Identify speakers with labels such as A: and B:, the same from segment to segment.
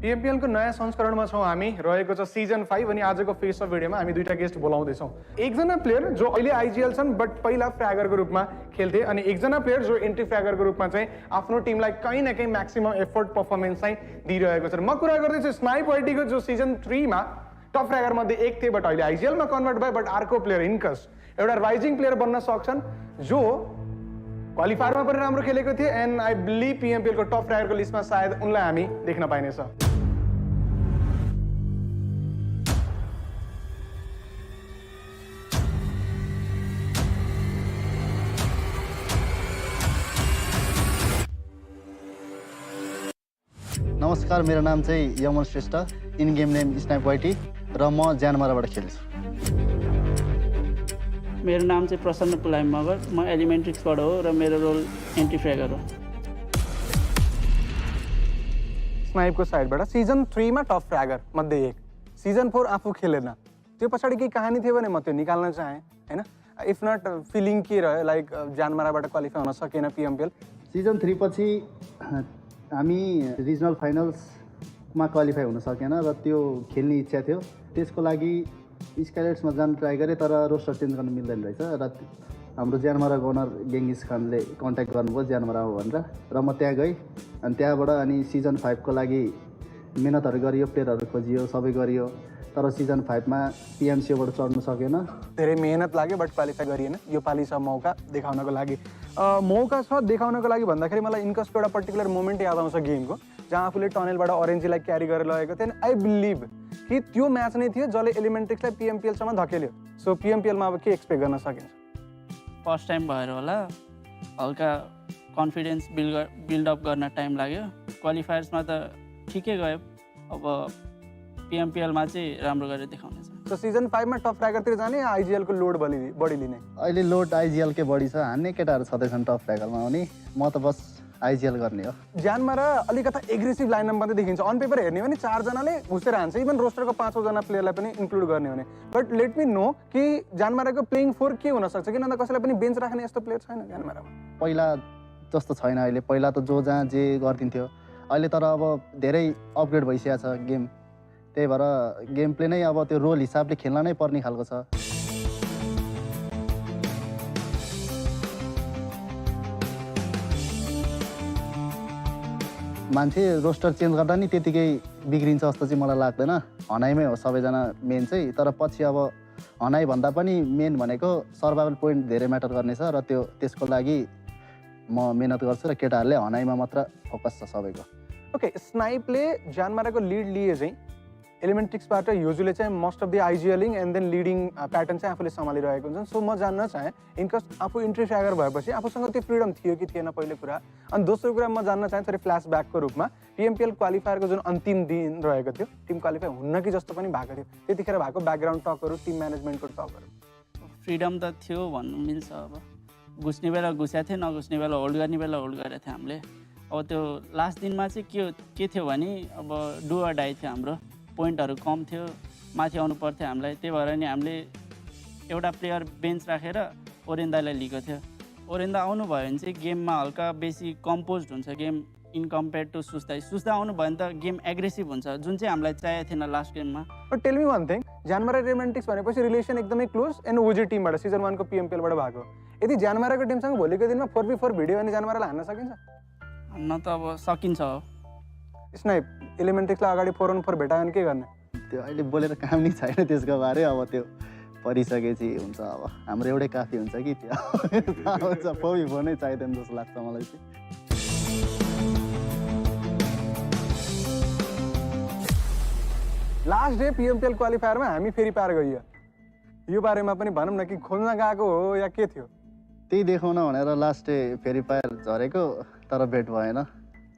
A: PMPL को नयाँ संस्करणमा छौं हामी रहेको छ सिजन 5 अनि आजको फेस अफ भिडियोमा हामी दुईटा गेस्ट बोलाउँदै छौं। एकजना प्लेयर जो अहिले आइजिएल छन् बट पहिला फ्र्यागरको रूपमा खेल्थे अनि एकजना प्लेयर जो एन्टी फ्र्यागरको रूपमा चाहिँ आफ्नो टिमलाई कहीं न कहीं म्याक्सिमम एफर्ट परफर्मेन्स चाहिँ दिइरहेको छ। म कुरा गर्दै छु स्नाइपवाइटीको जो सिजन 3 मा टप फ्र्यागर मध्ये एक थिए बट अहिले आइजिएल मा कन्भर्ट भयो बट अर्को प्लेयर इन्कस एउटा राइजिङ प्लेयर बन्न सक्छन् जो क्वालिफायरमा पनि राम्रो खेलेको थिए एन्ड आई बिलिभ PMPL को टप फ्र्यागरको लिस्टमा सायद उनलाई हामी देख्न पाइनेछ।
B: नमस्कार, मेरो नाम चाहिँ यमन श्रेष्ठ, इन गेम नेम स्नाइपवाइटी र म ज्यानमाराबाट खेल्छु।
C: मेरो नाम चाहिँ प्रसन्न पुलाइ मगर, म एलिमेन्ट्रिक्सबाट हो र मेरो रोल एन्टी फ्र्यागर हो।
A: स्नाइपको साइडबाट सिजन 3 मा टप फ्र्यागर मध्ये एक, सिजन 4 आफू खेलेन। त्यो पछाडि केही कहानी थियो भने म त्यो निकाल्न चाहे हैन। इफ नट फिलिङ के रह्यो लाइक ज्यानमाराबाट क्वालिफाई हुन सकेन PMPL।
B: सिजन 3 पछि हामी रिजनल फाइनल्समा क्वालिफाई हुन सकेन र त्यो खेल्ने इच्छा थियो। त्यसको लागि स्काइलाइट्समा जान ट्राई गरेँ तर रोस्टर चेन्ज गर्न मिल्दैन रहेछ र हाम्रो ज्यानमारा ओनर गेङ्गिस खानले कन्ट्याक्ट गर्नुभयो ज्यानमारा हो भनेर र म त्यहाँ गएँ। अनि त्यहाँबाट अनि सिजन 5 को लागि मेहनतहरू गरियो, प्लेयरहरू खोजियो, सबै गरियो। तर सिजन 5 मा PMCबाट चढ्नु सकेन।
A: धेरै मेहनत लाग्यो बट क्वालिफाई गरिएन। यो पालि छ मौका देखाउनको लागि। मौका छ देखाउनको लागि भन्दाखेरि मलाई इन्कसको एउटा पर्टिकुलर मोमेन्ट याद आउँछ गेमको, जहाँ आफूले टनेलबाट ओरेन्जीलाई क्यारी गरेर लगेको थियो। आई बिलिभ कि त्यो म्याच नै थियो जसले एलिमेन्ट्रिक्सलाई PMPLसम्म धकेल्यो। सो PMPLमा अब के एक्सपेक्ट गर्न सकिन्छ?
C: फर्स्ट टाइम भएर होला, हल्का कन्फिडेन्स बिल्डअप गर्न टाइम लाग्यो। क्वालिफायर्समा त ठिकै गयो, अब PMPLमा चाहिँ राम्रो गरेर देखाउनेछ।
A: सो सिजन 5 मा टप फ्र्यागरतिर जाने या IGL को लोड बढी लिने?
B: अहिले लोड IGL के बढी छ, हान्ने केटाहरू छँदैछन् टप फ्र्यागरमा आउने, म त बस IGL गर्ने हो।
A: JyanMaara अलिकता एग्रेसिभ लाइनअप मात्रै देखिन्छ। अन पेपर हेर्ने भने 4 जनाले घुसेर हान्छ, इभन रोस्टरको 5 जना प्लेयरलाई पनि इन्क्लुड गर्ने भने। बट लेट मी नो कि JyanMaara को प्लेइङ 4 के हुन सक्छ, किन कसैलाई पनि बेन्च राख्ने यस्तो प्लेयर छैन JyanMaaraमा?
B: पहिला जस्तो छैन अहिले, पहिला त जो जहाँ जे गरिदिन्थ्यो, अहिले तर अब धेरै अपग्रेड भइसकेको छ गेम, त्यही भएर गेम प्ले नै अब त्यो रोल हिसाबले खेल्न नै पर्ने खालको छ। मान्छे रोस्टर चेन्ज गर्दा नि त्यतिकै बिग्रिन्छ जस्तो चाहिँ मलाई लाग्दैन। हनाइमै हो सबैजना मेन चाहिँ, तर पछि अब हनाइ भन्दा पनि मेन भनेको सर्भाइभल पोइन्ट धेरै म्याटर गर्नेछ र त्यसको लागि म मेहनत गर्छु र केटाहरूले हनाइमा मात्र फोकस छ सबैको।
A: ओके, स्नाइपले JyanMaaraको लिड लिए चाहिँ एलिमेन्ट्रिक्सबाट युजुअली चाहिँ most of the IGLing and then leading pattern चाहिँ आफूले सम्हालिरहेको हुन्छ। सो म जान्न चाहेँ इनकस आफू इन्ट्री फ्र्यागर भएपछि आफूसँग त्यो फ्रिडम थियो कि थिएन पहिलो कुरा। अनि दोस्रो कुरा म जान्न चाहेँ थोरै फ्ल्यासब्याकको रूपमा PMPL क्वालिफायरको जुन अन्तिम दिन रहेको थियो, टिम क्वालिफाई हुन्न कि जस्तो पनि भएको थियो, त्यतिखेर भएको ब्याकग्राउन्ड टकहरू, टिम म्यानेजमेन्टको टकहरू? फ्रिडम
C: त थियो भन्नु मिल्छ। अब घुस्ने बेला घुसेको थियो, नघुस्ने बेला होल्ड गर्ने बेला होल्ड गरेको थियो हामीले। अब त्यो लास्ट दिनमा चाहिँ के थियो भने अब डु अर डाई थियो हाम्रो, पोइन्टहरू कम थियो, माथि आउनु पर्थ्यो हामीलाई। त्यही भएर नि हामीले एउटा प्लेयर बेन्च राखेर ओरेन्दालाई लिएको थियो। ओरेन्दा आउनुभयो भने चाहिँ गेममा हल्का बेसी कम्पोज हुन्छ गेम इन कम्पेयर टु सुस्दा आउनुभयो भने त गेम एग्रेसिभ हुन्छ, जुन चाहिँ हामीलाई चाहिएको थिएन लास्ट गेममा।
A: But tell me one thing, JyanMaara एलिमेन्ट्रिक्स भनेपछि रिलेसन एकदमै क्लोज एन्ड ओजी टिमबाट सिजन 1 को PMPLबाट भएको। यदि JyanMaaraको टिमसँग भोलिको दिनमा 4v4 भिडियो भने JyanMaaraलाई हान्न सकिन्छ?
C: न त अब सकिन्छ।
A: स्नाइप एलिमेन्ट्रिक्सलाई अगाडि 4on4 भेटायो भने के गर्ने?
B: त्यो अहिले बोलेर काम नै छैन त्यसको बारे, अब त्यो परिसकेपछि हुन्छ। अब हाम्रो एउटै काफी हुन्छ कि त्यो हुन्छ, 4v4 नै चाहिँदैन जस्तो लाग्छ मलाई चाहिँ।
A: लास्ट डे PMPL क्वालिफायरमा हामी फेरि पार गइयो। यो बारेमा पनि भनौँ न कि खोज्न गएको हो या के थियो?
B: त्यही देखाउन भनेर लास्ट डे फेरि पार झरेको, तर भेट भएन।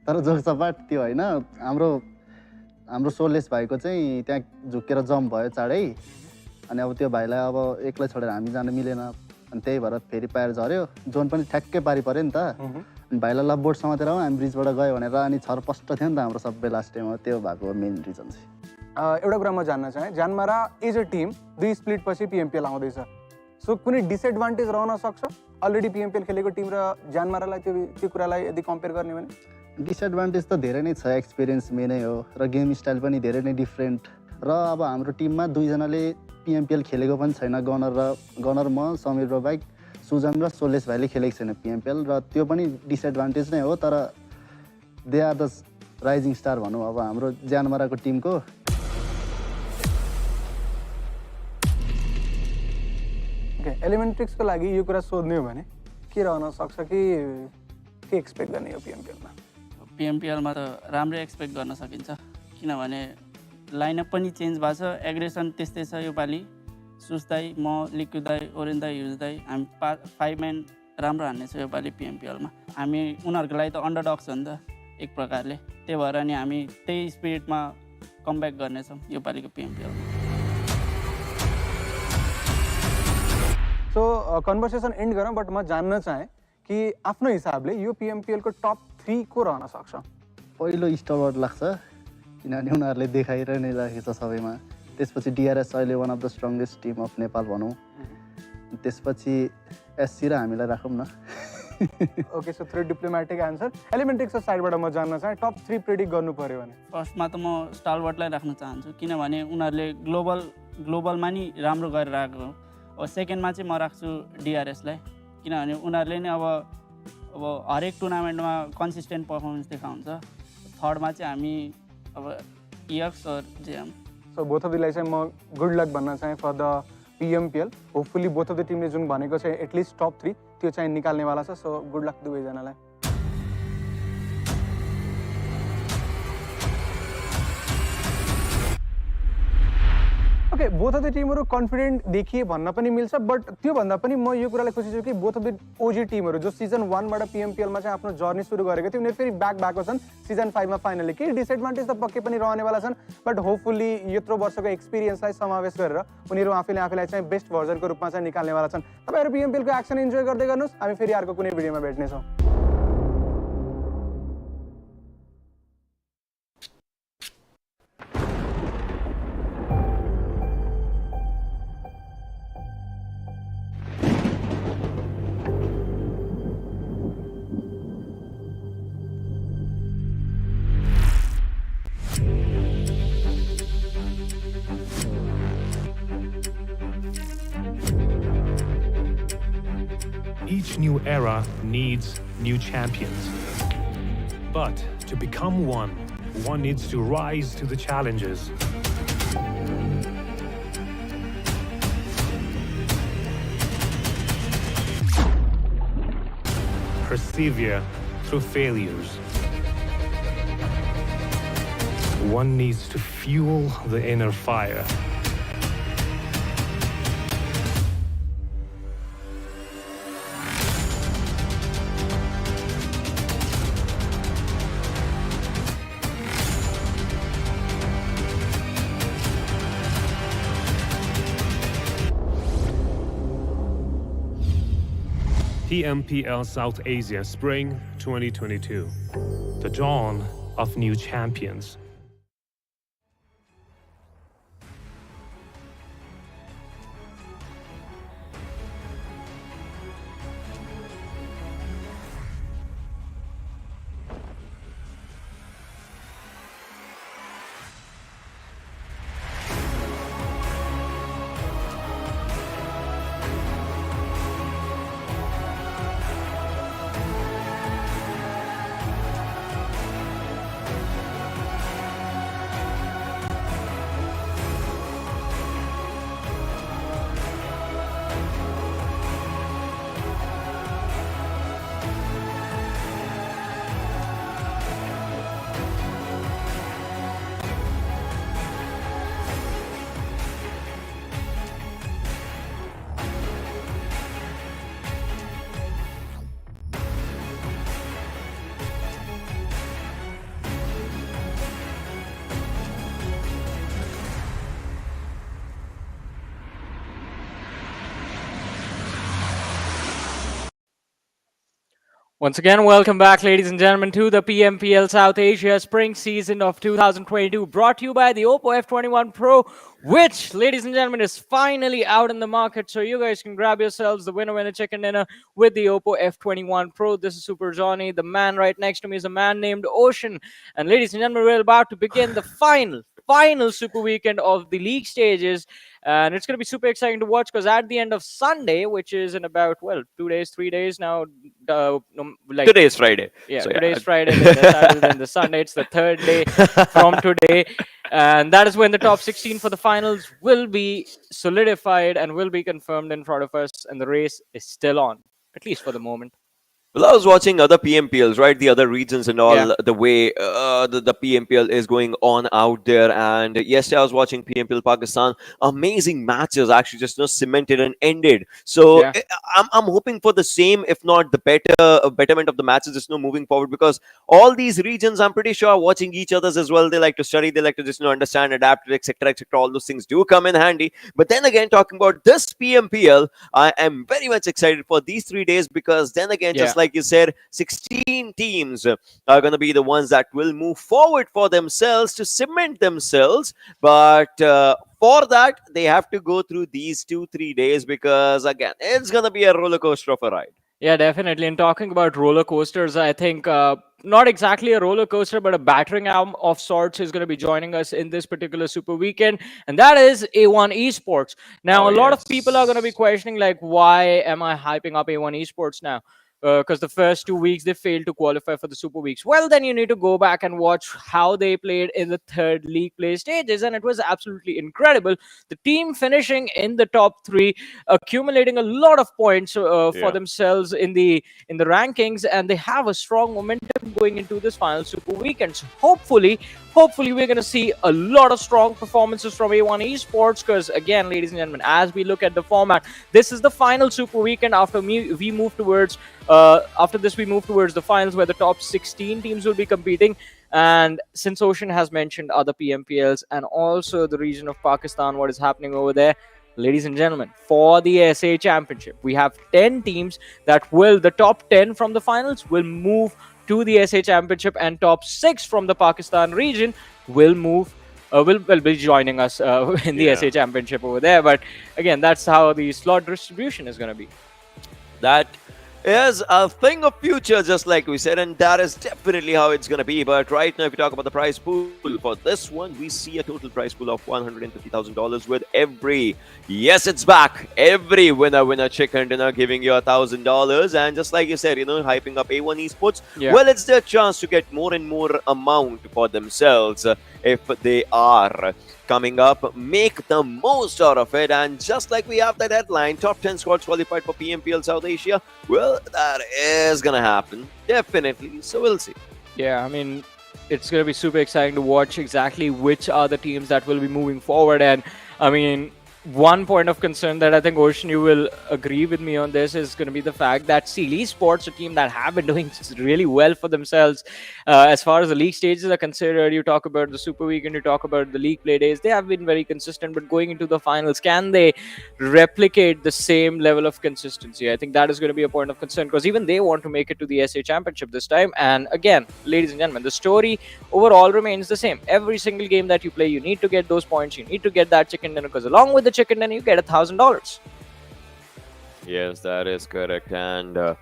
B: तर जोक सपाट त्यो होइन, हाम्रो सोलेस भाइको चाहिँ त्यहाँ झुकेर जम्प भयो चाँडै, अनि अब त्यो भाइलाई अब एक्लै छोडेर हामी जान मिलेन, अनि त्यही भएर फेरि पार झऱ्यो। जोन पनि ठ्याक्कै पारि पऱ्यो नि त, अनि भाइलाई लभ बोर्ड समातेर हामी ब्रिजबाट गयो भनेर, अनि छरपष्ट थियो नि त हाम्रो सबै लास्ट टाइममा, त्यो भएको मेन रिजन चाहिँ।
A: एउटा कुरा म जान्न चाहेँ, JyanMaara as a team 2 split पछि PMPL आउँदैछ। सो कुनै डिसएडभान्टेज रहन सक्छ अलरेडी PMPL खेलेको टिम र JyanMaaraलाई त्यो कुरालाई यदि कम्पेयर गर्ने भने?
B: डिसएडभान्टेज त धेरै नै छ, एक्सपिरियन्स मेनै हो र गेम स्टाइल पनि धेरै नै डिफ्रेन्ट। र अब हाम्रो टिममा 2 जनाले PMPL खेलेको पनि छैन, गनर म, समीर र बाइक, सुजन र सोलेस भाइले खेलेको छैन PMPL, र त्यो पनि डिसएडभान्टेज नै हो। तर they are the rising star भनौँ अब हाम्रो JyanMaaraको टिमको।
A: एलिमेन्ट्रिक्सको लागि यो कुरा सोध्ने हो भने के रहन सक्छ कि के एक्सपेक्ट गर्ने हो PMPLमा?
C: PMPLमा त राम्रै एक्सपेक्ट गर्न सकिन्छ, किनभने लाइनअप पनि चेन्ज भएको छ, एग्रेसन त्यस्तै छ योपालि। सुस्दाई, म, लिक्विदाई, ओरेन्दाई, युजदाई, हामी 5 म्यान राम्रो हान्नेछौँ योपालि PMPLमा। हामी उनीहरूको लागि त अन्डरडग्स हो नि त एक प्रकारले, त्यही भएर नि हामी त्यही स्पिरिटमा कमब्याक गर्नेछौँ योपालिको PMPLमा।
A: सो कन्भर्सेसन एन्ड गरौँ, बट म जान्न चाहेँ कि आफ्नो हिसाबले यो PMPL को टप 3 को रहन सक्छ?
B: पहिलो स्टालवर्ट लाग्छ, किनभने उनीहरूले देखाएर नै राखेको छ सबैमा। त्यसपछि DRS अहिले one of the strongest team of Nepal भनौँ। त्यसपछि SC र हामीलाई राखौँ न।
A: ओके, सो थोरै डिप्लोमेटिक आन्सर। एलिमेन्ट्रिक्सको साइडबाट म जान्न चाहेँ टप 3 प्रेडिक्ट गर्नु पर्यो भने?
C: फर्स्टमा त म स्टालवर्टलाई राख्न चाहन्छु, किनभने उनीहरूले ग्लोबलमा नि राम्रो गरेर आएको हो। अब सेकेन्डमा चाहिँ म राख्छु DRSलाई, किनभने उनीहरूले नै अब हरेक टुर्नामेन्टमा कन्सिस्टेन्ट पर्फर्मेन्स देखाउँछ। थर्डमा चाहिँ हामी अब EX और JM।
A: So both of Dalai चाहिँ म गुड लक भन्न चाहेँ for the PMPL. Hopefully both of the टिमले जुन भनेको छ एटलिस्ट टप 3 त्यो चाहिँ निकाल्नेवाला छ. सो गुड लक दुवैजनालाई. ओके, बोथ अफ द टिमहरू कन्फिडेन्ट देखिए भन्न पनि मिल्छ, बट त्योभन्दा पनि म यो कुरालाई खुसी छु कि बोथ अफ द ओजी टिमहरू जो सिजन 1 बाट PMPLमा चाहिँ आफ्नो जर्नी सुरु गरेको थियो उनीहरू फेरि ब्याक भएको छन् सिजन 5 मा फाइनली. केही डिसएडभान्टेज त पक्कै पनि रहनेवाला छन्, बट होपफुली यत्रो वर्षको एक्सपिरियन्सलाई समावेश गरेर उनीहरू आफैलाई चाहिँ बेस्ट भर्जनको रूपमा चाहिँ निकाल्नेवाला छन्. तपाईँहरू PMPLको एक्सन इन्जोय गर्दै गर्नुहोस्. हामी फेरि अर्को कुनै भिडियोमा भेट्नेछौँ.
D: Each new era needs new champions. But to become one needs to rise to the challenges. Persevere through failures. One needs to fuel the inner fire. PMPL South Asia Spring 2022. The dawn of new champions.
E: Once again, welcome back, ladies and gentlemen, to the PMPL South Asia Spring Season of 2022, brought to you by the Oppo F21 Pro, which, ladies and gentlemen, is finally out in the market. So you guys can grab yourselves the winner chicken dinner with the Oppo F21 Pro. This is Super Johnny. The man right next to me is a man named Ocean. And ladies and gentlemen, we're about to begin the final Super Weekend of the league stages. And it's going to be super exciting to watch because at the end of Sunday, which is in about, 2 days, 3 days now.
F: Today is Friday.
E: Yeah, so today is Friday, then the Saturday, then the Sunday. It's the third day from today. And that is when the top 16 for the finals will be solidified and will be confirmed in front of us. And the race is still on, at least for the moment.
F: Well, I was watching other PMPLs, right? The other regions and all, the way the PMPL is going on out there. And yesterday I was watching PMPL Pakistan. Amazing matches actually just cemented and ended. So I'm hoping for the same, if not the betterment of the matches just moving forward, because all these regions, I'm pretty sure, are watching each other's as well. They like to study, they like to just understand, adapt, etc., etc. All those things do come in handy. But then again, talking about this PMPL, I am very much excited for these 3 days, because then again, just like you said, 16 teams are going to be the ones that will move forward for themselves to cement themselves. But for that, they have to go through these 2-3 days, because again, it's going to be a roller coaster of a ride.
E: Yeah, definitely. And talking about roller coasters, I think not exactly a roller coaster, but a battering arm of sorts is going to be joining us in this particular Super Weekend. And that is A1 Esports. Now, a lot of people are going to be questioning, like, why am I hyping up A1 Esports now? because the first 2 weeks they failed to qualify for the Super Weeks. Well, then you need to go back and watch how they played in the third league play stages, and it was absolutely incredible. The team finishing in the top three, accumulating a lot of points for
F: Yeah.
E: themselves in the rankings, and they have a strong momentum going into this final Super Weekend. So hopefully we're going to see a lot of strong performances from A1 Esports, because again, ladies and gentlemen, as we look at the format, this is the final Super Weekend. We move towards after this we move towards the finals, where the top 16 teams will be competing. And since Ocean has mentioned other PMPLs and also the region of Pakistan, what is happening over there, ladies and gentlemen, for the SA Championship, we have 10 teams the top 10 from the finals will move to the SA Championship, and top 6 from the Pakistan region will move. Will be joining us in the
F: Yeah.
E: SA Championship over there. But again, that's how the slot distribution is going to be.
F: That is a thing of future, just like we said, and that is definitely how it's going to be. But right now, if you talk about the prize pool for this one, we see a total prize pool of $150,000 with every, yes, it's back, every winner chicken dinner giving you $1,000. And just like you said, hyping up A1 Esports,
E: Yeah.
F: well, it's their chance to get more and more amount for themselves if they are coming up. Make the most out of it. And just like we have that headline, top 10 squads qualified for PMPL South Asia, well, that is gonna happen, definitely. So we'll see.
E: Yeah, I mean, it's going to be super exciting to watch exactly which are the teams that will be moving forward. And I mean, one point of concern that I think, Ocean, you will agree with me on this, is going to be the fact that Stalwart Esports, a team that have been doing really well for themselves as far as the league stages are considered. You talk about the Super Weekend, you talk about the league play days, they have been very consistent, but going into the finals, can they replicate the same level of consistency? I think that is going to be a point of concern, because even they want to make it to the SA Championship this time. And again, ladies and gentlemen, the story overall remains the same. Every single game that you play, you need to get those points, you need to get that chicken dinner, because along with the chicken dinner, you get $1,000.
F: Yes, that is correct. And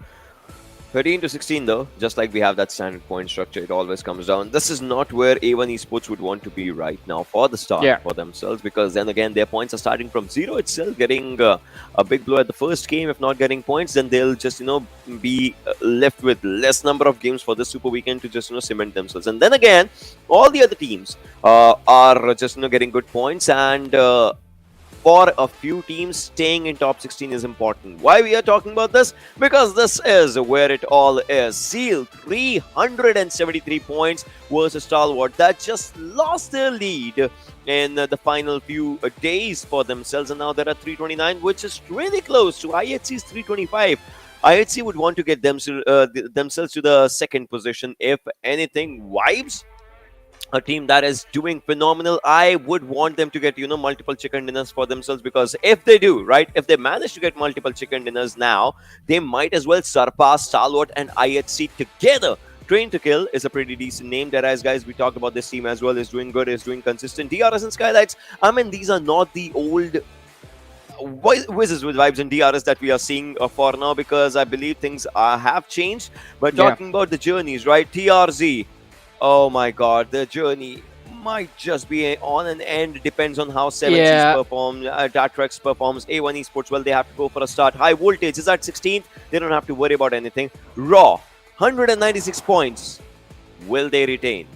F: 13 to 16, though, just like we have that standard point structure, it always comes down. This is not where A1 Esports would want to be right now for the start for themselves, because then again, their points are starting from zero itself, getting a big blow at the first game. If not getting points, then they'll just, be left with less number of games for the Super Weekend to just, cement themselves. And then again, all the other teams are just, getting good points. And for a few teams, staying in top 16 is important. Why we are talking about this? Because this is where it all is. Seal 373 points versus Stalwart, that just lost their lead in the final few days for themselves, and now they're at 329, which is really close to IHC's 325. IHC would want to get themselves to the second position. If anything, Vibes, a team that is doing phenomenal, I would want them to get, multiple chicken dinners for themselves, because if they do, right, if they manage to get multiple chicken dinners now, they might as well surpass Stalwart and IHC together. Train to Kill is a pretty decent name. Deadeyes Guys, we talked about this team as well, is doing good, is doing consistent. DRS and Skylightz, I mean, these are not the old whizzes with Vibes and DRS that we are seeing for now, because I believe things have changed. But talking about the journeys, right, TRZ, oh my god, the journey might just be on an end. Depends on how 7Cs perform, Atrax performs. A1 Esports, well, they have to go for a start. High Voltage is at 16th. They don't have to worry about anything. Raw, 196 points. Will they retain?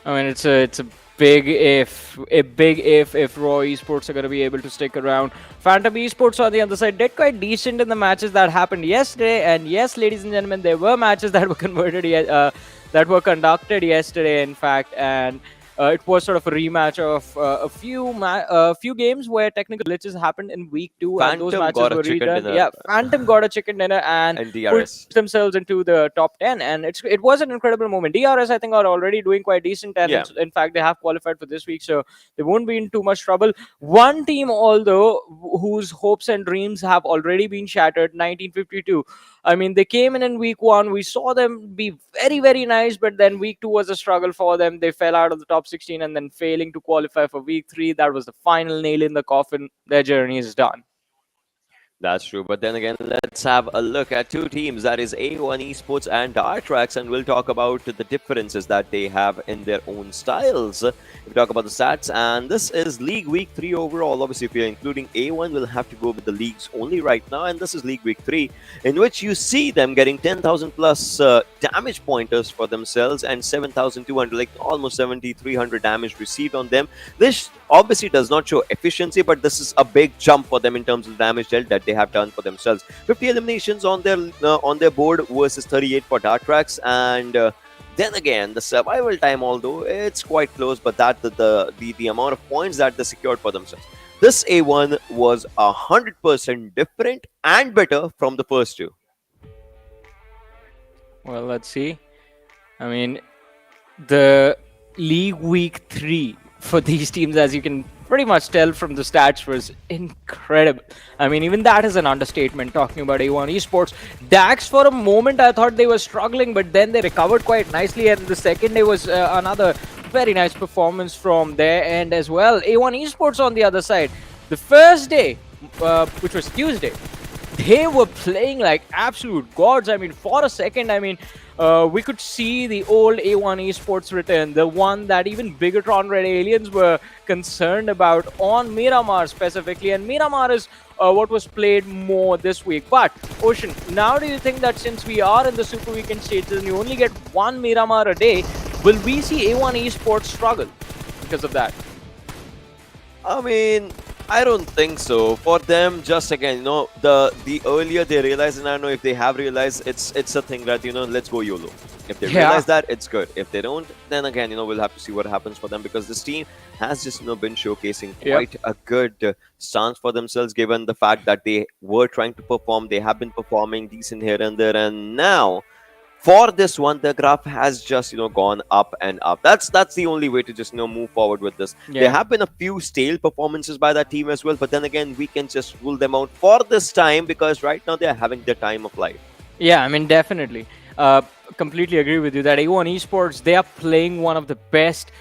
E: I mean, it's a big if Raw Esports are going to be able to stick around. Phantom Esports on the other side did quite decent in the matches that happened yesterday. And yes, ladies and gentlemen, there were matches that were that were conducted yesterday, in fact, and it was sort of a rematch of a few games where technical glitches happened in week 2, and those matches were redone. Yeah, Phantom got a chicken dinner and
F: DRS
E: put themselves into the top 10, and it was an incredible moment. DRS, I think, are already doing quite decent, and in fact, they have qualified for this week, so they won't be in too much trouble. One team, although, whose hopes and dreams have already been shattered, 1952. I mean, they came in week 1. We saw them be very, very nice, but then week 2 was a struggle for them. They fell out of the top 16, and then failing to qualify for week 3. That was the final nail in the coffin. Their journey is done.
F: That's true. But then again, let's have a look at two teams. That is A1 Esports and Atrax, and we'll talk about the differences that they have in their own styles. We talk about the stats, and this is League Week 3 overall. Obviously, if you're including A1, we'll have to go with the leagues only right now, and this is League Week 3, in which you see them getting 10,000 plus damage pointers for themselves and 7,200, like almost 7,300 damage received on them. This obviously does not show efficiency, but this is a big jump for them in terms of damage dealt that they have done for themselves. 50 eliminations on their board versus 38 for Atrax, and then again the survival time, although it's quite close, but that the amount of points that they secured for themselves. This A1 was 100% different and better from the first two.
E: Well, let's see. I mean, the League Week 3 for these teams, as you can pretty much tell from the stats, was incredible. I mean, even that is an understatement, talking about A1 Esports. Dax, for a moment, I thought they were struggling, but then they recovered quite nicely, and the second day was another very nice performance from their end as well. A1 Esports on the other side, the first day, which was Tuesday, they were playing like absolute gods. I mean, for a second, I mean, we could see the old A1 Esports return, the one that even Bigatron Red Aliens were concerned about on Miramar specifically. And Miramar is what was played more this week. But, Ocean, now do you think that since we are in the Super Weekend stages and you only get one Miramar a day, will we see A1 Esports struggle because of that?
F: I mean, I don't think so. For them, just again, the earlier they realize, and I don't know if they have realized, it's a thing that, let's go YOLO. If they realize that, it's good. If they don't, then again, we'll have to see what happens for them, because this team has just, been showcasing quite a good stance for themselves, given the fact that they were trying to perform. They have been performing decent here and there, and now for this one, the graph has just gone up and up. That's the only way to just move forward with this. There have been a few stale performances by that team as well, but then again, we can just rule them out for this time, because right now they are having their time of life.
E: Yeah, I mean, definitely. Completely agree with you that A1 Esports, they are playing one of the best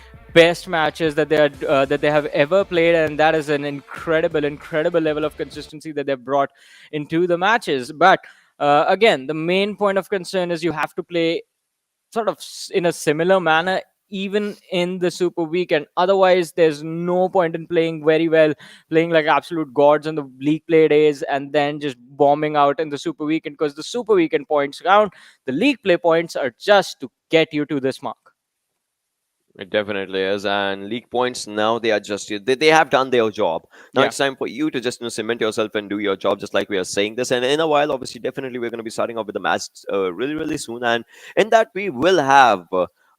E: matches that they have ever played, and that is an incredible level of consistency that they've brought into the matches. But again, the main point of concern is you have to play sort of in a similar manner even in the Super Weekend. Otherwise, there's no point in playing very well, playing like absolute gods on the league play days, and then just bombing out in the Super Weekend, because the Super Weekend points count. The league play points are just to get you to this mark.
F: It definitely is, and league points now, they are just they have done their job. Now it's time for you to just cement yourself and do your job, just like we are saying this. And in a while, obviously, definitely we're going to be starting off with the match really soon, and in that we will have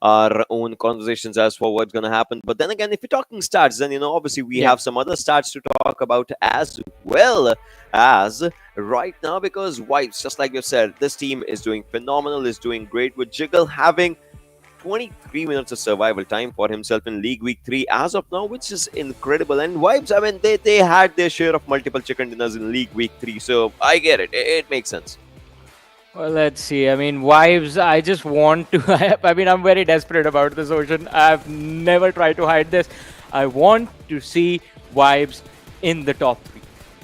F: our own conversations as for what's going to happen. But then again, if you're talking stats, then obviously we have some other stats to talk about as well as right now, because Wipes, just like you said, this team is doing phenomenal, is doing great, with Jiggle having 23 minutes of survival time for himself in League Week 3 as of now, which is incredible. And Vibes, I mean, they had their share of multiple chicken dinners in League Week 3, so I get it. It makes sense.
E: Well, let's see. I mean, Vibes, I just want to... I mean, I'm very desperate about this, Ocean. I've never tried to hide this. I want to see Vibes in the top 3,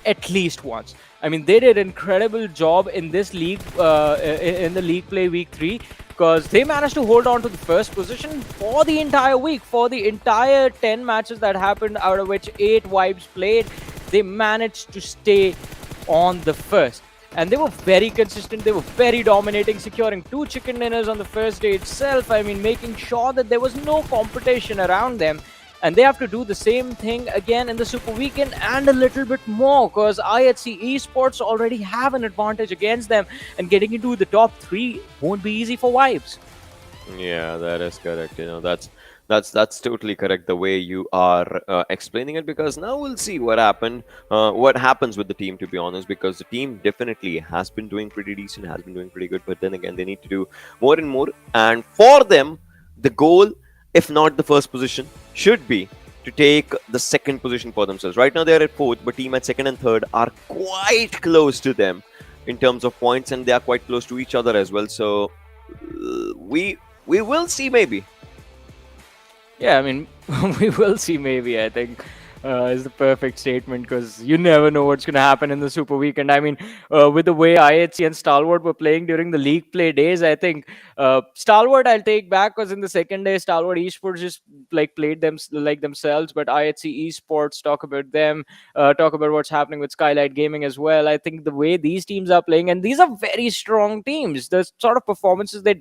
E: at least once. I mean, they did an incredible job in this league, in the league play week 3, because they managed to hold on to the first position for the entire week, for the entire 10 matches that happened, out of which 8 Vibes played. They managed to stay on the first. And they were very consistent, they were very dominating, securing 2 chicken dinners on the first day itself. I mean, making sure that there was no competition around them. And they have to do the same thing again in the Super Weekend, and a little bit more, because IHC Esports already have an advantage against them, and getting into the top 3 won't be easy for Vibes.
F: Yeah, that is correct. That's totally correct, the way you are explaining it, because now we'll see what happens with the team, to be honest, because the team definitely has been doing pretty decent, has been doing pretty good, but then again, they need to do more and more. And for them, the goal, if not the first position, should be to take the second position for themselves. Right now they're at 4th, but team at 2nd and 3rd are quite close to them in terms of points, and they are quite close to each other as well. So we will see, maybe.
E: Yeah, I mean, we will see maybe, I think. is the perfect statement, because you never know what's going to happen in the Super Weekend. I mean, with the way IHC and Stalwart were playing during the league play days, I think Stalwart I'll take back, because in the second day, Stalwart Esports just like played them like themselves. But IHC Esports, talk about them, talk about what's happening with Skylightz Gaming as well. I think the way these teams are playing, and these are very strong teams, the sort of performances they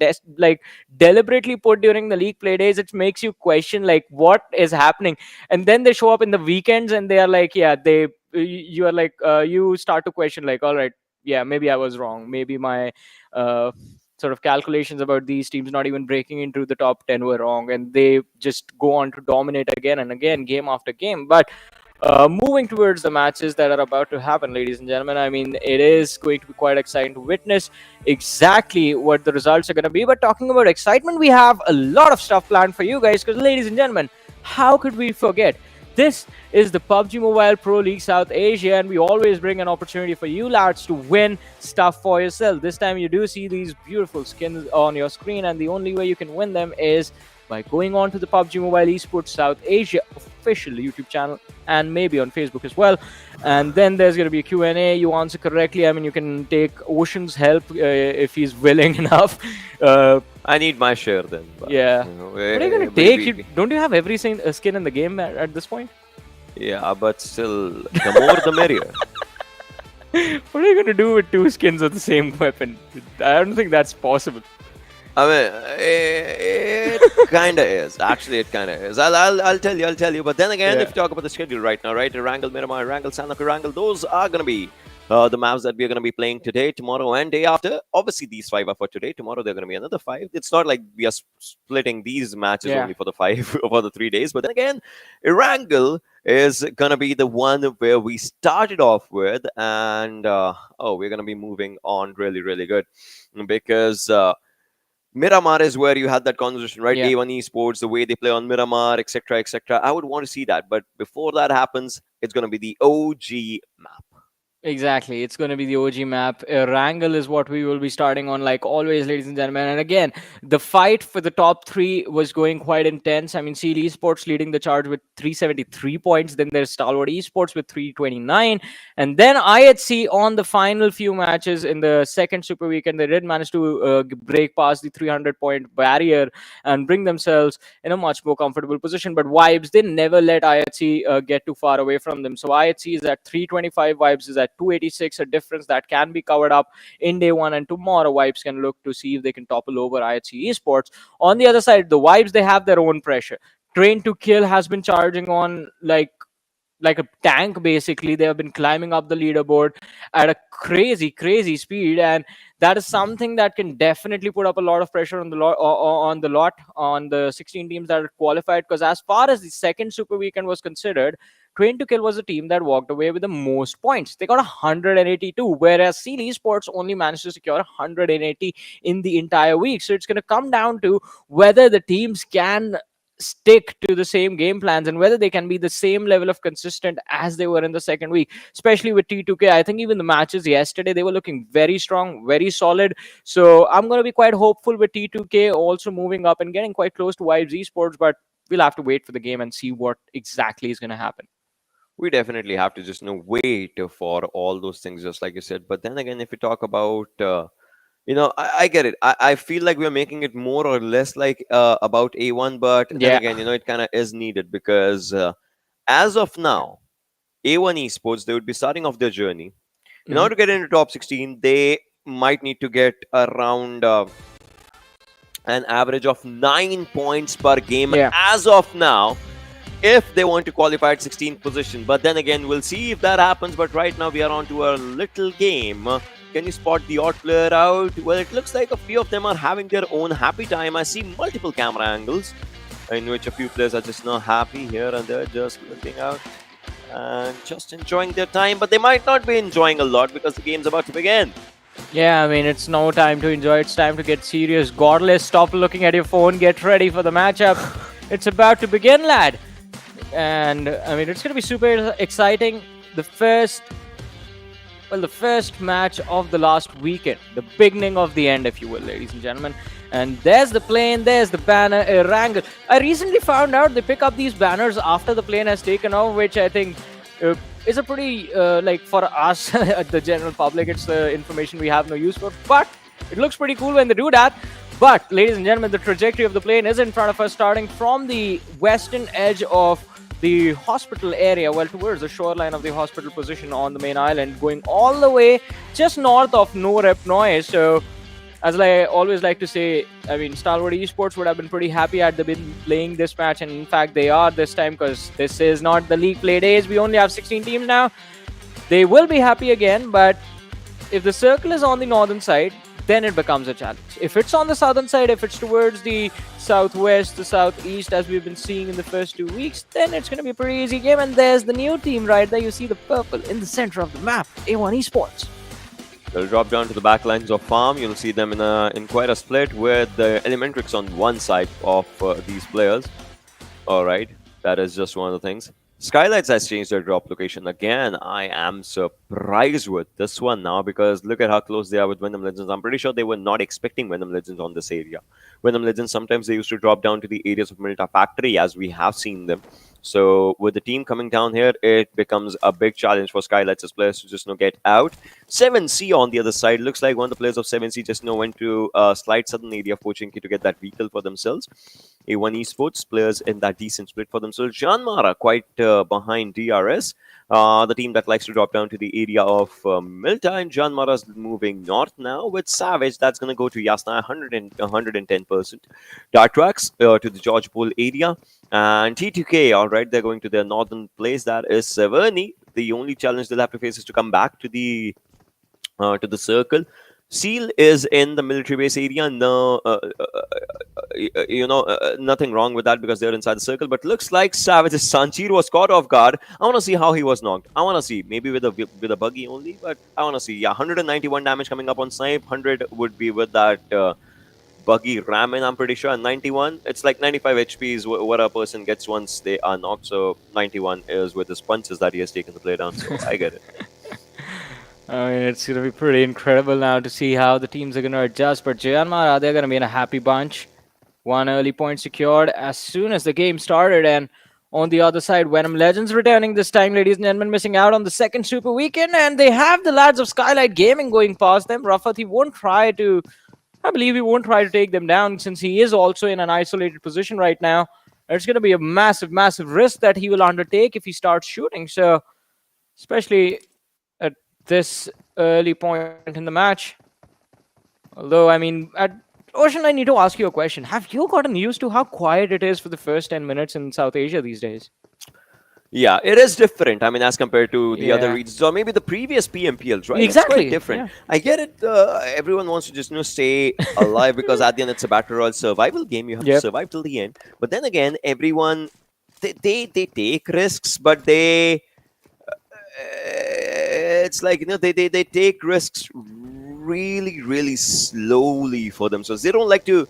E: deliberately put during the league play days, it makes you question like what is happening. And then they show up in the weekends and they are like, yeah, you are like, you start to question like, all right, yeah, maybe I was wrong, maybe my sort of calculations about these teams not even breaking into the top 10 were wrong, and they just go on to dominate again and again, game after game. But moving towards the matches that are about to happen, ladies and gentlemen, I mean, it is going to be quite exciting to witness exactly what the results are going to be. But talking about excitement, we have a lot of stuff planned for you guys, because, ladies and gentlemen, how could we forget? This is the Pubgmobile Pro League South Asia, and we always bring an opportunity for you lads to win stuff for yourself. This time you do see these beautiful skins on your screen, and the only way you can win them is by going on to the Pubgmobile Esports South Asia official YouTube channel, and maybe on Facebook as well. And then there's going to be a Q&A. You answer correctly, I mean, you can take Ocean's help if he's willing enough.
F: I need my share then. But,
E: yeah.
F: You know,
E: What are you going to take? Don't you have every skin in the game at this point?
F: Yeah, but still, the more the merrier.
E: What are you going to do with 2 skins of the same weapon? I don't think that's possible.
F: I mean, it kind of is. Actually, it kind of is. I'll tell you. But then again, if you talk about the schedule right now, right? Erangel, Miramar, Erangel, Sanhok, Erangel, those are going to be the maps that we're going to be playing today, tomorrow, and day after. Obviously, these 5 are for today. Tomorrow, they're going to be another 5. It's not like we are splitting these matches only for the 5 for the 3 days. But then again, Erangel is going to be the one where we started off with. And, we're going to be moving on really, really good. Because Miramar is where you had that conversation, right?
E: Yeah.
F: A1 Esports, the way they play on Miramar, etc., etc. I would want to see that. But before that happens, it's going to be the OG map.
E: Exactly. It's going to be the OG map. Erangel is what we will be starting on, like always, ladies and gentlemen. And again, the fight for the top 3 was going quite intense. I mean, Seal Esports leading the charge with 373 points. Then there's Stalwart Esports with 329. And then IHC on the final few matches in the second Super Weekend, they did manage to break past the 300-point barrier and bring themselves in a much more comfortable position. But Vibes, they never let IHC get too far away from them. So IHC is at 325, Vibes is at 286, a difference that can be covered up in day 1, and tomorrow Vibes can look to see if they can topple over IHC Esports. On the other side, the Vibes, they have their own pressure. Train to Kill has been charging on like a tank. Basically, they have been climbing up the leaderboard at a crazy speed, and that is something that can definitely put up a lot of pressure on the 16 teams that are qualified. Because as far as the second Super Weekend was considered, Train to Kill was a team that walked away with the most points. They got 182, whereas Seal Esports only managed to secure 180 in the entire week. So it's going to come down to whether the teams can stick to the same game plans and whether they can be the same level of consistent as they were in the second week, especially with T2K. I think even the matches yesterday, they were looking very strong, very solid. So I'm going to be quite hopeful with T2K also moving up and getting quite close to Vibes Esports, but we'll have to wait for the game and see what exactly is going to happen.
F: We definitely have to just wait for all those things, just like you said. But then again, if we talk about I get it. I feel like we're making it more or less like about A1, but then again, it kind of is needed because as of now, A1 Esports, they would be starting off their journey. In order to get into top 16, they might need to get around an average of 9 points per game as of now, if they want to qualify at 16th position. But then again, we'll see if that happens. But right now, we are on to a little game. Can you spot the odd player out? Well, it looks like a few of them are having their own happy time. I see multiple camera angles in which a few players are just not happy here and there, just looking out and just enjoying their time. But they might not be enjoying a lot because the game's about to begin.
E: Yeah, I mean, it's no time to enjoy. It's time to get serious. Godless, stop looking at your phone. Get ready for the matchup. It's about to begin, lad. And I mean, it's going to be super exciting. The first match of the last weekend, the beginning of the end, if you will, ladies and gentlemen. And there's the plane, there's the banner, Erangel. I recently found out they pick up these banners after the plane has taken off, which I think is a pretty, like for us, the general public, it's information we have no use for. But it looks pretty cool when they do that. But, ladies and gentlemen, the trajectory of the plane is in front of us, starting from the western edge of the hospital area, well, towards the shoreline of the hospital position on the main island, going all the way just north of No Rep Noise. So, as I always like to say, I mean, Stalwart Esports would have been pretty happy had they been playing this match, and in fact, they are this time, because this is not the league play days. We only have 16 teams now. They will be happy again, but if the circle is on the northern side, then it becomes a challenge. If it's on the southern side, if it's towards the southwest, the southeast, as we've been seeing in the first 2 weeks, then it's going to be a pretty easy game. And there's the new team right there. You see the purple in the center of the map, A1 Esports.
F: They'll drop down to the back lines of farm. You'll see them in quite a split with the ElementriX on one side of these players. All right, that is just one of the things. Skylightz has changed their drop location again. I am surprised with this one now, because look at how close they are with Venom Legends. I'm pretty sure they were not expecting Venom Legends on this area. Venom Legends, sometimes they used to drop down to the areas of Milta Factory, as we have seen them. So with the team coming down here, it becomes a big challenge for Skylight's players to just get out. 7C on the other side. Looks like one of the players of 7C just went to slide southern area of Pochinki to get that vehicle for themselves. A1 Esports players in that decent split for themselves. JyanMaara quite behind DRS. The team that likes to drop down to the area of Milta, and JyanMaara is moving north now with Savage. That's going to go to Yasna, 110%. Atrax to the George Pole area. And T2K, all right, they're going to their northern place. That is Severny. The only challenge they'll have to face is to come back to the circle. Seal is in the military base area. No, nothing wrong with that, because they're inside the circle. But looks like Savage's Sanchir was caught off guard. I want to see how he was knocked. I want to see, maybe with a buggy only, but I want to see. Yeah, 191 damage coming up on Snipe. 100 would be with that buggy ram in, I'm pretty sure. And 91, it's like 95 HP is what a person gets once they are knocked. So 91 is with his punches that he has taken the play down. So I get it.
E: I mean, it's going to be pretty incredible now to see how the teams are going to adjust. But JyanMaara, they're going to be in a happy bunch. One early point secured as soon as the game started. And on the other side, Venom Legends returning this time, ladies and gentlemen, missing out on the second Super Weekend. And they have the lads of Skylightz Gaming going past them. Rafat, he won't try to... I believe he won't try to take them down, since he is also in an isolated position right now. It's going to be a massive, massive risk that he will undertake if he starts shooting. So, especially at this early point in the match. Although, I mean, Ocean, I need to ask you a question. Have you gotten used to how quiet it is for the first 10 minutes in South Asia these days?
F: Yeah, it is different. I mean, as compared to the other regions, or maybe the previous PMPLs, right?
E: Exactly.
F: It's quite different. Yeah. I get it. Everyone wants to just stay alive, because at the end it's a battle royale survival game. You have to survive till the end. But then again, everyone they take risks, but it's like they take risks really, really slowly for themselves. They don't like to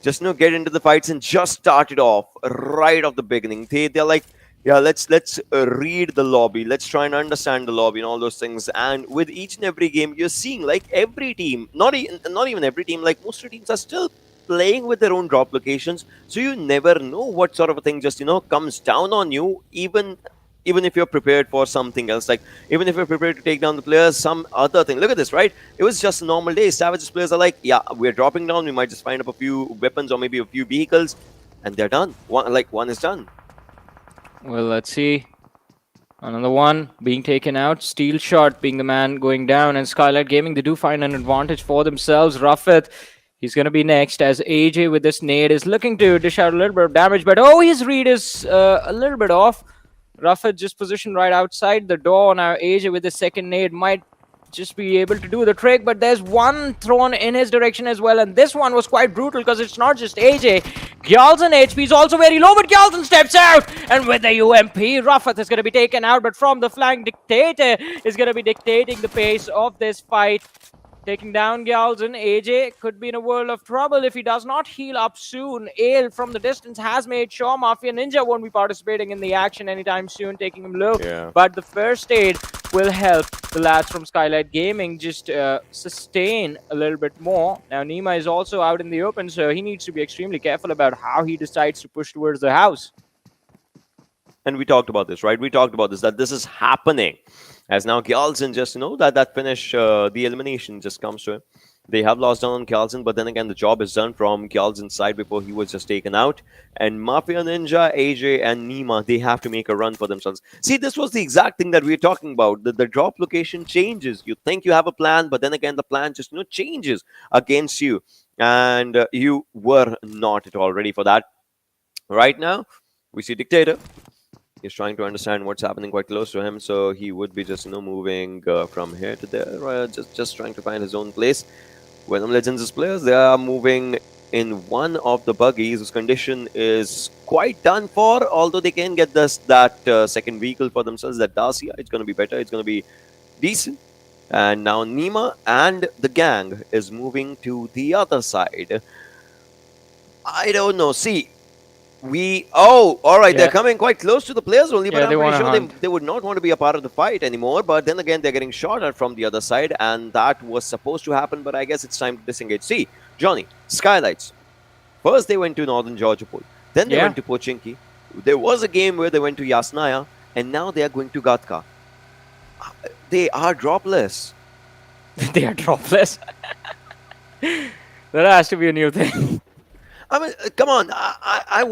F: just get into the fights and just start it off right off the beginning. They're like, yeah, let's read the lobby. Let's try and understand the lobby and all those things. And with each and every game, you're seeing like every team, not even every team, like most of the teams are still playing with their own drop locations. So you never know what sort of a thing just comes down on you. Even if you're prepared for something else, like even if you're prepared to take down the players, some other thing. Look at this, right? It was just a normal day. Savage's players are like, yeah, we're dropping down. We might just find up a few weapons or maybe a few vehicles, and they're done. One is done.
E: Well, let's see. Another one being taken out. Steel Shot being the man going down. And Skylightz Gaming, they do find an advantage for themselves. Rafat, he's going to be next, as AJ with this nade is looking to dish out a little bit of damage. But his read is a little bit off. Rafat just positioned right outside the door. Now AJ with the second nade might just be able to do the trick, but there's one thrown in his direction as well, and this one was quite brutal, because it's not just AJ. Gyalzen HP is also very low, but Gyalzen steps out, and with the UMP, Rafat is going to be taken out, but from the flank, Dictator is going to be dictating the pace of this fight. taking down Gyalzen. AJ could be in a world of trouble if he does not heal up soon. Ale from the distance has made sure Mafia Ninja won't be participating in the action anytime soon, taking him low.
F: Yeah.
E: But the first aid will help the lads from Skylightz Gaming just sustain a little bit more. Now, Nima is also out in the open, so he needs to be extremely careful about how he decides to push towards the house.
F: And we talked about this, right? We talked about this, that this is happening. As now Gyalzen just, that finish, the elimination just comes to him. They have lost down on Gyalzen, but then again, the job is done from Gyalzen's side before he was just taken out. And Mafia Ninja, AJ, and Nima, they have to make a run for themselves. See, this was the exact thing that we were talking about. The drop location changes. You think you have a plan, but then again, the plan just changes against you. And you were not at all ready for that. Right now, we see Dictator. He's trying to understand what's happening quite close to him, so he would be just moving from here to there, just trying to find his own place. Venom Legends' players, they are moving in one of the buggies whose condition is quite done for, although they can get that second vehicle for themselves, that Dacia. It's going to be better, it's going to be decent. And now Nima and the gang is moving to the other side. I don't know, see, all right, they're coming quite close to the players only, but I'm pretty sure they would not want to be a part of the fight anymore. But then again, they're getting shot at from the other side, and that was supposed to happen, but I guess it's time to disengage. See, Johnny, Skylightz. First they went to Northern Georgia Pool, then they went to Pochinki. There was a game where they went to Yasnaya, and now they are going to Gatka. They are dropless.
E: They are dropless. That has to be a new thing.
F: I mean, come on. I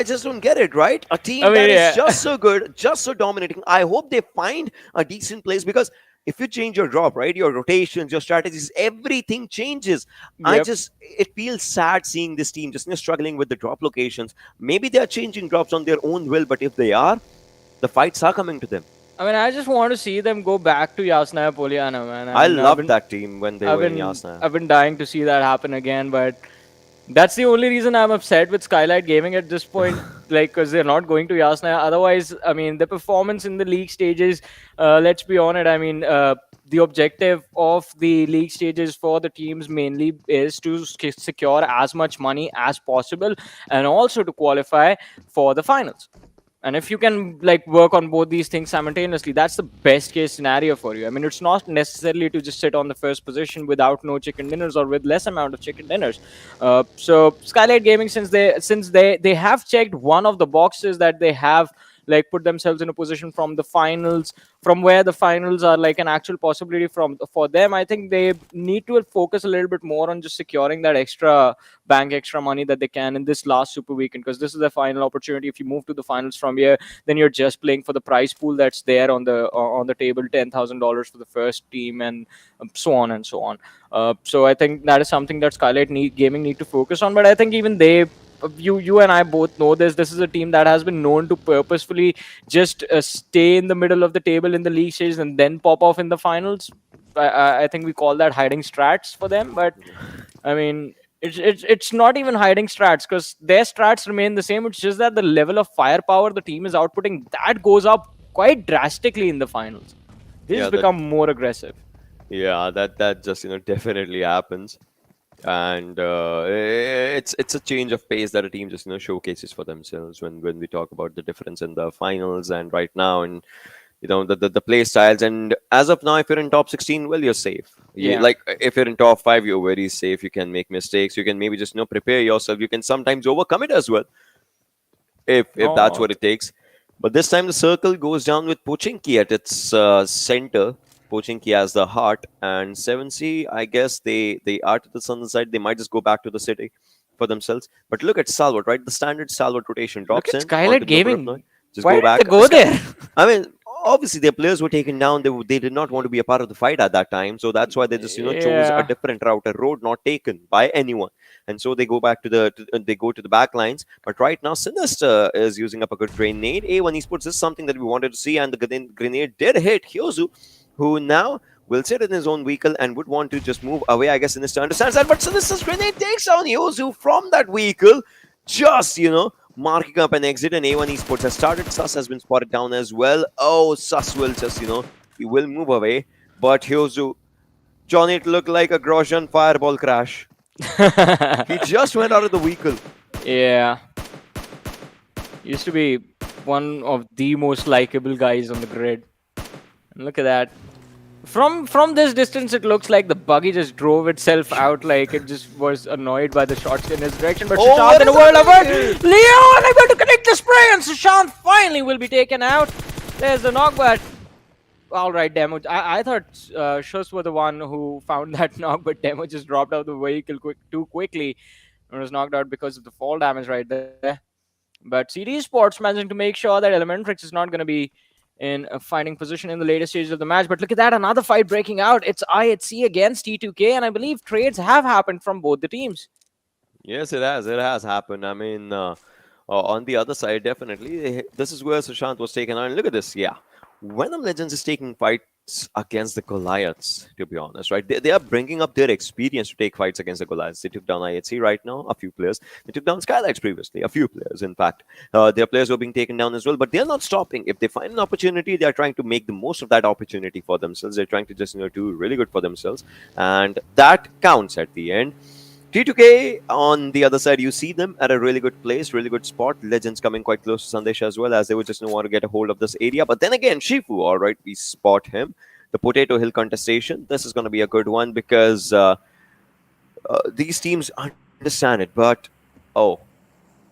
F: just don't get it, right? A team that is just so good, just so dominating. I hope they find a decent place, because if you change your drop, right, your rotations, your strategies, everything changes. Yep. It feels sad seeing this team just struggling with the drop locations. Maybe they are changing drops on their own will, but if they are, the fights are coming to them.
E: I mean, I just want to see them go back to Yasnaya Poliana, man.
F: I loved that team when they were in Yasnaya.
E: I've been dying to see that happen again, but that's the only reason I'm upset with Skylightz Gaming at this point, because they're not going to Yasnaya. Otherwise, I mean, the performance in the league stages, let's be honest, I mean, the objective of the league stages for the teams mainly is to secure as much money as possible and also to qualify for the finals. And if you can work on both these things simultaneously, that's the best case scenario for you. I mean, it's not necessarily to just sit on the first position without no chicken dinners or with less amount of chicken dinners. So Skylightz Gaming, since they have checked one of the boxes that they have put themselves in a position from the finals, from where the finals are an actual possibility for them, I think they need to focus a little bit more on just securing that extra money that they can in this last Super Weekend, because this is the final opportunity. If you move to the finals from here, then you're just playing for the prize pool that's there on the table, $10,000 for the first team, and so on and so on. So I think that is something that Skylightz Gaming need to focus on. But I think even you and I both know this is a team that has been known to purposefully just stay in the middle of the table in the league stage and then pop off in the finals. I think we call that hiding strats for them, but I mean, it's not even hiding strats, because their strats remain the same. It's just that the level of firepower the team is outputting, that goes up quite drastically in the finals. They just become more aggressive.
F: Yeah, that just definitely happens. And it's a change of pace that a team just showcases for themselves when we talk about the difference in the finals and right now, and the play styles. And as of now, if you're in top 16, well, you're safe. If you're in top 5, you're very safe. You can make mistakes, you can maybe just prepare yourself, you can sometimes overcome it as well, if that's what it takes. But this time the circle goes down with Pochinki at its center. Pochinki as the heart, and 7C, I guess they are to the southern side. They might just go back to the city for themselves. But look at Stalwart, right? The standard Stalwart rotation drops in.
E: Skylightz Gaming.
F: Just
E: Why
F: go back.
E: Did they go there?
F: I mean, obviously their players were taken down. They did not want to be a part of the fight at that time, so that's why they just chose a different route, a road not taken by anyone. And so they go back to the back lines. But right now, Sinister is using up a good grenade. A1 Esports is something that we wanted to see, and the grenade did hit Hyozu, who now will sit in his own vehicle and would want to just move away. I guess Sinister understands that, but Sinister's grenade takes down Hyozu from that vehicle, just, marking up an exit, and A1 Esports has started. Sus has been spotted down as well. Oh, Sus will just, he will move away, but Hyozu Johnny, it looked like a Grosjean fireball crash. He just went out of the vehicle.
E: Yeah. Used to be one of the most likable guys on the grid. And look at that. From this distance, it looks like the buggy just drove itself out, like it just was annoyed by the shots in his direction. But Sushant in a world of hurt. Leon, I'm going to connect the spray, and Sushant finally will be taken out. There's the knock, but all right, Demo. I thought Shus was the one who found that knock, but Demo just dropped out of the vehicle too quickly and was knocked out because of the fall damage right there. But CD Sports managing to make sure that ElementriX is not going to be in a fighting position in the later stages of the match. But look at that, another fight breaking out. It's IHC against T2K, and I believe trades have happened from both the teams.
F: Yes, it has. It has happened. I mean, on the other side, definitely. This is where Sushant was taken on. Look at this. Yeah. Venom Legends is taking fights against the Goliaths, to be honest, right? They are bringing up their experience to take fights against the Goliaths. They took down IHC right now, a few players. They took down Skylightz previously, a few players, in fact. Their players were being taken down as well, but they're not stopping. If they find an opportunity, they're trying to make the most of that opportunity for themselves. They're trying to just, do really good for themselves. And that counts at the end. T2K, on the other side, you see them at a really good place, really good spot. Legends coming quite close to Sandesh as well, as they would just want to get a hold of this area. But then again, Shifu, all right, we spot him. The Potato Hill contestation, this is going to be a good one because these teams understand it. But,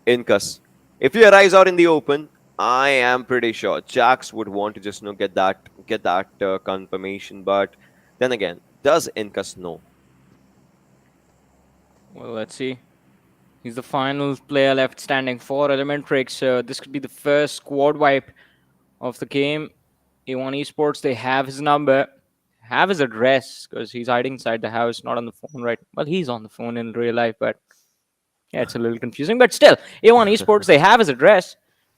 F: Incus, if you arise out in the open, I am pretty sure Jax would want to just get that confirmation. But then again, does Incus know?
E: Well, let's see. He's the final player left standing for ElementriX. This could be the first squad wipe of the game. A1 Esports, they have his number, have his address, because he's hiding inside the house, not on the phone, right? Well, he's on the phone in real life, but yeah, it's a little confusing. But still, A1 Esports, they have his address.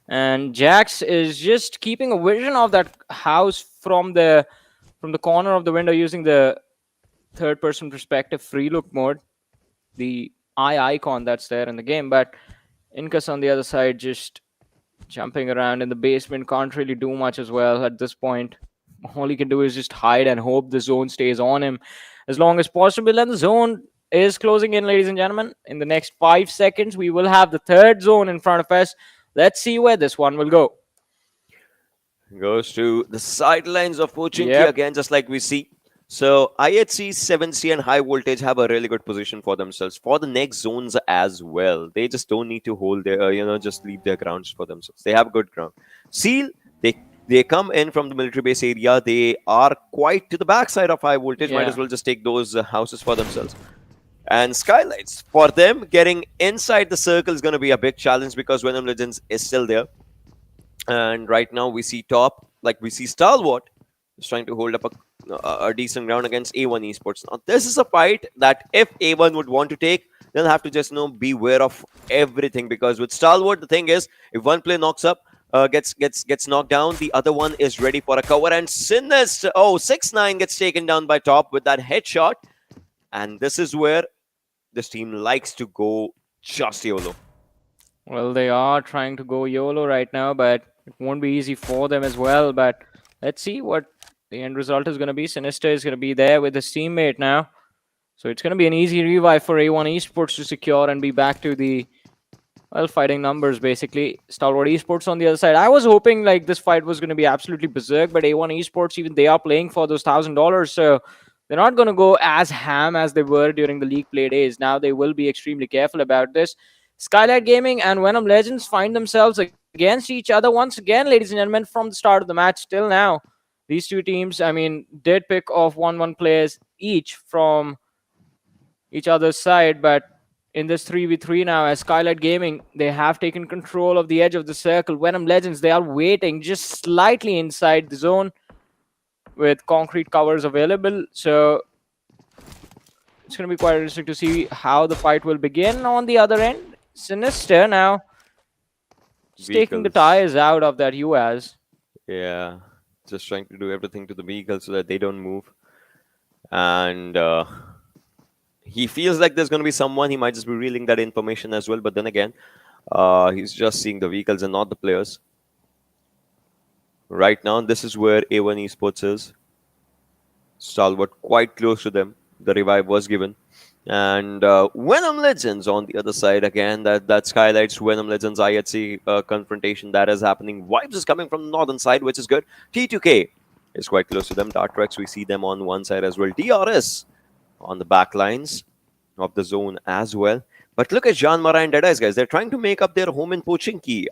E: And Jax is just keeping a vision of that house from the corner of the window using the third-person perspective free look mode. The eye icon that's there in the game, but Incus on the other side just jumping around in the basement, can't really do much as well at this point. All he can do is just hide and hope the zone stays on him as long as possible, and the zone is closing in, ladies and gentlemen. In the next 5 seconds, we will have the third zone in front of us. Let's see where this one will go.
F: Goes to the sidelines of Pochinki again, just like we see. So IHC, 7C and High Voltage have a really good position for themselves for the next zones as well. They just don't need to hold their, just leave their grounds for themselves. They have good ground. Seal, they come in from the military base area. They are quite to the backside of High Voltage. Might as well just take those houses for themselves. And Skylightz, for them, getting inside the circle is going to be a big challenge because Venom Legends is still there. And right now we see top, like we see Stalwart is trying to hold up a decent ground against A1 Esports. Now, this is a fight that if A1 would want to take, they'll have to just beware of everything, because with Stalwart, the thing is, if one player knocks up, gets knocked down, the other one is ready for a cover, and Sinister, 6-9 gets taken down by top with that headshot, and this is where this team likes to go just YOLO.
E: Well, they are trying to go YOLO right now, but it won't be easy for them as well. But let's see what the end result is going to be. Sinister is going to be there with his teammate now. So it's going to be an easy revive for A1 Esports to secure and be back to the, fighting numbers, basically. Stalwart Esports on the other side. I was hoping like this fight was going to be absolutely berserk, but A1 Esports, even they are playing for those $1,000. So they're not going to go as ham as they were during the league play days. Now they will be extremely careful about this. Skylightz Gaming and Venom Legends find themselves against each other once again, ladies and gentlemen, from the start of the match till now. These two teams, did pick off 1-1 players each from each other's side, but in this 3v3 now, as Skylightz Gaming, they have taken control of the edge of the circle. Venom Legends, they are waiting just slightly inside the zone with concrete covers available. So it's going to be quite interesting to see how the fight will begin on the other end. Sinister now just taking the tires out of that UAZ.
F: Yeah, just trying to do everything to the vehicle so that they don't move. And he feels like there's going to be someone. He might just be reeling that information as well. But then again, he's just seeing the vehicles and not the players. Right now, this is where A1 Esports is. Stalwart quite close to them. The revive was given. And Venom Legends on the other side again. That Skylightz Venom Legends IHC confrontation that is happening. Vibes is coming from the northern side, which is good. T2K is quite close to them. Atrax, we see them on one side as well. DRS on the back lines of the zone as well. But look at JyanMaara and Deadeyes, guys. They're trying to make up their home in Pochinki.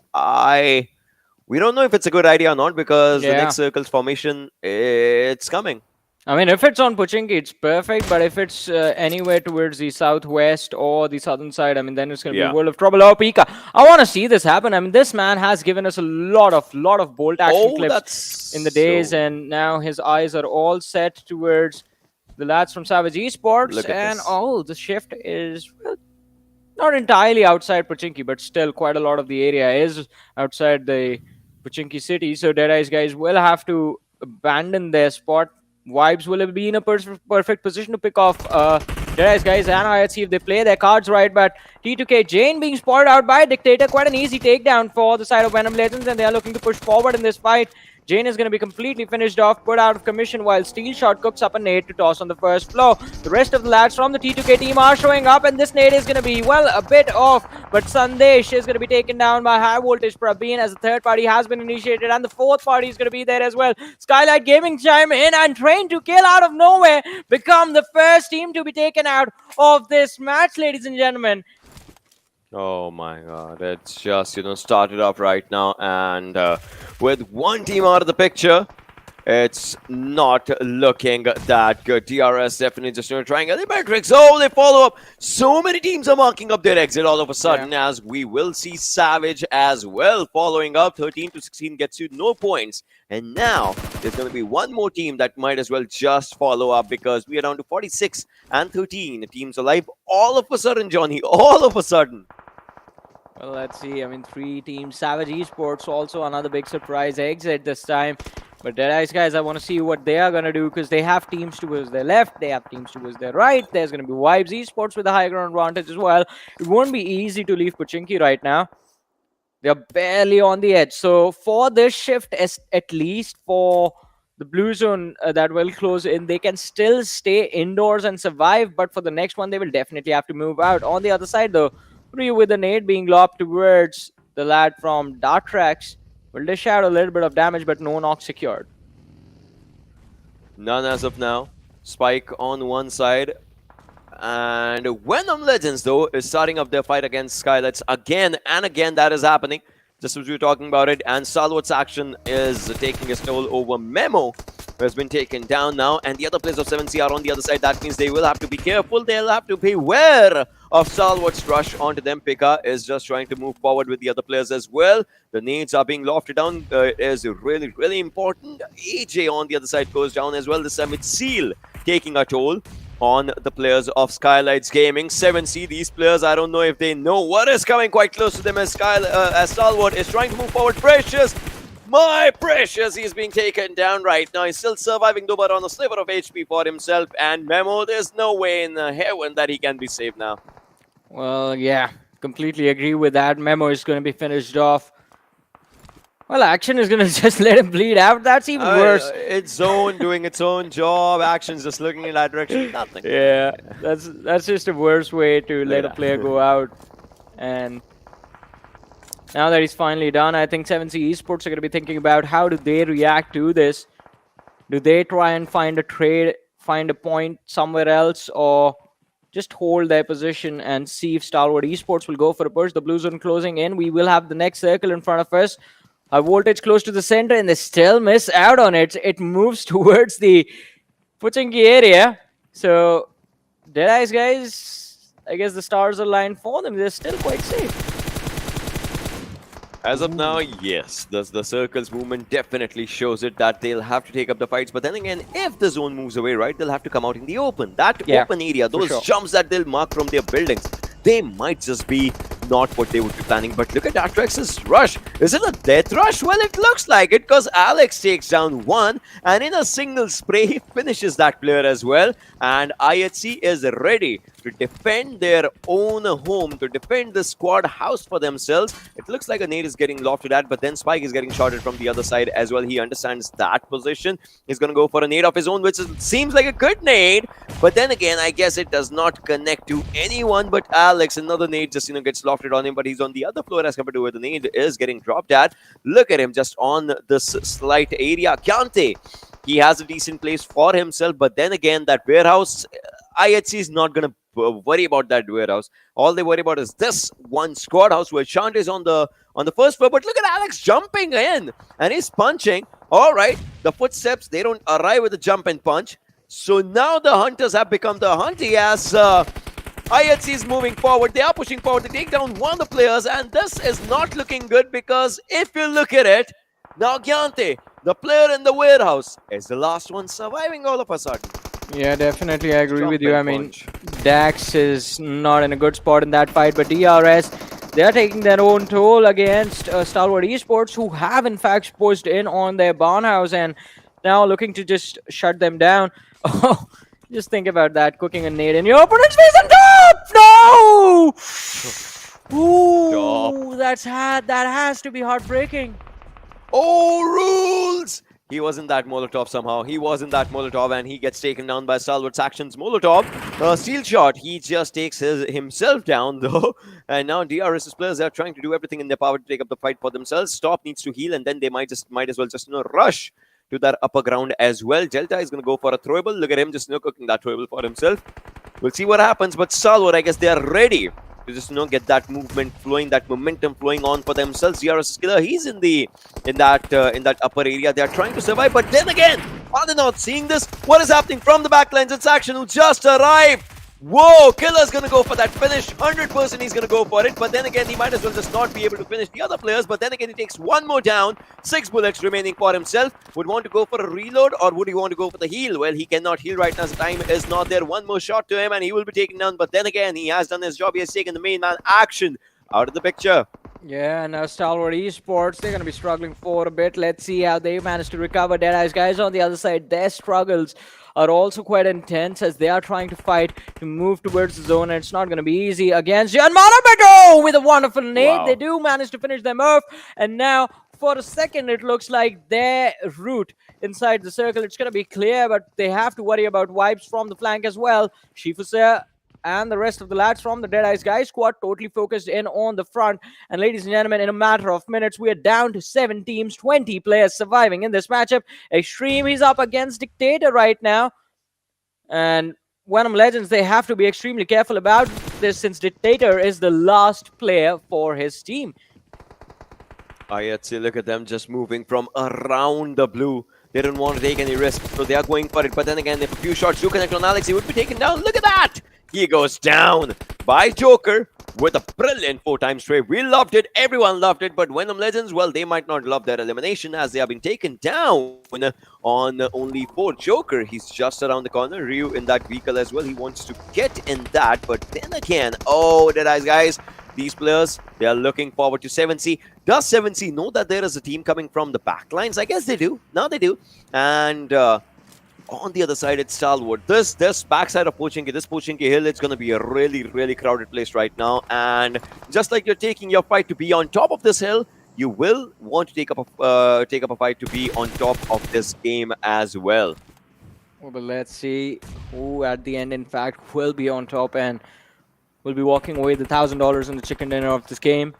F: We don't know if it's a good idea or not because the next circle's formation, it's coming.
E: I mean, if it's on Pochinki, it's perfect. But if it's anywhere towards the southwest or the southern side, I mean, then it's going to be a world of trouble. Oh, Pika, I want to see this happen. I mean, this man has given us a lot of bolt action clips in the days, and now his eyes are all set towards the lads from Savage Esports. And the shift is not entirely outside Pochinki, but still quite a lot of the area is outside the Pochinki city. So Deadeyes guys will have to abandon their spot. Vibes will be in a perfect position to pick off Deadeyes guys and IHC if they play their cards right. But T2K Jane being spotted out by Dictator, quite an easy takedown for the side of Venom Legends, and they are looking to push forward in this fight. Jane is going to be completely finished off, put out of commission, while Steel Shot cooks up a nade to toss on the first floor. The rest of the lads from the T2K team are showing up, and this nade is going to be, well, a bit off. But Sandesh is going to be taken down by High Voltage Praveen as the third party has been initiated, and the fourth party is going to be there as well. Skylightz Gaming chime in and Train to Kill out of nowhere become the first team to be taken out of this match, ladies and gentlemen.
F: Oh my god, it's just, started off right now, and with one team out of the picture, it's not looking that good. DRS definitely just trying ElementriX. Oh, they follow up. So many teams are marking up their exit all of a sudden, as we will see Savage as well following up. 13 to 16 gets you no points. And now there's going to be one more team that might as well just follow up, because we are down to 46 and 13 teams alive all of a sudden, Johnny, all of a sudden.
E: Well, let's see. I mean, 3 teams. Savage Esports also another big surprise exit this time. But Deadeyes guys, I want to see what they are going to do, because they have teams towards their left, they have teams towards their right. There's going to be Vibes Esports with a high ground advantage as well. It won't be easy to leave Pochinki right now. They're barely on the edge. So for this shift, at least for the blue zone that will close in, they can still stay indoors and survive. But for the next one, they will definitely have to move out. On the other side, though, with the nade being lobbed towards the lad from Atrax, will dish out a little bit of damage, but no knock secured.
F: None as of now. Spike on one side. And Venom Legends, though, is starting up their fight against Skylightz again and again. That is happening, just as we were talking about it. And Stalwart's action is taking a toll over Memo, who has been taken down now. And the other players of 7C are on the other side. That means they will have to be careful. They'll have to beware of Stalwart's rush onto them. Pika is just trying to move forward with the other players as well. The nades are being lofted down. It is really, really important. AJ on the other side goes down as well. This time it's Seal taking a toll on the players of Skylightz Gaming. 7C, these players, I don't know if they know what is coming quite close to them, as Stalwart is trying to move forward. Precious, my Precious, he's being taken down right now. He's still surviving, though, but on a sliver of HP for himself. And Memo, there's no way in heaven that he can be saved now.
E: Well, yeah, completely agree with that. Memo is going to be finished off. Well, Action is going to just let him bleed out. That's even worse.
F: It's Zone doing its own job. Action's just looking in that direction. Nothing.
E: Yeah, that's just a worse way to let a player go out. And now that he's finally done, I think 7C Esports are going to be thinking about how do they react to this. Do they try and find a trade, find a point somewhere else, or just hold their position and see if Stalwart Esports will go for a push? The blue zone closing in. We will have the next circle in front of us. A voltage close to the center, and they still miss out on it. It moves towards the Pochinki area. So, Deadeyes guys, I guess the stars are aligned for them. They're still quite safe.
F: As of now, yes, the circle's movement definitely shows it that they'll have to take up the fights. But then again, if the zone moves away, right, they'll have to come out in the open. That open area, those jumps that they'll mark from their buildings, they might just be not what they would be planning. But look at Atrax's rush. Is it a death rush? Well, it looks like it, because Alex takes down one and in a single spray finishes that player as well. And IHC is ready to defend their own home, to defend the squad house for themselves. It looks like a nade is getting lofted at, but then Spike is getting shotted from the other side as well. He understands that position. He's going to go for a nade of his own, which seems like a good nade. But then again, I guess it does not connect to anyone but Alex. Another nade just, gets lofted on him, but he's on the other floor as compared to where the nade is getting dropped at. Look at him just on this slight area. Kyante, he has a decent place for himself, but then again, that warehouse, IHC is not going to worry about that warehouse. All they worry about is this one squad house where Shant is on the first floor. But look at Alex jumping in, and he's punching. All right, the footsteps, they don't arrive with a jump and punch. So now the hunters have become the hunty as IHC is moving forward. They are pushing forward to take down one of the players, and this is not looking good because if you look at it, now Gyante, the player in the warehouse, is the last one surviving all of a sudden.
E: Yeah, definitely, I agree with you. I mean, Dax is not in a good spot in that fight, but DRS, they are taking their own toll against Stalwart Esports, who have in fact pushed in on their barn house and now looking to just shut them down. Oh, just think about that, cooking a nade in your opponent's face on top! No! Ooh, that has to be heartbreaking.
F: Oh, rules! He wasn't that Molotov somehow. He wasn't that Molotov, and he gets taken down by Stalwart's actions. Molotov, steel shot. He just takes himself down, though. And now DRS's players are trying to do everything in their power to take up the fight for themselves. Stop needs to heal, and then they might as well just rush to that upper ground as well. Delta is going to go for a throwable. Look at him just cooking that throwable for himself. We'll see what happens, but Stalwart, I guess they are ready to just get that movement flowing, that momentum flowing on for themselves. DRS killer, he's in that upper area. They are trying to survive, but then again, are they not seeing this? What is happening from the backlines? It's Action who just arrived. Whoa, Killer's gonna go for that finish. 100% he's gonna go for it, but then again, he might as well just not be able to finish the other players. But then again, he takes one more down. 6 bullets remaining for himself. Would want to go for a reload, or would he want to go for the heal? Well, he cannot heal right now. The time is not there. One more shot to him, and he will be taken down. But then again, he has done his job. He has taken the main man Action out of the picture.
E: Yeah, now Stalwart Esports, they're going to be struggling for a bit. Let's see how they manage to recover. Deadeyes Guys on the other side, their struggles are also quite intense as they are trying to fight to move towards the zone, and it's not going to be easy against JyanMaara with a wonderful nade. Wow. They do manage to finish them off, and now for a second it looks like their route inside the circle, it's going to be clear, but they have to worry about wipes from the flank as well. Shifusa and the rest of the lads from the Deadeyes Guys squad totally focused in on the front. And ladies and gentlemen, in a matter of minutes, we are down to 7 teams, 20 players surviving in this matchup. Extreme, he's up against Dictator right now. And Venom Legends, they have to be extremely careful about this since Dictator is the last player for his team.
F: IHC, look at them just moving from around the blue. They don't want to take any risks, so they are going for it. But then again, if a few shots do connect on Alex, he would be taken down. Look at that! He goes down by Joker with a brilliant 4-time straight. We loved it. Everyone loved it. But Venom Legends, well, they might not love their elimination as they have been taken down on only 4. Joker, he's just around the corner. Ryu in that vehicle as well. He wants to get in that. But then again, oh, Deadeyes Guys, these players, they are looking forward to 7C. Does 7C know that there is a team coming from the backlines? I guess they do. Now they do. And on the other side, it's Stalwart. This backside of Pochinki, this Pochinki Hill, it's going to be a really, really crowded place right now. And just like you're taking your fight to be on top of this hill, you will want to take up a fight to be on top of this game as well.
E: Well, but let's see who at the end, in fact, will be on top and will be walking away with $1,000 in the chicken dinner of this game.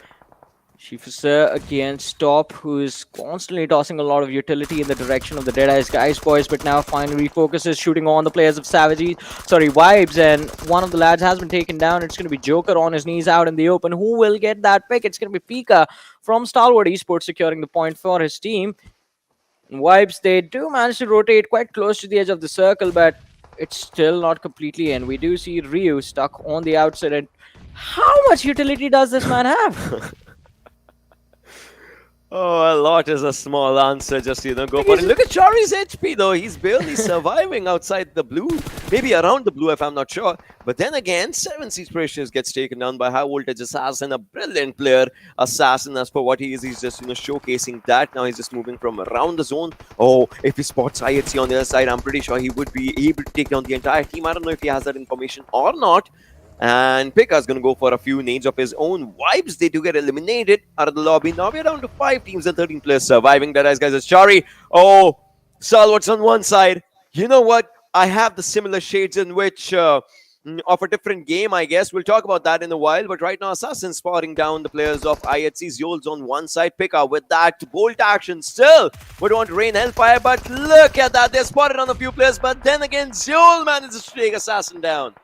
E: Shifusa against Top, who is constantly tossing a lot of utility in the direction of the Deadeyes Guys boys, but now finally refocuses, shooting on the players of Vibes, and one of the lads has been taken down. It's going to be Joker on his knees out in the open. Who will get that pick? It's going to be Pika from Stalwart Esports securing the point for his team. And Vibes, they do manage to rotate quite close to the edge of the circle, but it's still not completely in. We do see Ryu stuck on the outside, and how much utility does this man have?
F: Oh, a lot is a small answer. Just, go for it. Look at Chari's HP, though. He's barely surviving outside the blue. Maybe around the blue, if I'm not sure. But then again, 7C's Precious gets taken down by High Voltage Assassin, a brilliant player. Assassin, as for what he is, he's just, showcasing that. Now he's just moving from around the zone. Oh, if he spots IHC on the other side, I'm pretty sure he would be able to take down the entire team. I don't know if he has that information or not. And Pika's gonna go for a few nades of his own. Vibes, they do get eliminated out of the lobby. Now we're down to 5 teams and 13 players surviving. Deadeyes Guys is Chari. Oh, Stalwart's on one side. You know what? I have the similar shades in which of a different game, I guess. We'll talk about that in a while. But right now, Assassin spotting down the players of IHC. Zol's on one side. Pika with that bolt action still would want to rain hellfire. But look at that. They're spotted on a few players. But then again, Zol manages to take Assassin down.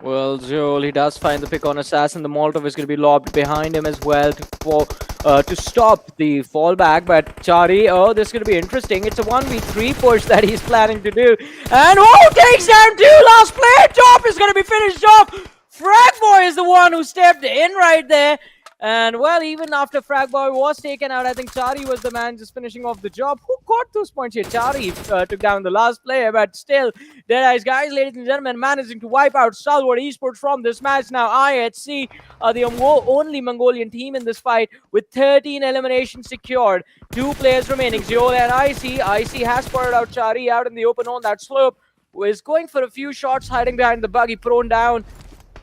E: Well, Joel, he does find the pick on Assassin. The Molotov is going to be lobbed behind him as well to stop the fallback. But Chari, oh, this is going to be interesting. It's a 1v3 push that he's planning to do. And oh, takes down 2. Last play. Top is going to be finished off. Fragboy is the one who stepped in right there. And well, even after Fragboy was taken out, I think Chari was the man just finishing off the job. Who got those points here? Chari took down the last player, but still, Deadeyes Guys, ladies and gentlemen, managing to wipe out Stalwart Esports from this match. Now, IHC are the only Mongolian team in this fight with 13 eliminations secured. 2 players remaining, Zeol and IC. IC has spotted out Chari out in the open on that slope. Was going for a few shots, hiding behind the buggy, prone down.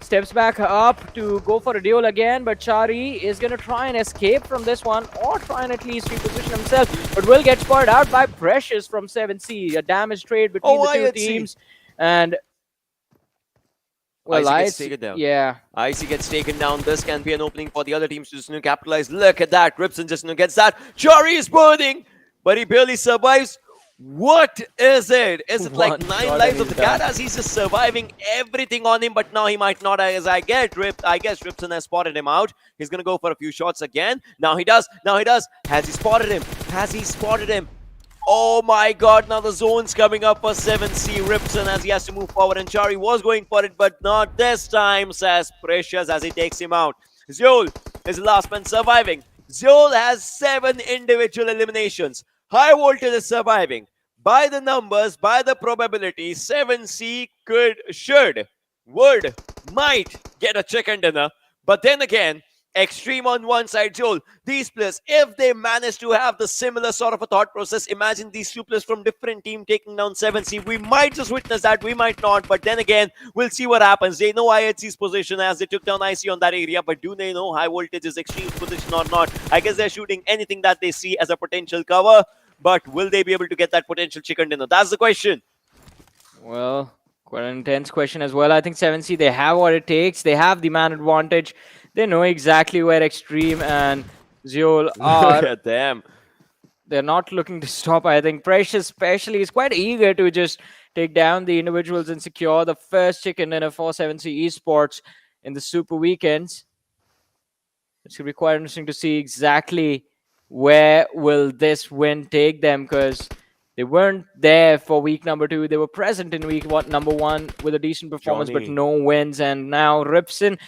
E: Steps back up to go for a duel again, but Chari is going to try and escape from this one or try and at least reposition himself, but will get spotted out by Precious from 7C. A damage trade between the two teams. And well,
F: IC gets taken down.
E: Yeah.
F: IC gets taken down. This can be an opening for the other teams to just capitalize. Look at that. Ripson just gets that. Chari is burning, but he barely survives. What is it? Is it like 9 lives of the cat as he's just surviving everything on him? But now he might not, as I guess Ripson has spotted him out. He's going to go for a few shots again. Now he does. Has he spotted him? Oh my god, now the zone's coming up for 7C Ripson as he has to move forward. And Chari was going for it, but not this time, says Precious as he takes him out. Zeol is the last man surviving. Zeol has 7 individual eliminations. High Voltage is surviving. By the numbers, by the probability, 7C might get a chicken dinner. But then again, Extreme on one side, Joel. These players, if they manage to have the similar sort of a thought process, imagine these 2 players from different team taking down 7C. We might just witness that, we might not. But then again, we'll see what happens. They know IHC's position as they took down IC on that area. But do they know High Voltage's Extreme's position or not? I guess they're shooting anything that they see as a potential cover. But will they be able to get that potential chicken dinner? That's the question.
E: Well, quite an intense question as well. I think 7C, they have what it takes. They have the man advantage. They know exactly where Extreme and Zeol are.
F: Look at them.
E: They're not looking to stop. I think Precious especially is quite eager to just take down the individuals and secure the first chicken dinner for 7C Esports in the Super Weekends. It's going to be quite interesting to see exactly where will this win take them, because they weren't there for week number 2. They were present in week number 1 with a decent performance, but no wins. And now Ripson,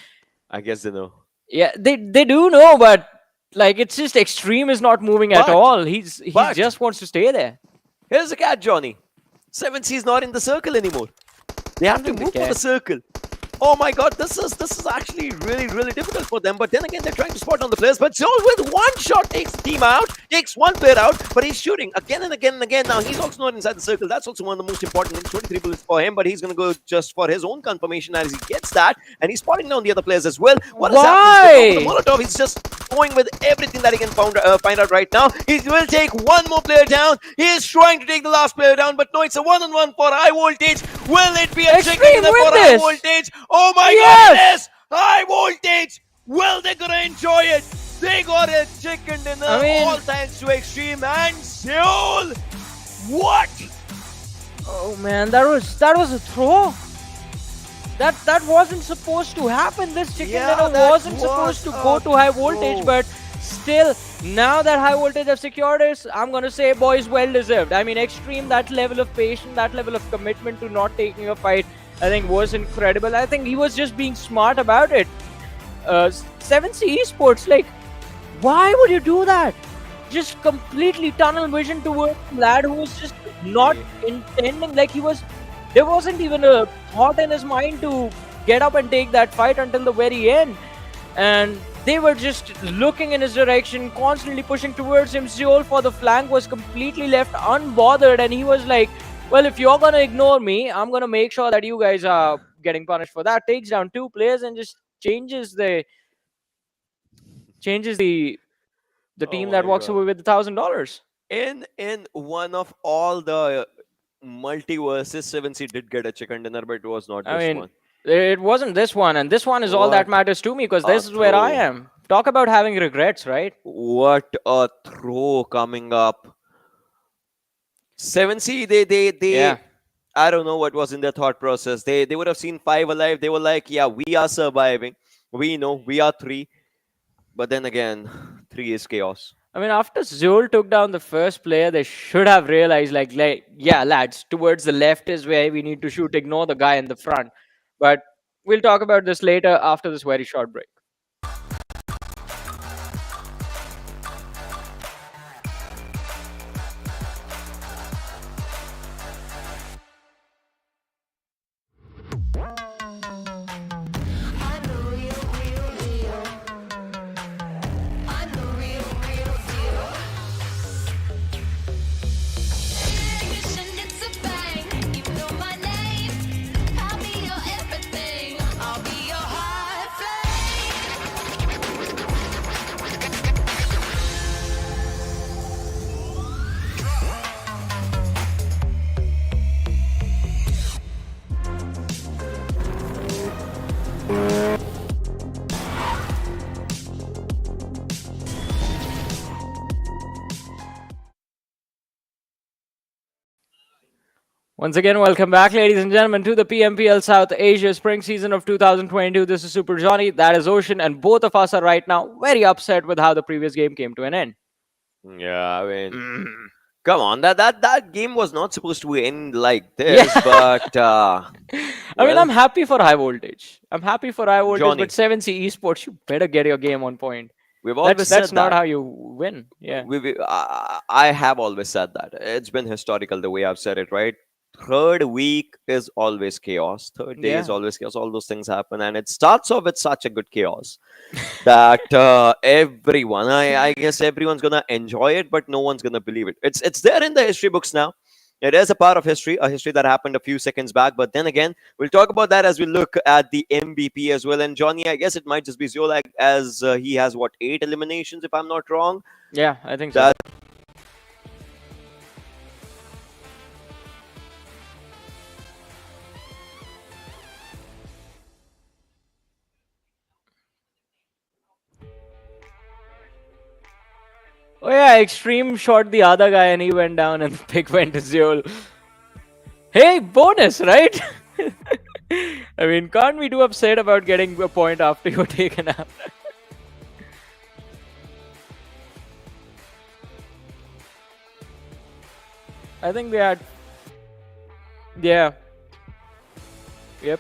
F: I guess they know.
E: Yeah, they do know, but like it's just Extreme is not moving at all. He just wants to stay there.
F: Here's the catch, Johnny. 7C is not in the circle anymore. They have to move for the circle. Oh my god, this is actually really difficult for them. But then again, they're trying to spot on the players. But Zol with one shot takes the team out, takes one player out, but he's shooting again and again and again. Now he's also not inside the circle. That's also one of the most important things. 23 bullets for him, but he's gonna go just for his own confirmation as he gets that, and he's spotting down the other players as well. What is happening? The Molotov, he's just going with everything that he can find out right now. He will take one more player down. He is trying to take the last player down, but no, it's a one-on-one for High Voltage. Will it be a chicken for High Voltage? Oh my god, it is! High Voltage! Well, they're gonna enjoy it! They got a chicken dinner, all thanks to Extreme and Seoul! What?
E: Oh man, that was a throw. That wasn't supposed to happen. This chicken dinner wasn't supposed to go to High Voltage, but still, now that High Voltage have secured it, I'm gonna say, boys, well deserved. I mean, Extreme, that level of patience, that level of commitment to not taking a fight, I think was incredible. I think he was just being smart about it. 7C Esports, like, why would you do that? Just completely tunnel vision towards a lad who was just not intending, like there wasn't even a thought in his mind to get up and take that fight until the very end. And they were just looking in his direction, constantly pushing towards him. Zeol for the flank was completely left unbothered, and he was like, well, if you're gonna ignore me, I'm gonna make sure that you guys are getting punished for that, takes down 2 players and just changes the team
F: Oh
E: that
F: my
E: walks
F: god.
E: away with $1,000.
F: In one of all the multiverses, 7C did get a chicken dinner, but it was not
E: I
F: this
E: mean,
F: one.
E: it wasn't this one, and this one is all that
F: What
E: matters to me because
F: a
E: this is where I
F: throw.
E: am. Talk about having regrets, right?
F: What a throw coming up. 7C, they
E: Yeah.
F: I don't know what was in their thought process. They would have seen 5 alive. They were like, yeah, we are surviving. We know we are 3. But then again, 3 is chaos.
E: I mean, after Zul took down the first player, they should have realized, like, yeah, lads, towards the left is where we need to shoot. Ignore the guy in the front. But we'll talk about this later after this very short break. Once again, welcome back, ladies and gentlemen, to the PMPL South Asia Spring Season of 2022. This is Super Johnny, that is Ocean, and both of us are right now very upset with how the previous game came to an end.
F: Yeah, I mean, come on, that game was not supposed to end like this, but
E: I mean, I'm happy for high voltage. I'm happy for high voltage,
F: Johnny.
E: but 7C Esports, you better get your game on point.
F: We've always
E: That's
F: said
E: not
F: that.
E: how you win. Yeah.
F: I have always said that. It's been historical the way I've said it, right? Third week is always chaos. Third day is
E: Yeah.
F: always chaos. All those things happen, and it starts off with such a good chaos that everyone, I guess, everyone's gonna enjoy it, but no one's gonna believe it. It's there in the history books now. It is a part of history, a history that happened a few seconds back. But then again, we'll talk about that as we look at the MVP as well. And Johnny, I guess it might just be Zolak, as he has what, 8 eliminations, if I'm not wrong.
E: Yeah, I think so.
F: That
E: Oh yeah, Extreme shot the other guy and he went down and the pick went to Zeol. Hey, bonus, right? I mean, can't be too upset about getting a point after you're taken out? I think they had... Yeah. Yep.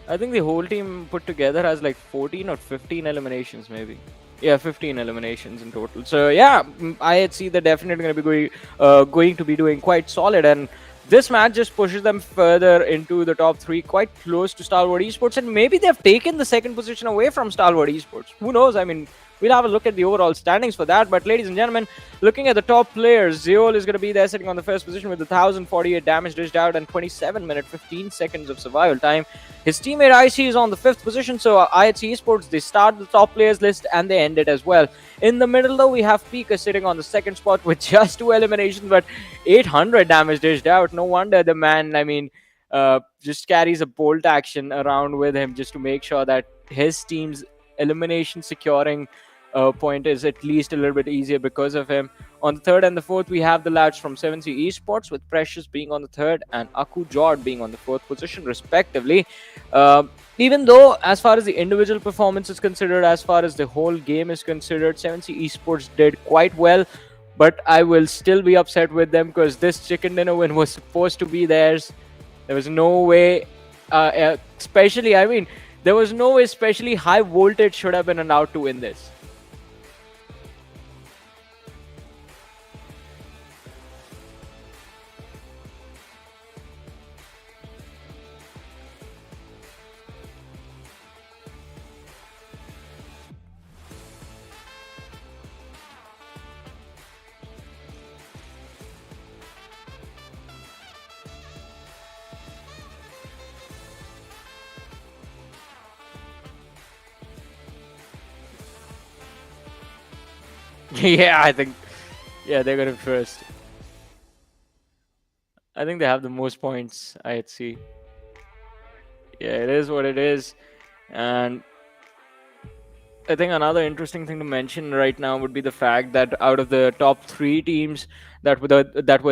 E: I think the whole team put together has like 14 or 15 eliminations, maybe. Yeah, 15 eliminations in total. So yeah, IHC they're definitely going to be going to be doing quite solid, and this match just pushes them further into the top 3, quite close to Stalwart Esports, and maybe they've taken the second position away from Stalwart Esports. Who knows? I mean, we'll have a look at the overall standings for that. But ladies and gentlemen, looking at the top players, Zeol is going to be there sitting on the first position with 1,048 damage dished out and 27 minutes 15 seconds of survival time. His teammate IC is on the 5th position, so IHC Esports, they start the top players list and they end it as well. In the middle though, we have Pika sitting on the 2nd spot with just 2 eliminations, but 800 damage dished out. No wonder the man, I mean, just carries a bolt action around with him just to make sure that his team's elimination securing point is at least a little bit easier because of him. On the 3rd and the 4th, we have the lads from 7C Esports, with Precious being on the 3rd and Aku Jord being on the 4th position, respectively. Even though, as far as the individual performance is considered, as far as the whole game is considered, 7C Esports did quite well. But I will still be upset with them because this chicken dinner win was supposed to be theirs. There was no way, especially, I mean, there was no way, especially high voltage should have been allowed to win this. Yeah, I think. Yeah, they're gonna be first. I think they have the most points. I'd see. Yeah, it is what it is, and I think another interesting thing to mention right now would be the fact that out of the top three teams that were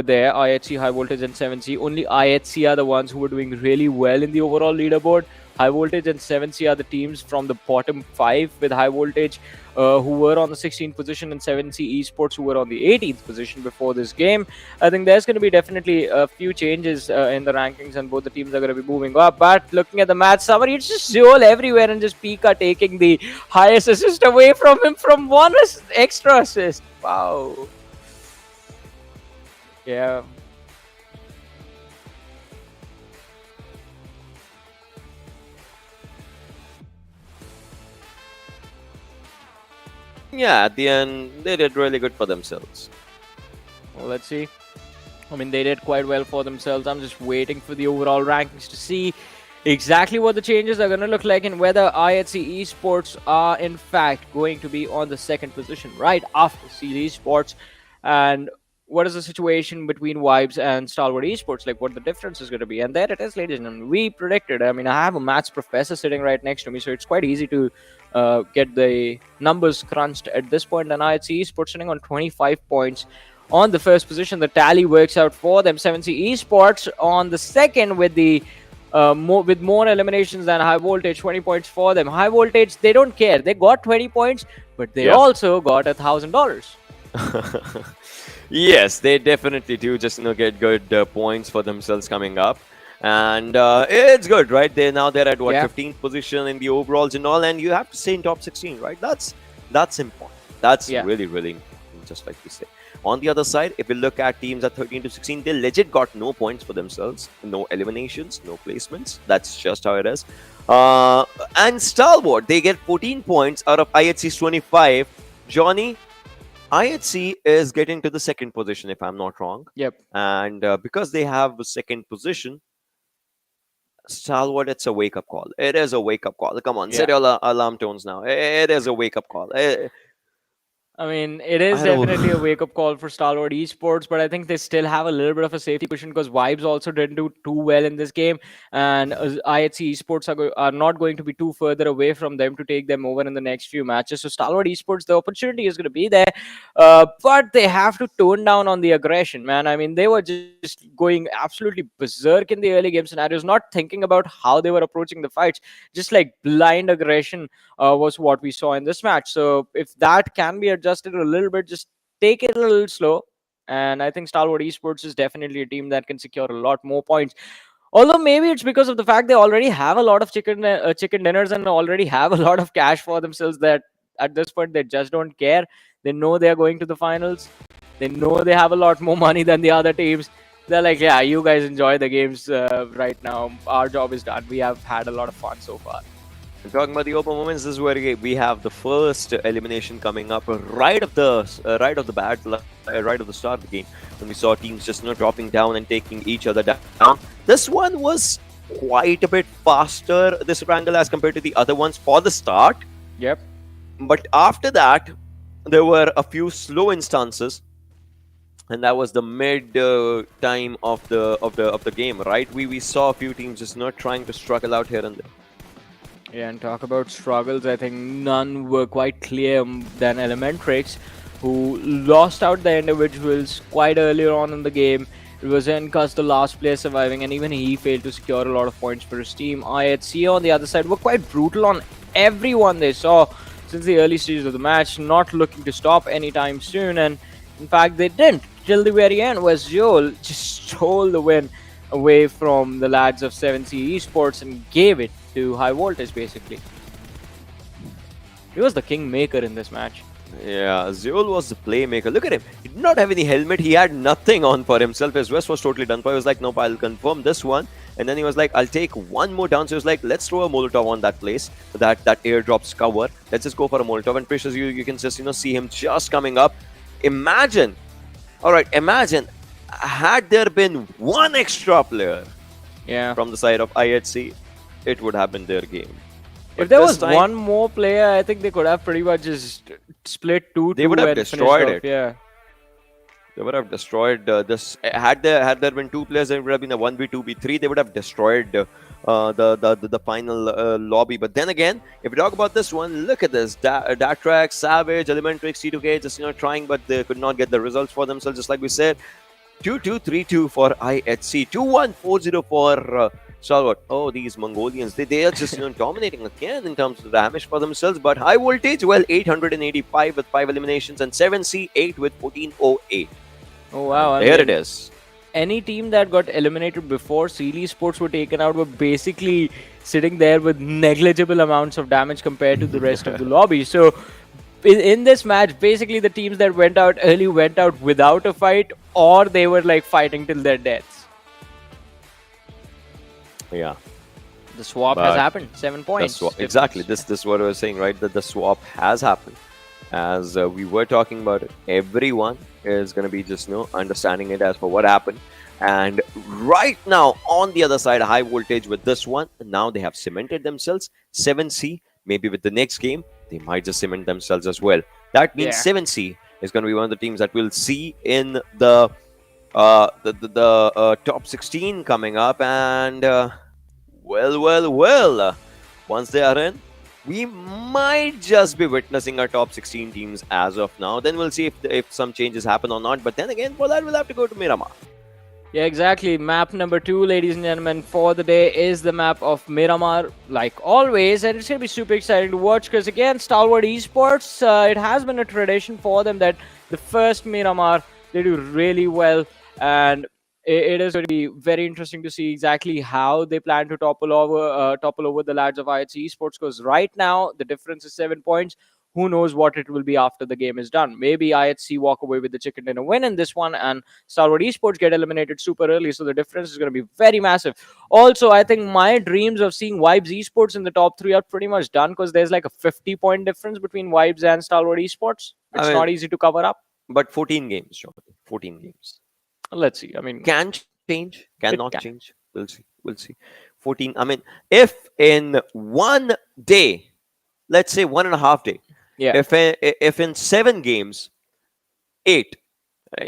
E: there, IHC, High Voltage, and 7C, only IHC are the ones who were doing really well in the overall leaderboard. High Voltage and 7C are the teams from the bottom five, with High Voltage who were on the 16th position and 7C Esports who were on the 18th position before this game. I think there's going to be definitely a few changes in the rankings, and both the teams are going to be moving up. But looking at the match summary, it's just Zeol everywhere, and just Pika taking the highest assist away from him from one extra assist. Wow. Yeah.
F: Yeah, at the end, they did really good for themselves.
E: Well, let's see. I mean, they did quite well for themselves. I'm just waiting for the overall rankings to see exactly what the changes are going to look like, and whether IHC Esports are in fact going to be on the second position right after Seal Esports, and what is the situation between Vibes and Stalwart Esports, like what the difference is going to be. And there it is, ladies and gentlemen. We predicted. I mean, I have a maths professor sitting right next to me, so it's quite easy to get the numbers crunched at this point. And IHC Esports sitting on 25 points on the first position. The tally works out for them. 7C Esports on the second with the more eliminations than High Voltage. 20 points for them. High Voltage, they don't care. They got 20 points, but they also got $1,000.
F: Yes, they definitely do. Just get good points for themselves coming up, and it's good, right? They're at what, 15th position in the overalls and all, and you have to stay in top 16, right? That's important. That's really important, just like we say. On the other side, if we look at teams at 13 to 16, they legit got no points for themselves, no eliminations, no placements. That's just how it is. And Stalwart, they get 14 points out of IHC's 25. Johnny, IHC is getting to the second position, if I'm not wrong.
E: Yep.
F: And because they have a second position, Stalwart, it's a wake-up call. It is a wake-up call. Come on, set your alarm tones now. It is a wake-up call.
E: I mean, it is definitely a wake-up call for Stalwart Esports, but I think they still have a little bit of a safety cushion because Vibes also didn't do too well in this game, and IHC Esports are not going to be too further away from them to take them over in the next few matches. So Stalwart Esports, the opportunity is going to be there, but they have to tone down on the aggression, man. I mean, they were just going absolutely berserk in the early game scenarios, not thinking about how they were approaching the fights. Just like blind aggression was what we saw in this match. So if that can be adjusted a little bit, just take it a little slow, and I think Stalwart Esports is definitely a team that can secure a lot more points. Although maybe it's because of the fact they already have a lot of chicken dinners and already have a lot of cash for themselves, that at this point they just don't care. They know they're going to the finals. They know they have a lot more money than the other teams. They're like, yeah, you guys enjoy the games right now. Our job is done. We have had a lot of fun so far.
F: Talking about the open moments, this is where we have the first elimination coming up right of the start of the game, when we saw teams just dropping down and taking each other down. This one was quite a bit faster, this Erangel, as compared to the other ones for the start.
E: Yep.
F: But after that, there were a few slow instances, and that was the mid time of the game, right? We saw a few teams just trying to struggle out here and there.
E: Yeah, and talk about struggles, I think none were quite clear than ElementriX, who lost out the individuals quite earlier on in the game. It was Enkus, the last player surviving, and even he failed to secure a lot of points for his team. IHC on the other side were quite brutal on everyone they saw since the early stages of the match, not looking to stop anytime soon, and in fact they didn't till the very end, where Zeol just stole the win away from the lads of 7C Esports and gave it to High Voltage, basically. He was the kingmaker in this match.
F: Yeah, Zeol was the playmaker. Look at him. He did not have any helmet. He had nothing on for himself. His vest was totally done for. He was like, nope, I'll confirm this one. And then he was like, I'll take one more down. So he was like, let's throw a Molotov on that place, that airdrop's cover. Let's just go for a Molotov. And precious, you can just, see him just coming up. Imagine, had there been one extra player from the side of IHC, it would have been their game.
E: If there was one more player, I think they could have pretty much just split 2-2
F: They would have
E: and
F: destroyed
E: finished off,
F: it.
E: yeah.
F: They would have destroyed this. Had there been two players, there would have been a 1v2v3. They would have destroyed the final lobby. But then again, if we talk about this one, look at this: Atrax, Savage, ElementriX, C2K, just trying, but they could not get the results for themselves. Just like we said, 2-2, 3-2 for IHC, 2-1, 4-0 for Stalwart. Oh, these Mongolians, they are just dominating again in terms of damage for themselves. But high voltage, well, 885 with 5 eliminations, and 7C 8 with 1408.
E: Oh wow!
F: There it is.
E: Any team that got eliminated before Esports were taken out were basically sitting there with negligible amounts of damage compared to the rest of the lobby. So in this match, basically the teams that went out early went out without a fight, or they were like fighting till their deaths.
F: Yeah.
E: The swap has happened. 7 points.
F: Exactly. This is what I was saying, right? That the swap has happened. As we were talking about it, everyone is going to be just understanding it as for what happened. And right now, on the other side, high voltage with this one. Now they have cemented themselves. 7C, maybe with the next game, they might just cement themselves as well. That means 7C is going to be one of the teams that we'll see in the top 16 coming up. And well, once they are in, we might just be witnessing our top 16 teams as of now. Then we'll see if some changes happen or not. But then again, for that, we'll have to go to Miramar.
E: Yeah, exactly. Map number 2, ladies and gentlemen, for the day is the map of Miramar, like always. And it's going to be super exciting to watch because, again, Stalwart Esports, it has been a tradition for them that the first Miramar, they do really well. And it is going to be very interesting to see exactly how they plan to topple over the lads of IHC Esports, because right now the difference is 7 points. Who knows what it will be after the game is done? Maybe IHC walk away with the chicken dinner win in this one, and Stalwart Esports get eliminated super early, so the difference is going to be very massive. Also, I think my dreams of seeing Vibes Esports in the top 3 are pretty much done, because there's like a 50-point difference between Vibes and Stalwart Esports. It's not easy to cover up.
F: But 14 games, John. 14 games.
E: Let's see. I mean,
F: can change, cannot change. We'll see. 14. I mean, if in one day, let's say 1.5 day, if in 7 games, 8,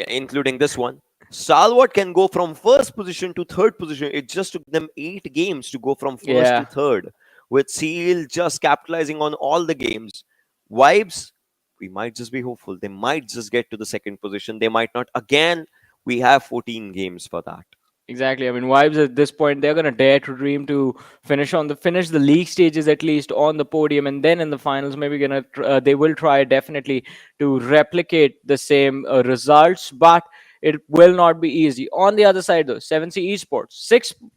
F: including this one, Stalwart can go from first position to third position. It just took them 8 games to go from first to third, with Seal just capitalizing on all the games. Vibes, we might just be hopeful. They might just get to the second position. They might not. Again, we have 14 games for that.
E: Exactly. I mean, Vibes at this point, they're going to dare to dream to finish the league stages at least on the podium, and then in the finals, maybe they will try definitely to replicate the same results, but it will not be easy. On the other side, though, 7C Esports,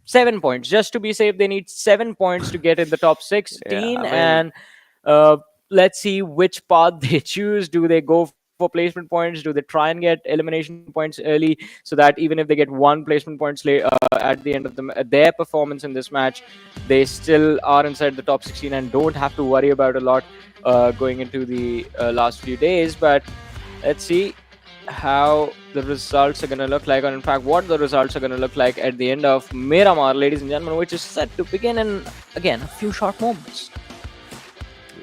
E: 7 points. Just to be safe, they need 7 points to get in the top 16, and let's see which path they choose. Do they go for placement points? Do they try and get elimination points early, so that even if they get 1 placement points at the end of their performance in this match, they still are inside the top 16 and don't have to worry about a lot going into the last few days? But let's see how the results are going to look like, or in fact what the results are going to look like at the end of Miramar, ladies and gentlemen, which is set to begin in, again, a few short moments.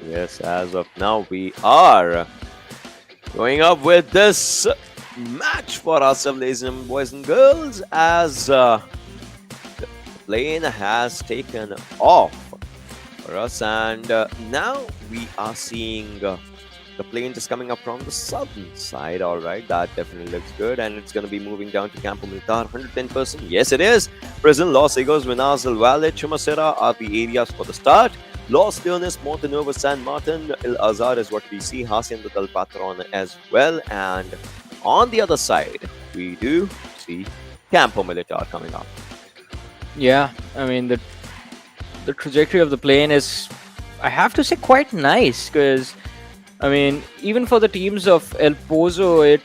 F: Yes, as of now, we are going up with this match for ourselves, ladies and boys and girls, as the plane has taken off for us, and now we are seeing the plane just coming up from the southern side. All right, that definitely looks good, and it's going to be moving down to Campo Militar. 110%. Yes, it is. Prison, Los Higos, Minas del Valle, Chumacera are the areas for the start. Los Leones, Montenegro, San Martin, El Azar is what we see. Hacienda del Patron as well. And on the other side, we do see Campo Militar coming up.
E: Yeah, I mean, the trajectory of the plane is, I have to say, quite nice, because I mean, even for the teams of El Pozo, it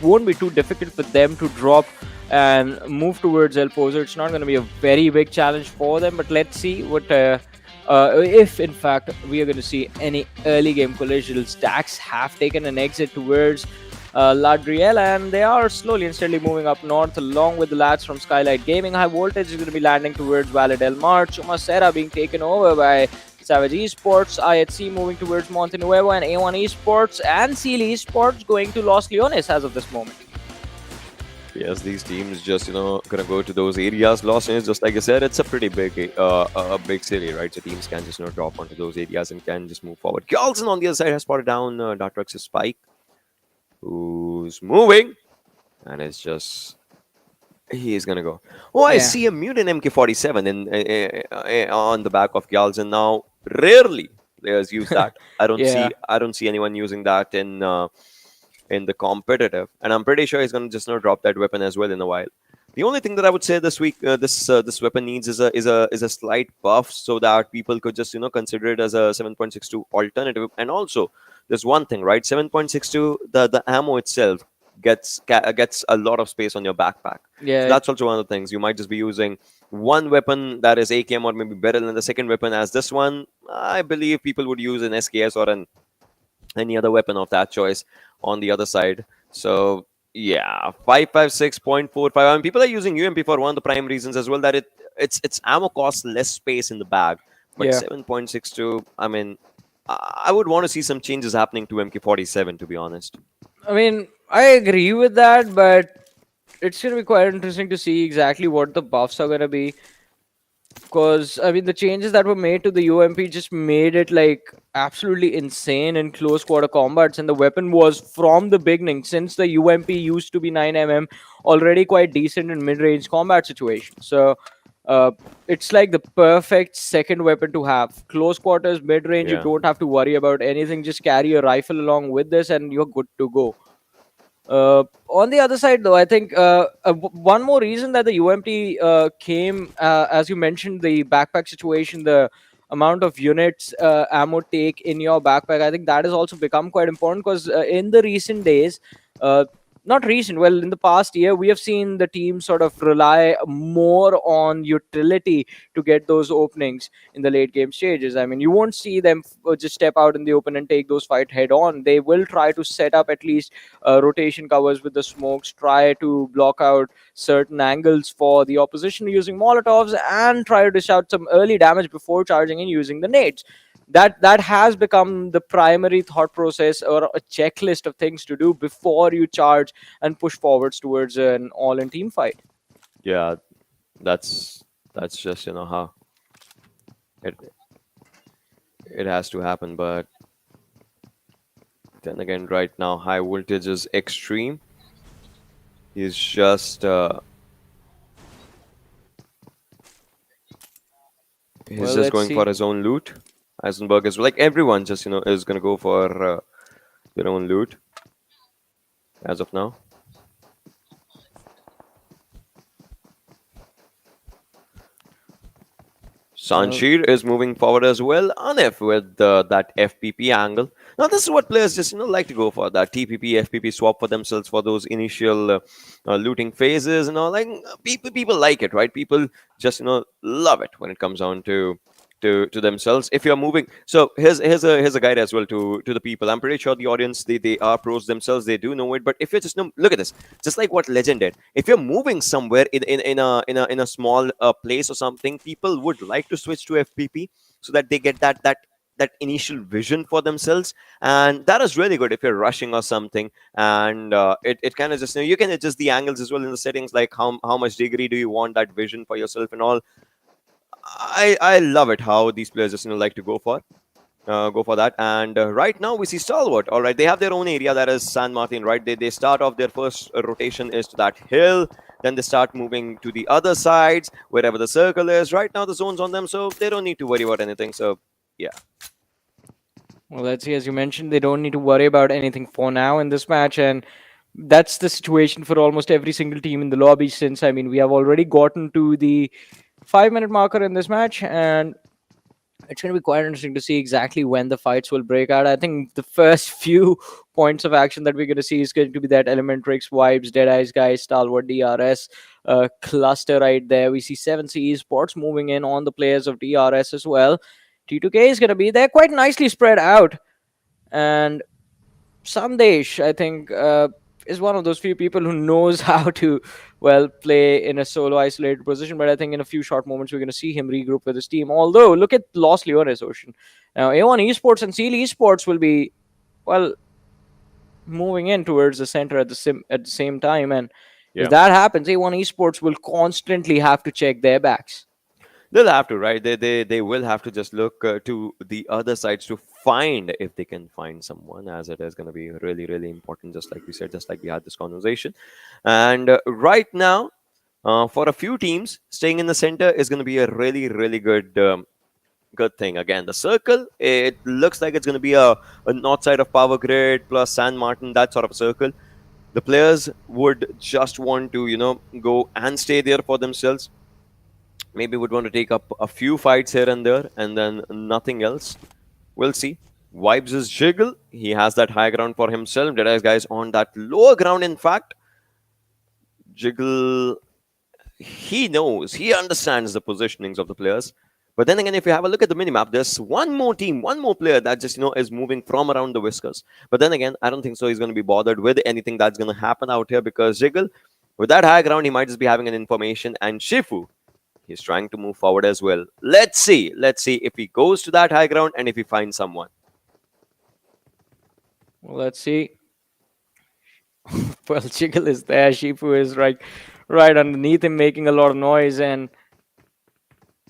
E: won't be too difficult for them to drop and move towards El Pozo. It's not going to be a very big challenge for them, but let's see what if in fact we are going to see any early game collisions. Dax have taken an exit towards Ladriel, and they are slowly and steadily moving up north along with the lads from Skylightz Gaming. High voltage is going to be landing towards Valle del Mar. Chumacera being taken over by Savage Esports, IHC moving towards Montenuevo, and A1 Esports and Seal Esports going to Los Leones as of this moment.
F: Yes, these teams just gonna go to those areas. Los Angeles, just like I said, it's a pretty big big city, right? So teams can just drop onto those areas and can just move forward. Carlson on the other side has spotted down Atrax's Spike, who's moving, and it's just he is gonna go. Oh, I see a mutant MK47 in on the back of Galzen now. Rarely players use that. I don't see anyone using that in the competitive, and I'm pretty sure he's gonna just drop that weapon as well in a while. The only thing that I would say this week, this weapon needs is a slight buff so that people could just consider it as a 7.62 alternative. And also, there's one thing, right? 7.62, the ammo itself gets a lot of space on your backpack.
E: Yeah,
F: so that's also one of the things. You might just be using one weapon that is AKM or maybe better than the second weapon as this one. I believe people would use an SKS or any other weapon of that choice on the other side. So yeah, 556.45. I mean, people are using UMP for one of the prime reasons as well, that its ammo costs less space in the bag. But 7.62, I mean, I would want to see some changes happening to MK47, to be honest.
E: I mean, I agree with that, but it's going to be quite interesting to see exactly what the buffs are going to be. Because, I mean, the changes that were made to the UMP just made it, like, absolutely insane in close quarter combats. And the weapon was, from the beginning, since the UMP used to be 9mm, already quite decent in mid-range combat situations. So, it's like the perfect second weapon to have. Close quarters, mid-range, you don't have to worry about anything. Just carry a rifle along with this and you're good to go. On the other side, though, I think one more reason that the UMP came, as you mentioned, the backpack situation, the amount of units ammo take in your backpack, I think that has also become quite important because in the recent days, not recent, well, in the past year, we have seen the team sort of rely more on utility to get those openings in the late game stages. I mean, you won't see them just step out in the open and take those fight head on. They will try to set up at least rotation covers with the smokes, try to block out certain angles for the opposition using Molotovs, and try to dish out some early damage before charging in using the nades. That has become the primary thought process or a checklist of things to do before you charge and push forwards towards an all-in team fight.
F: Yeah, that's just how it has to happen. But then again, right now high voltage is extreme. He's just going for his own loot. Eisenberg is like everyone just is gonna go for their own loot as of now. Sanshir is moving forward as well. Anif with that FPP angle. Now this is what players just like to go for, that TPP FPP swap for themselves for those initial looting phases and all. Like people like it, right? People just love it when it comes down to themselves. If you're moving, so here's a guide as well to the people. I'm pretty sure the audience, they are pros themselves, they do know it. But if you're just look at this, just like what Legend did. If you're moving somewhere in a small place or something, people would like to switch to FPP so that they get that initial vision for themselves, and that is really good if you're rushing or something. And it kind of just you can adjust the angles as well in the settings, like how much degree do you want that vision for yourself and all. I love it how these players just like to go for that. And right now we see Stalwart. All right, they have their own area, that is San Martin, right? They start off, their first rotation is to that hill, then they start moving to the other sides wherever the circle is. Right now the zone's on them, so they don't need to worry about anything. So yeah.
E: Well, let's see, as you mentioned, they don't need to worry about anything for now in this match, and that's the situation for almost every single team in the lobby, since, I mean, we have already gotten to the 5-minute marker in this match, and it's going to be quite interesting to see exactly when the fights will break out. I think the first few points of action that we're going to see is going to be that ElementriX vibes, Deadeyes Guys, Stalwart DRS cluster right there. We see 7C Esports moving in on the players of DRS as well. T2K is going to be there, quite nicely spread out. And Sandesh, I think, is one of those few people who knows how to, well, play in a solo isolated position. But I think in a few short moments, we're going to see him regroup with his team. Although, look at Los Leones, Ocean. Now, A1 Esports and Seal Esports will be, well, moving in towards the center at the same time. And if that happens, A1 Esports will constantly have to check their backs.
F: They'll have to, right? They will have to just look to the other sides to find, if they can find someone, as it is going to be really, really important, just like we said, just like we had this conversation. And right now, for a few teams, staying in the center is going to be a really, really good thing. Again, the circle, it looks like it's going to be a north side of Power Grid plus San Martin, that sort of a circle. The players would just want to, go and stay there for themselves. Maybe would want to take up a few fights here and there, and then nothing else. We'll see. Vibes is Jiggle. He has that high ground for himself. Deadeyes Guys on that lower ground, in fact. Jiggle, he knows, he understands the positionings of the players. But then again, if you have a look at the minimap, there's one more team, one more player that just, is moving from around the whiskers. But then again, I don't think so he's going to be bothered with anything that's going to happen out here, because Jiggle, with that high ground, he might just be having an information. And Shifu, he's trying to move forward as well. Let's see if he goes to that high ground and if he finds someone.
E: Well, let's see. Well, Jiggle is there. Shifu is right underneath him, making a lot of noise. And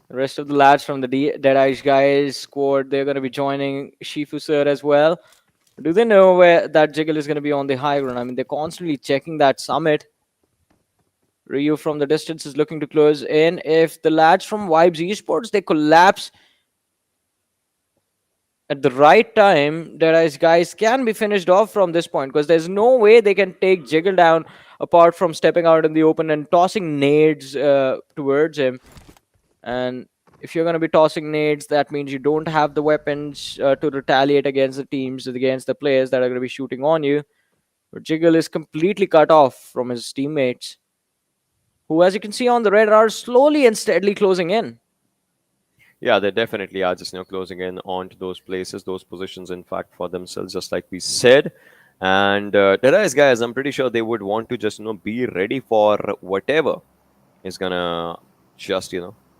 E: the rest of the lads from the Deadeyes Guys squad, they're going to be joining Shifu sir as well. Do they know where that Jiggle is going to be on the high ground? I mean, they're constantly checking that summit. Ryu from the distance is looking to close in. If the lads from Vibes Esports, they collapse at the right time, Deadeyes Guys can be finished off from this point, because there's no way they can take Jiggle down apart from stepping out in the open and tossing nades towards him. And if you're going to be tossing nades, that means you don't have the weapons to retaliate against the teams, against the players that are going to be shooting on you. But Jiggle is completely cut off from his teammates, who, as you can see on the red, are slowly and steadily closing in.
F: Yeah, they definitely are just closing in onto those places, those positions, in fact, for themselves, just like we said. And Deadeyes Guys, I'm pretty sure they would want to just be ready for whatever is gonna just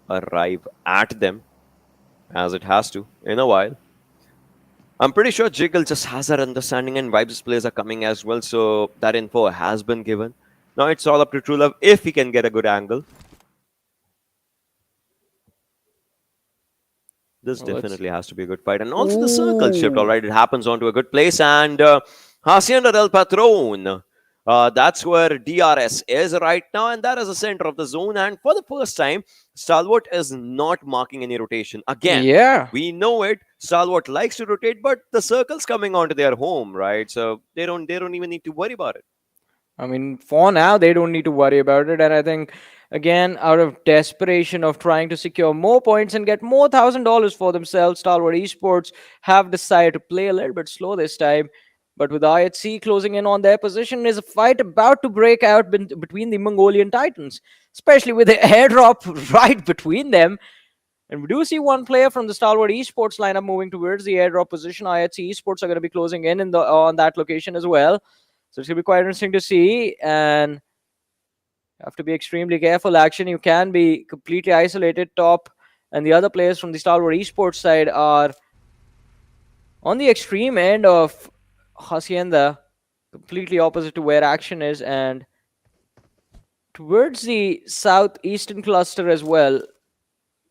F: arrive at them, as it has to in a while. I'm pretty sure Jiggle just has that understanding, and Vibes players are coming as well, so that info has been given. Now it's all up to True Love if he can get a good angle. This definitely has to be a good fight. And also the circle shift, all right, it happens onto a good place. And Hacienda del Patron, that's where DRS is right now. And that is the center of the zone. And for the first time, Stalwart is not marking any rotation. Again, we know it. Stalwart likes to rotate, but the circle's coming onto their home, right? So they don't even need to worry about it.
E: I mean, for now, they don't need to worry about it. And I think, again, out of desperation of trying to secure more points and get more $1,000 for themselves, Stalwart Esports have decided to play a little bit slow this time. But with IHC closing in on their position, is a fight about to break out between the Mongolian Titans, especially with the airdrop right between them. And we do see one player from the Stalwart Esports lineup moving towards the airdrop position. IHC Esports are going to be closing in on that location as well. So it's going to be quite interesting to see, and you have to be extremely careful. Action, you can be completely isolated. Top and the other players from the Stalwart Esports side are on the extreme end of Hacienda, completely opposite to where Action is, and towards the southeastern cluster as well,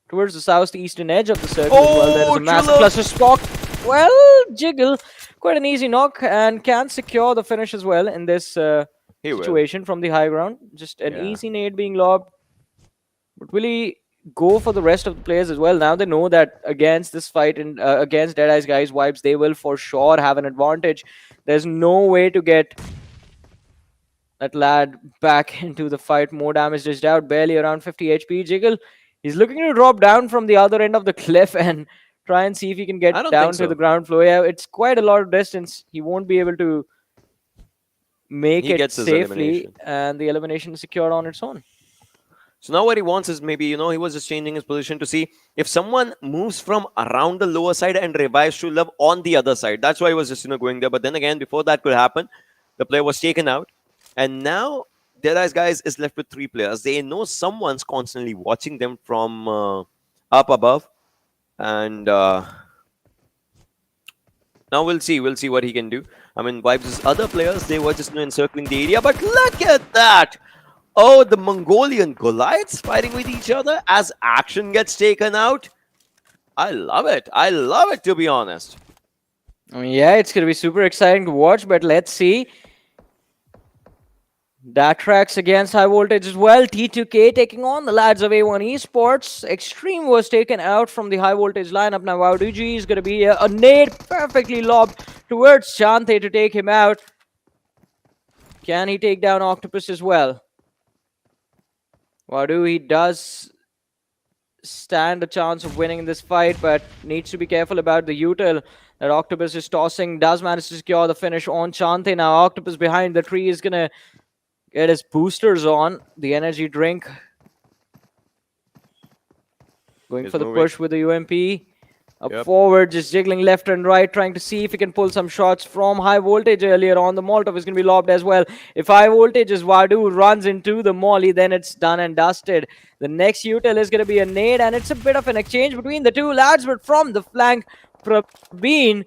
E: towards the southeastern edge of the circle as well. There is a massive cluster spot. Well, Jiggle, quite an easy knock, and can secure the finish as well in this situation from the high ground. Just an easy nade being lobbed. But will he go for the rest of the players as well? Now they know that against this fight and against Deadeyes Guys Vibes, they will for sure have an advantage. There's no way to get that lad back into the fight. More damage dished out, barely around 50 HP. Jiggle, he's looking to drop down from the other end of the cliff and try and see if he can get down to the ground floor. Yeah, it's quite a lot of distance. He won't be able to make it safely, and the elimination is secured on its own.
F: So now what he wants is maybe, he was just changing his position to see if someone moves from around the lower side and revives True Love on the other side. That's why he was just, going there. But then again, before that could happen, the player was taken out. And now Deadeyes Guys is left with 3 players. They know someone's constantly watching them from up above. And now we'll see. We'll see what he can do. I mean, Vibes' other players, they were just encircling the area. But look at that! Oh, the Mongolian Goliaths fighting with each other as action gets taken out. I love it. I love it, to be honest.
E: I mean, yeah, it's going to be super exciting to watch, but let's see. Atrax against High Voltage as well. T2K taking on the lads of A1 Esports. Extreme was taken out from the High Voltage lineup. Now, Wauduji is going to be a nade perfectly lobbed towards Chante to take him out. Can he take down Octopus as well? Waudu, he does stand a chance of winning in this fight, but needs to be careful about the util that Octopus is tossing. Does manage to secure the finish on Chante. Now, Octopus behind the tree is going to get his boosters on. The energy drink. Going for the push with the UMP. Up forward, just jiggling left and right, trying to see if he can pull some shots from High Voltage earlier on. The Molotov is going to be lobbed as well. If High Voltage's Wadu runs into the Molly, then it's done and dusted. The next util is going to be a nade, and it's a bit of an exchange between the two lads, but from the flank, Praveen,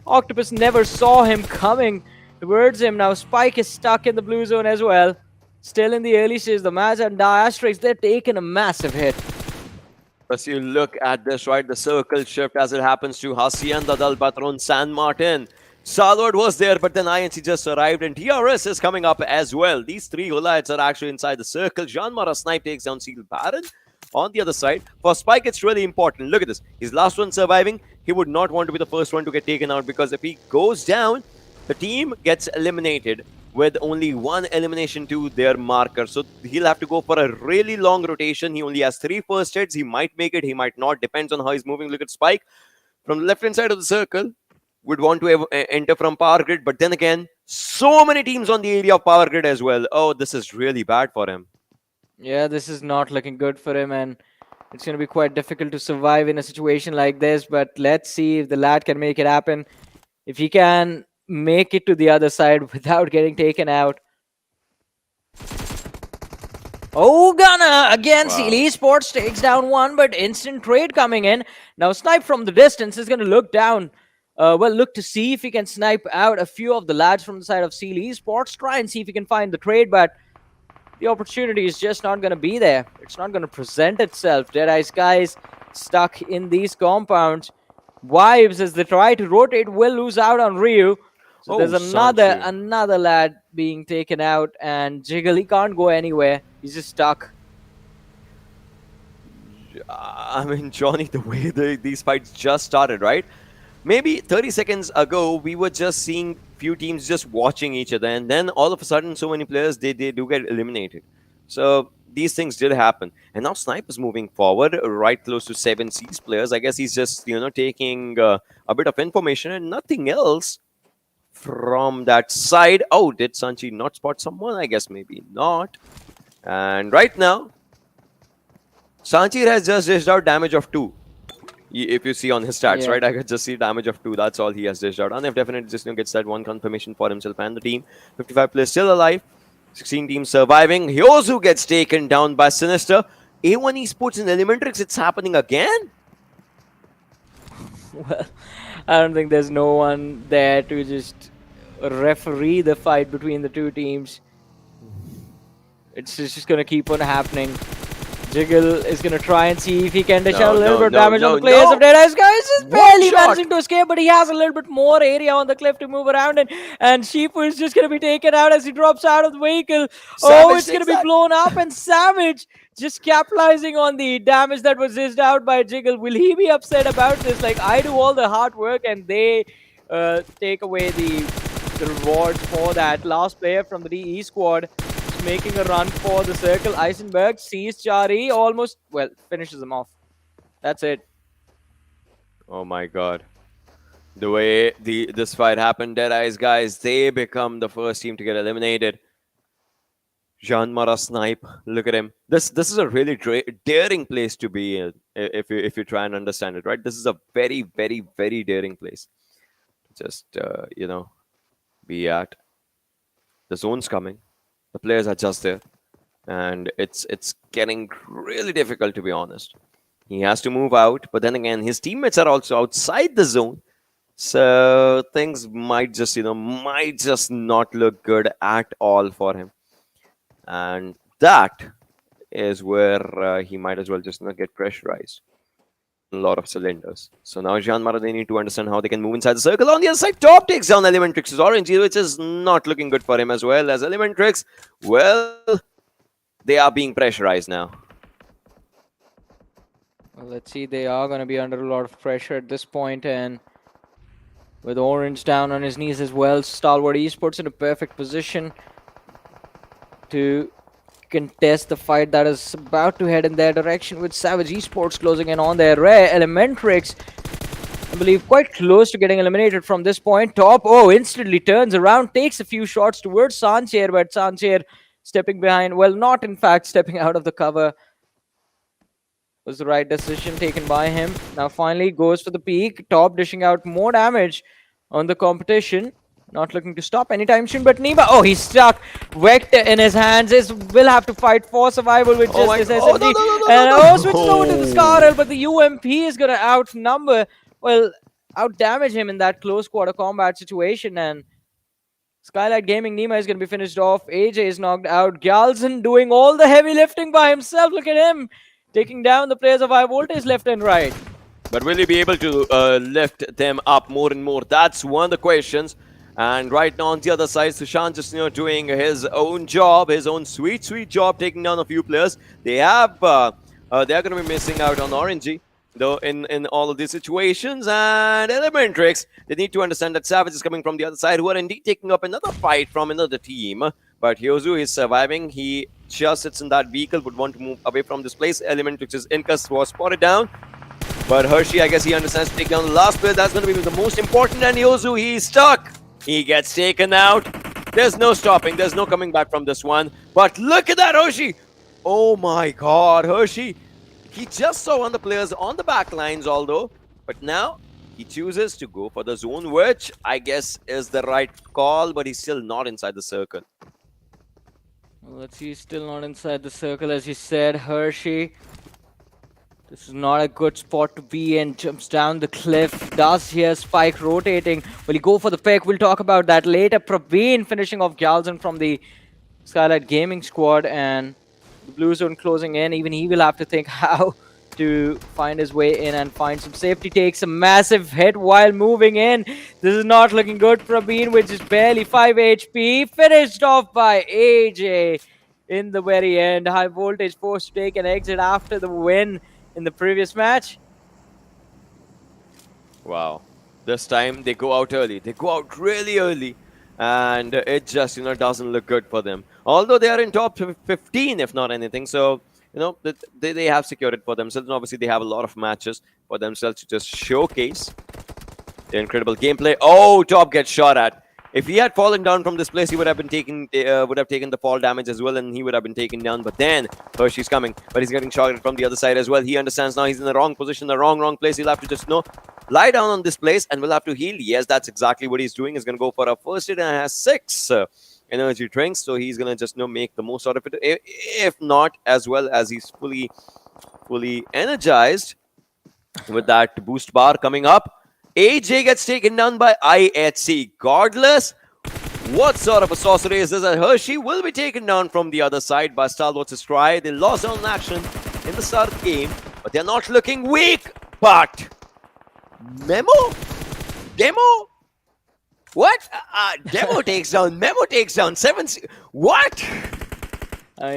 E: Octopus never saw him coming towards him. Now Spike is stuck in the blue zone as well. Still in the early stage, the Maz and Diastrix, they're taking a massive hit.
F: As you look at this, right, the circle shift as it happens to Hacienda del Patron San Martin. Stalwart was there, but then INC just arrived, and DRS is coming up as well. These 3 Goliaths are actually inside the circle. JyanMaara Snipe takes down Seal Baron. On the other side, for Spike, it's really important. Look at this. He's last one surviving. He would not want to be the first one to get taken out, because if he goes down, the team gets eliminated with only 1 elimination to their marker. So he'll have to go for a really long rotation. He only has 3 first hits. He might make it, he might not. Depends on how he's moving. Look at Spike. From the left-hand side of the circle, would want to enter from Power Grid. But then again, so many teams on the area of Power Grid as well. Oh, this is really bad for him.
E: Yeah, this is not looking good for him, and it's going to be quite difficult to survive in a situation like this. But let's see if the lad can make it happen. If he can make it to the other side without getting taken out. Oh, Gunner again. Seal Esports takes down 1, but instant trade coming in. Now, Snipe from the distance is going to look down. Look to see if he can snipe out a few of the lads from the side of Seal Esports. Try and see if he can find the trade, but the opportunity is just not going to be there. It's not going to present itself. Deadeyes Guys stuck in these compounds. Vibes, as they try to rotate, will lose out on Ryu. So there's another lad being taken out, and Jiggle, he can't go anywhere. He's just stuck.
F: I mean, Johnny, the way these fights just started, right? Maybe 30 seconds ago, we were just seeing few teams just watching each other, and then all of a sudden, so many players, they do get eliminated. So these things did happen. And now Snipe is moving forward, right close to 7C's players. I guess he's just, taking a bit of information and nothing else from that side. Oh, did Sanchi not spot someone? I guess maybe not. And right now, Sanchi has just dished out damage of 2. If you see on his stats, right? I could just see damage of 2. That's all he has dished out. And if definitely just gets that 1 confirmation for himself and the team. 55 players still alive. 16 teams surviving. Hyozu gets taken down by Sinister. A1 Esports in ElementriX, it's happening again?
E: Well, I don't think there's no one there to just referee the fight between the two teams. It's just going to keep on happening. Jiggle is going to try and see if he can dish out a little bit of damage on the players of Deadeyes Guys. Just barely managing to escape, but he has a little bit more area on the cliff to move around in. And Shifu is just going to be taken out as he drops out of the vehicle. Oh, it's going to be blown up, and Savage just capitalizing on the damage that was dished out by Jiggle. Will he be upset about this? Like, I do all the hard work and they take away the rewards for that. Last player from the DE squad making a run for the circle. Eisenberg sees Chari, almost, finishes him off. That's it.
F: Oh my god. The way this fight happened, Deadeyes Guys, they become the first team to get eliminated. JyanMaara Snipe, look at him. This is a really daring place to be in, if you try and understand it, right? This is a very, very, very daring place to just, be at. The zone's coming. The players are just there. And it's getting really difficult, to be honest. He has to move out, but then again, his teammates are also outside the zone. So things might just, might just not look good at all for him. And that is where he might as well just get pressurized. A lot of cylinders. So now JyanMaara, they need to understand how they can move inside the circle. On the other side, Top takes down ElementriX's Orange, which is not looking good for him as well. As ElementriX, well, they are being pressurized now.
E: Well, let's see, they are going to be under a lot of pressure at this point, and with Orange down on his knees as well, Stalwart Esports in a perfect position to contest the fight that is about to head in their direction, with Savage Esports closing in on their rear. ElementriX, I believe, quite close to getting eliminated from this point. Top, instantly turns around, takes a few shots towards Sancher, but Sancher stepping behind, well, not in fact stepping out of the cover, was the right decision taken by him. Now finally goes for the peak. Top dishing out more damage on the competition. Not looking to stop anytime soon, but Nima, he's stuck. Vector in his hands, will have to fight for survival with just this SMG. Switches over to the Scarl, but the UMP is going to out-damage him in that close quarter combat situation. And Skylightz Gaming, Nima is going to be finished off. AJ is knocked out. Galzen doing all the heavy lifting by himself. Look at him, taking down the players of high voltage left and right.
F: But will he be able to lift them up more and more? That's one of the questions. And right now on the other side, Sushant just doing his own job, his own sweet job, taking down a few players. They're going to be missing out on Orangey, though, in all of these situations. And ElementriX, they need to understand that Savage is coming from the other side, who are indeed taking up another fight from another team. But Hyozu is surviving. He just sits in that vehicle, would want to move away from this place. ElementriX's Incus was spotted down. But Hershey, I guess he understands to take down the last player. That's going to be the most important. And Hyozu, he's stuck. He gets taken out. There's no stopping. There's no coming back from this one. But look at that, Hershey. Oh my god, Hershey. He just saw one of the players on the back lines, although. But now he chooses to go for the zone, which I guess is the right call. But he's still not inside the circle.
E: Well, let's see, he's still not inside the circle, as you said. Hershey, this is not a good spot to be in. Jumps down the cliff. Does hear Spike rotating. Will he go for the pick? We'll talk about that later. Praveen finishing off Galzen from the Skylightz Gaming squad. And the blue zone closing in. Even he will have to think how to find his way in and find some safety. Takes a massive hit while moving in. This is not looking good. Praveen, which is barely 5 HP. Finished off by AJ in the very end. High voltage forced to take an exit after the win in the previous match.
F: Wow. This time they go out early. They go out really early. And it just, doesn't look good for them. Although they are in top 15, if not anything. So, they have secured it for themselves. And obviously, they have a lot of matches for themselves to just showcase their incredible gameplay. Oh, Top gets shot at. If he had fallen down from this place, he would have taken the fall damage as well, and he would have been taken down. But then Hershey's coming, but he's getting shot from the other side as well. He understands now he's in the wrong position, the wrong place. He'll have to just lie down on this place, and will have to heal. Yes, that's exactly what he's doing. He's going to go for a first aid, and has 6 energy drinks, so he's going to just make the most out of it. If not, as well as he's fully energized with that boost bar coming up. AJ gets taken down by IHC. Godless, what sort of a sorcery is this? Hershey will be taken down from the other side by Stalwart's try. They lost on action in the start of the game, but they're not looking weak. But Memo? Demo? What? Demo takes down. Memo takes down. 7. What?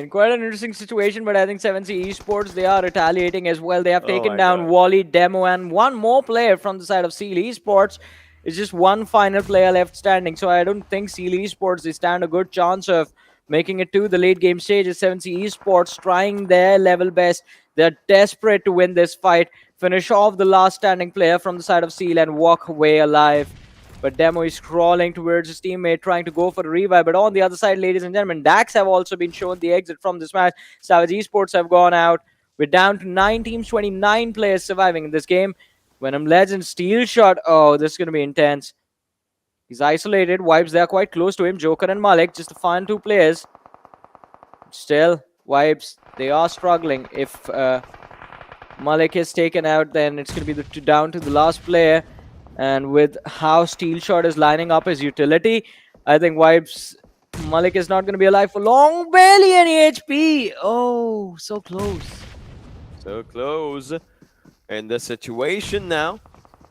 E: Quite an interesting situation, but I think 7C Esports, they are retaliating as well. They have taken down Wally, Demo, and one more player from the side of Seal Esports. It's just one final player left standing, so I don't think Seal Esports, they stand a good chance of making it to the late game stage. 7C Esports trying their level best. They're desperate to win this fight, finish off the last standing player from the side of Seal, and walk away alive. But Demo is crawling towards his teammate, trying to go for the revive. But on the other side, ladies and gentlemen, Dax have also been shown the exit from this match. Savage Esports have gone out. We're down to 9 teams, 29 players surviving in this game. Venom Legends, steal shot. Oh, this is going to be intense. He's isolated. Vibes, they are quite close to him. Joker and Malik, just the final two players. Still, Vibes, they are struggling. If Malik is taken out, then it's going to be down to the last player. And with how Steel Shot is lining up his utility, I think Vibes, Malik is not going to be alive for long. Barely any HP. Oh, so close.
F: So close in the situation now,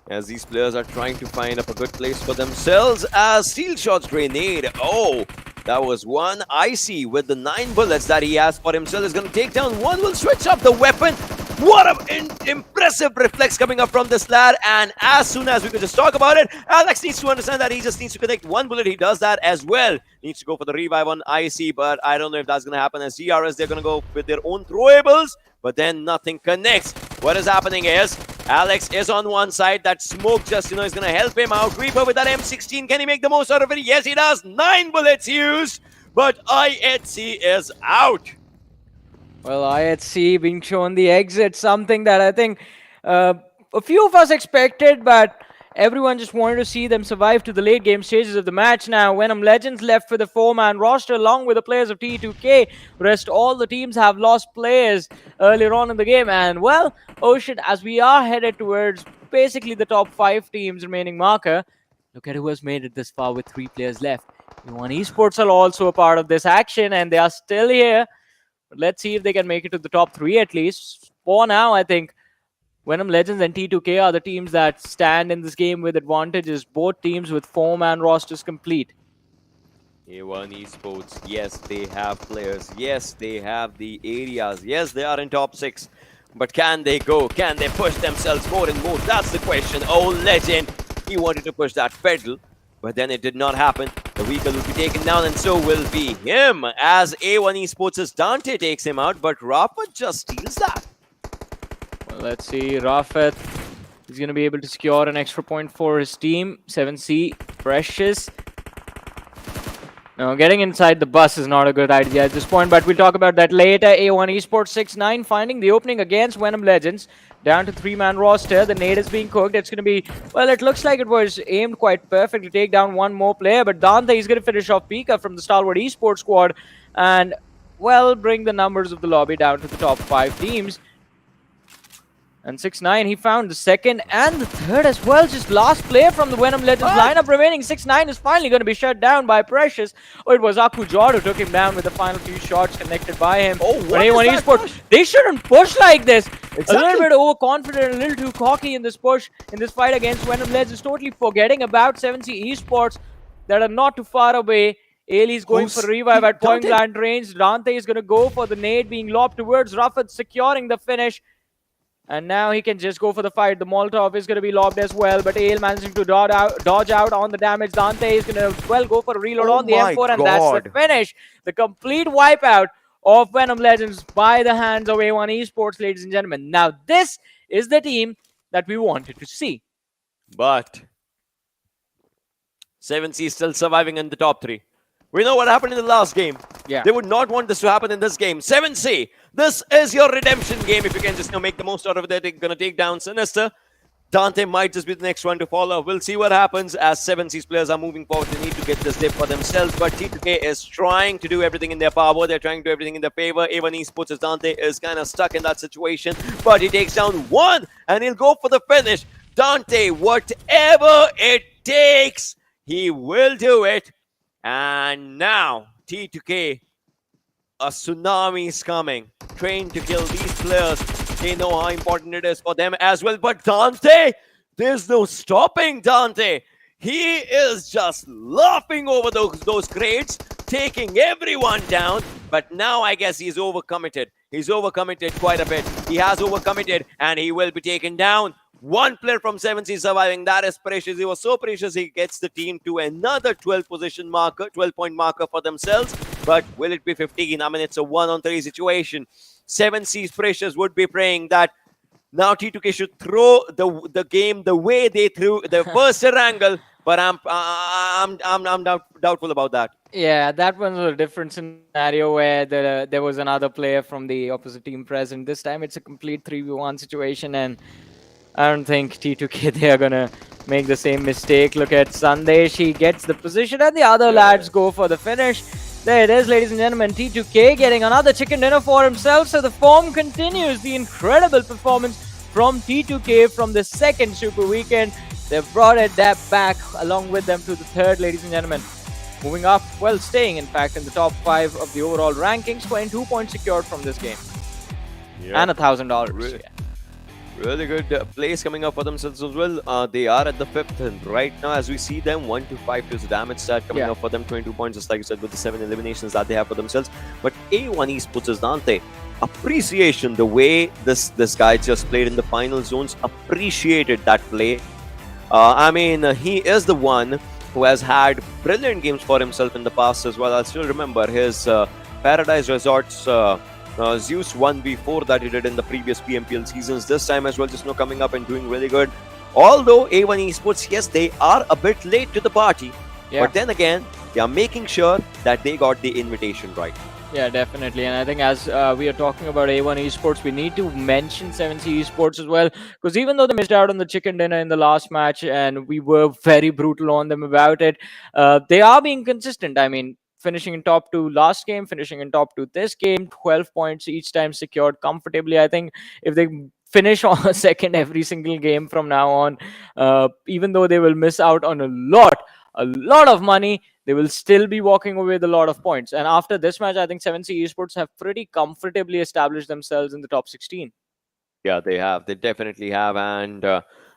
F: as these players are trying to find up a good place for themselves. As Steel Shot's grenade, oh, that was one. Icy with the 9 bullets that he has for himself is going to take down one. Will switch up the weapon. What an impressive reflex coming up from this lad. And as soon as we could just talk about it, Alex needs to understand that he just needs to connect one bullet. He does that as well. Needs to go for the revive on Icy, but I don't know if that's going to happen. As DRS, they're going to go with their own throwables, but then nothing connects. What is happening is Alex is on one side. That smoke just, is going to help him out. Reaper with that M16. Can he make the most out of it? Yes, he does. 9 bullets used, but IHC is out.
E: Well, IHC being shown the exit, something that I think a few of us expected, but everyone just wanted to see them survive to the late game stages of the match. Now, Venom Legends left with a 4-man roster along with the players of T2K. Rest all the teams have lost players earlier on in the game. And, well, Ocean, as we are headed towards basically the top 5 teams remaining marker, look at who has made it this far with 3 players left. T1 Esports are also a part of this action, and they are still here. But let's see if they can make it to the top 3 at least. For now, I think Venom Legends and T2K are the teams that stand in this game with advantages. Both teams with 4-man rosters complete.
F: A1 Esports, yes, they have players. Yes, they have the areas. Yes, they are in top 6. But can they go? Can they push themselves more and more? That's the question. Oh, Legend, he wanted to push that pedal, but then it did not happen. The vehicle will be taken down, and so will be him. As A1 Esports' Dante takes him out, but Rafat just steals that.
E: Well, let's see. Rafat is going to be able to secure an extra point for his team. 7C, Precious. Now, getting inside the bus is not a good idea at this point, but we'll talk about that later. A1 Esports 6-9 finding the opening against Venom Legends. Down to 3-man roster. The nade is being cooked. It's going to be, well, it looks like it was aimed quite perfect to take down one more player, but Dante is going to finish off Pika from the Stalwart Esports squad and, well, bring the numbers of the lobby down to the top 5 teams. And 6-9, he found the second and the third as well. Just last player from the Venom Legends lineup remaining. 6-9 is finally going to be shut down by Precious. Oh, it was Akujor who took him down with the final few shots connected by him.
F: Oh,
E: but A1 Esports, they shouldn't push like this.
F: Exactly.
E: A little bit overconfident, a little too cocky in this push, in this fight against Venom Legends. Totally forgetting about 7C Esports that are not too far away. Ailey's going for a revive at point blank range. Dante is going to go for the nade being lobbed towards Rafat, securing the finish. And now he can just go for the fight. The Molotov is going to be lobbed as well, but Ale managing to dodge out on the damage. Dante is going to, well, go for a reload on the M4, and that's the finish. The complete wipeout of Venom Legends by the hands of A1 Esports, ladies and gentlemen. Now, this is the team that we wanted to see.
F: But 7C is still surviving in the top 3. We know what happened in the last game.
E: Yeah.
F: They would not want this to happen in this game. 7C, this is your redemption game. If you can just make the most out of it, they're going to take down Sinister. Dante might just be the next one to follow. We'll see what happens as 7C's players are moving forward. They need to get this dip for themselves, but T2K is trying to do everything in their power. They're trying to do everything in their favor. A1 Esports' Dante is kind of stuck in that situation, but he takes down one, and he'll go for the finish. Dante, whatever it takes, he will do it. And now, T2K, a tsunami is coming. Trained to kill these players. They know how important it is for them as well. But Dante, there's no stopping Dante. He is just laughing over those crates, taking everyone down. But now I guess he's overcommitted. He's overcommitted quite a bit. He has overcommitted, and he will be taken down. One player from 7C surviving. That is Precious. He was so precious, he gets the team to another 12-point marker for themselves. But will it be 15? I mean, it's a 1-on-3 situation. 7C's Precious would be praying that now T2K should throw the game the way they threw the first Erangel. But I'm doubtful about that.
E: Yeah, that one was a different scenario where there was another player from the opposite team present. This time it's a complete 3v1 situation, and I don't think T2K, they are going to make the same mistake. Look at Sandesh, he gets the position and the other lads go for the finish. There it is, ladies and gentlemen. T2K getting another chicken dinner for himself. So the form continues. The incredible performance from T2K from the second Super Weekend. They've brought it that back along with them to the third, ladies and gentlemen. Moving up, well, staying in fact in the top 5 of the overall rankings, 22 points secured from this game. And $1,000.
F: Really good place coming up for themselves as well. They are at the 5th, and right now, as we see them, 1 to 5 is the damage stat coming up for them. 22 points, just like you said, with the 7 eliminations that they have for themselves. But A1 Esports is Dante. Appreciation the way this guy just played in the final zones. Appreciated that play. I mean, he is the one who has had brilliant games for himself in the past as well. I still remember his Paradise Resorts. Zeus 1v4 that he did in the previous PMPL seasons. This time as well, just coming up and doing really good. Although A1 Esports, yes, they are a bit late to the party, but then again, they are making sure that they got the invitation right.
E: Yeah, definitely. And I think as we are talking about A1 Esports, we need to mention 7C Esports as well, because even though they missed out on the chicken dinner in the last match and we were very brutal on them about it, they are being consistent. I mean, finishing in top 2 last game, finishing in top 2 this game, 12 points each time secured comfortably. I think if they finish on a second every single game from now on, even though they will miss out on a lot of money, they will still be walking away with a lot of points. And after this match, I think 7C Esports have pretty comfortably established themselves in the top 16.
F: Yeah, they have. They definitely have. And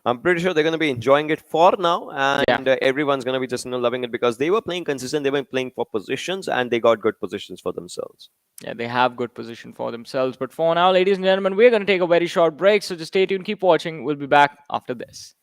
F: I'm pretty sure they're going to be enjoying it for now. And everyone's going to be just loving it because they were playing consistent. They were playing for positions and they got good positions for themselves.
E: Yeah, they have good position for themselves. But for now, ladies and gentlemen, we're going to take a very short break. So just stay tuned, keep watching. We'll be back after this.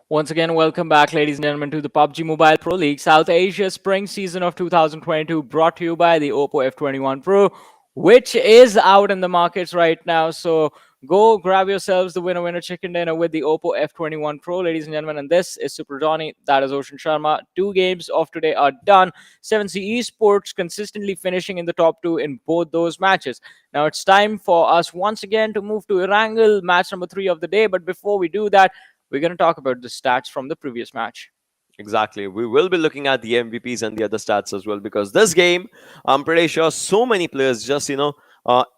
E: Once again, welcome back, ladies and gentlemen, to the Pubgmobile Pro League South Asia Spring Season of 2022, brought to you by the Oppo F21 Pro, which is out in the markets right now. So go grab yourselves the winner chicken dinner with the Oppo F21 Pro, ladies and gentlemen. And this is Super Johnny, that is Ocean Sharma. 2 games of today are done. 7C Esports consistently finishing in the top 2 in both those matches. Now it's time for us once again to move to Erangel, match number 3 of the day. But before we do that, we're going to talk about the stats from the previous match.
F: Exactly. We will be looking at the MVPs and the other stats as well, because this game, I'm pretty sure so many players just,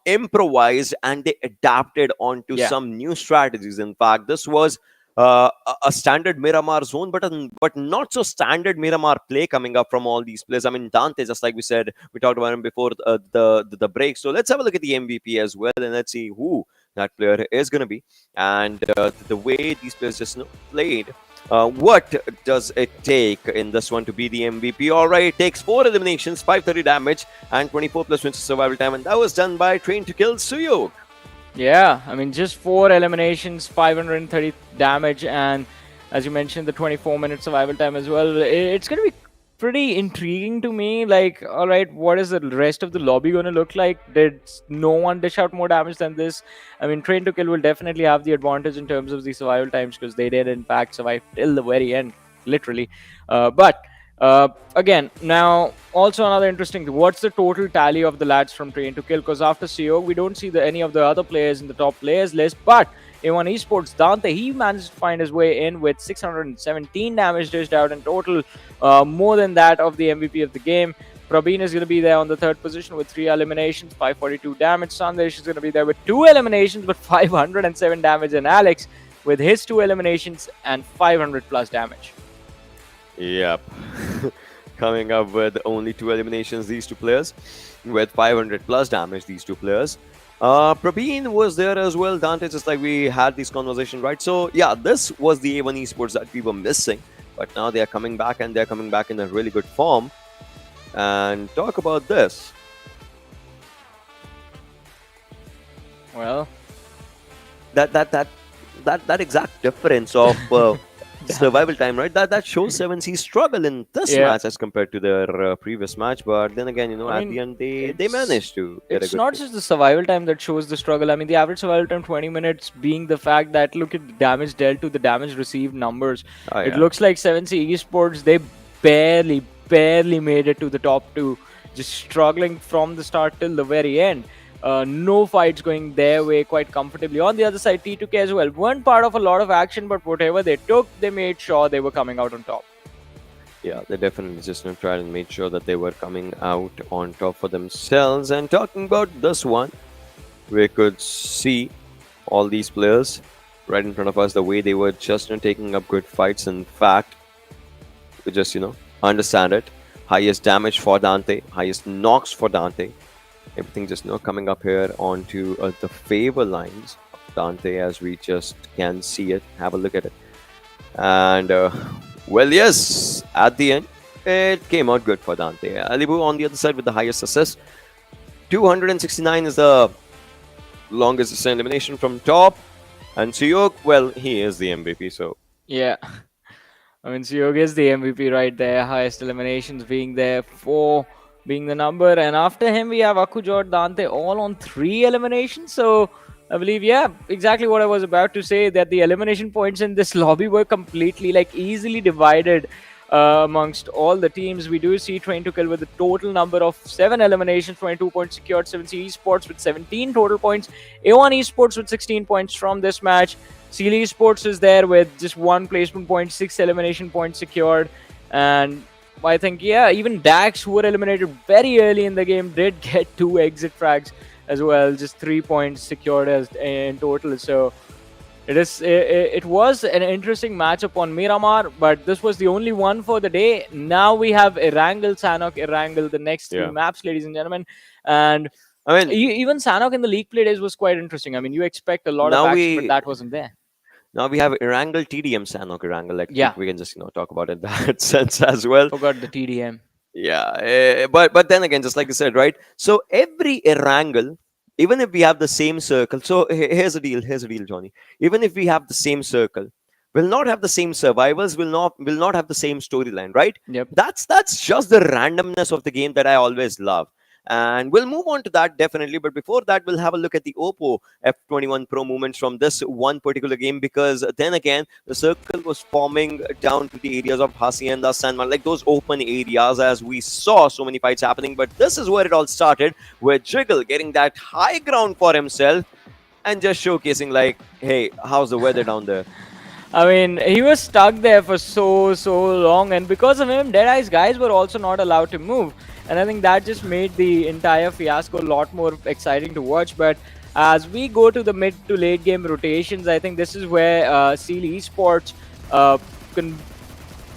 F: improvised and they adapted onto some new strategies. In fact, this was a standard Miramar zone, but not so standard Miramar play coming up from all these players. I mean, Dante, just like we said, we talked about him before the break. So let's have a look at the MVP as well, and let's see who that player is going to be, and the way these players just played. What does it take in this one to be the MVP? All right, it takes 4 eliminations, 530 damage, and 24 plus wins survival time, and that was done by Train to Kill Suyuk.
E: Yeah, I mean, just 4 eliminations, 530 damage, and as you mentioned, the 24-minute survival time as well. It's going to be pretty intriguing to me. Like, all right, what is the rest of the lobby going to look like? Did no one dish out more damage than this? I mean, Train to Kill will definitely have the advantage in terms of the survival times, because they did in fact survive till the very end, literally. But again, now also another interesting thing, what's the total tally of the lads from Train to Kill? Because after CEO, we don't see any of the other players in the top players list, but A1 Esports, Dante, he managed to find his way in with 617 damage dished out in total, more than that of the MVP of the game. Praveen is going to be there on the 3rd position with 3 eliminations, 542 damage. Sandesh is going to be there with 2 eliminations, but 507 damage. And Alex with his 2 eliminations and 500 plus damage.
F: Yep. Coming up with only 2 eliminations, these two players, with 500 plus damage, these two players. Praveen was there as well, Dante, just like we had this conversation, right? So, yeah, this was the A1 Esports that we were missing, but now they are coming back, and they're coming back in a really good form. And talk about this.
E: Well,
F: that exact difference of survival time, right? That shows 7C struggle in this match as compared to their previous match. But then again, you know, at the end they managed to get a
E: it's
F: good
E: not
F: kill.
E: just the survival time that shows the struggle. I mean, the average survival time 20 minutes being the fact that look at the damage dealt to the damage received numbers. It looks like 7C Esports, they barely made it to the top 2, just struggling from the start till the very end. No fights going their way quite comfortably. On the other side, T2K as well weren't part of a lot of action, but whatever they took, they made sure they were coming out on top.
F: Yeah, they definitely just tried and made sure that they were coming out on top for themselves. And talking about this one, we could see all these players right in front of us, the way they were just taking up good fights. In fact, we just understand it. Highest damage for Dante, highest knocks for Dante. Everything just coming up here onto the favor lines of Dante, as we just can see it. Have a look at it. And well, yes, at the end it came out good for Dante. Alibu on the other side with the highest assist. 269 is the longest distance elimination from top. And Suyok, well, he is the MVP, so
E: yeah. I mean, Suyok is the MVP right there. Highest eliminations being there, 4 being the number, and after him we have Akujot, Dante, all on 3 eliminations. So I believe, yeah, exactly what I was about to say, that the elimination points in this lobby were completely easily divided amongst all the teams. We do see Train to Kill with a total number of 7 eliminations, 22 points secured. 7C Esports with 17 total points. A1 Esports with 16 points from this match. Seal Esports is there with just 1 placement point, 6 elimination points secured. And I think, yeah, even Dax, who were eliminated very early in the game, did get 2 exit frags as well, just 3 points secured as in total. So it was an interesting matchup on Miramar, but this was the only one for the day. Now we have Erangel, Sanhok, Erangel, the next 3 maps, ladies and gentlemen. And I mean, even Sanhok in the league play days was quite interesting. I mean, you expect a lot of action, but that wasn't there.
F: Now we have Erangel, TDM, Sanhok, Erangel. We can just talk about it in that sense as well.
E: Forgot the TDM.
F: Yeah, but then again, just like you said, right? So every Erangel, even if we have the same circle, so here's the deal, Johnny. Even if we have the same circle, we'll not have the same survivors, will not have the same storyline, right?
E: Yep.
F: That's just the randomness of the game that I always love. And we'll move on to that definitely. But before that, we'll have a look at the Oppo F21 Pro movements from this one particular game, because then again, the circle was forming down to the areas of Hacienda, Sanmar, like those open areas, as we saw so many fights happening. But this is where it all started, with Jiggle getting that high ground for himself and just showcasing like, hey, how's the weather down there?
E: I mean, he was stuck there for so long, and because of him, Deadeyes Guys were also not allowed to move. And I think that just made the entire fiasco a lot more exciting to watch. But as we go to the mid to late game rotations, I think this is where Seal Esports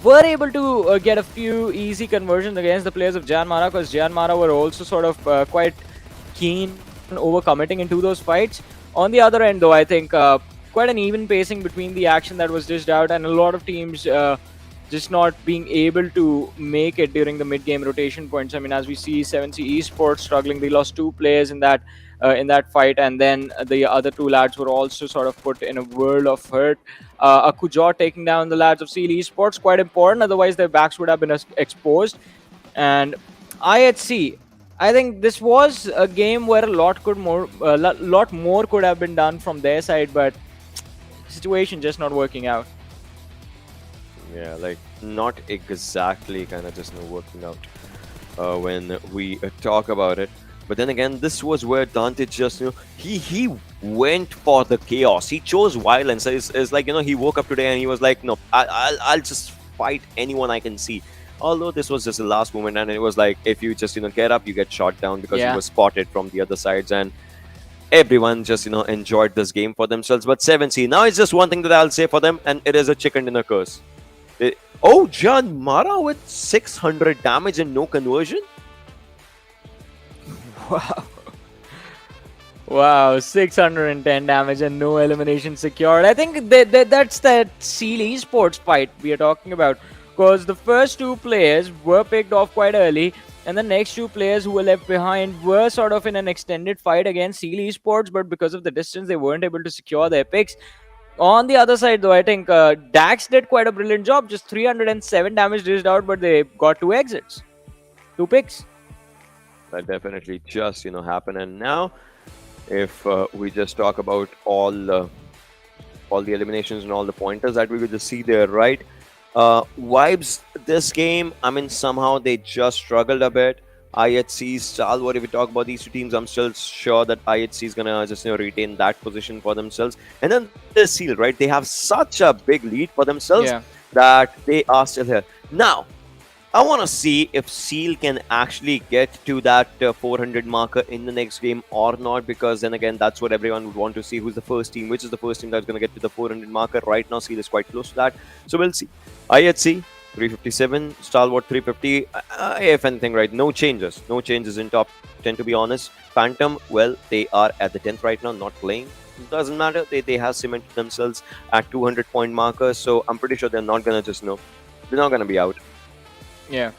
E: were able to get a few easy conversions against the players of JyanMaara, because JyanMaara were also sort of quite keen on overcommitting into those fights. On the other end, though, I think quite an even pacing between the action that was dished out, and a lot of teams just not being able to make it during the mid-game rotation points. I mean, as we see 7C Esports struggling, they lost 2 players in that fight, and then the other 2 lads were also sort of put in a world of hurt. Akujot taking down the lads of Seal Esports, quite important, otherwise their backs would have been exposed. And IHC, I think this was a game where a lot more could have been done from their side, but situation just not working out.
F: Yeah, like not exactly kind of just working out when we talk about it. But then again, this was where Dante just he went for the chaos. He chose violence. It's like he woke up today and he was like, no, I'll just fight anyone I can see. Although this was just the last moment, and it was like, if you just get up, you get shot down, because he was spotted from the other sides. And everyone just enjoyed this game for themselves. But 7C, now it's just one thing that I'll say for them, and it is a chicken dinner curse. Oh, JyanMaara with 600 damage and no conversion.
E: Wow. Wow, 610 damage and no elimination secured. I think that's that Seal Esports fight we are talking about. Because the first two players were picked off quite early, and the next two players who were left behind were sort of in an extended fight against Seal Esports, but because of the distance, they weren't able to secure their picks. On the other side, though, I think Dax did quite a brilliant job. Just 307 damage dished out, but they got 2 exits. 2 picks.
F: That definitely just, happened. And now, if we just talk about all the eliminations and all the pointers that we could just see there, right? Vibes this game, I mean, somehow they just struggled a bit. IHC, Stalwart, if we talk about these two teams, I'm still sure that IHC is gonna just retain that position for themselves. And then the Seal, right? They have such a big lead for themselves that they are still here. Now, I want to see if Seal can actually get to that 400 marker in the next game or not, because then again, that's what everyone would want to see. Who's the first team? Which is the first team that's going to get to the 400 marker? Right now, Seal is quite close to that. So we'll see. IHC 357, Stalwart 350. If anything, right? No changes. No changes in top 10, to be honest. Phantom, well, they are at the 10th right now, not playing. Doesn't matter. They have cemented themselves at 200 point markers. So I'm pretty sure they're not going to just, they're not going to be out.
E: Yeah.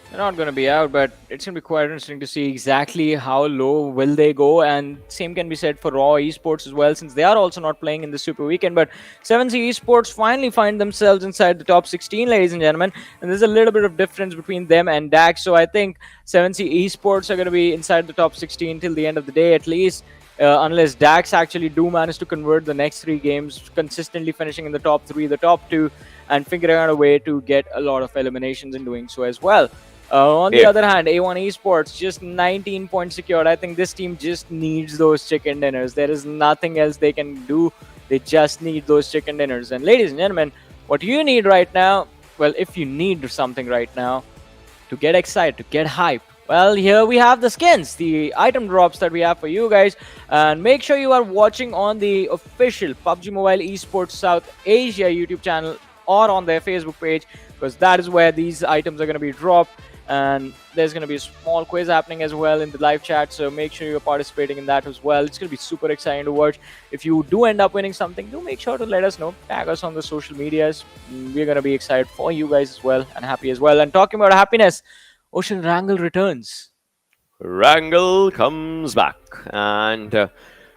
E: They're not going to be out, but it's going to be quite interesting to see exactly how low will they go. And same can be said for Raw Esports as well, since they are also not playing in the Super Weekend. But 7C Esports finally find themselves inside the top 16, ladies and gentlemen. And there's a little bit of difference between them and Dax. So I think 7C Esports are going to be inside the top 16 till the end of the day at least. Unless Dax actually do manage to convert the next 3 games, consistently finishing in the top 3, the top 2, and figuring out a way to get a lot of eliminations in doing so as well. On the other hand, A1 Esports, just 19 points secured. I think this team just needs those chicken dinners. There is nothing else they can do. They just need those chicken dinners. And ladies and gentlemen, what you need right now, well, if you need something right now to get excited, to get hype, well, here we have the skins, the item drops that we have for you guys. And make sure you are watching on the official Pubgmobile Esports South Asia YouTube channel or on their Facebook page, because that is where these items are going to be dropped. And there's going to be a small quiz happening as well in the live chat, so make sure you're participating in that as well. It's going to be super exciting to watch. If you do end up winning something, do make sure to let us know. Tag us on the social medias. We're going to be excited for you guys as well, and happy as well. And talking about happiness, Ocean Erangel returns.
F: Erangel comes back. And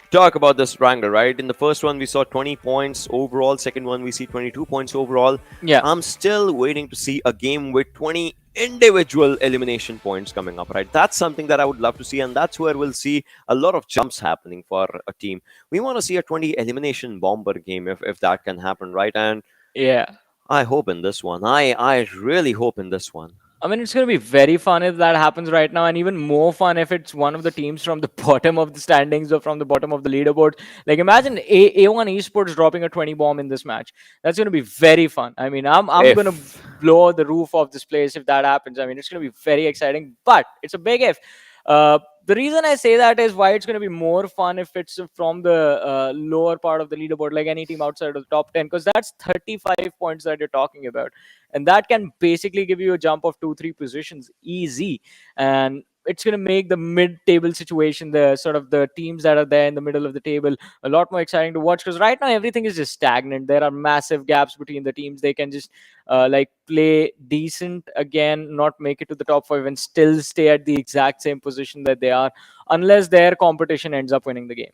F: talk about this Erangel, right? In the first one, we saw 20 points overall. Second one, we see 22 points overall.
E: Yeah.
F: I'm still waiting to see a game with 20 individual elimination points coming up, right? That's something that I would love to see, and that's where we'll see a lot of jumps happening for a team. We want to see a 20 elimination bomber game if that can happen, right? And
E: yeah,
F: I hope in this one. I really hope in this one.
E: I mean, it's going to be very fun if that happens right now, and even more fun if it's one of the teams from the bottom of the standings or from the bottom of the leaderboard. Like, imagine A1 Esports dropping a 20 bomb in this match. That's going to be very fun. I mean, I'm going to blow the roof off this place if that happens. I mean, it's going to be very exciting, but it's a big if. The reason I say that is why it's going to be more fun if it's from the lower part of the leaderboard, like any team outside of the top 10, because that's 35 points that you're talking about. And that can basically give you a jump of 2-3 positions easy. And it's going to make the mid-table situation, the sort of the teams that are there in the middle of the table, a lot more exciting to watch, because right now everything is just stagnant. There are massive gaps between the teams. They can just like play decent again, not make it to the top 5, and still stay at the exact same position that they are, unless their competition ends up winning the game.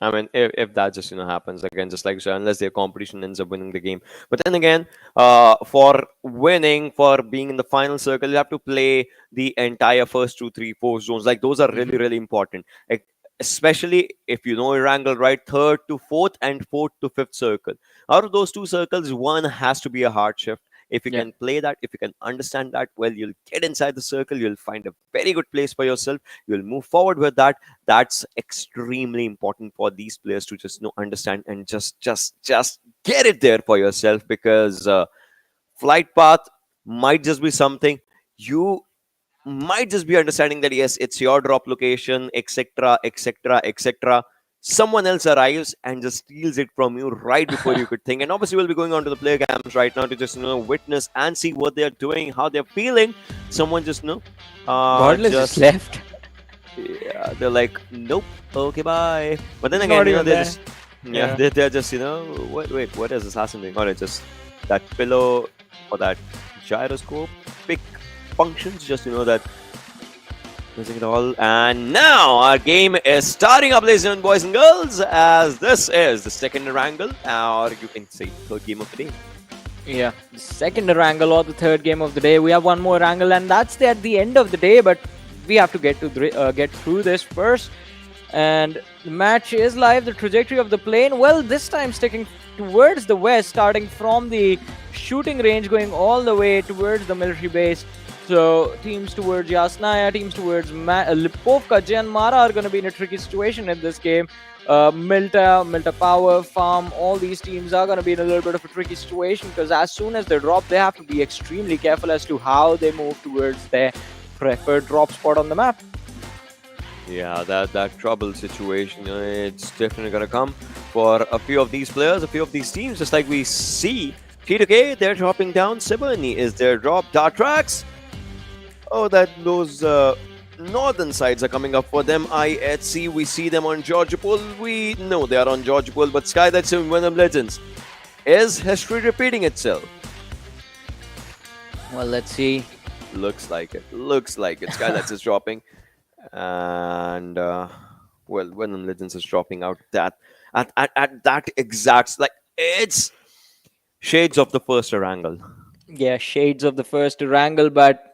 F: I mean, if that just happens again, just like so, unless their competition ends up winning the game. But then again, for winning, for being in the final circle, you have to play the entire first 2, 3, 4 zones. Like, those are really, really important. Like, especially if you know Erangel, right? 3rd to 4th and 4th to 5th circle. Out of those 2 circles, one has to be a hard shift. If you can play that, if you can understand that, well, you'll get inside the circle. You'll find a very good place for yourself. You'll move forward with that. That's extremely important for these players to just understand and just get it there for yourself, because flight path might just be something you might just be understanding that yes, it's your drop location, etc., etc., etc. someone else arrives and just steals it from you right before you could think. And obviously, we'll be going on to the player cams right now to just witness and see what they're doing, how they're feeling. Someone just
E: Godless just left.
F: Yeah, they're like, nope, okay, bye. But then
E: He's
F: again,
E: not
F: you know,
E: even
F: they're
E: there.
F: just they're just wait, what is assassin doing? Or it's just that pillow or that gyroscope pick functions, just that. Using it all, and now our game is starting up, ladies and boys and girls, as this is the second Erangel, or you can say third game of the day.
E: Yeah, the second Erangel or the third game of the day. We have one more Erangel, and that's at the end of the day. But we have to get through this first. And the match is live. The trajectory of the plane, well, this time sticking towards the west, starting from the shooting range, going all the way towards the military base. So teams towards Yasnaya, teams towards Lipovka, JyanMaara are going to be in a tricky situation in this game. Milta Power, Farm, all these teams are going to be in a little bit of a tricky situation because as soon as they drop, they have to be extremely careful as to how they move towards their preferred drop spot on the map.
F: Yeah, that trouble situation, it's definitely going to come for a few of these players, a few of these teams, just like we see. T2K, they're dropping down. Sibani is their drop. Atrax. Oh, those northern sides are coming up for them. IHC, we see them on Georgopol. We know they are on Georgopol, but Skylightz and Venom Legends. Is history repeating itself?
E: Well, let's see.
F: Looks like it. Skylightz is dropping. And, well, Venom Legends is dropping out at that exact... Like, it's shades of the first Erangel.
E: Yeah, shades of the first Erangel, but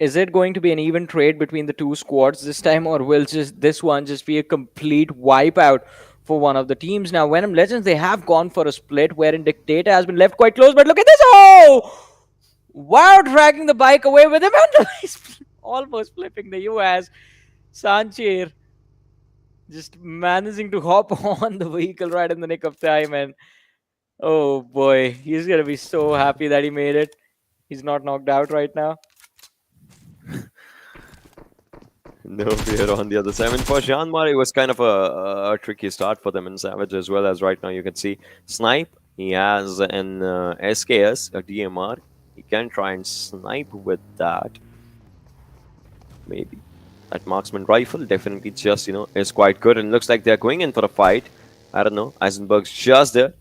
E: is it going to be an even trade between the two squads this time, or will this one just be a complete wipeout for one of the teams? Now, Venom Legends, they have gone for a split wherein Dictator has been left quite close, but look at this! Oh! Wow, dragging the bike away with him, and he's almost flipping the US. Sanchir just managing to hop on the vehicle right in the nick of time, and oh boy, he's gonna be so happy that he made it. He's not knocked out right now.
F: No fear on the other side. I mean, for JyanMaara, it was kind of a tricky start for them in Savage as well, as right now you can see Snipe. He has an SKS, a DMR. He can try and snipe with that. Maybe. That marksman rifle definitely just, is quite good. And looks like they're going in for a fight. I don't know. Eisenberg's just there.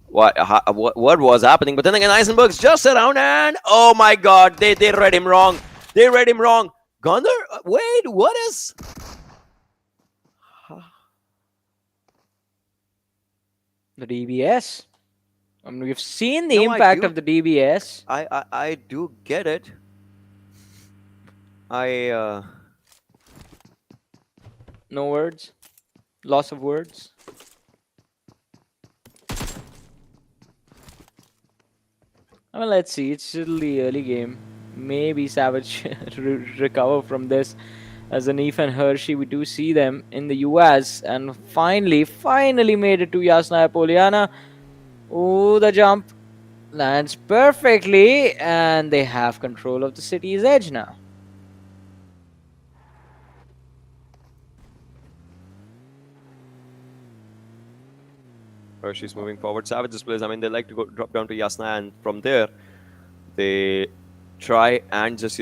F: What was happening? But then again, Eisenberg's just around and oh my god, they read him wrong. They read him wrong. Gunner? Wait, what is...
E: The DBS. I mean, we've seen the impact of the DBS.
F: I do get it.
E: No words. Loss of words. I mean, let's see. It's still the early game. Maybe Savage recover from this. As Anif and Hershey, we do see them in the US. And finally made it to Yasnaya Poliana. Oh, the jump lands perfectly. And they have control of the city's edge now.
F: Hershey's moving forward. Savage's players, I mean, they like to drop down to Yasna, and from there, they try and just,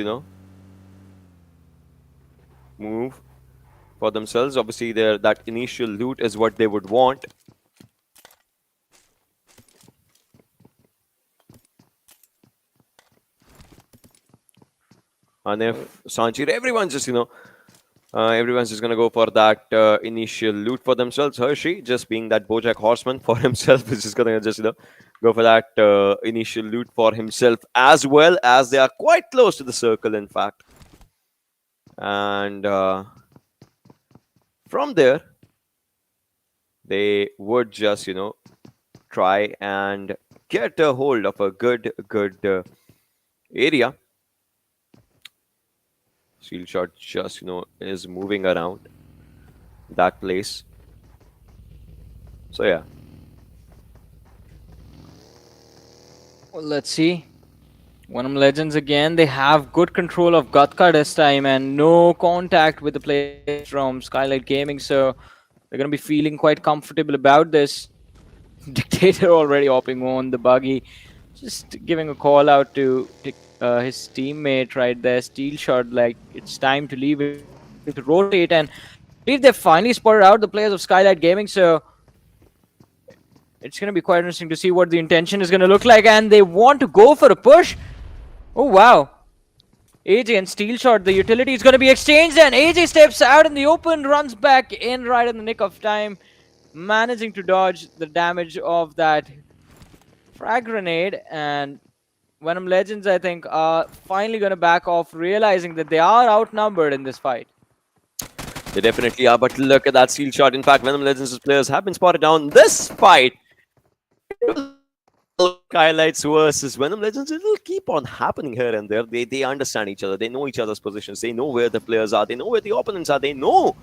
F: move for themselves. Obviously, that initial loot is what they would want. And if Sanchir, everyone's just, everyone's just going to go for that initial loot for themselves. Hershey, just being that Bojack horseman for himself, is just going to just, go for that initial loot for himself, as well as they are quite close to the circle, in fact. And from there, they would just, try and get a hold of a good area. Shield shot just, is moving around that place. So, yeah.
E: Well, let's see. Venom Legends again. They have good control of Gatka this time and no contact with the players from Skylightz Gaming. So, they're going to be feeling quite comfortable about this. Dictator already hopping on the buggy, just giving a call out to his teammate right there. Steel shot, like it's time to leave it, to rotate, and I believe they've finally spotted out the players of Skylightz Gaming. So it's going to be quite interesting to see what the intention is going to look like, and they want to go for a push. Oh wow. AJ and Steel Shot, the utility is going to be exchanged, and AJ steps out in the open, runs back in right in the nick of time, managing to dodge the damage of that frag grenade. And Venom Legends, I think, are finally going to back off, realizing that they are outnumbered in this fight.
F: They definitely are, but look at that Steel Shot. In fact, Venom Legends' players have been spotted down. This fight, Skylightz versus Venom Legends, it will keep on happening here and there. They understand each other. They know each other's positions. They know where the players are. They know where the opponents are. They know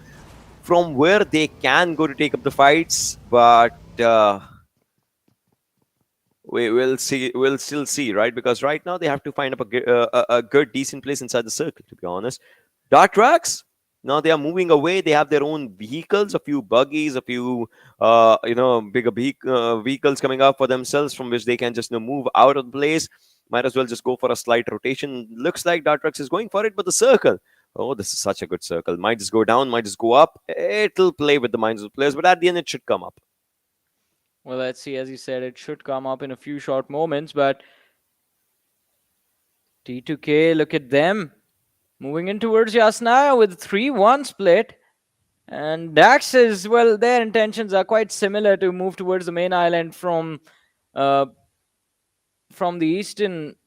F: from where they can go to take up the fights. But we'll see. We'll still see, right? Because right now they have to find up a good, decent place inside the circle. To be honest, Atrax. Now they are moving away. They have their own vehicles, a few buggies, a few, bigger vehicles coming up for themselves from which they can just move out of the place. Might as well just go for a slight rotation. Looks like Atrax is going for it, but the circle. Oh, this is such a good circle. Might just go down, might just go up. It'll play with the minds of the players, but at the end it should come up.
E: Well, let's see. As you said, it should come up in a few short moments, but T2K, look at them. Moving in towards Yasnaya with 3-1 split. And Dax is, well, their intentions are quite similar to move towards the main island from the eastern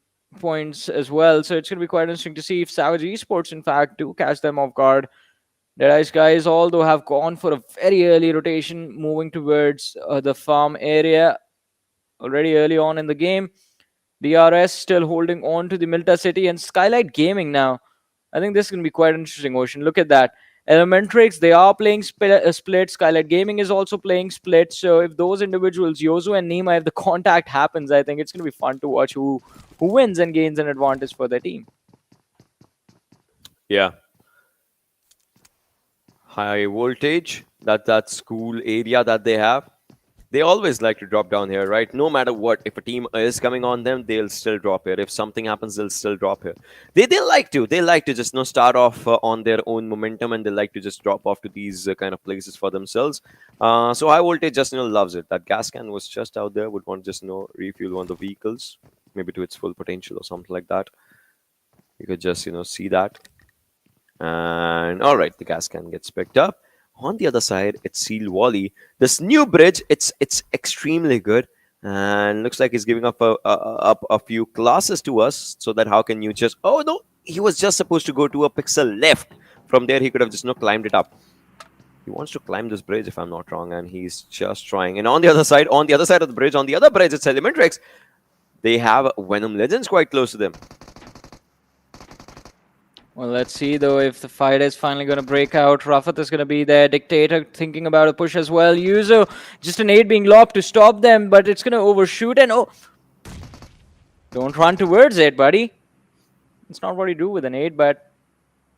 E: points as well. So it's going to be quite interesting to see if Savage Esports, in fact, do catch them off guard. Deadeyes Guys, although, have gone for a very early rotation, moving towards the farm area already early on in the game. DRS still holding on to the Milta City, and Skylightz Gaming now. I think this is going to be quite interesting, Ocean. Look at that. ElementriX, they are playing split. Skylightz Gaming is also playing split. So if those individuals, Yozu and Nima, if the contact happens, I think it's going to be fun to watch who wins and gains an advantage for their team.
F: Yeah. High voltage, that school area that they have. They always like to drop down here, right? No matter what, if a team is coming on them, they'll still drop here. If something happens, they'll still drop here. They like to just start off on their own momentum, and they like to just drop off to these kind of places for themselves. So high voltage just loves it. That gas can was just out there. Would want to just refuel one of the vehicles, maybe to its full potential or something like that. You could just see that. And all right, the gas can gets picked up. On the other side, it's Seal Wally. This new bridge, it's extremely good, and looks like he's giving up a few classes to us. So that how can you just? Oh no, he was just supposed to go to a pixel left. From there, he could have just climbed it up. He wants to climb this bridge, if I'm not wrong, and he's just trying. And on the other side of the bridge, on the other bridge, it's ElementriX. They have Venom Legends quite close to them.
E: Well, let's see, though, if the fight is finally going to break out. Rafat is going to be there. Dictator thinking about a push as well. Yuzo, just an 8 being lobbed to stop them, but it's going to overshoot. And oh, don't run towards it, buddy. It's not what you do with an 8, but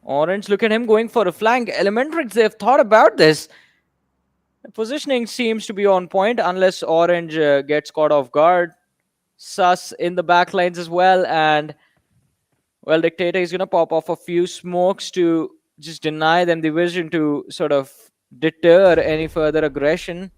E: Orange, look at him going for a flank. ElementriX, they've thought about this. The positioning seems to be on point, unless Orange gets caught off guard. Sus in the back lines as well, and well, Dictator is going to pop off a few smokes to just deny them the vision to sort of deter any further aggression.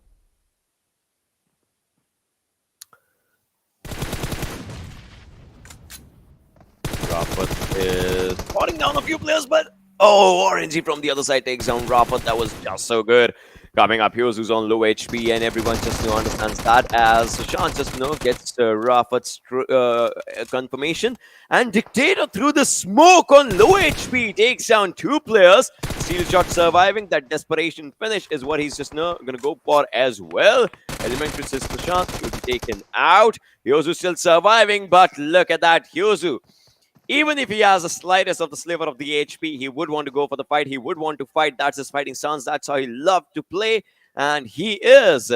F: Rafat is spotting down a few players, but oh, Orangey from the other side takes down Rafat. That was just so good. Coming up, here's who's on low HP, and everyone just understands that as Sushant just gets Rafat's confirmation, and Dictator through the smoke on low HP takes down 2 players. Steel shot surviving. That desperation finish is what he's just gonna go for as well. ElementriX is Sushant will be taken out. Hyozu still surviving, but look at that, Hyozu. Even if he has the slightest of the sliver of the HP, he would want to go for the fight. He would want to fight. That's his fighting stance. That's how he loved to play. And he is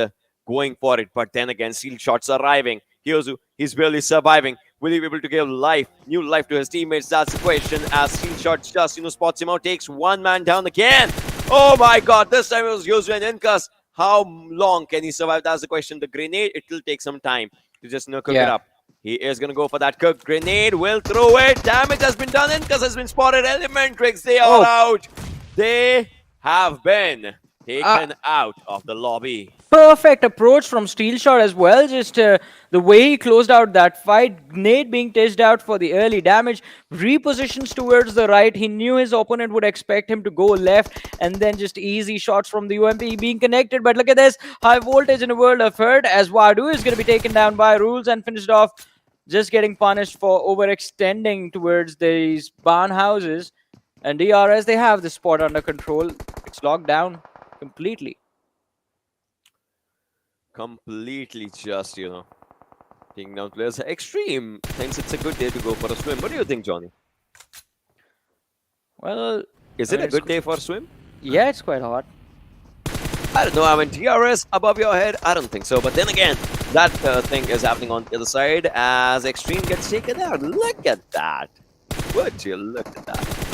F: going for it. But then again, Steel shots arriving. Hyozu, he's barely surviving. Will he be able to give new life to his teammates? That's the question. As Steel shot just, spots him out, takes one man down again. Oh my god, this time it was used an Incas. How long can he survive? That's the question. The grenade, it will take some time to just cook it
E: Yeah.
F: up. He is going to go for that cook. Grenade will throw it. Damage has been done. Incas has been spotted. ElementriX, they are
E: Oh.
F: out. They have been taken out of the lobby.
E: Perfect approach from Steel Shot as well. Just the way he closed out that fight. Nade being tasted out for the early damage. Repositions towards the right. He knew his opponent would expect him to go left. And then just easy shots from the UMP being connected. But look at this. High voltage in a world of hurt. As Wadu is going to be taken down by Rules and finished off. Just getting punished for overextending towards these barn houses. And DRS, they have the spot under control. It's locked down completely.
F: Completely just, taking down players. Extreme thinks it's a good day to go for a swim. What do you think, Johnny?
E: Well,
F: Is it a good day for a swim?
E: yeah, it's quite hot.
F: I don't know. I mean, DRS above your head? I don't think so. But then again, that thing is happening on the other side as Extreme gets taken out. Look at that. Would you look at that?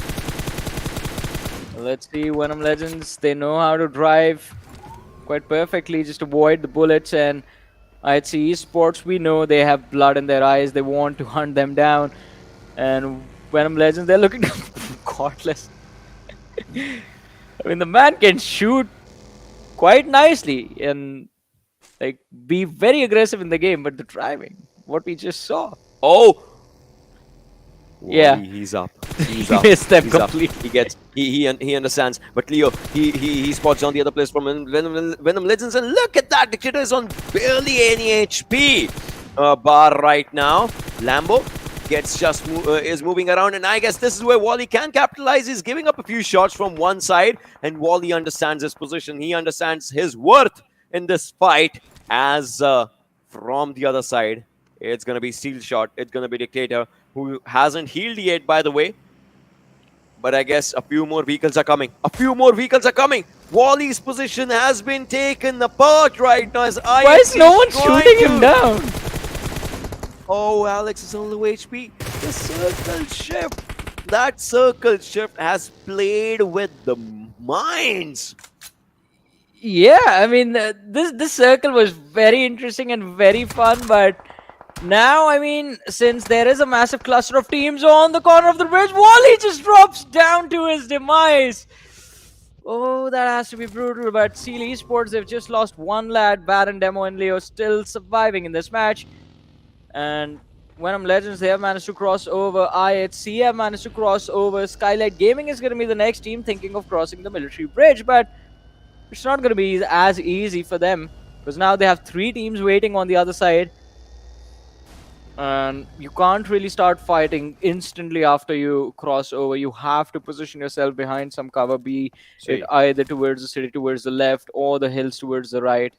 E: Let's see, Venom Legends, they know how to drive quite perfectly, just avoid the bullets. And IHC Esports, we know they have blood in their eyes. They want to hunt them down. And Venom Legends, they're looking godless. I mean, the man can shoot quite nicely and like be very aggressive in the game, but the driving, what we just saw.
F: Oh!
E: Yeah.
F: He's up. He's
E: He
F: up.
E: missed them
F: He's up.
E: completely.
F: He gets. He understands. But Leo, he spots on the other place from Venom Legends, and look at that. Dictator is on barely any HP bar right now. Lambo gets is moving around, and I guess this is where Wally can capitalize. He's giving up a few shots from one side, and Wally understands his position. He understands his worth in this fight. As from the other side, it's gonna be Steel Shot. It's gonna be Dictator, who hasn't healed yet, by the way. But I guess a few more vehicles are coming. A few more vehicles are coming. Wally's position has been taken apart right now. As
E: Why is no one shooting him down?
F: Oh, Alex is on low HP. The circle shift. That circle shift has played with the minds.
E: Yeah, I mean, this circle was very interesting and very fun, but now, I mean, since there is a massive cluster of teams on the corner of the bridge, Wally just drops down to his demise. Oh, that has to be brutal, but Seal Esports, they've just lost one lad, Baron, Demo, and Leo, still surviving in this match. And Venom Legends, they have managed to cross over. IHC have managed to cross over. Skylightz Gaming is going to be the next team thinking of crossing the military bridge, but it's not going to be as easy for them because now they have 3 teams waiting on the other side. And you can't really start fighting instantly after you cross over. You have to position yourself behind some cover, be it either towards the city, towards the left, or the hills towards the right.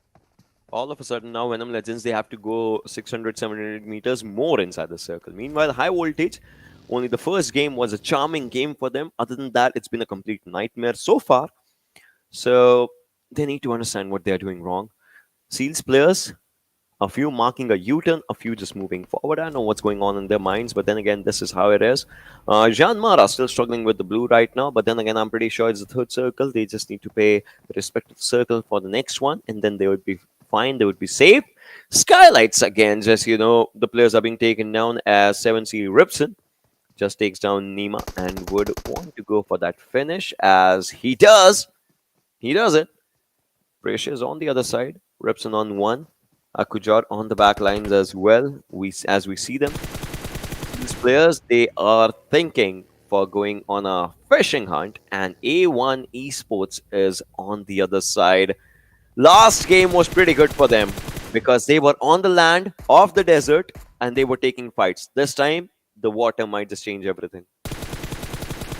F: All of a sudden now Venom Legends, they have to go 600, 700 meters more inside the circle. Meanwhile, high voltage, only the first game was a charming game for them. Other than that, it's been a complete nightmare so far. So they need to understand what they're doing wrong. Seals players, a few marking a U-turn, a few just moving forward. I don't know what's going on in their minds, but then again, this is how it is. JyanMaara still struggling with the blue right now, but then again, I'm pretty sure it's the third circle. They just need to pay respect to the circle for the next one, and then they would be fine. They would be safe. Skylightz again, just, the players are being taken down as 7C Ripson just takes down Nima and would want to go for that finish as he does. He does it. Precious on the other side. Ripson on 1. Akujar on the back lines as well. As we see them, these players, they are thinking for going on a fishing hunt, and A1 Esports is on the other side. Last game was pretty good for them because they were on the land of the desert and they were taking fights. This time, the water might just change everything.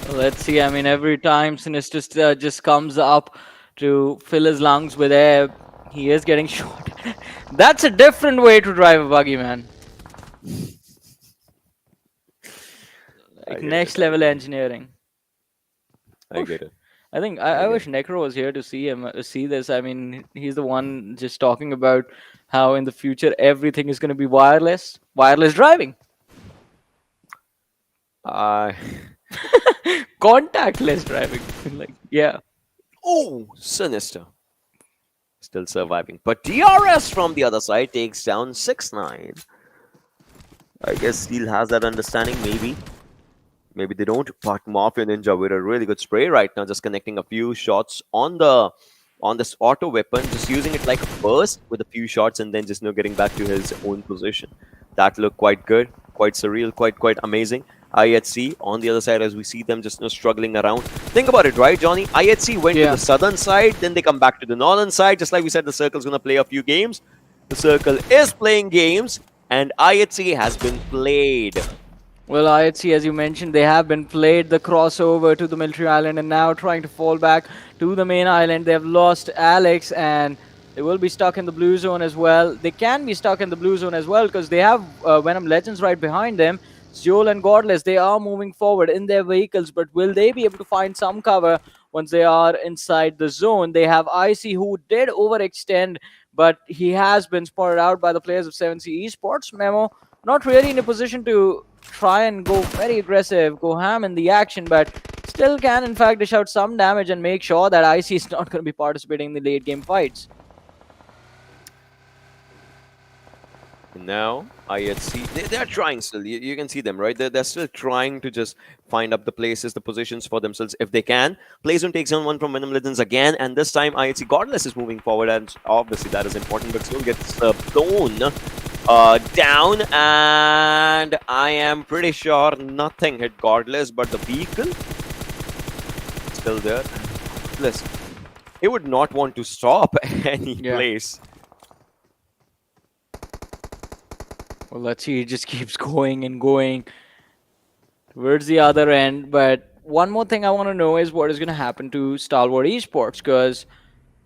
E: Let's see. I mean, every time Sinister just comes up to fill his lungs with air, he is getting shot. That's a different way to drive a buggy, man. Like next level engineering.
F: I get it.
E: I think I wish Necro was here to see this. I mean, he's the one just talking about how in the future everything is going to be wireless driving.
F: Contactless
E: Contactless driving. Like, yeah.
F: Oh, sinister. Still surviving. But DRS from the other side takes down 6-9. I guess Steel has that understanding, maybe. Maybe they don't. But Mafia Ninja with a really good spray right now, just connecting a few shots on this auto weapon, just using it like a burst with a few shots and then just getting back to his own position. That looked quite good, quite surreal, quite amazing. IHC on the other side as we see them just struggling around. Think about it, right, Johnny? IHC went to the southern side, then they come back to the northern side. Just like we said, the Circle's going to play a few games. The Circle is playing games, and IHC has been played.
E: Well, IHC, as you mentioned, they have been played the crossover to the military island and now trying to fall back to the main island. They have lost Alex and they will be stuck in the blue zone as well. They can be stuck in the blue zone as well because they have Venom Legends right behind them. Joel and Godless, they are moving forward in their vehicles, but will they be able to find some cover once they are inside the zone? They have IC who did overextend, but he has been spotted out by the players of 7C Esports. Memo, not really in a position to try and go very aggressive, go ham in the action, but still can in fact dish out some damage and make sure that IC is not going to be participating in the late game fights.
F: Now, IHC, they're trying still. You can see them, right? They're still trying to just find up the places, the positions for themselves if they can. Playzone takes down one from Venom Legends again, and this time IHC Godless is moving forward, and obviously that is important, but still gets blown down, and I am pretty sure nothing hit Godless, but the vehicle still there. Godless, he would not want to stop any place.
E: Well, let's see, it just keeps going and going towards the other end. But one more thing I want to know is what is going to happen to Stalwart Esports, because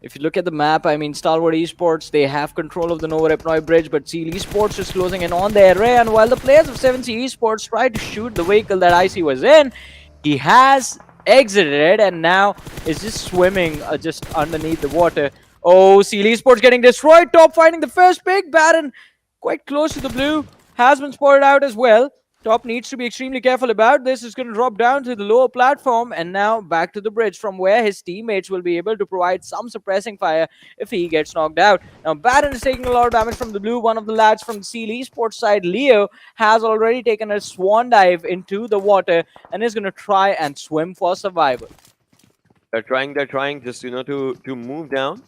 E: if you look at the map, I mean, Stalwart Esports, they have control of the Nova Repnoy Bridge, but Seal Esports is closing in on their array. And while the players of 7C Esports tried to shoot the vehicle that IC was in, he has exited it and now is just swimming just underneath the water. Oh, Seal Esports getting destroyed. Top finding the first pick. Baron quite close to the blue, has been spotted out as well. Top needs to be extremely careful about this. Is going to drop down to the lower platform and now back to the bridge from where his teammates will be able to provide some suppressing fire if he gets knocked out. Now Baron is taking a lot of damage from the blue. One of the lads from the Seal Esports side, Leo, has already taken a swan dive into the water and is going to try and swim for survival.
F: They're trying just, to move down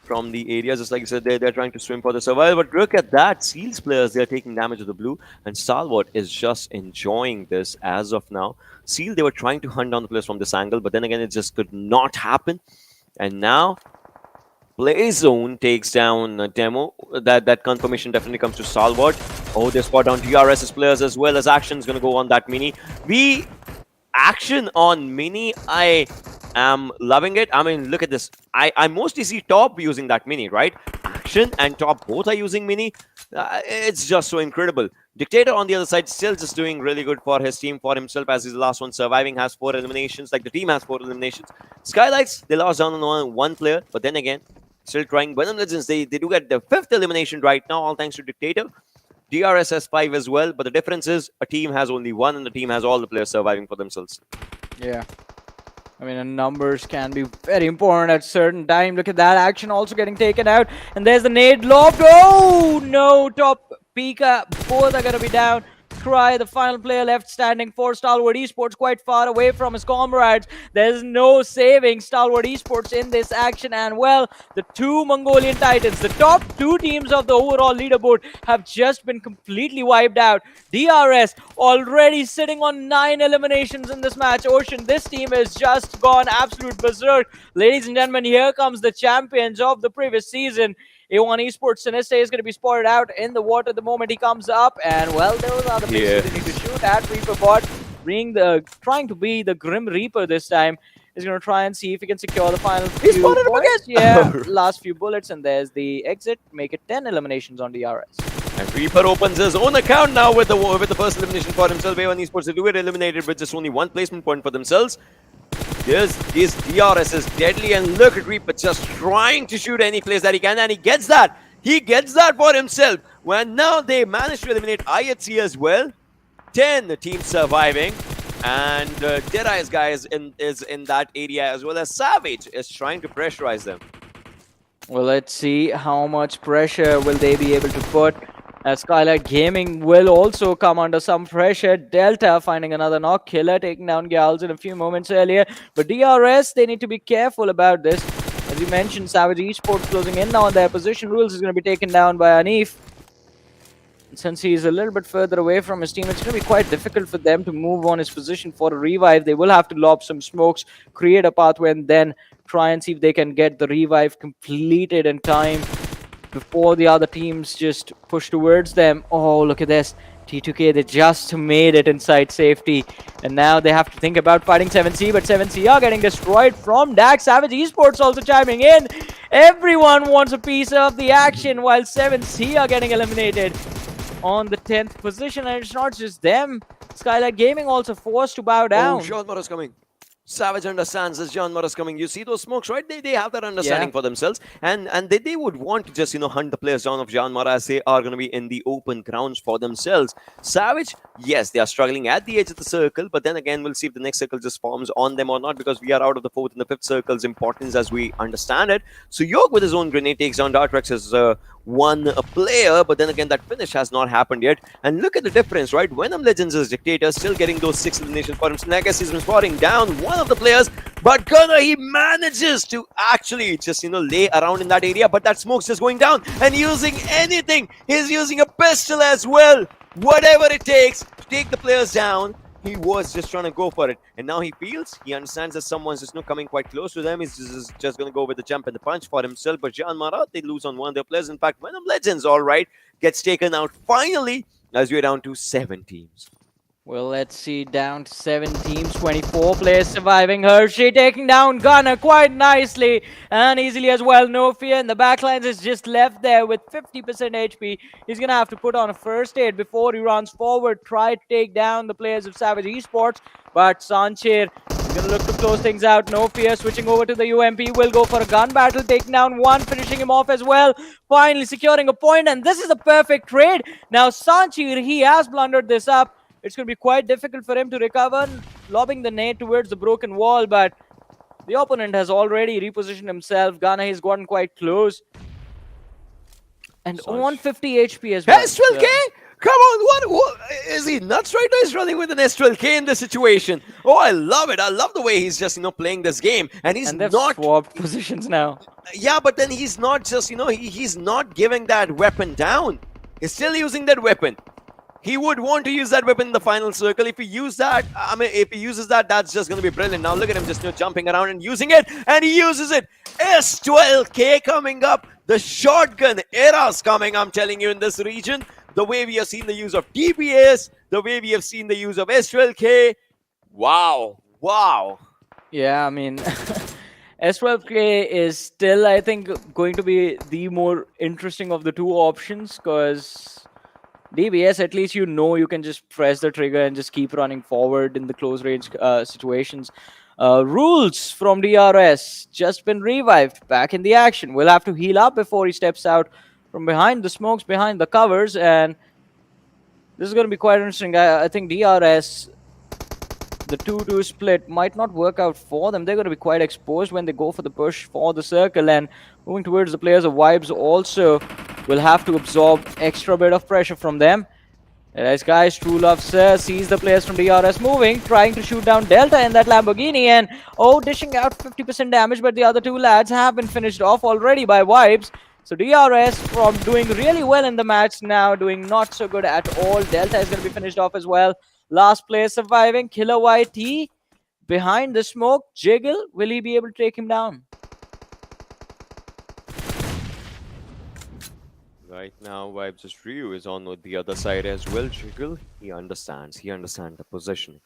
F: from the areas, just like you said, they're trying to swim for the survival. But look at that, Seals players, they're taking damage of the blue, and Stalwart is just enjoying this as of now. Seal, they were trying to hunt down the players from this angle, but then again, it just could not happen. And now, Playzone takes down Demo. That confirmation definitely comes to Stalwart. Oh, they spot down DRS's players as well as Action's going to go on that Mini. Action on Mini, I am loving it. I mean, look at this. I mostly see Top using that Mini, right? Action and Top both are using Mini. It's just so incredible. Dictator on the other side still just doing really good for his team, for himself, as he's the last one surviving, has 4 eliminations. Like the team has 4 eliminations. Skylightz, they lost down on one player, but then again, still trying. Venom Legends, they do get the 5th elimination right now, all thanks to Dictator. DRS has 5 as well, but the difference is a team has only 1 and the team has all the players surviving for themselves.
E: Yeah. I mean, and numbers can be very important at certain time. Look at that action also getting taken out. And there's the nade loft. Oh, no. Top, Pika, both are going to be down. Cry, the final player left standing for Stalwart Esports, quite far away from his comrades. There's no saving Stalwart Esports in this action. And well, the 2 Mongolian Titans, the top 2 teams of the overall leaderboard, have just been completely wiped out. DRS already sitting on 9 eliminations in this match. Ocean, this team has just gone absolute berserk. Ladies and gentlemen, here comes the champions of the previous season. A1 Esports Sinister is going to be spotted out in the water the moment he comes up. And well, those are the picks they need to shoot at. Reaper bot trying to be the Grim Reaper this time. He's going to try and see if he can secure the final few points. Yeah, last few bullets, and there's the exit. Make it 10 eliminations on DRS.
F: And Reaper opens his own account now with the first elimination for himself. A1 Esports, they do get eliminated with just only 1 placement point for themselves. Yes, this DRS is deadly, and look at Reaper just trying to shoot any place that he can, and he gets that. He gets that for himself. When now they manage to eliminate IHC as well. 10 teams surviving. And Deadeyes Guys is in that area, as well as Savage is trying to pressurize them.
E: Well, let's see how much pressure will they be able to put. As Skylightz Gaming will also come under some pressure. Delta finding another knock. Killer taking down Gals in a few moments earlier. But DRS, they need to be careful about this. As you mentioned, Savage Esports closing in now on their position. Rules is going to be taken down by Anif. Since he's a little bit further away from his team, it's going to be quite difficult for them to move on his position for a revive. They will have to lob some smokes, create a pathway, and then try and see if they can get the revive completed in time before the other teams just push towards them. Oh, look at this. T2K, they just made it inside safety. And now they have to think about fighting 7C, but 7C are getting destroyed from Dax. Savage Esports also chiming in. Everyone wants a piece of the action while 7C are getting eliminated on the 10th position. And it's not just them. Skylightz Gaming also forced to bow down.
F: Oh, JyanMaara's coming. Savage understands as JyanMaara's coming. You see those smokes, right? They have that understanding for themselves. And they would want to just, hunt the players down of JyanMaara as they are going to be in the open grounds for themselves. Savage, yes, they are struggling at the edge of the circle. But then again, we'll see if the next circle just forms on them or not, because we are out of the 4th and the 5th circle's importance as we understand it. So York with his own grenade takes down Atrax as one player, but then again that finish has not happened yet. And look at the difference, right? Venom Legends is Dictator, still getting those 6 eliminations for him. I guess he's been spotting down one of the players, but Gunner, he manages to actually just lay around in that area, but that smoke's just going down and using anything. He's using a pistol as well, whatever it takes to take the players down. He was just trying to go for it, and now he understands that someone's just coming quite close to them. He's just going to go with the jump and the punch for himself. But JyanMaara, they lose on one of their players. In fact, Venom Legends, all right, gets taken out finally as we're down to 7 teams.
E: Well, let's see, down to 7 teams, 24 players surviving. Hershey taking down Gunner quite nicely and easily as well. No fear, and the backlines is just left there with 50% HP. He's going to have to put on a first aid before he runs forward, try to take down the players of Savage Esports. But Sanchir is going to look to close things out. No fear, switching over to the UMP, will go for a gun battle, taking down one, finishing him off as well. Finally securing a point, and this is a perfect trade. Now Sanchir, he has blundered this up. It's going to be quite difficult for him to recover, lobbing the nade towards the broken wall, but the opponent has already repositioned himself. Ghana has gotten quite close. And on 50 HP as well.
F: S12K? Come on, what is he nuts right now? He's running with an S12K in this situation. Oh, I love it. I love the way he's just, playing this game. And he's
E: they've
F: not
E: swapped positions now.
F: Yeah, but then he's not just, he's not giving that weapon down. He's still using that weapon. He would want to use that weapon in the final circle. If he uses that, that's just going to be brilliant. Now look at him just jumping around and using it. And he uses it. S12K coming up. The shotgun era's coming, I'm telling you, in this region. The way we have seen the use of DPS, the way we have seen the use of S12K. Wow. Wow.
E: Yeah, I mean, S12K is still, I think, going to be the more interesting of the two options, because DBS, at least you can just press the trigger and just keep running forward in the close range situations. Rules from DRS just been revived, back in the action. We'll have to heal up before he steps out from behind the smokes, behind the covers, and this is going to be quite interesting. I think DRS, the 2-2 split might not work out for them. They're going to be quite exposed when they go for the push for the circle, and moving towards the players of Vibes also will have to absorb extra bit of pressure from them. Deadeyes Guys, True Love Sir sees the players from DRS moving, trying to shoot down Delta in that Lamborghini, and dishing out 50% damage, but the other two lads have been finished off already by Vibes. So DRS, from doing really well in the match, now doing not so good at all. Delta is going to be finished off as well. Last player surviving, Killer YT behind the smoke. Jiggle, will he be able to take him down?
F: Right now, Vibes' Ryu is on the other side as well. Jiggle, he understands the position.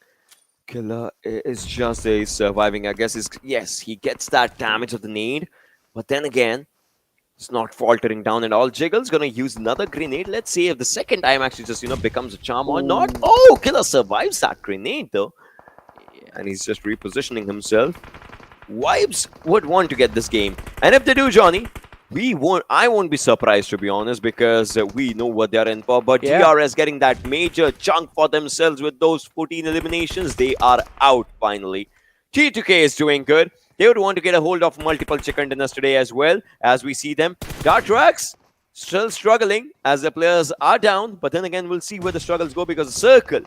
F: Killer is just surviving, I guess. Yes, he gets that damage of the nade, but then again, it's not faltering down at all. Jiggle's gonna use another grenade. Let's see if the second time actually just becomes a charm or not. Oh, Killer survives that grenade though, and he's just repositioning himself. Vibes would want to get this game, and if they do, Johnny, I won't be surprised, to be honest, because we know what they're in for. But
E: Yeah.
F: DRS getting that major chunk for themselves with those 14 eliminations. They are out finally. T2K is doing good. They would want to get a hold of multiple chicken dinners today as well, as we see them. Atrax still struggling as the players are down, but then again, we'll see where the struggles go because the circle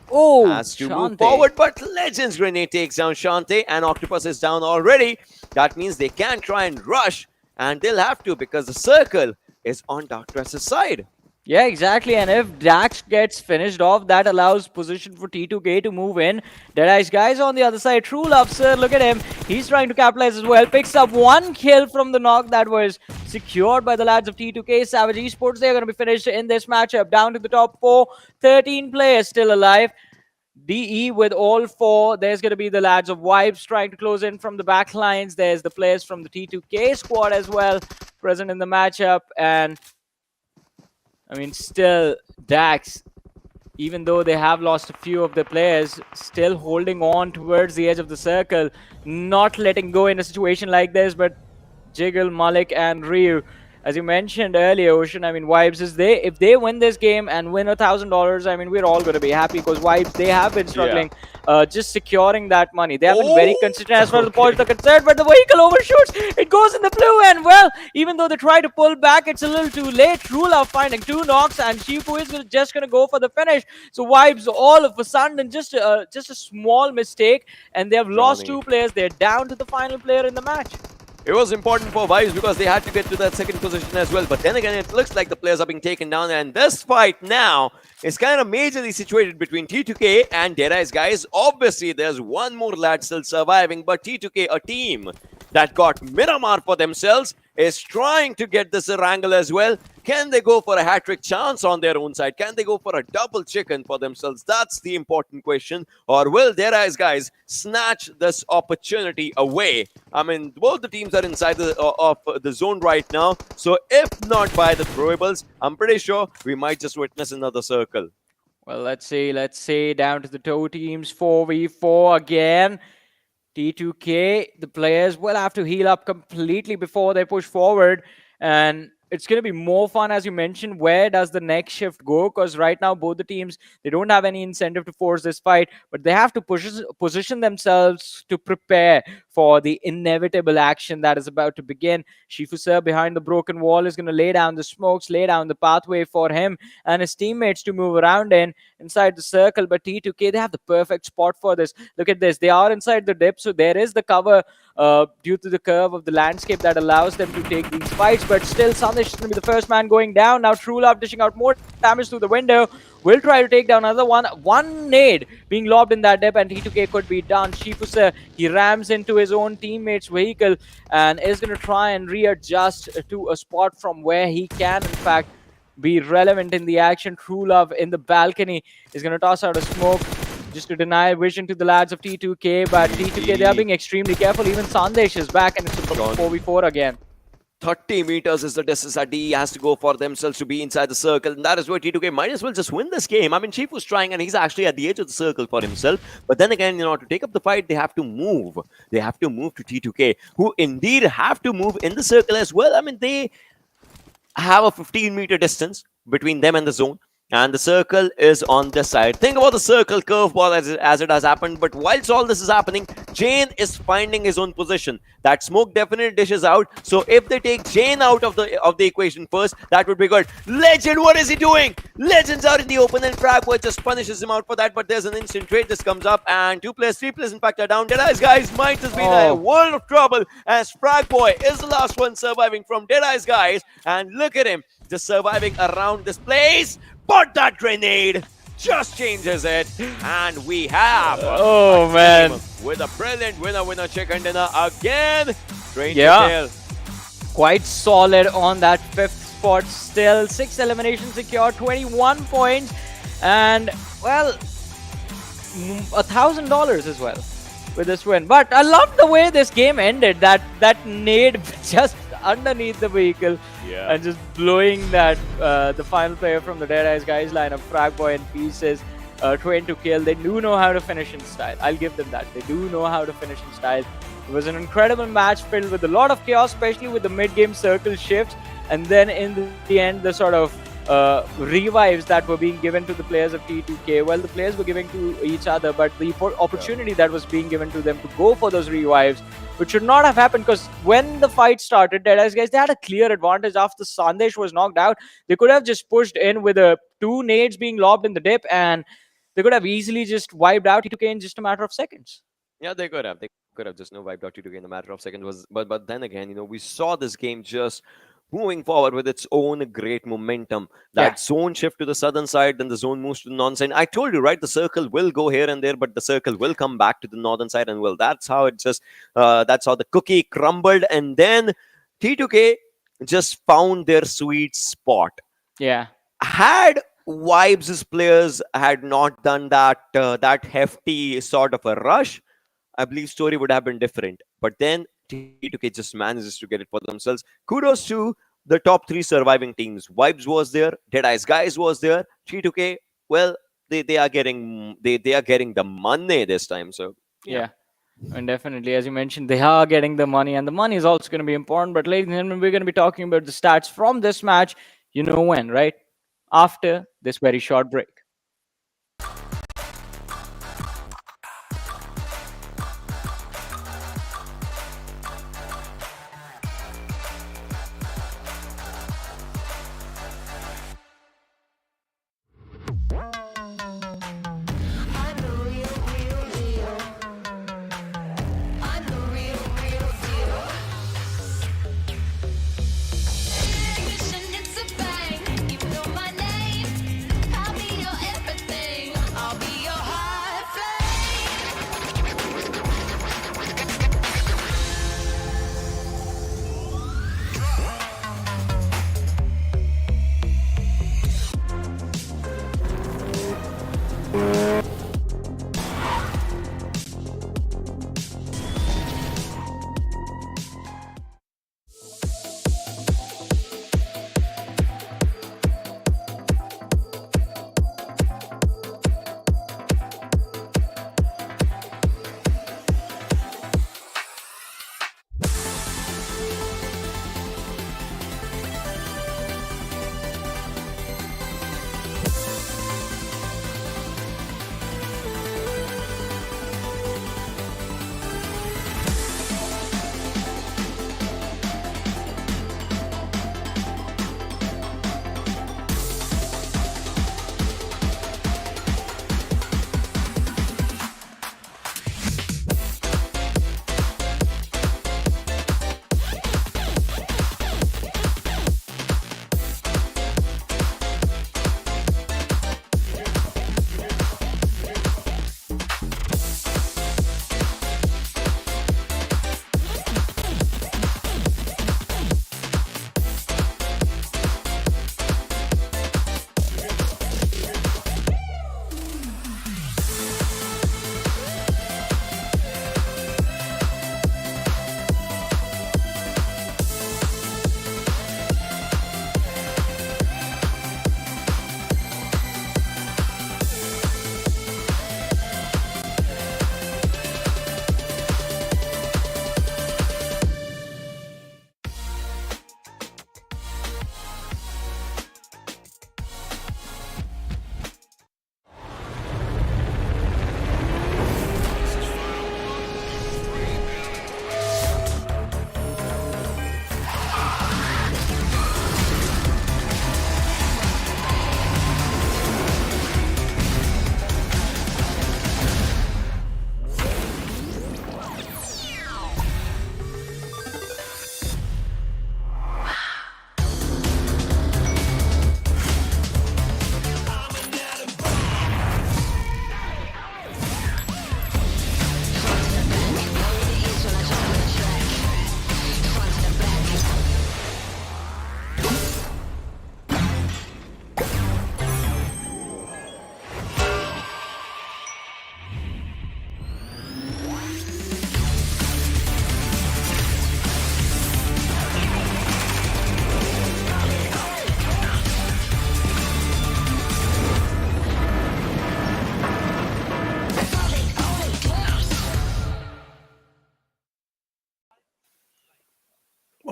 F: has to move
E: Shante.
F: forward. But Legends Grenade takes down Shante, and Octopus is down already. That means they can try and rush, and they'll have to because the circle is on Darktress's side.
E: Yeah, exactly. And if Dax gets finished off, that allows position for T2K to move in. Deadeyes Guys on the other side. True Love, sir. Look at him. He's trying to capitalize as well. Picks up one kill from the knock that was secured by the lads of T2K. Savage Esports, they're going to be finished in this matchup. Down to the top 4. 13 players still alive. DE with all 4. There's going to be the lads of Vibes trying to close in from the back lines. There's the players from the T2K squad as well present in the matchup. And I mean, still, Dax, even though they have lost a few of the players, still holding on towards the edge of the circle, not letting go in a situation like this. But Jiggle, Malik, and Ryu, as you mentioned earlier, Ocean, I mean, Vibes, if they win this game and win $1,000, I mean, we're all going to be happy because Vibes, they have been struggling just securing that money. They have been very consistent as far as the points are concerned, but the vehicle overshoots. It goes in the blue, and well, even though they try to pull back, it's a little too late. True Love finding 2 knocks, and Shifu is just going to go for the finish. So Vibes, all of a sudden, just a small mistake, and they have lost 2 players. They're down to the final player in the match.
F: It was important for Vibes because they had to get to that second position as well. But then again, it looks like the players are being taken down. And this fight now is kind of majorly situated between T2K and Deadeyes Guys. Obviously, there's one more lad still surviving. But T2K, a team that got Miramar for themselves, is trying to get this Erangel as well. Can they go for a hat-trick chance on their own side? Can they go for a double chicken for themselves? That's the important question. Or will Deadeyes Guys snatch this opportunity away? I mean, both the teams are inside of the zone right now. So if not by the throwables, I'm pretty sure we might just witness another circle.
E: Well, let's see. Down to the toe teams, 4v4 again. T2K, the players will have to heal up completely before they push forward. And it's going to be more fun, as you mentioned. Where does the next shift go? Because right now, both the teams, they don't have any incentive to force this fight, but they have to position themselves to prepare for the inevitable action that is about to begin. Shifu sir behind the broken wall is going to lay down the smokes, lay down the pathway for him and his teammates to move around inside the circle. But T2K, they have the perfect spot for this. Look at this. They are inside the dip, so there is the cover due to the curve of the landscape that allows them to take these fights. But still, Sanhok is going to be the first man going down. Now True Love dishing out more damage through the window. Will try to take down another one. One nade being lobbed in that dip, and T2K could be done. Shifu, he rams into his own teammate's vehicle and is going to try and readjust to a spot from where he can, in fact, be relevant in the action. True Love in the balcony is going to toss out a smoke just to deny vision to the lads of T2K, but T2K, they are being extremely careful. Even Sandesh is back, and it's a 4v4 again.
F: 30 meters is the distance that DE has to go for themselves to be inside the circle, and that is where T2K might as well just win this game. I mean, Chief was trying, and he's actually at the edge of the circle for himself. But then again, you know, to take up the fight, they have to move. They have to move to T2K, who indeed have to move in the circle as well. I mean, they have a 15-meter distance between them and the zone. And the circle is on this side. Think about the circle curveball as it has happened. But whilst all this is happening, Jane is finding his own position. That smoke definitely dishes out. So if they take Jane out of the equation first, that would be good. Legend, what is he doing? Legend's out in the open, and Fragboy just punishes him out for that. But there's an instant trade. This comes up, and 2 players, 3 players in fact are down. Deadeyes Guys might just be in a world of trouble, as Fragboy is the last one surviving from Deadeyes Guys. And look at him, just surviving around this place. But that grenade just changes it, and we have with a brilliant winner chicken dinner again.
E: Quite solid on that 5th spot still. 6 eliminations secured, 21 points, and well, $1,000 as well with this win. But I love the way this game ended. That nade just underneath the vehicle and just blowing that the final player from the Deadeyes Guys lineup, Fragboy in pieces, trying to kill. They do know how to finish in style. I'll give them that. They do know how to finish in style. It was an incredible match filled with a lot of chaos, especially with the mid-game circle shifts, and then in the end, the sort of revives that were being given to the players of T2K. Well, the players were giving to each other, but the opportunity that was being given to them to go for those revives, which should not have happened, because when the fight started, Deadeyes Guys, they had a clear advantage. After Sandesh was knocked out, they could have just pushed in with two nades being lobbed in the dip, and they could have easily just wiped out T2K in just a matter of seconds.
F: Yeah, they could have. They could have just wiped out T2K in a matter of seconds. But then again, we saw this game just moving forward with its own great momentum. That zone shift to the southern side, then the zone moves to the northern side. I told you, right? The circle will go here and there, but the circle will come back to the northern side, and well, that's how that's how the cookie crumbled, and then T2K just found their sweet spot.
E: Yeah.
F: Had Vibes' players had not done that hefty sort of a rush, I believe story would have been different. But then T2K just manages to get it for themselves. Kudos to the top 3 surviving teams. Vibes was there, Deadeyes Guys was there. T2K, well, they are getting the money this time. So
E: yeah. And definitely, as you mentioned, they are getting the money, and the money is also going to be important. But ladies and gentlemen, we're going to be talking about the stats from this match. You know when, right? After this very short break.
G: It's a bang, you know my name. I'll be your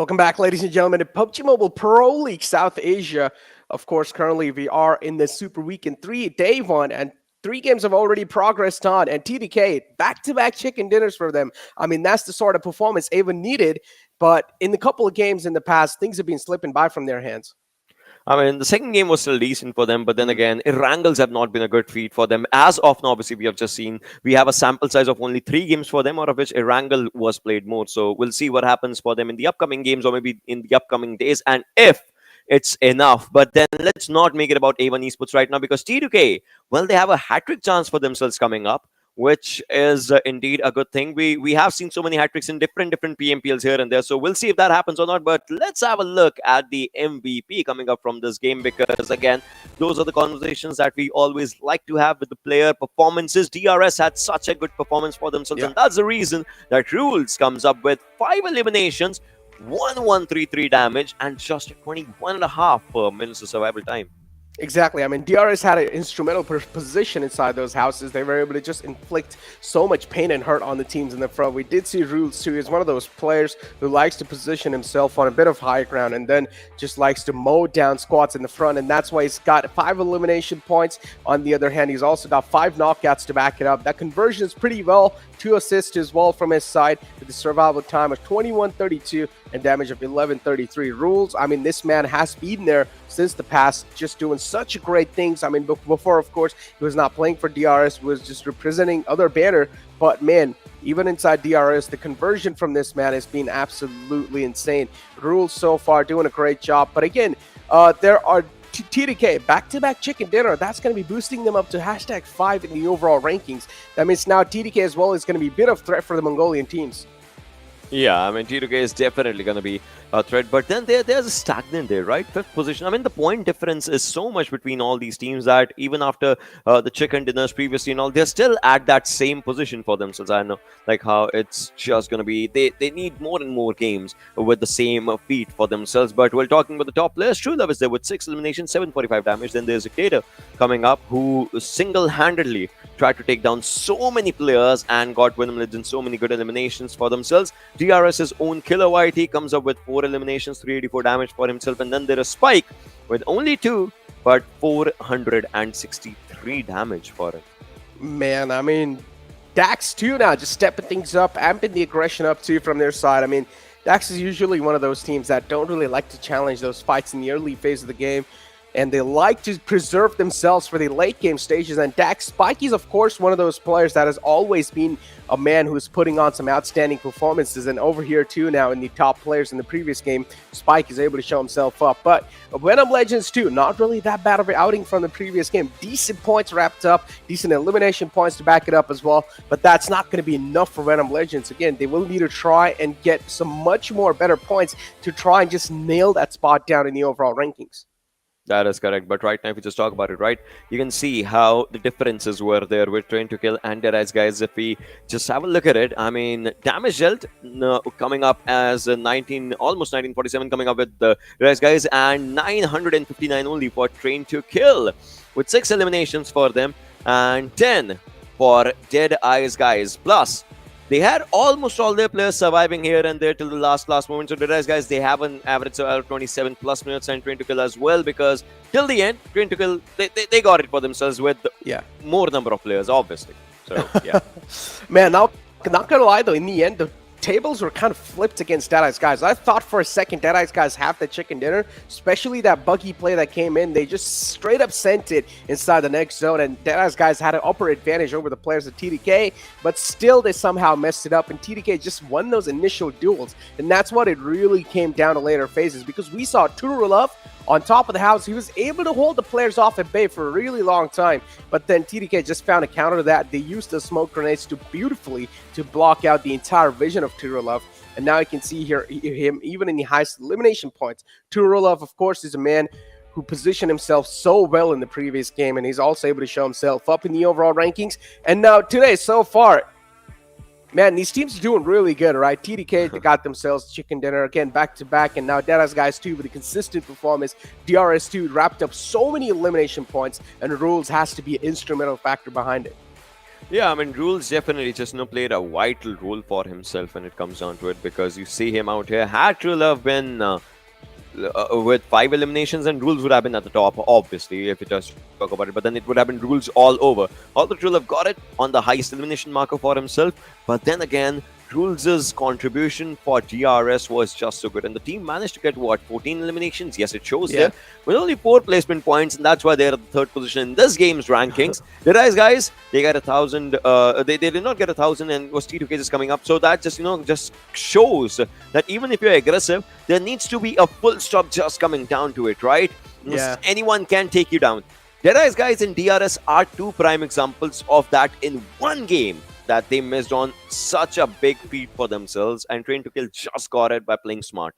G: Welcome back, ladies and gentlemen, to PUBG Mobile Pro League South Asia. Of course, currently we are in the Super Weekend 3, day 1, and 3 games have already progressed on. And TDK, back-to-back chicken dinners for them. I mean, that's the sort of performance Ava needed, but in the couple of games in the past, things have been slipping by from their hands.
F: I mean, the second game was still decent for them, but then again, Erangels have not been a good feat for them. As of now, obviously, we have just seen, we have a sample size of only 3 games for them, out of which Erangel was played more. So we'll see what happens for them in the upcoming games or maybe in the upcoming days, and if it's enough. But then let's not make it about A1 Esports right now, because T2K, well, they have a hat-trick chance for themselves coming up, which is indeed a good thing. We have seen so many hat-tricks in different PMPLs here and there, so we'll see if that happens or not. But let's have a look at the MVP coming up from this game, because again, those are the conversations that we always like to have with the player performances. DRS had such a good performance for themselves, and that's the reason that Rules comes up with 5 eliminations, 1133 damage, and just 21.5 minutes of survival time.
G: Exactly. I mean, DRS had an instrumental position inside those houses. They were able to just inflict so much pain and hurt on the teams in the front. We did see Rules too. He's one of those players who likes to position himself on a bit of high ground and then just likes to mow down squads in the front. And that's why he's got 5 elimination points. On the other hand, he's also got 5 knockouts to back it up. That conversion is pretty well. 2 assists as well from his side, with the survival time of 21.32 and damage of 11.33. Rules, I mean, this man has been there since the past, just doing such great things. I mean, before, of course, he was not playing for DRS, was just representing other banner. But man, even inside DRS, the conversion from this man has been absolutely insane. Rules so far doing a great job. But again, there are TDK, back-to-back chicken dinner. That's going to be boosting them up to #5 in the overall rankings. That means now TDK as well is going to be a bit of threat for the Mongolian teams.
F: Yeah, I mean, T2K is definitely going to be a threat, but then there's a stagnant there, right? 5th position. I mean, the point difference is so much between all these teams that even after the chicken dinners previously and all, they're still at that same position for themselves. I know, like, how it's just going to be, they need more and more games with the same feat for themselves. But we're talking about the top players. True Love is there with 6 eliminations, 745 damage. Then there's Dictator coming up, who single-handedly tried to take down so many players and got Venom Legends so many good eliminations for themselves. DRS's own Killer White, he comes up with 4 eliminations, 384 damage for himself. And then there is Spike with only 2, but 463 damage for him.
G: Man, I mean, Dax too now, just stepping things up, amping the aggression up too from their side. I mean, Dax is usually one of those teams that don't really like to challenge those fights in the early phase of the game, and they like to preserve themselves for the late game stages. And Dax, Spike is of course one of those players that has always been a man who's putting on some outstanding performances. And over here too now in the top players in the previous game, Spike is able to show himself up. But Venom Legends too, not really that bad of an outing from the previous game. Decent points wrapped up, decent elimination points to back it up as well. But that's not going to be enough for Venom Legends. Again, they will need to try and get some much more better points to try and just nail that spot down in the overall rankings.
F: That is correct. But right now, if you just talk about it, right, you can see how the differences were there with Train to Kill and Deadeyes Guys. If we just have a look at it, I mean, damage dealt coming up as almost 1947 coming up with the Deadeyes Guys, and 959 only for Train to Kill, with 6 eliminations for them and 10 for Deadeyes Guys. Plus, they had almost all their players surviving here and there till the last moment. So Deadeyes Guys, they have an average of 27 plus minutes, and Train to Kill as well, because till the end, Train to Kill, they got it for themselves with more number of players, obviously. So, yeah.
G: Man, now, not gonna lie though, in the end, the tables were kind of flipped against Deadeyes Guys. I thought for a second Deadeyes Guys have the chicken dinner, especially that buggy play that came in. They just straight up sent it inside the next zone, and Deadeyes Guys had an upper advantage over the players of TDK, but still they somehow messed it up, and TDK just won those initial duels. And that's what it really came down to later phases, because we saw Turulov on top of the house. He was able to hold the players off at bay for a really long time, but then TDK just found a counter to that. They used the smoke grenades beautifully to block out the entire vision of Turulov. And now you can see here him even in the highest elimination points. Turulov, of course, is a man who positioned himself so well in the previous game, and he's also able to show himself up in the overall rankings. And now today, so far, man, these teams are doing really good, right? TDK, they got themselves chicken dinner again, back-to-back, and now Deadeyes Guys too with a consistent performance. DRS too wrapped up so many elimination points, and Rules has to be an instrumental factor behind it.
F: Yeah, I mean, Rules definitely just played a vital role for himself when it comes down to it, because you see him out here. Had to have been with 5 eliminations, and Rules would have been at the top, obviously, if it does talk about it. But then it would have been Rules all over. Although Trulov got it on the highest elimination marker for himself, but then again, Rules' contribution for DRS was just so good, and the team managed to get what, 14 eliminations? Yes, it shows there, with only 4 placement points, and that's why they're at the 3rd position in this game's rankings. Deadeyes guys, they got 1,000. They did not get 1,000, and was T2K just coming up. So that just shows that even if you're aggressive, there needs to be a full stop just coming down to it, right?
G: Yeah.
F: Anyone can take you down. Deadeyes guys and DRS are 2 prime examples of that in one game, that they missed on such a big feat for themselves, and Train to Kill just got it by playing smart.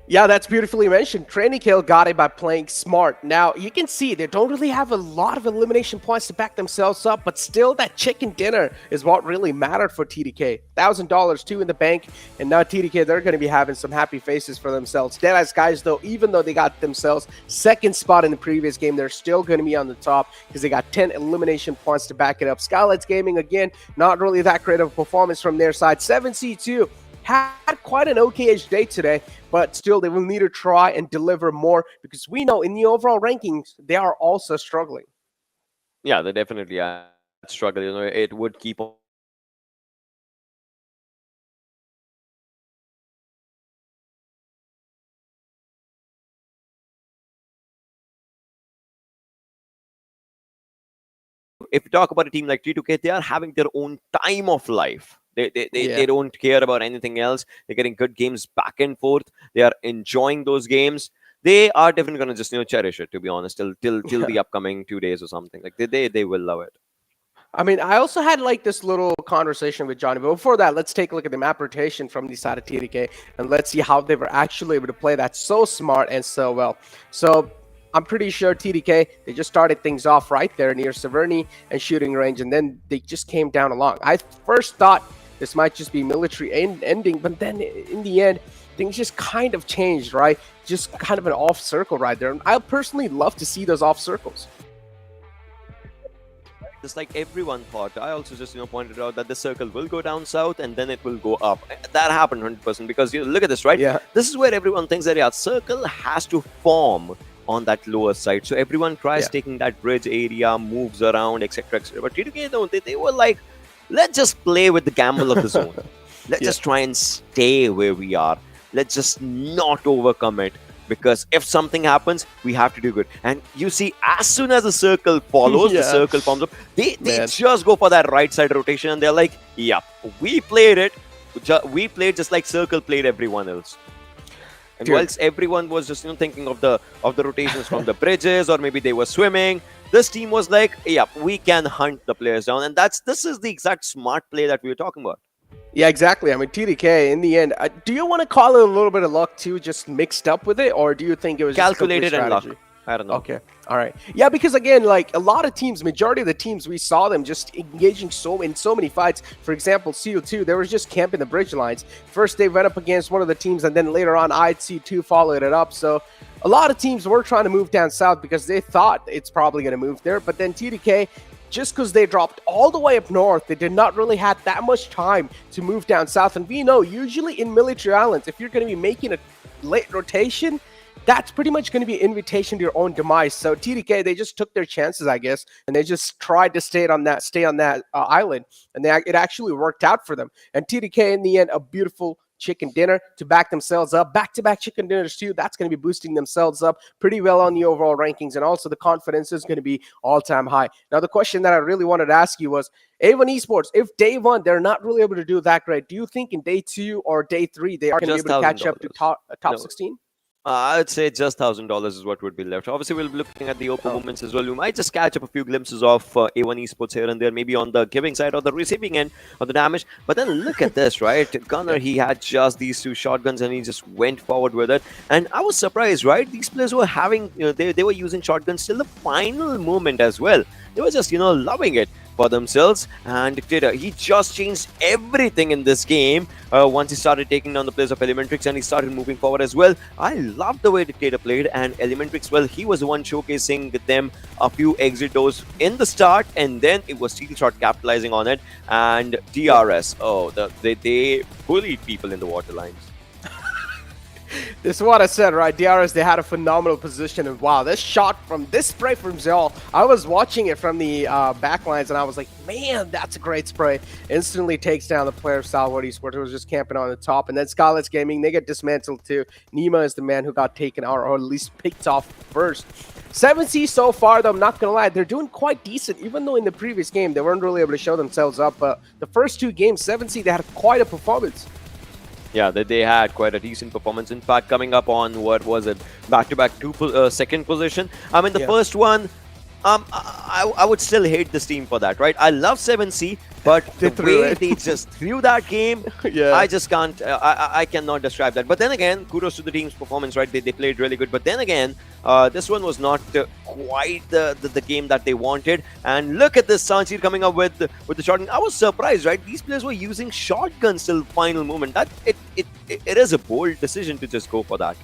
G: Yeah, that's beautifully mentioned. Train to Kill got it by playing smart. Now, you can see they don't really have a lot of elimination points to back themselves up, but still that chicken dinner is what really mattered for TDK. $1,000 too in the bank, and now TDK, they're going to be having some happy faces for themselves. Deadeyes guys, though, even though they got themselves 2nd spot in the previous game, they're still going to be on the top because they got 10 elimination points to back it up. Skylightz Gaming, again, not really that great of a performance from their side. 7C2 had quite an okay-ish day today, but still they will need to try and deliver more, because we know in the overall rankings they are also struggling.
F: Yeah, they definitely are struggling. It would keep on. If you talk about a team like T2K, they are having their own time of life. They don't care about anything else. They're getting good games back and forth. They are enjoying those games. They are definitely gonna just cherish it, to be honest, till the upcoming 2 days or something. Like they will love it.
G: I mean, I also had like this little conversation with Johnny, but before that, let's take a look at the map rotation from the side of TDK, and let's see how they were actually able to play that so smart and so well. So I'm pretty sure TDK, they just started things off right there near Severny and shooting range, and then they just came down along. I first thought this might just be military ending, but then in the end, things just kind of changed, right? Just kind of an off circle right there. And I personally love to see those off circles.
F: Just like everyone thought, I also just pointed out that the circle will go down south and then it will go up. That happened 100%, because look at this, right?
G: Yeah.
F: This is where everyone thinks that circle has to form on that lower side. So everyone tries taking that bridge area, moves around, etc., etc. But TDK, they were like, let's just play with the gamble of the zone. Let's just try and stay where we are. Let's just not overcome it, because if something happens, we have to do good. And you see, as soon as the circle follows, the circle forms up, they just go for that right side rotation, and they're like, yeah, we played it. We played just like circle played everyone else. And whilst everyone was just thinking of the rotations from the bridges, or maybe they were swimming, this team was like, yeah, we can hunt the players down. And this is the exact smart play that we were talking about.
G: Yeah, exactly. I mean, TDK, in the end, do you want to call it a little bit of luck too, just mixed up with it, or do you think it was
F: calculated
G: just
F: and luck? I don't know.
G: Okay. All right. Yeah, because again, like a lot of teams, majority of the teams, we saw them just engaging in so many fights. For example, CO2, they were just camping the bridge lines. First, they went up against one of the teams, and then later on, IC2 followed it up. So a lot of teams were trying to move down south because they thought it's probably going to move there. But then TDK, just because they dropped all the way up north, they did not really have that much time to move down south. And we know, usually in military islands, if you're going to be making a late rotation, that's pretty much going to be an invitation to your own demise. So TDK, they just took their chances, I guess, and they just tried to stay on that island, and it actually worked out for them. And TDK, in the end, a beautiful chicken dinner to back themselves up. Back-to-back chicken dinners too. That's going to be boosting themselves up pretty well on the overall rankings, and also the confidence is going to be all-time high. Now, the question that I really wanted to ask you was, A1 Esports, if day 1 they're not really able to do that great, do you think in day 2 or day 3 they are going to be able to catch up to top 16?
F: I'd say just $1,000 is what would be left. Obviously, we'll be looking at the open moments as well. We might just catch up a few glimpses of A1 Esports here and there, maybe on the giving side or the receiving end of the damage. But then look at this, right? Gunner, he had just these 2 shotguns and he just went forward with it. And I was surprised, right? These players were having, they were using shotguns till the final moment as well. They were just, loving it. for themselves. And Dictator, he just changed everything in this game once he started taking down the players of ElementriX, and he started moving forward as well. I love the way Dictator played, and ElementriX, well, he was the one showcasing them a few exit doors in the start, and then it was Steelshot capitalizing on it, and DRS, they bullied people in the water lines.
G: This is what I said, right? DRS, they had a phenomenal position, and wow, this shot from this spray from Zol, I was watching it from the backlines, and I was like, man, that's a great spray. Instantly takes down the player of Stalwart Esports, who was just camping on the top, and then Skylightz Gaming, they get dismantled too. Nima is the man who got taken out, or at least picked off first. 7C so far, though, I'm not gonna lie, they're doing quite decent, even though in the previous game they weren't really able to show themselves up, but the first two games, 7C, they had quite a performance.
F: Yeah, they had quite a decent performance. In fact, coming up on what was it, back-to-back second position. I mean, the first one, I would still hate this team for that, right? I love 7C, but the way they just threw that game, I just can't, I cannot describe that. But then again, kudos to the team's performance, right? They played really good. But then again, this one was not quite the game that they wanted. And look at this Sanchir coming up with the shotgun. I was surprised, right? These players were using shotguns till final moment. That it is a bold decision to just go for that.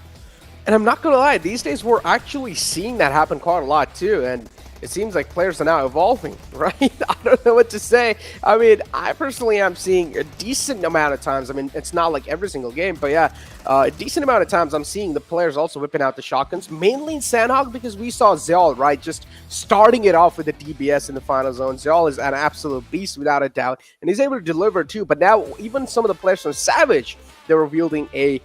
G: And I'm not gonna lie, these days we're actually seeing that happen quite a lot too. And it seems like players are now evolving, right? I don't know what to say. I mean, I personally am seeing a decent amount of times. I mean, it's not like every single game, but yeah, a decent amount of times I'm seeing the players also whipping out the shotguns, mainly in Sanhok, because we saw Zol, right, just starting it off with the DBS in the final zone. Zol is an absolute beast without a doubt, and he's able to deliver too. But now even some of the players from Savage, they were wielding a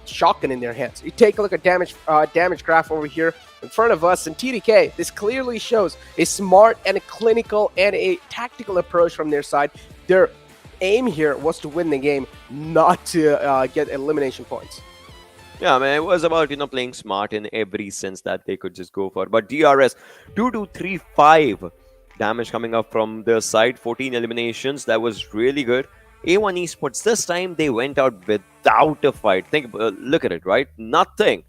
G: shotgun in their hands. You take a look at damage graph over here in front of us, and TDK, this clearly shows a smart and a clinical and a tactical approach from their side. Their aim here was to win the game, not to get elimination points.
F: Yeah, I mean, it was about, playing smart in every sense that they could just go for. But DRS, 2235 damage coming up from their side, 14 eliminations. That was really good. A1 Esports, this time they went out without a fight. Look at it, right? Nothing.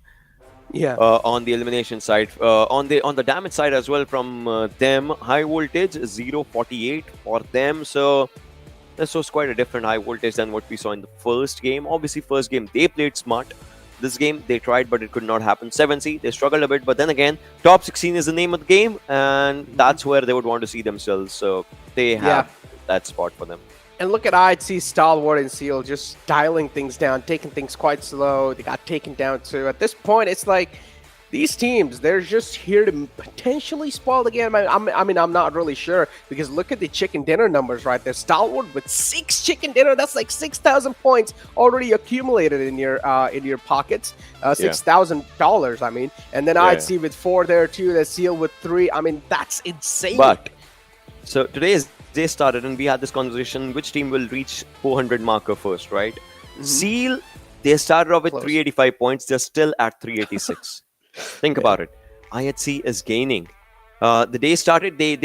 G: Yeah.
F: On the elimination side, on the damage side as well from them, high voltage 0.48 for them. So this was quite a different high voltage than what we saw in the first game. Obviously, first game they played smart. This game they tried, but it could not happen. 7C, they struggled a bit, but then again, top 16 is the name of the game, and that's where they would want to see themselves. So they have that spot for them.
G: And look at IHC, Stalwart, and Seal just dialing things down, taking things quite slow. They got taken down too. At this point, it's like these teams, they're just here to potentially spoil the game. I mean, I'm not really sure, because look at the chicken dinner numbers right there. Stalwart with 6 chicken dinner, that's like 6,000 points already accumulated in your pockets. $6,000, I mean. And then IHC with 4 there too. The Seal with 3. I mean, that's insane.
F: But so today's day started, and we had this conversation, which team will reach 400 marker first, right? Seal, they started off with 385 points. They're still at 386. Think about it. IHC is gaining. The day started, they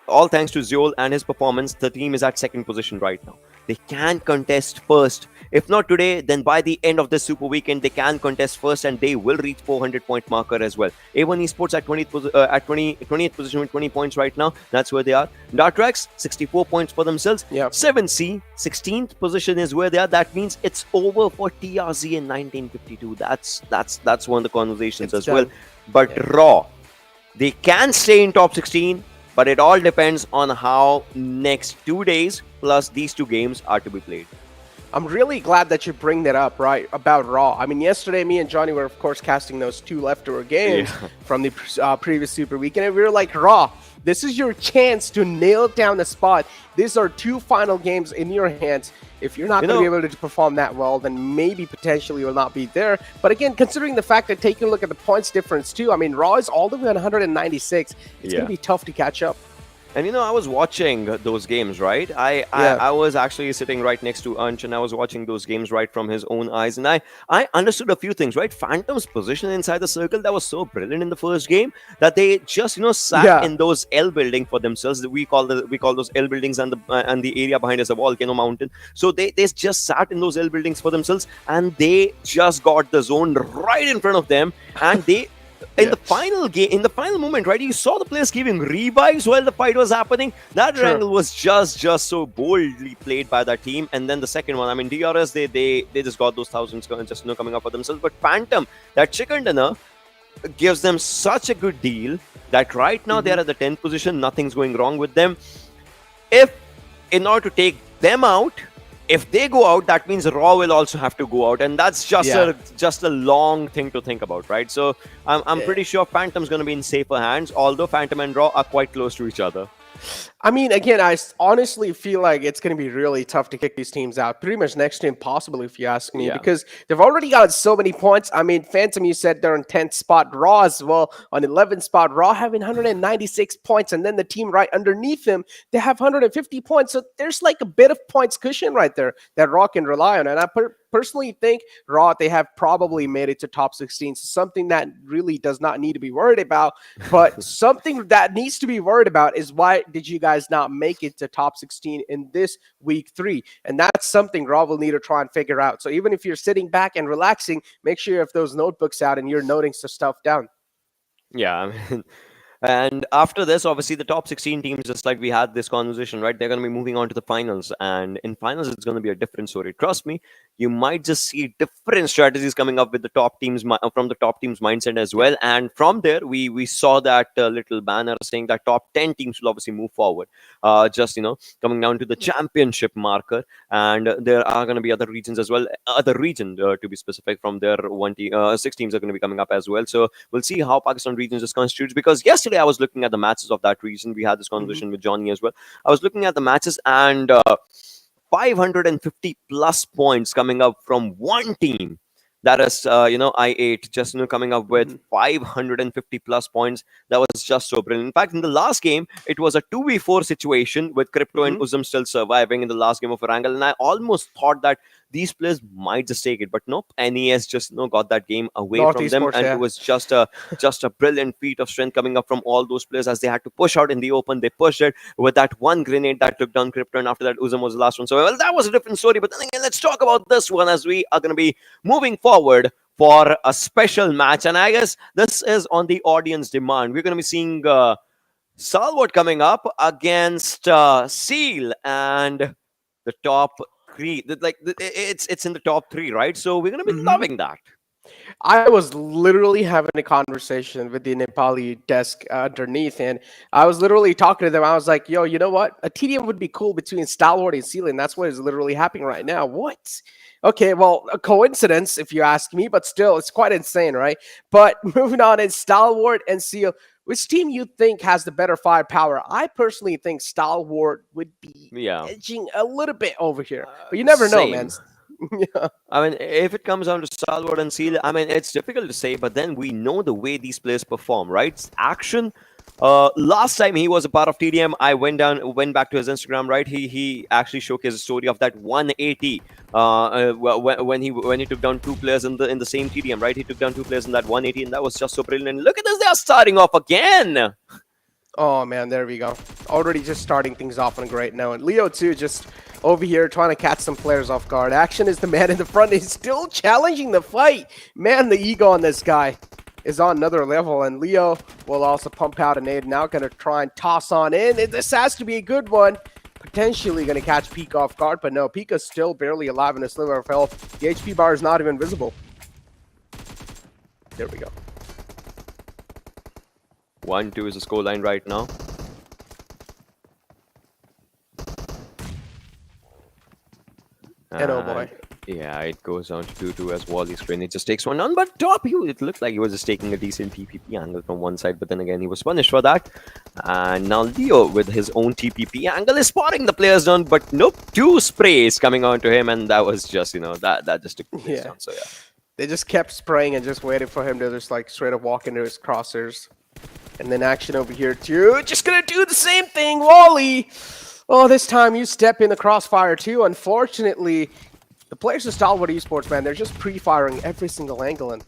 F: all thanks to Zeol and his performance, the team is at second position right now. They can contest first. If not today, then by the end of the Super Weekend, they can contest first, and they will reach 400-point marker as well. A1 Esports at 20th position with 20 points right now. That's where they are. Atrax, 64 points for themselves. 7C, 16th position is where they are. That means it's over for TRZ in 1952. That's one of the conversations as well. But Raw, they can stay in top 16, but it all depends on how next 2 days plus these 2 games are to be played.
G: I'm really glad that you bring that up, right, about Raw. I mean, yesterday, me and Johnny were, of course, casting those 2 leftover games from the previous Super Weekend, and we were like, Raw, this is your chance to nail down the spot. These are 2 final games in your hands. If you're not going to be able to perform that well, then maybe potentially you'll not be there. But again, considering the fact that taking a look at the points difference too, I mean, Raw is all the way on 196. It's going to be tough to catch up.
F: And I was watching those games, right? I was actually sitting right next to Ansh, and I was watching those games right from his own eyes, and I understood a few things, right? Phantom's position inside the circle, that was so brilliant in the first game that they just sat in those L building for themselves. We call those L buildings, and the area behind us a volcano mountain. So they just sat in those L buildings for themselves, and they just got the zone right in front of them, and they in the final game, in the final moment, right? You saw the players giving revives while the fight was happening. That Erangel was just so boldly played by that team. And then the second one, I mean, DRS, they just got those thousands just coming up for themselves. But Phantom, that chicken dinner, gives them such a good deal that right now they're at the 10th position. Nothing's going wrong with them. If in order to take them out, if they go out, that means Raw will also have to go out, and that's just a long thing to think about, right? So I'm pretty sure Phantom's going to be in safer hands, although Phantom and Raw are quite close to each other.
G: I mean, again, I honestly feel like it's going to be really tough to kick these teams out. Pretty much next to impossible, if you ask me, because they've already got so many points. I mean, Phantom, you said they're on 10th spot. Raw as well on 11th spot. Raw having 196 points, and then the team right underneath them, they have 150 points. So there's like a bit of points cushion right there that Raw can rely on. And I personally think Raw, they have probably made it to top 16. So something that really does not need to be worried about. But something that needs to be worried about is why did you guys not make it to top 16 in this week 3? And that's something Raw will need to try and figure out. So even if you're sitting back and relaxing, make sure you have those notebooks out and you're noting some stuff down.
F: Yeah, I mean, and after this, obviously, the top 16 teams, just like we had this conversation, right? They're going to be moving on to the finals. And in finals, it's going to be a different story. Trust me, you might just see different strategies coming up with the top teams, from the top teams' mindset as well. And from there, we saw that little banner saying that top 10 teams will obviously move forward. Just, coming down to the championship marker. And there are going to be other regions as well. Other region, to be specific, from there, 6 teams are going to be coming up as well. So we'll see how Pakistan region just constitutes. Because yesterday, I was looking at the matches of that region. We had this conversation with Johnny as well. I was looking at the matches, and 550 plus points coming up from one team. That is, I8 just coming up with 550 plus points. That was just so brilliant. In fact, in the last game, it was a 2v4 situation with Crypto and Uzum still surviving in the last game of Erangel. And I almost thought that these players might just take it, but nope. NES just got that game away from them, and it was just a brilliant feat of strength coming up from all those players as they had to push out in the open. They pushed it with that one grenade that took down Crypto, and after that, Uzum was the last one. So well, that was a different story. But then again, let's talk about this one as we are going to be moving forward for a special match, and I guess this is on the audience demand. We're going to be seeing Stalwart coming up against Seal, and the top 3. It's in the top 3, right? So we're going to be loving that.
G: I was literally having a conversation with the Nepali desk underneath, and I was literally talking to them. I was like, yo, you know what? A TDM would be cool between Stalwart and Seal, and that's what is literally happening right now. What? Okay, well, a coincidence, if you ask me, but still, it's quite insane, right? But moving on, it's Stalwart and Seal. Which team you think has the better firepower? I personally think Stalwart would be edging a little bit over here. But you never know, man.
F: I mean, if it comes down to Stalwart and Seal, I mean, it's difficult to say, but then we know the way these players perform, right? Action. Last time he was a part of TDM, I went back to his Instagram, right? He actually showcased a story of that 180 when he took down 2 players in the same TDM, right? He took down 2 players in that 180, and that was just so brilliant. And look at this, they are starting off again.
G: Oh man, there we go. Already just starting things off on a great note. And Leo too, just over here trying to catch some players off guard. Action is the man in the front. He's still challenging the fight. Man, the ego on this guy is on another level, and Leo will also pump out a nade now, going to try and toss on in. This has to be a good one. Potentially going to catch Pika off guard, but no, Pika's still barely alive in a sliver of health. The HP bar is not even visible. There we go.
F: 1-2 is the scoreline right now.
G: And oh boy.
F: Yeah, it goes down to 2-2 as Wally's grenade just takes one down. But top, it looked like he was just taking a decent TPP angle from one side, but then again, he was punished for that. And now Leo, with his own TPP angle, is spotting the players down, but nope, 2 sprays coming onto him, and that was just, that just took the place down. So yeah.
G: They just kept spraying and just waited for him to just like straight up walk into his crosshairs. And then Action over here too, just gonna do the same thing, Wally! Oh, this time you step in the crossfire too. Unfortunately, the players of Stalwart Esports, man, they're just pre-firing every single angle, and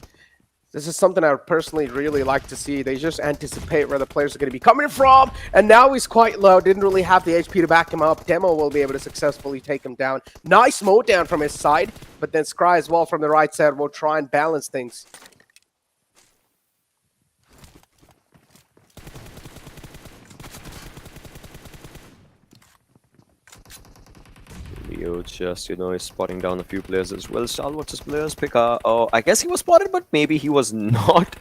G: this is something I would personally really like to see. They just anticipate where the players are going to be coming from, and now he's quite low, didn't really have the HP to back him up. Demo will be able to successfully take him down. Nice mode down from his side, but then Scry as well from the right side will try and balance things.
F: Leo just, is spotting down a few players as well. Stalwart's players pick oh, I guess he was spotted, but maybe he was not.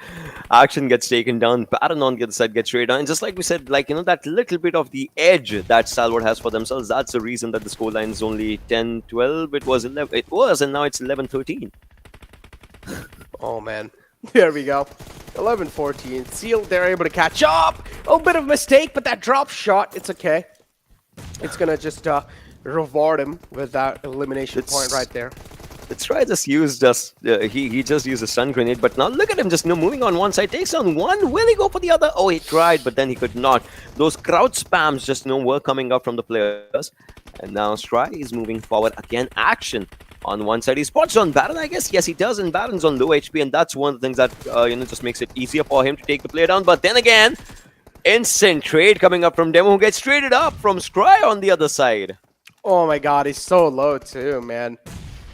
F: Action gets taken down. Baron on the other side gets straight down. And just like we said, that little bit of the edge that Stalwart has for themselves, that's the reason that the scoreline is only 10-12. It was 11. It was, and now it's 11-13.
G: Oh, man. There we go. 11-14. Seal, they're able to catch up. A bit of mistake, but that drop shot, it's okay. It's going to just reward him with that elimination point right there.
F: The try just used he just used a stun grenade, but now look at him just moving on one side, takes down one. Will he go for the other? Oh, he tried, but then he could not. Those crowd spams just were coming up from the players, and now Stry is moving forward again. Action on one side, he spots on Baron, I guess. Yes, he does, and Baron's on low HP, and that's one of the things that just makes it easier for him to take the player down. But then again, instant trade coming up from Demo, who gets traded up from Stry on the other side.
G: Oh my god, he's so low too, man.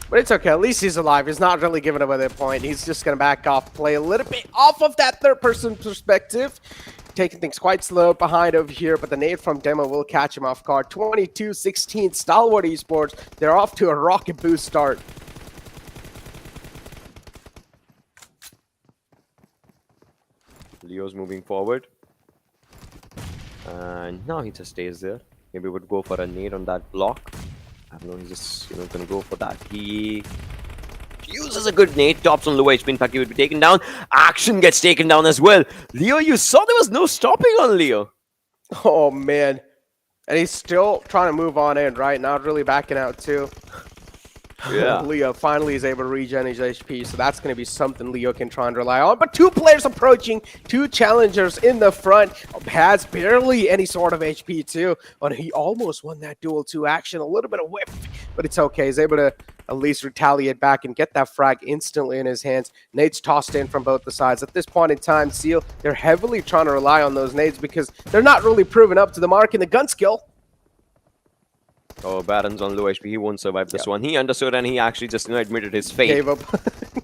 G: But it's okay, at least he's alive. He's not really giving away the point. He's just going to back off, play a little bit off of that third-person perspective. Taking things quite slow behind over here, but the nade from Demo will catch him off guard. 22-16, Stalwart Esports. They're off to a rocket boost start.
F: Leo's moving forward. And now he just stays there. Maybe would go for a nade on that block. I don't know, he's just gonna go for that. He uses a good nade, tops on low HP. In fact, he would be taken down. Action gets taken down as well. Leo, you saw there was no stopping on Leo.
G: Oh man. And he's still trying to move on in, right? Not really backing out too.
F: Yeah.
G: Leo finally is able to regen his HP, so that's going to be something Leo can try and rely on. But two players approaching, two challengers in the front. Has barely any sort of HP too, but he almost won that duel 2 action. A little bit of whip, but it's okay. He's able to at least retaliate back and get that frag instantly in his hands. Nades tossed in from both the sides. At this point in time, Seal, they're heavily trying to rely on those nades because they're not really proven up to the mark in the gun skill.
F: Oh, Baron's on low HP. He won't survive this one. He understood, and he actually just admitted his fate.
G: Gave up.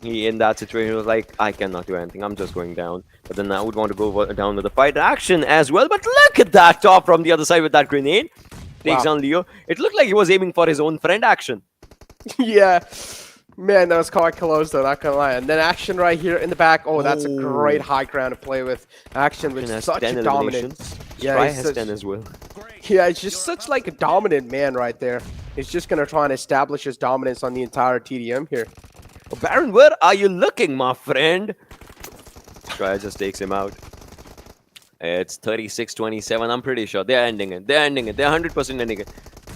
F: He, in that situation, was like, I cannot do anything. I'm just going down. But then I would want to go down with the fight action as well. But look at that top from the other side with that grenade. Takes down Leo. It looked like he was aiming for his own friend Action.
G: Yeah. Man, that was quite close though, not gonna lie. And then Action right here in the back. Oh, that's a great high ground to play with. Action with such a dominant.
F: Yeah, he has 10 as well.
G: Yeah, it's just such like a dominant man right there. He's just gonna try and establish his dominance on the entire TDM here.
F: Oh, Baron, where are you looking, my friend? Try just takes him out. It's 36-27. I'm pretty sure they're ending it. They're ending it. They're 100% ending it.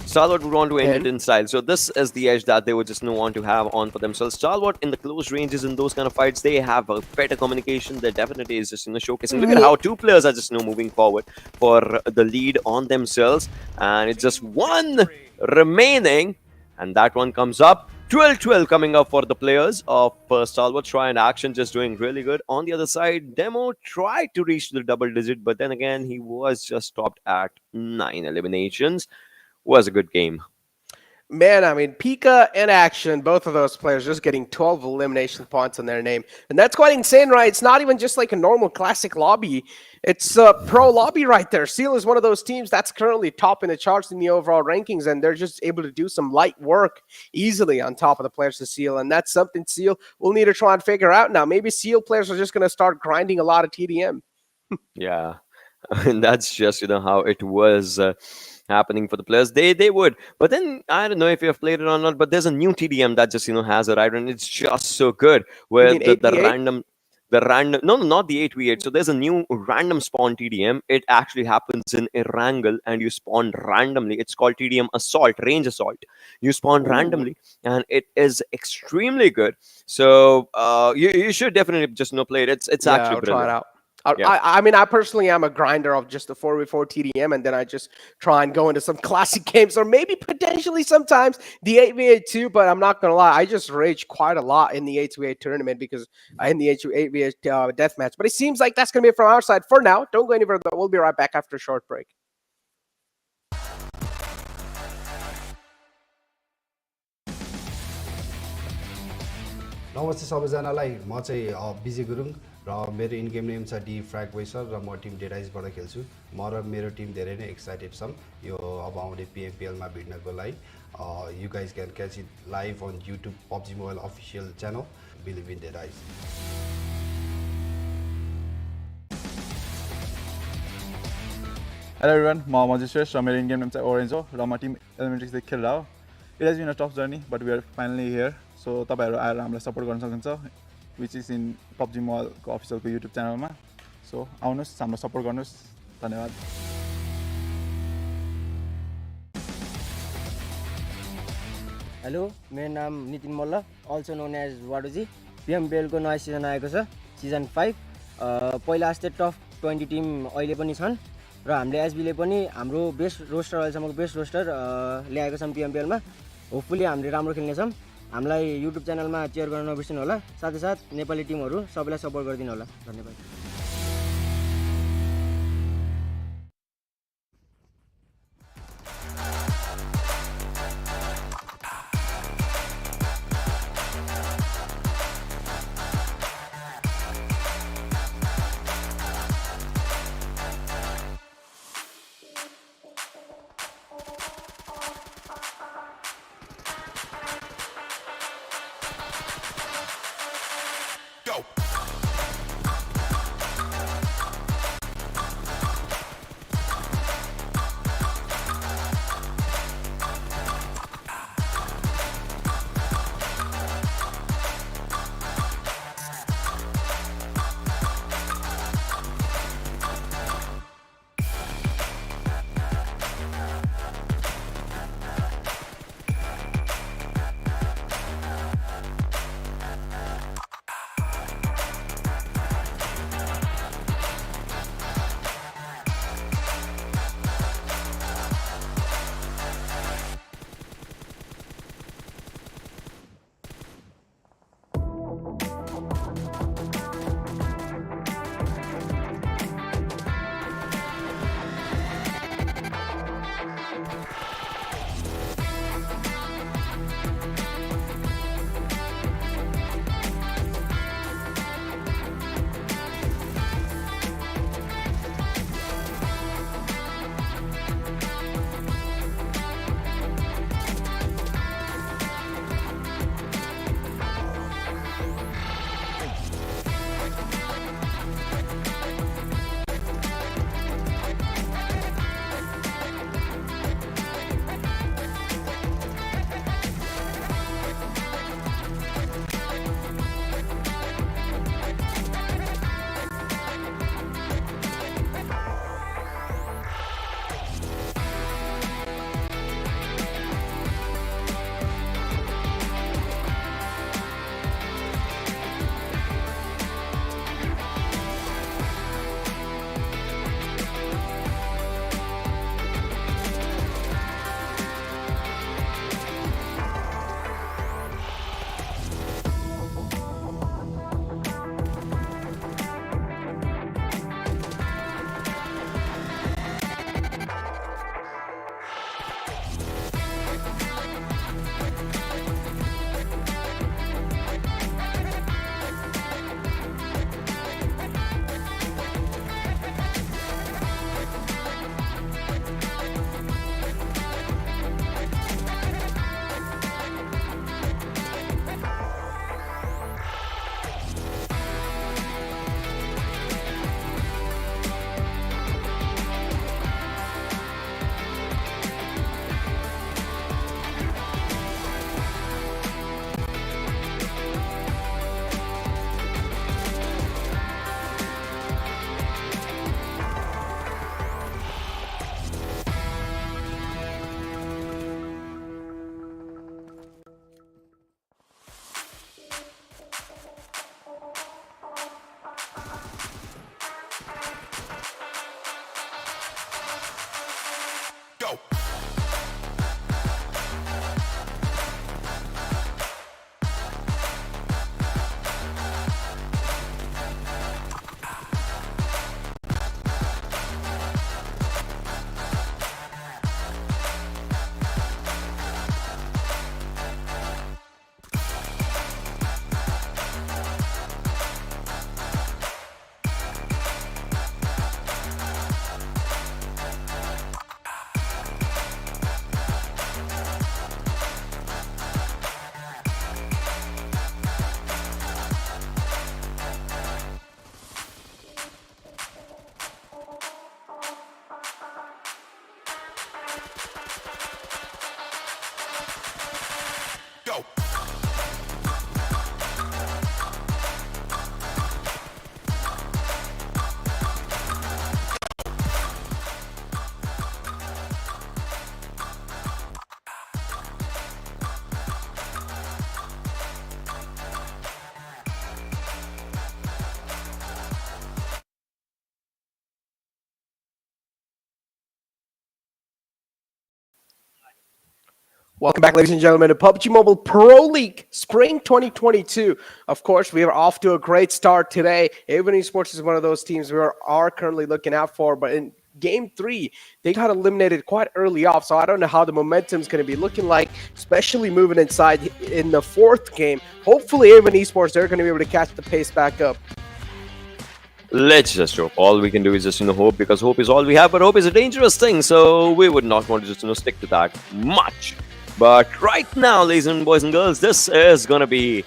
F: Stalwart would want to end it in style. So this is the edge that they would just want to have on for themselves. Stalwart in the close ranges in those kind of fights, they have a better communication. There definitely is just showcasing. Look at how two players are just moving forward for the lead on themselves. And it's just one remaining. And that one comes up. 12-12 coming up for the players of Stalwart. Try and Action just doing really good. On the other side, Demo tried to reach the double digit, but then again, he was just stopped at 9 eliminations. Was a good game.
G: Man, I mean, Pika and Action, both of those players just getting 12 elimination points on their name. And that's quite insane, right? It's not even just like a normal classic lobby. It's a pro lobby right there. Seal is one of those teams that's currently top in the charts in the overall rankings, and they're just able to do some light work easily on top of the players to Seal. And that's something Seal will need to try and figure out now. Maybe Seal players are just going to start grinding a lot of TDM.
F: Yeah, and that's just, how it was happening for the players. They would. But then, I don't know if you have played it or not, but there's a new TDM that just, has a rider, and it's just so good. Where the random, no, not the 8v8. So there's a new random spawn TDM. It actually happens in Erangel, and you spawn randomly. It's called TDM Assault, Range Assault. You spawn randomly, and it is extremely good. So you should definitely just play it. It's actually
G: I'll
F: brilliant.
G: try it out.
F: Yeah.
G: I mean, I personally am a grinder of just the 4v4 TDM, and then I just try and go into some classic games, or maybe potentially sometimes the 8v8 too, but I'm not going to lie, I just rage quite a lot in the 8v8 tournament because in the 8v8 deathmatch. But it seems like that's going to be it from our side for now. Don't go anywhere, though. We'll be right back after a short break.
H: नमस्ते सबैजनालाई म चाहिँ विजय गुरुङ र मेरो in game name छ D फ्र्याग Vesara र म Tim डेडाइजबाट खेल्छु म र मेरो टिम धेरै नै एक्साइटेड छौँ यो अब आउने पिएमपिएलमा भिड्नको लागि you guys can catch it live on YouTube PUBG mobile official channel believe in डेडाइज
I: Hello everyone, म मजेश्रेष्ठ र मेरो इन गेम नेम चाहिँ Erangel र म टिम ElementriX खेलेर हो. It has been a tough journey, but we are finally here. So तपाईहरु आएर हामीलाई सपोर्ट गर्न सक्नुहुन्छ, which is in Pubgmobile को अफिसियल को YouTube च्यानलमा. So आउनुस्, हामीलाई सपोर्ट गर्नुस्. धन्यवाद.
J: हेलो मेरो नाम नितिन मल्ल अल्सो नोन एज वाडोजी PMPL को नयाँ सिजन आएको छ सिजन 5 पहिला जस्तै टप 20 टिम अहिले पनि छन् र हामीले एसबीले पनि हाम्रो बेस्ट रोस्टर अहिलेसम्मको बेस्ट रोस्टर ल्याएको छौँ PMPL मा होपफुली हामीले राम्रो खेल्ने छौँ हामीलाई युट्युब च्यानलमा चेयर गर्न नबिर्सनु होला साथै साथ नेपाली टिमहरु सबैलाई सपोर्ट गरिदिनु होला धन्यवाद
G: Welcome back, ladies and gentlemen, to Pubgmobile Pro League Spring 2022. Of course, we are off to a great start today. Venom Esports is one of those teams we are currently looking out for, but in Game 3, they got eliminated quite early off, so I don't know how the momentum is going to be looking like, especially moving inside in the 4th game. Hopefully, Venom Esports, they're going to be able to catch the pace back up.
F: Let's just hope. All we can do is just, hope, because hope is all we have, but hope is a dangerous thing, so we would not want to just, stick to that much. But right now, ladies and boys and girls, this is going to be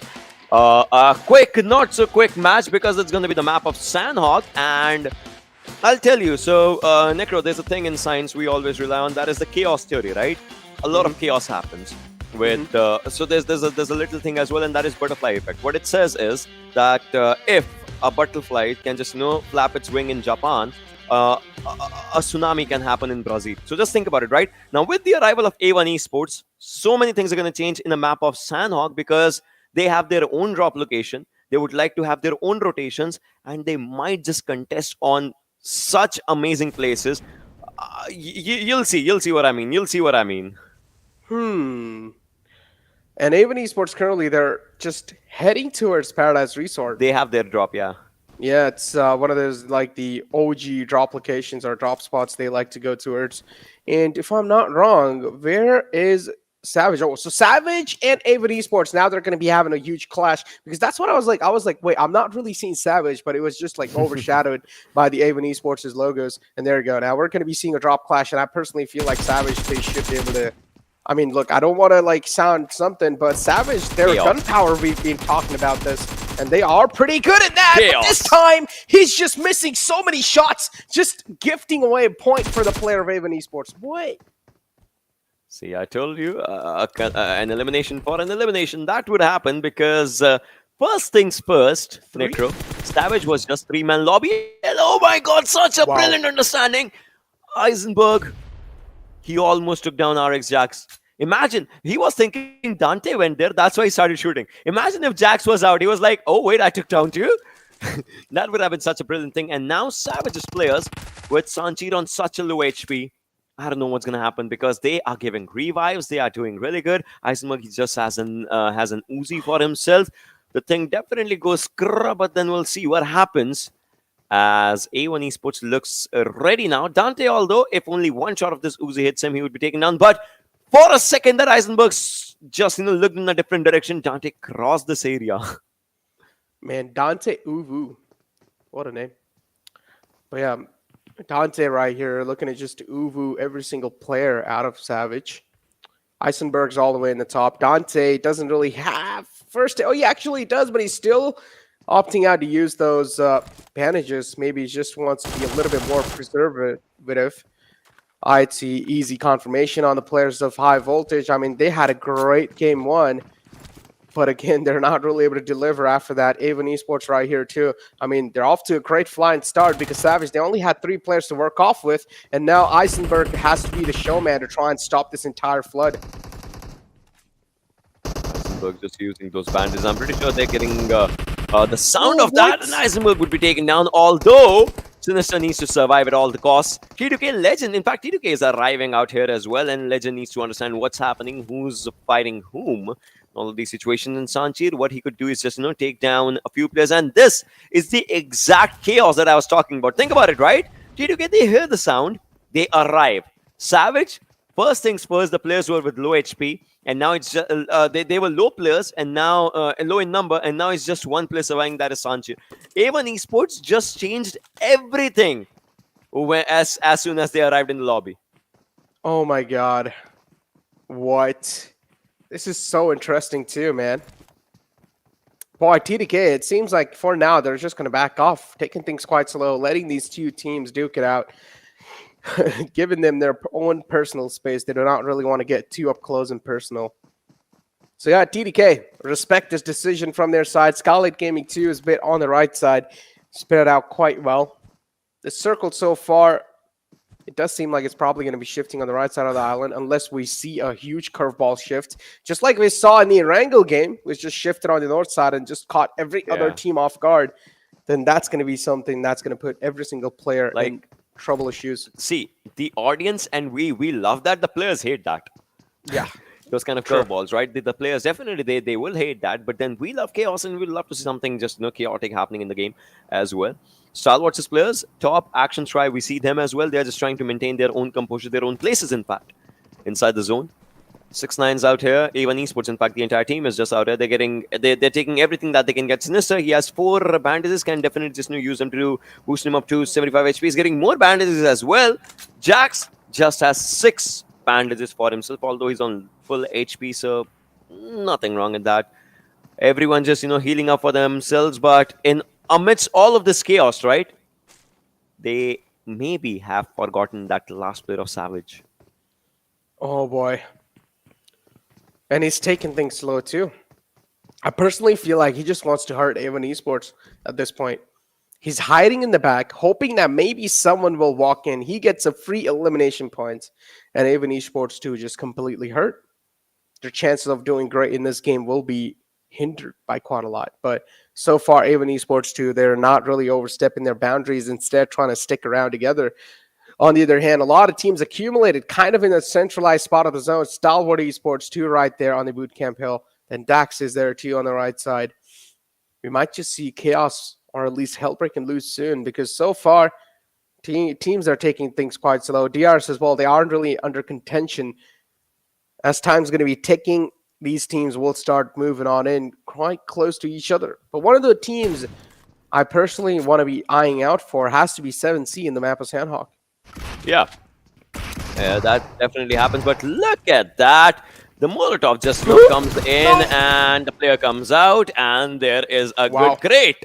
F: a quick, not so quick match, because it's going to be the map of Sanhok. And I'll tell you, so Necro, there's a thing in science we always rely on, that is the chaos theory, right? A lot of chaos happens with, so there's a little thing as well, and that is butterfly effect. What it says is that if a butterfly can just, flap its wing in Japan, a tsunami can happen in Brazil. So just think about it, right? Now, with the arrival of A1 Esports, so many things are going to change in the map of Sanhok, because they have their own drop location. They would like to have their own rotations, and they might just contest on such amazing places. You'll see what I mean. You'll see what I mean.
G: And A1 Esports currently, they're just heading towards Paradise Resort.
F: They have their drop, yeah.
G: Yeah, it's one of those, like, the OG drop locations or drop spots they like to go towards. And if I'm not wrong, where is Savage? Oh, so Savage and A1 Esports, now they're going to be having a huge clash, because that's what I was like, wait, I'm not really seeing Savage, but it was just like overshadowed by the A1 Esports' logos. And there you go. Now we're going to be seeing a drop clash, and I personally feel like Savage, they should be able to. I mean, look, I don't want to like sound something, but Savage, their gunpowder, we've been talking about this, and they are pretty good at that. But this time, he's just missing so many shots, just gifting away a point for the player of A1 Esports. Boy.
F: See, I told you, an elimination for an elimination. That would happen, because first things first, Necro, Savage was just 3-man lobby. And oh my god, such a brilliant understanding. Eisenberg, he almost took down RX Jax. Imagine, he was thinking Dante went there, that's why he started shooting. Imagine if Jax was out, he was like, oh wait, I took down too? That would have been such a brilliant thing. And now Savage's players, with Sanchir on such a low HP, I don't know what's going to happen, because they are giving revives. They are doing really good. Eisenberg, he just has an Uzi for himself. The thing definitely goes scrub, but then we'll see what happens as A1 Esports looks ready now. Dante, although, if only one shot of this Uzi hits him, he would be taken down. But for a second, that Eisenberg just looked in a different direction. Dante crossed this area.
G: Man, Dante Uvu. What a name. But yeah, Dante right here looking at just Uvu every single player out of Savage. Eisenberg's all the way in the top. Dante doesn't really have first. Oh, he actually does, but he's still opting out to use those bandages. Maybe he just wants to be a little bit more preservative. I see easy confirmation on the players of high voltage. I mean, they had a great game 1. But again, they're not really able to deliver after that. A1 Esports right here, too. I mean, they're off to a great flying start, because Savage, they only had 3 players to work off with. And now Eisenberg has to be the showman to try and stop this entire flood.
F: Eisenberg just using those bandages. I'm pretty sure they're getting the sound of that. And Eisenberg would be taken down, although Sinister needs to survive at all the costs. T2K Legend, in fact, T2K is arriving out here as well. And Legend needs to understand what's happening, who's fighting whom. All of these situations in Sanchir, what he could do is just, take down a few players. And this is the exact chaos that I was talking about. Think about it, right? T2K, they hear the sound, they arrive. Savage, first things first, the players were with low HP, and now it's just, they were low players, and now low in number, and now it's just one player surviving, that is Sanchir. A1 Esports just changed everything as soon as they arrived in the lobby.
G: Oh my god. What? This is so interesting too, man. Boy, TDK, it seems like for now they're just going to back off, taking things quite slow, letting these two teams duke it out, giving them their own personal space. They do not really want to get too up close and personal. So yeah, TDK, respect this decision from their side. Skylightz Gaming too is a bit on the right side. Spit it out quite well. The circle so far, it does seem like it's probably going to be shifting on the right side of the island unless we see a huge curveball shift. Just like we saw in the Erangel game, which just shifted on the north side and just caught every other team off guard. Then that's going to be something that's going to put every single player in trouble issues.
F: See, the audience and we love that. The players hate that.
G: Yeah.
F: those kind of curveballs, right? The players definitely they will hate that, but then we love chaos and we love to see something just chaotic happening in the game as well. Stalwart's players, top action try, we see them as well. They're just trying to maintain their own composure, their own places, in fact, inside the zone. 6ix9ine's out here. A1 Esports, in fact, the entire team is just out here. They're taking everything that they can get. Sinister, he has 4 bandages, can definitely just use them to boost him up to 75 HP. He's getting more bandages as well. Jax just has 6 bandages for himself, although he's on full HP, so nothing wrong in that. Everyone just, healing up for themselves, but amidst all of this chaos, right, they maybe have forgotten that last player of Savage.
G: Oh, boy. And he's taking things slow, too. I personally feel like he just wants to hurt A1 Esports at this point. He's hiding in the back, hoping that maybe someone will walk in. He gets a free elimination point, and A1 Esports, too, just completely hurt. Their chances of doing great in this game will be hindered by quite a lot. But so far, A1 Esports, too, they're not really overstepping their boundaries, instead trying to stick around together. On the other hand, a lot of teams accumulated kind of in a centralized spot of the zone. Stalwart Esports, too, right there on the bootcamp hill. Then Dax is there, too, on the right side. We might just see chaos or at least Hellbreak and lose soon, because so far, teams are taking things quite slow. DRS as well, they aren't really under contention. As time's going to be ticking, these teams will start moving on in quite close to each other. But one of the teams I personally want to be eyeing out for has to be 7C in the map of Sanhok.
F: Yeah, that definitely happens. But look at that. The Molotov just comes in and the player comes out, and there is a good crate.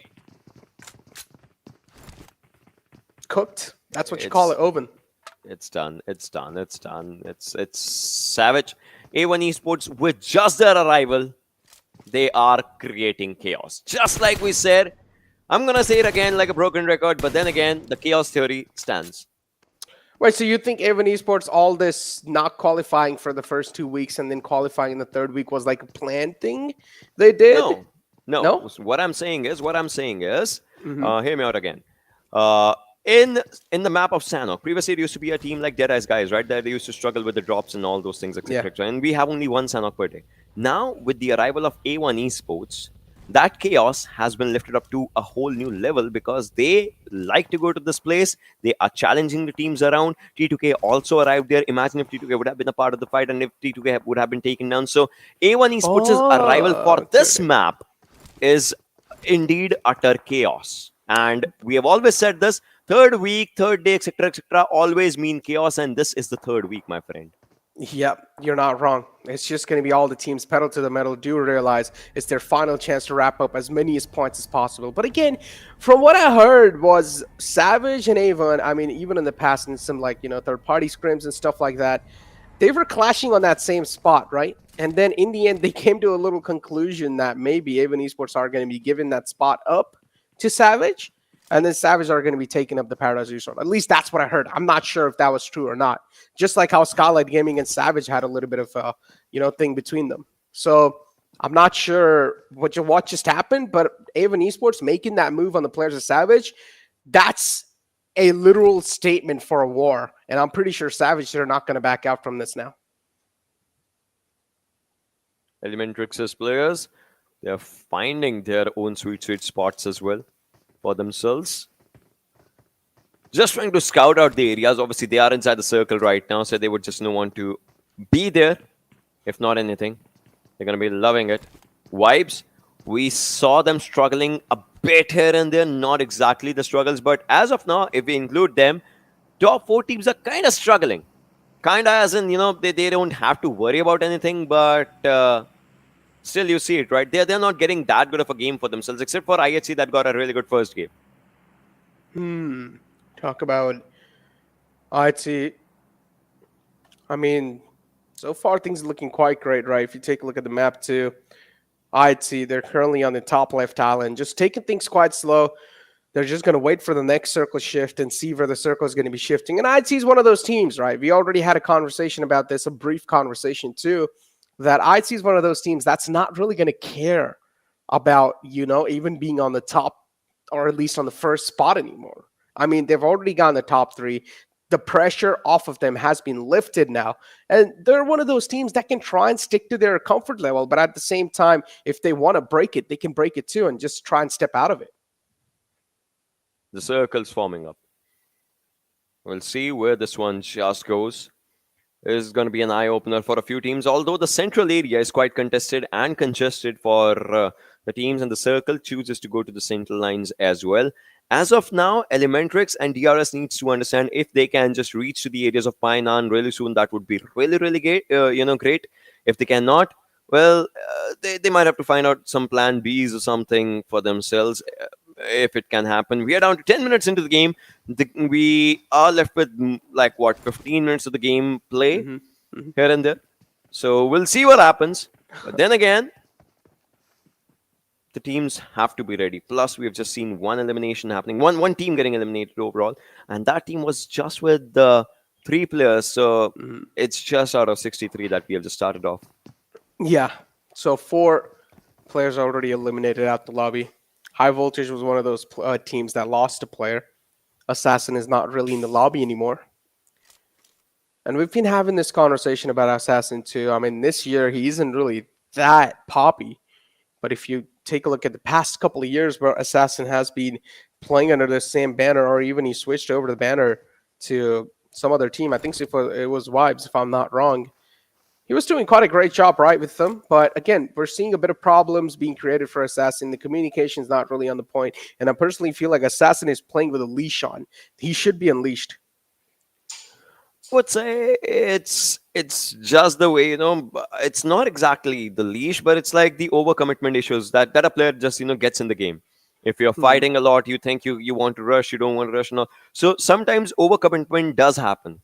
G: Cooked. That's what you call it, oven.
F: It's done. It's done. It's done. It's Savage. A1 Esports, with just their arrival, they are creating chaos. Just like we said, I'm going to say it again like a broken record, but then again, the chaos theory stands.
G: Wait, so you think A1 Esports, all this not qualifying for the first 2 weeks and then qualifying in the third week was like a planned thing they did?
F: No. What I'm saying is, hear me out again. In the map of Sanhok, previously it used to be a team like Deadeyes Guys, right? That they used to struggle with the drops and all those things, etc.
G: Yeah.
F: And we have only one Sanhok per day. Now, with the arrival of A1 Esports, that chaos has been lifted up to a whole new level, because they like to go to this place. They are challenging the teams around. T2K also arrived there. Imagine if T2K would have been a part of the fight and if T2K would have been taken down. So A1 Esports' arrival for this map is indeed utter chaos. And we have always said this, third week, third day, etc., always mean chaos. And this is the third week, my friend.
G: Yep, you're not wrong. It's just going to be all the teams pedal to the metal, do realize it's their final chance to wrap up as many points as possible. But again, from what I heard was Savage and Avon, I mean, even in the past in some third-party scrims and stuff like that, they were clashing on that same spot, right? And then in the end, they came to a little conclusion that maybe Avon Esports are going to be giving that spot up to Savage, and then Savage are going to be taking up the Paradise Resort. At least that's what I heard. I'm not sure if that was true or not. Just like how Skylightz Gaming and Savage had a little bit of a thing between them. So I'm not sure what just happened, but Avon Esports making that move on the players of Savage, that's a literal statement for a war. And I'm pretty sure Savage, they're not going to back out from this now.
F: ElementriX's players, they're finding their own sweet spots as well for themselves. Just trying to scout out the areas. Obviously, they are inside the circle right now, so they would just want to be there. If not anything, they're going to be loving it. Vibes, we saw them struggling a bit here and there. Not exactly the struggles, but as of now, if we include them, top 4 teams are kind of struggling. Kind of as in, they don't have to worry about anything, but still you see it, right? They're not getting that good of a game for themselves, except for IHC that got a really good first game.
G: Talk about IHC. I mean, so far things are looking quite great, right? If you take a look at the map too, IHC, they're currently on the top left island, just taking things quite slow. They're just going to wait for the next circle shift and see where the circle is going to be shifting. And IHC is one of those teams, right? We already had a conversation about this, a brief conversation too, that IHC is one of those teams that's not really going to care about, even being on the top or at least on the first spot anymore. I mean, they've already gotten the top 3. the pressure off of them has been lifted now. And they're one of those teams that can try and stick to their comfort level, but at the same time, if they want to break it, they can break it too and just try and step out of it.
F: The circle's forming up. We'll see where this one just goes. This is going to be an eye-opener for a few teams, although the central area is quite contested and congested for the teams, and the circle chooses to go to the central lines as well. As of now, ElementriX and DRS needs to understand if they can just reach to the areas of Painan really soon. That would be really, really great. Great. If they cannot, well, they might have to find out some plan Bs or something for themselves. If it can happen. We are down to 10 minutes into the game. We are left with 15 minutes of the game play here and there. So we'll see what happens. But then again, the teams have to be ready. Plus, we have just seen one elimination happening. One team getting eliminated overall. And that team was just with the 3 players. So it's just out of 63 that we have just started off.
G: Yeah. So 4 players already eliminated out the lobby. High Voltage was one of those teams that lost a player. Assassin is not really in the lobby anymore. And we've been having this conversation about Assassin too. I mean, this year he isn't really that poppy. But if you take a look at the past couple of years where Assassin has been playing under the same banner, or even he switched over the banner to some other team, I think it was Vibes, if I'm not wrong. He was doing quite a great job, right, with them. But again, we're seeing a bit of problems being created for Assassin. The communication is not really on the point. And I personally feel like Assassin is playing with a leash on. He should be unleashed.
F: I would say it's just the way, it's not exactly the leash, but it's like the overcommitment issues that a player just, gets in the game. If you're fighting a lot, you think you want to rush, you don't want to rush. No. So sometimes overcommitment does happen.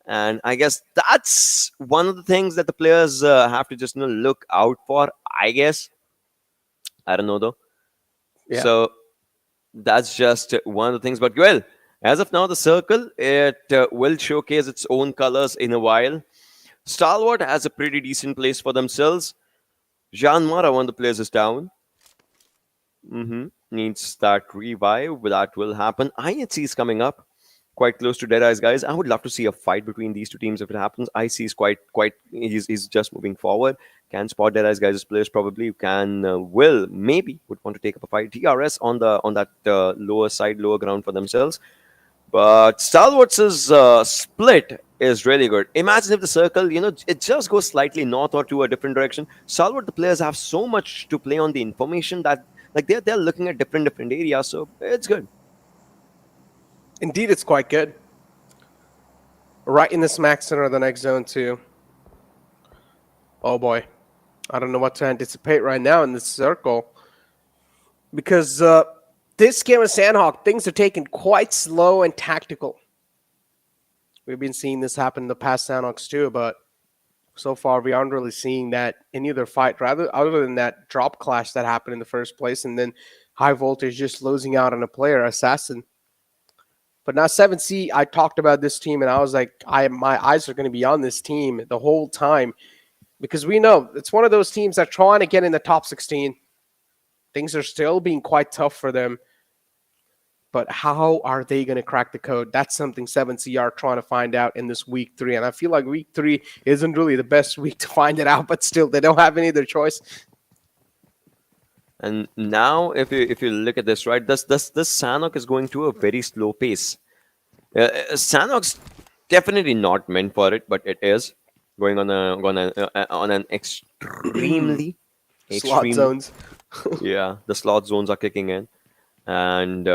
F: And I guess that's one of the things that the players have to just look out for, I guess. I don't know, though. Yeah. So that's just one of the things. But, well, as of now, the circle, it will showcase its own colors in a while. Stalwart has a pretty decent place for themselves. JyanMaara, one of the players, is down. Needs that revive. That will happen. IHC is coming up. Quite close to Deadeyes Guys. I would love to see a fight between these two teams if it happens. IC is quite. He's just moving forward. Can spot Deadeyes Guys' players probably. Maybe would want to take up a fight. DRS on that lower side, lower ground for themselves. But Stalwart's split is really good. Imagine if the circle, it just goes slightly north or to a different direction. Stalwart, the players have so much to play on the information that they're looking at different areas. So it's good.
G: Indeed, it's quite good. Right in the smack center of the next zone, too. Oh, boy. I don't know what to anticipate right now in this circle. Because this game of Sanhok, things are taken quite slow and tactical. We've been seeing this happen in the past Sanhoks, too, but so far we aren't really seeing that any other fight, rather other than that drop clash that happened in the first place, and then High Voltage just losing out on a player, Assassin. But now 7C, I talked about this team, and I was like, my eyes are going to be on this team the whole time. Because we know it's one of those teams that are trying to get in the top 16. Things are still being quite tough for them. But how are they going to crack the code? That's something 7C are trying to find out in this week 3. And I feel like week 3 isn't really the best week to find it out, but still, they don't have any other choice.
F: And now, if you look at this, right, this Sanhok is going to a very slow pace. Sanhok's definitely not meant for it, but it is going on an extremely
G: slot zones.
F: Yeah, the slot zones are kicking in, and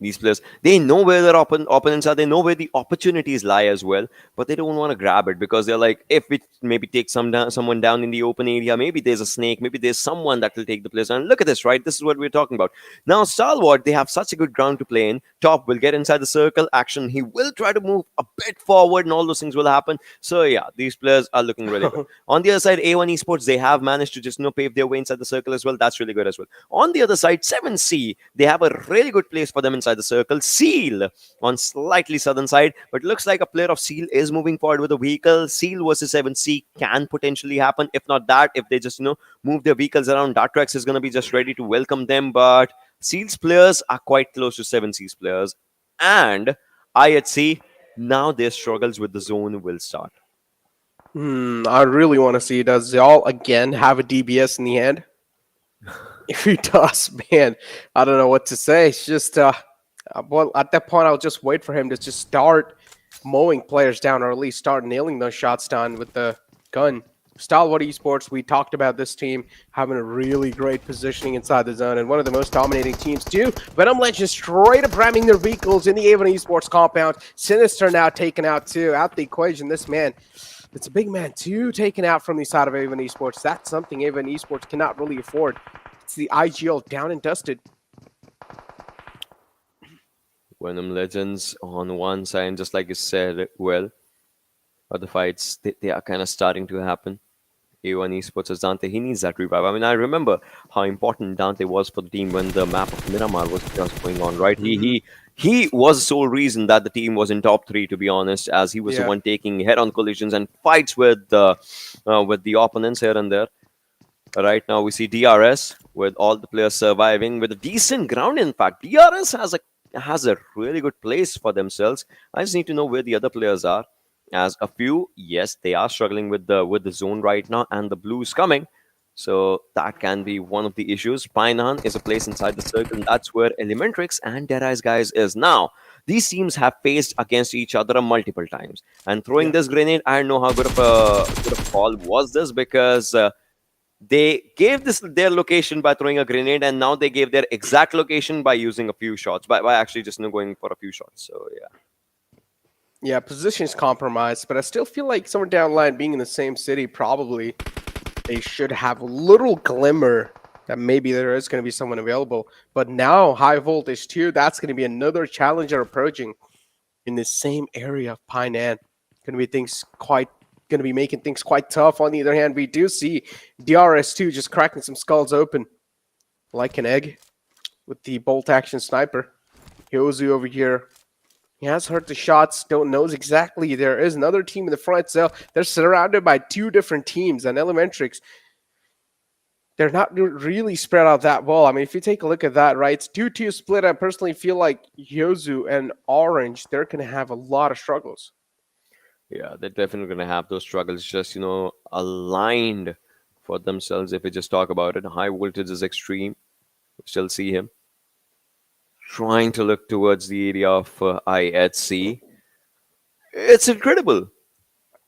F: these players, they know where their opponents are. They know where the opportunities lie as well, but they don't want to grab it because they're like, if we maybe take someone down in the open area, maybe there's a snake, maybe there's someone that will take the place. And look at this, right? This is what we're talking about. Now, Stalwart, they have such a good ground to play in. Top will get inside the circle. Action, he will try to move a bit forward, and all those things will happen. So, yeah, these players are looking really good. On the other side, A1 Esports, they have managed to just pave their way inside the circle as well. That's really good as well. On the other side, 7C, they have a really good place for them inside the circle. Seal on slightly southern side, but looks like a player of Seal is moving forward with a vehicle. Seal versus 7C can potentially happen. If not that, if they just move their vehicles around, Atrax is going to be just ready to welcome them. But Seal's players are quite close to 7C's players, and IHC, now their struggles with the zone will start.
G: I really want to see, does Zal again have a DBS in the hand? If he does, man, I don't know what to say. It's just, well, at that point, I'll just wait for him to just start mowing players down, or at least start nailing those shots down with the gun. Stalwart Esports, we talked about this team having a really great positioning inside the zone, and one of the most dominating teams too. Venom Legends straight up ramming their vehicles in the Avon Esports compound. Sinister now taken out too. Out the equation, this man, it's a big man too, taken out from the side of Avon Esports. That's something Avon Esports cannot really afford. It's the IGL down and dusted.
F: Venom Legends on one side, just like you said, well, other fights, they are kind of starting to happen. A1 Esports as Dante, he needs that revive. I mean, I remember how important Dante was for the team when the map of Miramar was just going on, right? He was the sole reason that the team was in top 3, to be honest, as he was the one taking head-on collisions and fights with the opponents here and there. Right now, we see DRS with all the players surviving with a decent ground. In fact, DRS has a really good place for themselves. I just need to know where the other players are. As a few, yes, they are struggling with the zone right now, and the blue's coming. So that can be one of the issues. Painan is a place inside the circle, and that's where ElementriX and Deadeyes Guys is now. These teams have faced against each other multiple times. And throwing this grenade, I don't know how good of a call was this, because they gave their location by throwing a grenade, and now they gave their exact location by using a few shots, by actually just going for a few shots. So yeah.
G: Yeah, position is compromised, but I still feel like somewhere down the line, being in the same city, probably they should have a little glimmer that maybe there is going to be someone available. But now, high voltage too, that's going to be another challenger approaching in the same area of Painan. Going to be making things quite tough. On the other hand, we do see DRS2 just cracking some skulls open like an egg with the bolt action sniper. Hyozu over here. He has heard the shots, don't knows exactly. There is another team in the front, so they're surrounded by 2 different teams. And ElementriX, they're not really spread out that well. I mean, if you take a look at that, right, it's 2-2 split. I personally feel like Hyozu and Orange, they're going to have a lot of struggles.
F: Yeah, they're definitely going to have those struggles, just, aligned for themselves. If we just talk about it, high voltage is extreme. We still see him trying to look towards the area of IHC. It's incredible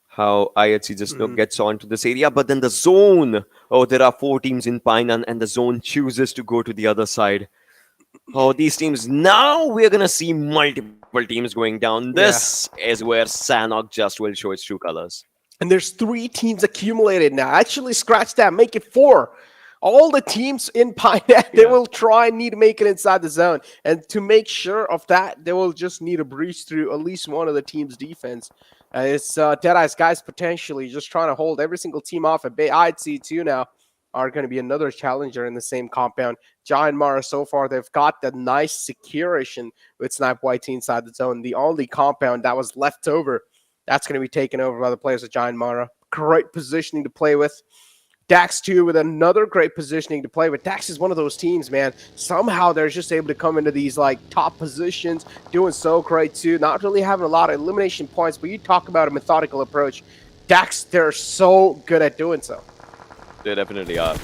F: how IHC just gets onto this area, but then the zone. Oh, there are 4 teams in Painan, and the zone chooses to go to the other side. Oh, these teams. Now we're going to see multiple teams going down. This is where Sanhok just will show its true colors.
G: And there's 3 teams accumulated now. Actually, scratch that. Make it 4. All the teams in Painan, they will try and need to make it inside the zone. And to make sure of that, they will just need to breach through at least one of the team's defense. It's Deadeyes Guys potentially just trying to hold every single team off at bay. I'd see 2 now are going to be another challenger in the same compound. JyanMaara, so far, they've got the nice securation with Snipe YT inside the zone. The only compound that was left over, that's going to be taken over by the players of JyanMaara. Great positioning to play with. Dax too with another great positioning to play with. Dax is one of those teams, man. Somehow they're just able to come into these like top positions, doing so great too. Not really having a lot of elimination points, but you talk about a methodical approach. Dax, they're so good at doing so.
F: They definitely are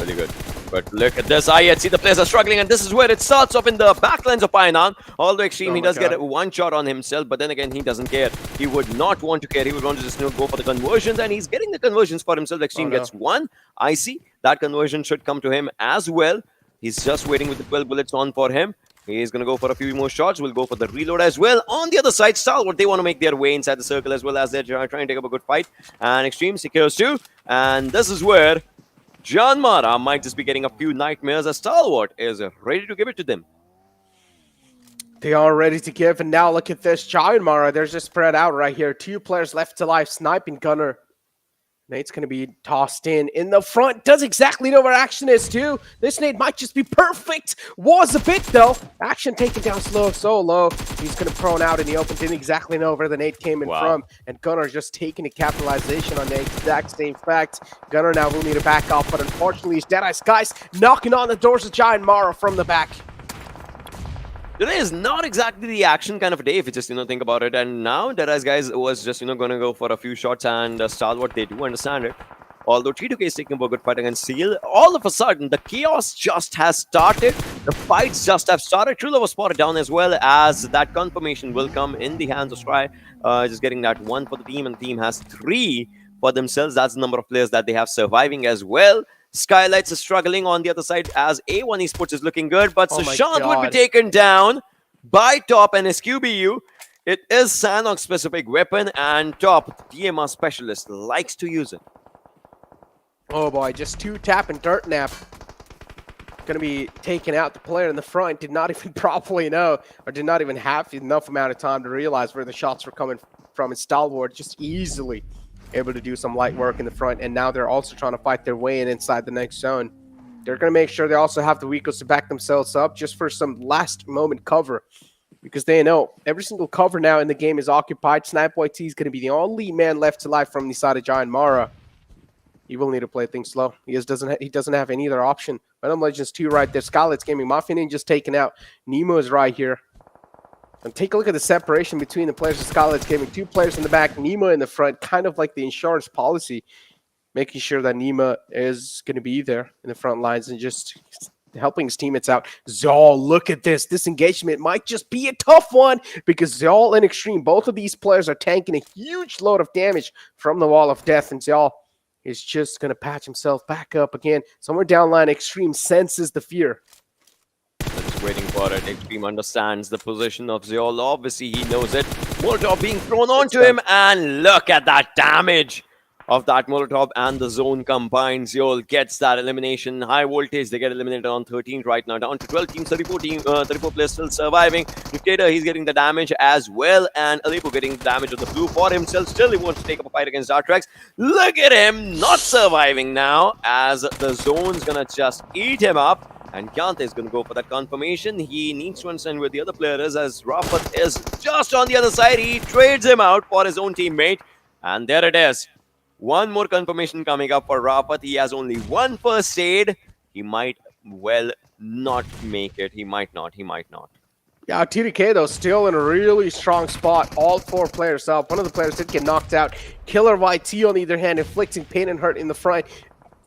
F: really good. But look at this. IHC, the players are struggling, and this is where it starts off in the backlines of Painan. Although Extreme, he does get one shot on himself, but then again, he doesn't care. He would not want to care. He would want to just go for the conversions, and he's getting the conversions for himself. Extreme gets one. I see that conversion should come to him as well. He's just waiting with the 12 bullets on for him. He's going to go for a few more shots. We'll go for the reload as well. On the other side, Stalwart, they want to make their way inside the circle as well as they're trying to take up a good fight. And Extreme secures too. And this is where JyanMaara might just be getting a few nightmares as Stalwart is ready to give it to them.
G: They are ready to give, and now look at this. JyanMaara, they're just spread out right here. 2 players left alive, sniping Gunner. Nate's going to be tossed in the front. Does exactly know where action is too. This nade might just be perfect. Was a bit though. Action taken down slow, so low. He's going to prone out in the open. Didn't exactly know where the nade came in from. And Gunner just taking a capitalization on the exact same fact. Gunner now will need to back off, but unfortunately, it's Deadeyes Guys knocking on the doors of JyanMaara from the back.
F: Today is not exactly the action kind of a day if you just, think about it. And now Deadeyes Guys was just, going to go for a few shots and Stalwart, they do understand it. Although T2K is taking a good fight against Seal, all of a sudden the chaos just has started. The fights just have started. True Love was spotted down as well, as that confirmation will come in the hands of Stry. Just getting that 1 for the team, and the team has 3 for themselves. That's the number of players that they have surviving as well. Skylightz is struggling on the other side as A1 Esports is looking good, but Sushant would be taken down by Top and SQBU. It is Sanhok's specific weapon, and Top, the DMR specialist, likes to use it.
G: Oh boy, just 2 tap and dirt nap. Gonna be taken out. The player in the front did not even properly know, or did not even have enough amount of time to realize where the shots were coming from. And Stalwart just easily able to do some light work in the front, and now they're also trying to fight their way in inside the next zone. They're going to make sure they also have the Weekos to back themselves up just for some last moment cover, because they know every single cover now in the game is occupied. Snapboy T is going to be the only man left alive from the side of JyanMaara. He will need to play things slow. He doesn't have any other option. Venom Legends 2 right there. Skylightz Gaming, Mafia Ninja's taken out. Nemo is right here. And take a look at the separation between the players of Skylightz Gaming. 2 players in the back, Nemo in the front, kind of like the insurance policy, making sure that Nemo is going to be there in the front lines and just helping his teammates out. Zol, look at this. This engagement might just be a tough one, because Zol and Extreme, both of these players are tanking a huge load of damage from the Wall of Death, and Zol is just going to patch himself back up again. Somewhere down line, Extreme senses the fear.
F: Waiting for it. Extreme understands the position of Zeol. Obviously, he knows it. Molotov being thrown onto him, and look at that damage of that Molotov and the zone combined. Zeol gets that elimination. High voltage, they get eliminated on 13 right now. Down to 12 teams, 34 players still surviving. Dictator, he's getting the damage as well, and Aleppo getting the damage of the blue for himself. Still, he wants to take up a fight against Atrax. Look at him, not surviving now, as the zone's gonna just eat him up. And Kyante is going to go for that confirmation. He needs to understand where the other player is, as Rafat is just on the other side. He trades him out for his own teammate. And there it is. One more confirmation coming up for Rafat. He has only 1 first aid. He might well not make it. He might not.
G: Yeah, TDK, though, still in a really strong spot. All 4 players up. One of the players did get knocked out. Killer YT, on the other hand, inflicting pain and hurt in the front.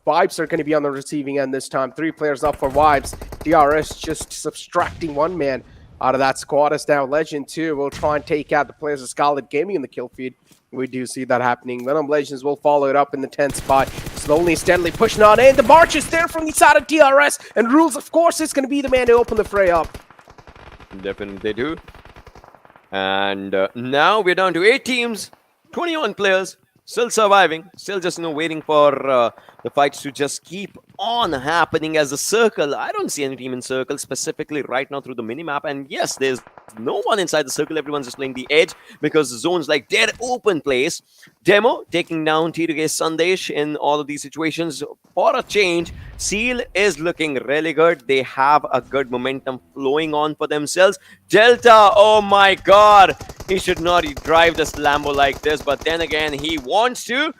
G: Vibes are going to be on the receiving end this time. 3 players up for Vibes. DRS just subtracting 1 man out of that squad. As now Legend 2 will try and take out the players of Skylightz Gaming in the kill feed. We do see that happening. Venom Legends will follow it up in the 10th spot. Slowly and steadily pushing on in. The march is there from the side of DRS. And Rules, of course, is going to be the man to open the fray up.
F: Definitely they do. And now we're down to 8 teams, 21 players. Still surviving, still just waiting for the fights to just keep on happening as a circle. I don't see any team in circle specifically right now through the minimap. And yes, there's no one inside the circle. Everyone's just playing the edge, because the zone's like dead open place. Demo taking down T2K Sandesh in all of these situations. For a change, Seal is looking really good. They have a good momentum flowing on for themselves. Delta, oh my god, he should not drive this Lambo like this, but then again, he wants to.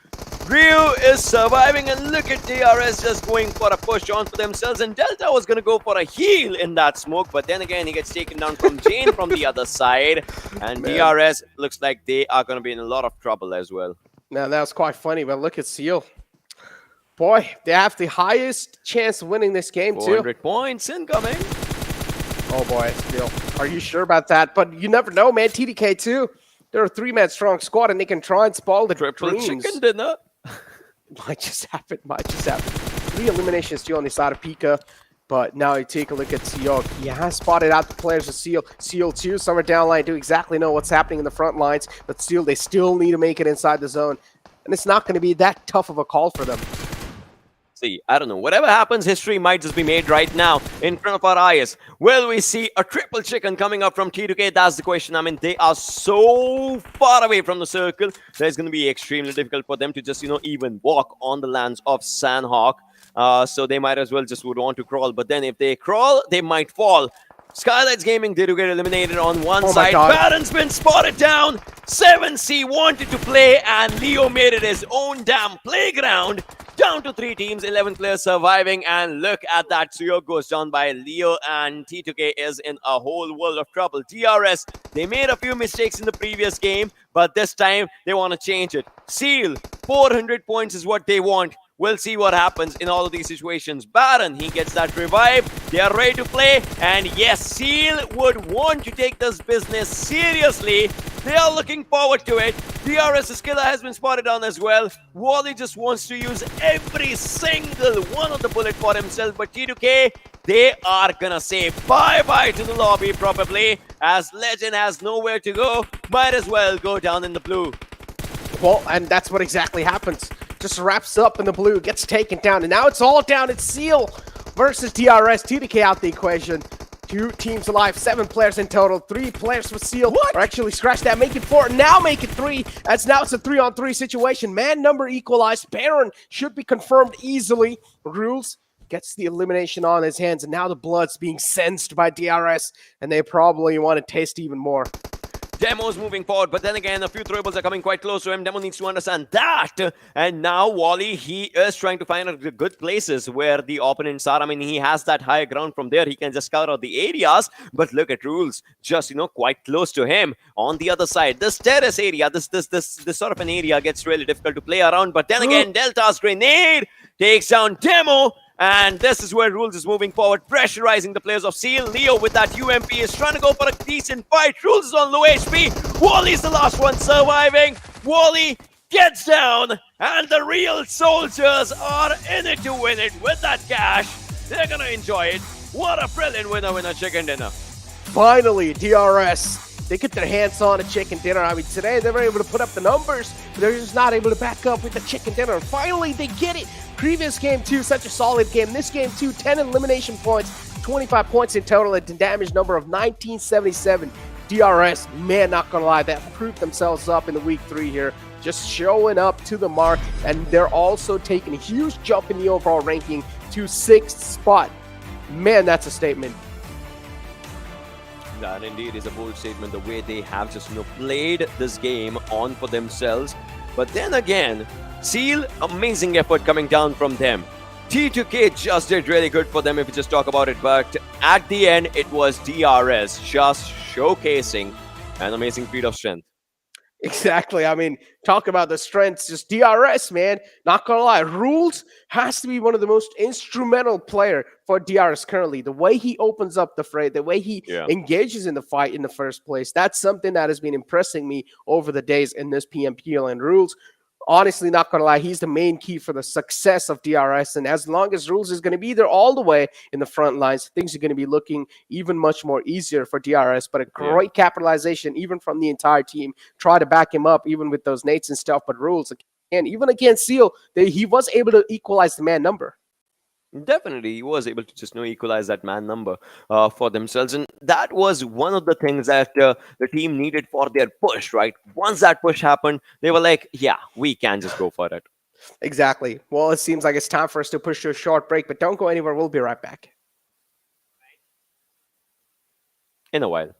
F: Ryu is surviving, and look at DRS just going for a push on for themselves, and Delta was going to go for a heal in that smoke, but then again, he gets taken down from Jane from the other side, and DRS looks like they are going to be in a lot of trouble as well.
G: Now, that was quite funny, but look at Seal. Boy, they have the highest chance of winning this game,
F: 400 points incoming.
G: Oh boy, Seal. Are you sure about that? But you never know, man. TDK too. They're a 3-man strong squad, and they can try and spoil the
F: Triple
G: dreams.
F: chicken dinner.
G: Might just happen. 3 eliminations still on the side of Pika. But now you take a look at Seok. He has spotted out the players of Seal. Seal 2, somewhere down line, do exactly know what's happening in the front lines. But Seal, they still need to make it inside the zone. And it's not going to be that tough of a call for them.
F: See, I don't know. Whatever happens, history might just be made right now in front of our eyes. Will we see a triple chicken coming up from T2K? That's the question. I mean, they are so far away from the circle that it's going to be extremely difficult for them to just, even walk on the lands of Sanhok. So they might as well just would want to crawl. But then if they crawl, they might fall. Skylightz Gaming, they do get eliminated on one side. Baron's been spotted down. 7C wanted to play, and Leo made it his own damn playground. Down to 3 teams, 11 players surviving, and look at that trio goes down by Leo, and T2K is in a whole world of trouble. DRS, they made a few mistakes in the previous game, but this time they want to change it. Seal, 400 points is what they want. We'll see what happens in all of these situations. Baron, he gets that revive. They are ready to play. And yes, Seal would want to take this business seriously. They are looking forward to it. DRS's killer has been spotted on as well. Wally just wants to use every single one of the bullet for himself. But T2K, they are gonna say bye-bye to the lobby probably. As Legend has nowhere to go, might as well go down in the blue.
G: Well, and that's what exactly happens. Just wraps up in the blue, gets taken down, and now it's all down. It's Seal versus DRS. T2K out the equation. 2 teams alive, 7 players in total. 3 players for Seal. Or actually, scratch that, make it 4. Now make it 3. As now it's a 3-on-3 situation. Man number equalized. Baron should be confirmed easily. Rules gets the elimination on his hands, and now the blood's being sensed by DRS, and they probably want to taste even more.
F: Demo's moving forward, but then again, a few throwables are coming quite close to him. Demo needs to understand that. And now Wally, he is trying to find out the good places where the opponents are. I mean, he has that higher ground from there. He can just scout out the areas. But look at Rules, just, quite close to him. On the other side, this terrace area, this sort of an area gets really difficult to play around. But then again, Delta's grenade takes down Demo. And this is where Rules is moving forward, pressurizing the players of Seal. Leo with that UMP is trying to go for a decent fight. Rules is on low HP. Wally's the last one surviving. Wally gets down, and the real soldiers are in it to win it with that cash. They're going to enjoy it. What a brilliant winner chicken dinner.
G: Finally, DRS. They get their hands on a chicken dinner. I mean, today they were able to put up the numbers, but they're just not able to back up with the chicken dinner. Finally, they get it. Previous game 2, such a solid game. This game 2, 10 elimination points, 25 points in total, a damage number of 1977. DRS, man, not gonna lie, that proved themselves up in the week 3 here. Just showing up to the mark, and they're also taking a huge jump in the overall ranking to 6th spot. Man, that's a statement.
F: That indeed is a bold statement, the way they have just played this game on for themselves. But then again, Seal, amazing effort coming down from them. T2K just did really good for them if you just talk about it, but at the end it was DRS just showcasing an amazing feat of strength.
G: Exactly. I mean, talk about the strengths, just DRS, man. Not gonna lie, Rules has to be one of the most instrumental player for DRS currently. The way he opens up the fray, the way he engages in the fight in the first place, that's something that has been impressing me over the days in this PMPL. And Rules, honestly, not gonna lie, he's the main key for the success of DRS. And as long as Rules is going to be there all the way in the front lines, things are going to be looking even much more easier for DRS. But a great capitalization, even from the entire team. Try to back him up, even with those nates and stuff. But Rules, and even against Seal, he was able to equalize the man number.
F: Definitely, he was able to just equalize that man number for themselves, and that was one of the things that the team needed for their push. Right, once that push happened, they were like, "Yeah, we can just go for it."
G: Exactly. Well, it seems like it's time for us to push to a short break, but don't go anywhere. We'll be right back
F: in a while.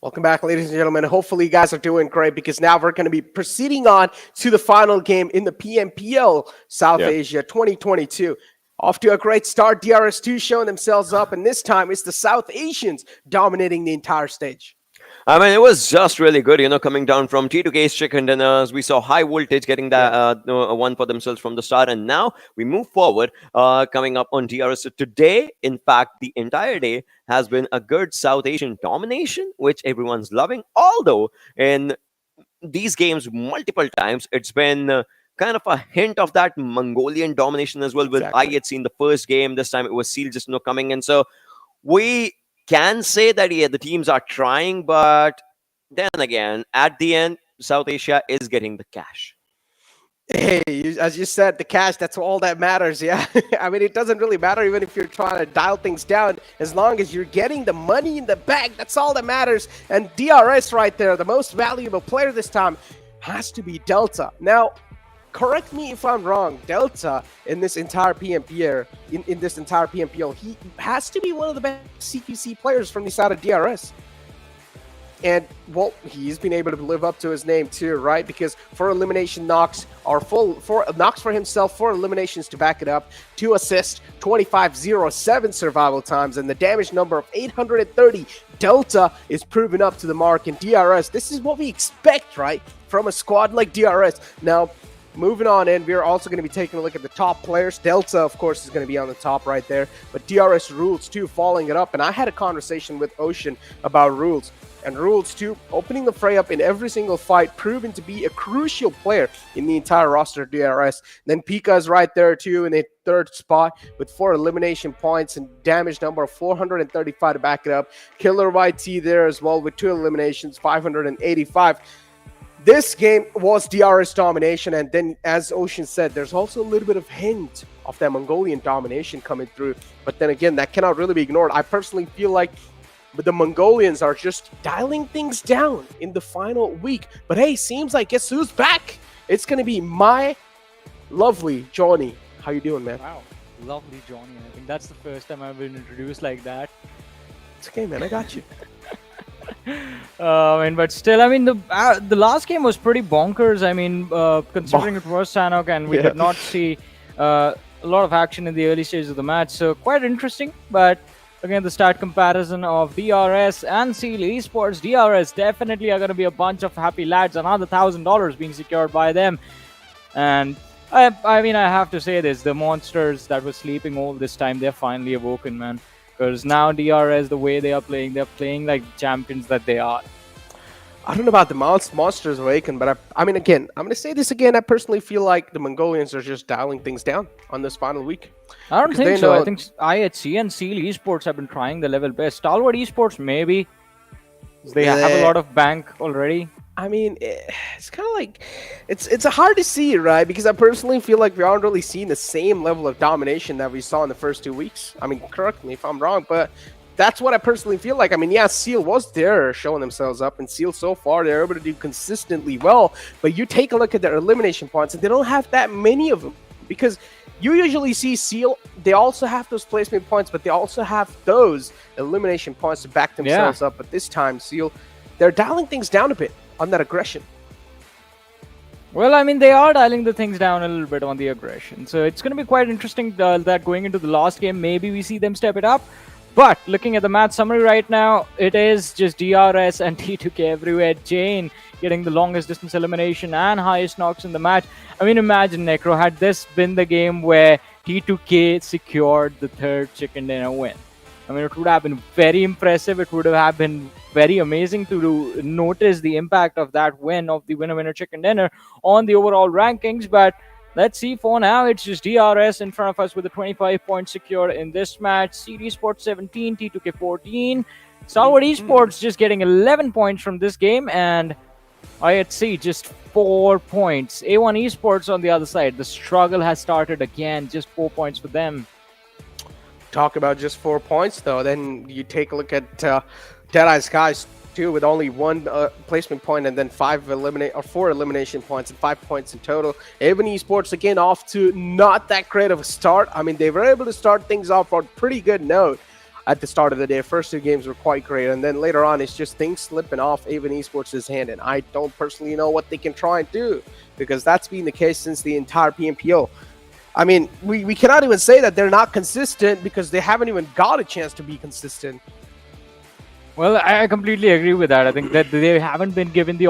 G: Welcome back, ladies and gentlemen. Hopefully you guys are doing great, because now we're going to be proceeding on to the final game in the PMPL South Asia 2022. Off to a great start. DRS2 showing themselves up, and this time it's the South Asians dominating the entire stage.
F: I mean, it was just really good, coming down from T2K's chicken dinners. We saw high voltage getting that one for themselves from the start. And now we move forward, coming up on DRS. So today, in fact, the entire day has been a good South Asian domination, which everyone's loving. Although, in these games, multiple times, it's been kind of a hint of that Mongolian domination as well. With I had seen the first game. This time it was Seal just coming in. So we can say that the teams are trying, but then again, at the end, South Asia is getting the cash.
G: Hey, as you said, the cash, that's all that matters, yeah? I mean, it doesn't really matter even if you're trying to dial things down. As long as you're getting the money in the bag, that's all that matters. And DRS right there, the most valuable player this time, has to be Delta. Now, correct me if I'm wrong, Delta in this entire PMPL, in this entire PMPL, he has to be one of the best CQC players from the side of DRS. And, well, he's been able to live up to his name too, right? Because 4 elimination knocks are knocks for himself, 4 eliminations to back it up, 2 assists, 25-0-7 survival times, and the damage number of 830. Delta is proven up to the mark in DRS. This is what we expect, right, from a squad like DRS. Now, moving on in, we're also going to be taking a look at the top players. Delta, of course, is going to be on the top right there, but DRS Rules too, following it up. And I had a conversation with Ocean about Rules. And Rules too, opening the fray up in every single fight, proven to be a crucial player in the entire roster of DRS. Then Pika is right there too in a 3rd spot with 4 elimination points and damage number of 435 to back it up. Killer YT there as well with 2 eliminations, 585. This game was DRS domination, and then, as Ocean said, there's also a little bit of hint of that Mongolian domination coming through. But then again, that cannot really be ignored. I personally feel like the Mongolians are just dialing things down in the final week. But hey, seems like guess who's back? It's going to be my lovely Johnny. How you doing, man?
E: Wow, lovely Johnny. I think that's the first time I've been introduced like that.
G: It's okay, man. I got you.
E: But still, I mean, the last game was pretty bonkers. I mean, considering it was Sanhok and we did not see a lot of action in the early stages of the match, so quite interesting. But again, the start comparison of DRS and Seal Esports. DRS definitely are going to be a bunch of happy lads. Another $1,000 being secured by them. And I mean, I have to say this: the monsters that were sleeping all this time, they're finally awoken, man. Because now DRS, the way they're playing like champions that they are.
G: I don't know about the monsters awaken, but I mean, again, I'm going to say this again. I personally feel like the Mongolians are just dialing things down on this final week.
E: I don't think so. I think IHC and Seal Esports have been trying the level best. Stalwart Esports, maybe. They have a lot of bank already.
G: I mean, it's kind of like, it's hard to see, right? Because I personally feel like we aren't really seeing the same level of domination that we saw in the first 2 weeks. I mean, correct me if I'm wrong, but that's what I personally feel like. I mean, yeah, Seal was there showing themselves up, and Seal so far, they're able to do consistently well. But you take a look at their elimination points, and they don't have that many of them. Because you usually see Seal, they also have those placement points, but they also have those elimination points to back themselves up. But this time, Seal, they're dialing things down a bit on that aggression.
E: Well, I mean, they are dialing the things down a little bit on the aggression. So it's going to be quite interesting that going into the last game, maybe we see them step it up. But looking at the match summary right now, it is just DRS and T2K everywhere. Jane getting the longest distance elimination and highest knocks in the match. I mean, imagine, Necro, had this been the game where T2K secured the 3rd chicken dinner win. I mean, it would have been very impressive. It would have been very amazing to notice the impact of that win of the winner chicken dinner on the overall rankings. But let's see. For now, it's just DRS in front of us with a 25 points secure in this match. Seal Esports 17, T2K 14. Stalwart Esports just getting 11 points from this game, and IHC just 4 points. A1 Esports on the other side. The struggle has started again. Just 4 points for them.
G: Talk about just 4 points, though. Then you take a look at Deadeyes Guys too, with only 1 placement point and then 4 elimination points and 5 points in total. A1 Esports again off to not that great of a start. I mean, they were able to start things off on a pretty good note at the start of the day. First 2 games were quite great, and then later on it's just things slipping off A1 Esports' hand, and I don't personally know what they can try and do, because that's been the case since the entire PMPL. I mean, we cannot even say that they're not consistent, because they haven't even got a chance to be consistent.
E: Well, I completely agree with that. I think that they haven't been given the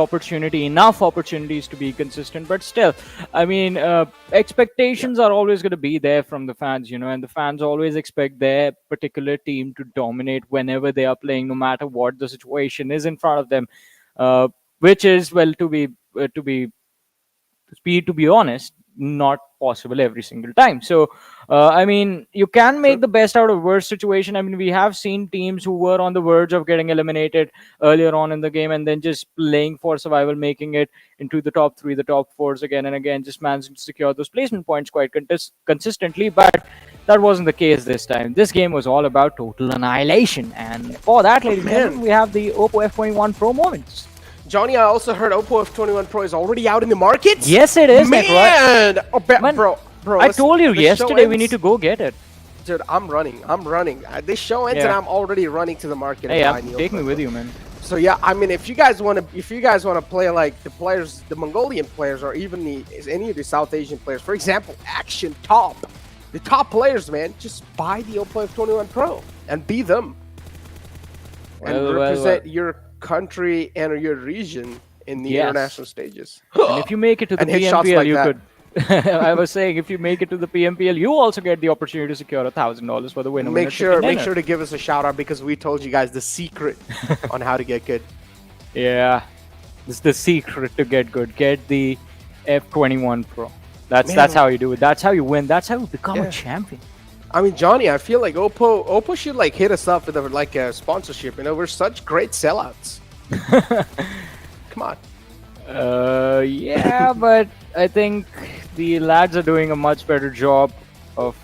E: enough opportunities to be consistent. But still, I mean, expectations are always going to be there from the fans, and the fans always expect their particular team to dominate whenever they are playing, no matter what the situation is in front of them. Which is, well, to be honest, not possible every single time. So I mean, you can make the best out of worst situation. I mean, we have seen teams who were on the verge of getting eliminated earlier on in the game and then just playing for survival, making it into the top 3, the top 4s again and again, just managing to secure those placement points quite consistently. But that wasn't the case this time. This game was all about total annihilation, and for that, ladies and gentlemen, we have the Oppo F21 Pro moments.
G: Johnny, I also heard Oppo F21 Pro is already out in the market.
E: Yes, it is.
G: Man,
E: Man,
G: bro,
E: I told you yesterday we need to go get it.
G: Dude, I'm running. This show ends and I'm already running to the market.
E: Hey, take me with you, man.
G: So yeah, I mean, if you guys want to play like the players, the Mongolian players, or even any of the South Asian players, for example, Action Top, the top players, man, just buy the Oppo F21 Pro and be them, and represent your country and your region in the international stages.
E: And if you make it to the PMPL, like you could. I was saying, if you make it to the PMPL, you also get the opportunity to secure $1,000 for the winner.
G: Make sure to give us a shout out, because we told you guys the secret on how to get good.
E: Yeah, this is the secret to get good. Get the F21 Pro. That's how you do it. That's how you win. That's how you become a champion.
G: I mean, Johnny, I feel like Oppo should like hit us up with a sponsorship. We're such great sellouts. Come on.
E: Yeah, but I think the lads are doing a much better job of.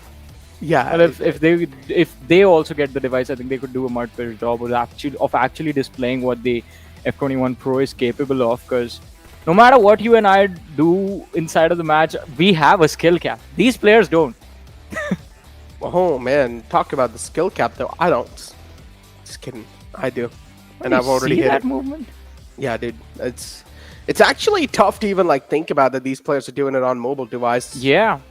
G: Yeah.
E: Well, if they also get the device, I think they could do a much better job of actually displaying what the F21 Pro is capable of. Because no matter what you and I do inside of the match, we have a skill cap. These players don't.
G: Oh man, talk about the skill cap though. I don't. Just kidding. I do, and I've already hit
E: that
G: it.
E: movement.
G: Yeah, dude. It's actually tough to even like think about that these players are doing it on mobile devices.
E: Yeah.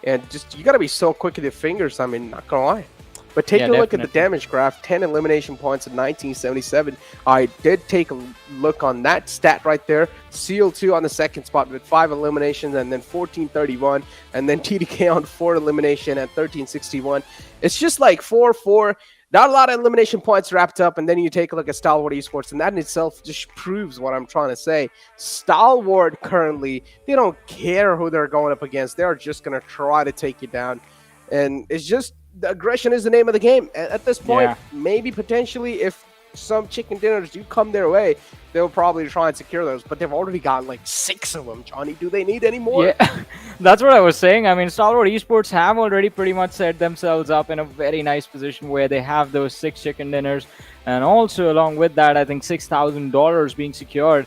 G: And just you gotta be so quick with your fingers. I mean, not gonna lie. But take a look at the damage graph. 10 elimination points in 1977. I did take a look on that stat right there. Seal2 on the second spot with 5 eliminations, and then 1431, and then TDK on 4 elimination at 1361. It's just like 4-4. Not a lot of elimination points wrapped up, and then you take a look at Stalwart Esports, and that in itself just proves what I'm trying to say. Stalwart currently, they don't care who they're going up against. They're just going to try to take you down. And it's just, the aggression is the name of the game. At this point, maybe potentially if some chicken dinners do come their way, they'll probably try and secure those. But they've already got like 6 of them, Johnny. Do they need any more?
E: Yeah, that's what I was saying. I mean, Stalwart Esports have already pretty much set themselves up in a very nice position where they have those 6 chicken dinners. And also along with that, I think $6,000 being secured.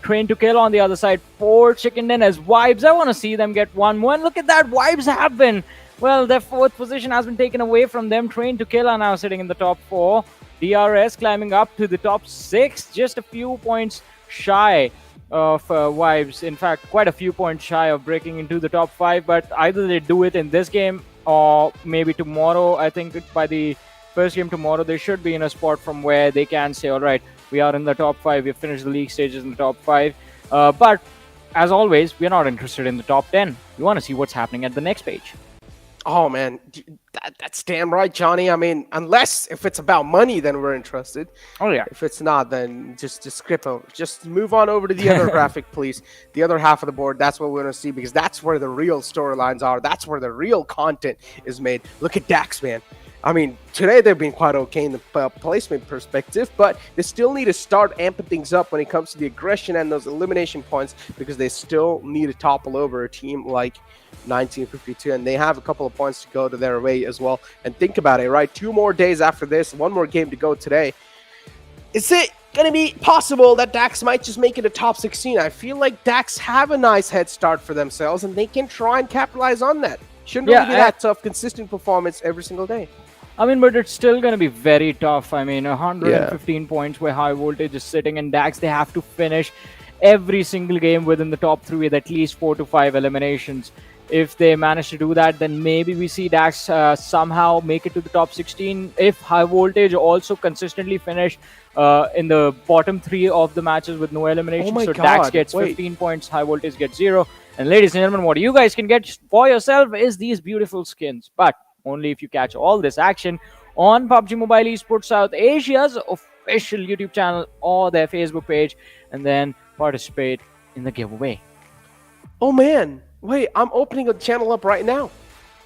E: Train to Kill on the other side, 4 chicken dinners. Vibes, I want to see them get 1 more. And look at that, Vibes have been. Well, their 4th position has been taken away from them. Train to Kill are now sitting in the top 4. DRS climbing up to the top 6, just a few points shy of Vibes. In fact, quite a few points shy of breaking into the top 5. But either they do it in this game or maybe tomorrow. I think by the first game tomorrow, they should be in a spot from where they can say, all right, we are in the top 5. We've finished the league stages in the top 5. But as always, we're not interested in the top 10. We want to see what's happening at the next page.
G: Oh, man, that's damn right, Johnny. I mean, if it's about money, then we're interested.
E: Oh, yeah.
G: If it's not, then just skip over. Just move on over to the other graphic, please. The other half of the board, that's what we want to see, because that's where the real storylines are. That's where the real content is made. Look at Dax, man. I mean, today they've been quite okay in the placement perspective, but they still need to start amping things up when it comes to the aggression and those elimination points, because they still need to topple over a team like 1952, and they have a couple of points to go to their way as well. And think about it, right? 2 more days after this, 1 more game to go today. Is it going to be possible that Dax might just make it a top 16? I feel like Dax have a nice head start for themselves, and they can try and capitalize on that. Shouldn't really be that tough, consistent performance every single day.
E: I mean, but it's still going to be very tough. I mean, 115 points where High Voltage is sitting, and Dax, they have to finish every single game within the top 3 with at least 4 to 5 eliminations. If they manage to do that, then maybe we see Dax somehow make it to the top 16. If High Voltage also consistently finish in the bottom 3 of the matches with no elimination,
G: my
E: so Dax
G: God,
E: gets
G: wait.
E: 15 points, High Voltage gets 0. And ladies and gentlemen, what you guys can get for yourself is these beautiful skins, but only if you catch all this action on Pubgmobile Esports South Asia's official YouTube channel or their Facebook page, and then participate in the giveaway.
G: Oh man, wait, I'm opening a channel up right now.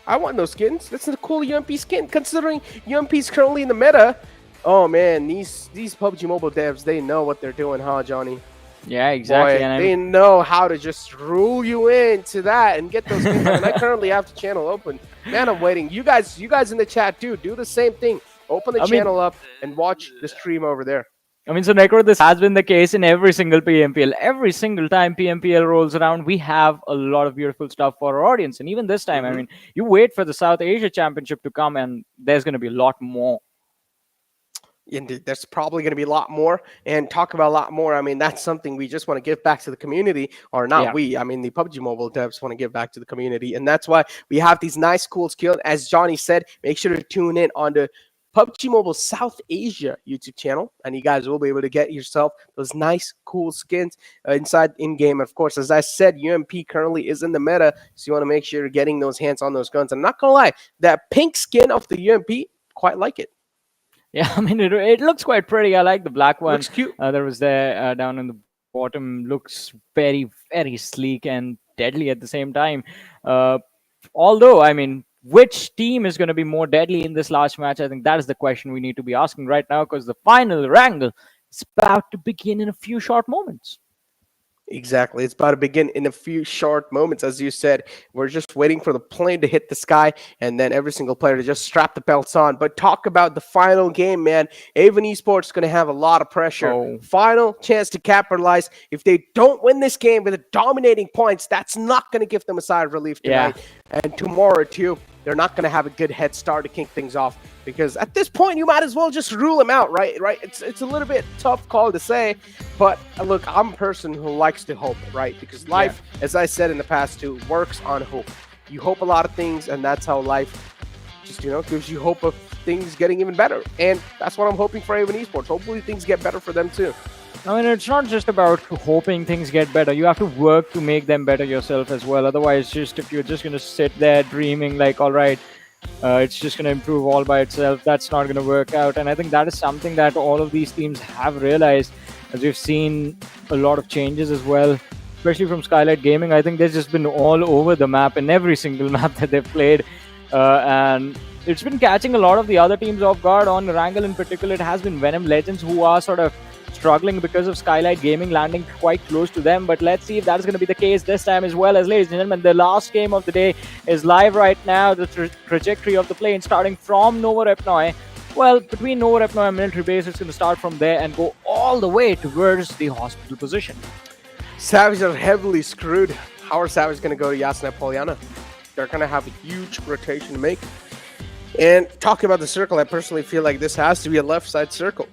G: I want those skins. That's a cool UMP skin, considering UMP is currently in the meta. Oh man, these PUBG Mobile devs, they know what they're doing, huh, Johnny?
E: Yeah, exactly.
G: Boy,
E: And
G: they know how to just rule you into that and get those skins. And I currently have the channel open. Man, I'm waiting. You guys in the chat, dude, do the same thing. Open the channel up and watch the stream over there.
E: I mean, so Necro, this has been the case in every single PMPL. Every single time PMPL rolls around, we have a lot of beautiful stuff for our audience. And even this time, I mean, you wait for the South Asia Championship to come, and there's going to be a lot more.
G: Indeed, there's probably going to be a lot more, and talk about a lot more. I mean, that's something we just want to give back to the community, or not we. I mean, the PUBG Mobile devs want to give back to the community, and that's why we have these nice, cool skills. As Johnny said, make sure to tune in on the PUBG Mobile South Asia YouTube channel, and you guys will be able to get yourself those nice, cool skins inside in-game. Of course, as I said, UMP currently is in the meta, so you want to make sure you're getting those hands on those guns. I'm not going to lie, that pink skin of the UMP, quite like it.
E: Yeah, I mean, it looks quite pretty. I like the black one.
G: Looks cute.
E: There was there down in the bottom. Looks very, very sleek and deadly at the same time. Although, I mean, which team is going to be more deadly in this last match? I think that is the question we need to be asking right now, because the final Erangel is about to begin in a few short moments.
G: Exactly. It's about to begin in a few short moments. As you said, we're just waiting for the plane to hit the sky, and then every single player to just strap the belts on. But talk about the final game, man. Avon Esports is going to have a lot of pressure. Final chance to capitalize. If they don't win this game with dominating points, that's not going to give them a sigh of relief tonight. And tomorrow, too, they're not going to have a good head start to kick things off, because at this point you might as well just rule them out, right? It's a little bit tough call to say, but look, I'm a person who likes to hope, right? Because life, as I said in the past too, works on hope. You hope a lot of things, and that's how life just, gives you hope of things getting even better. And that's what I'm hoping for Avon Esports. Hopefully things get better for them too.
E: I mean, it's not just about hoping things get better. You have to work to make them better yourself as well. Otherwise, if you're just going to sit there dreaming like, all right, it's just going to improve all by itself, that's not going to work out. And I think that is something that all of these teams have realized, as we've seen a lot of changes as well, especially from Skylightz Gaming. I think they've just been all over the map in every single map that they've played. And it's been catching a lot of the other teams off guard. On Erangel in particular, it has been Venom Legends who are sort of struggling because of Skylightz Gaming landing quite close to them. But let's see if that is going to be the case this time as well. As ladies and gentlemen, the last game of the day is live right now. The trajectory of the plane starting from Nova Repnoi. Well, between Nova Repnoi and military base, it's going to start from there and go all the way towards the hospital position.
G: Savage are heavily screwed. How are Savage going to go to Yasna Poliana? They're going to have a huge rotation to make. And talking about the circle, I personally feel like this has to be a left side circle.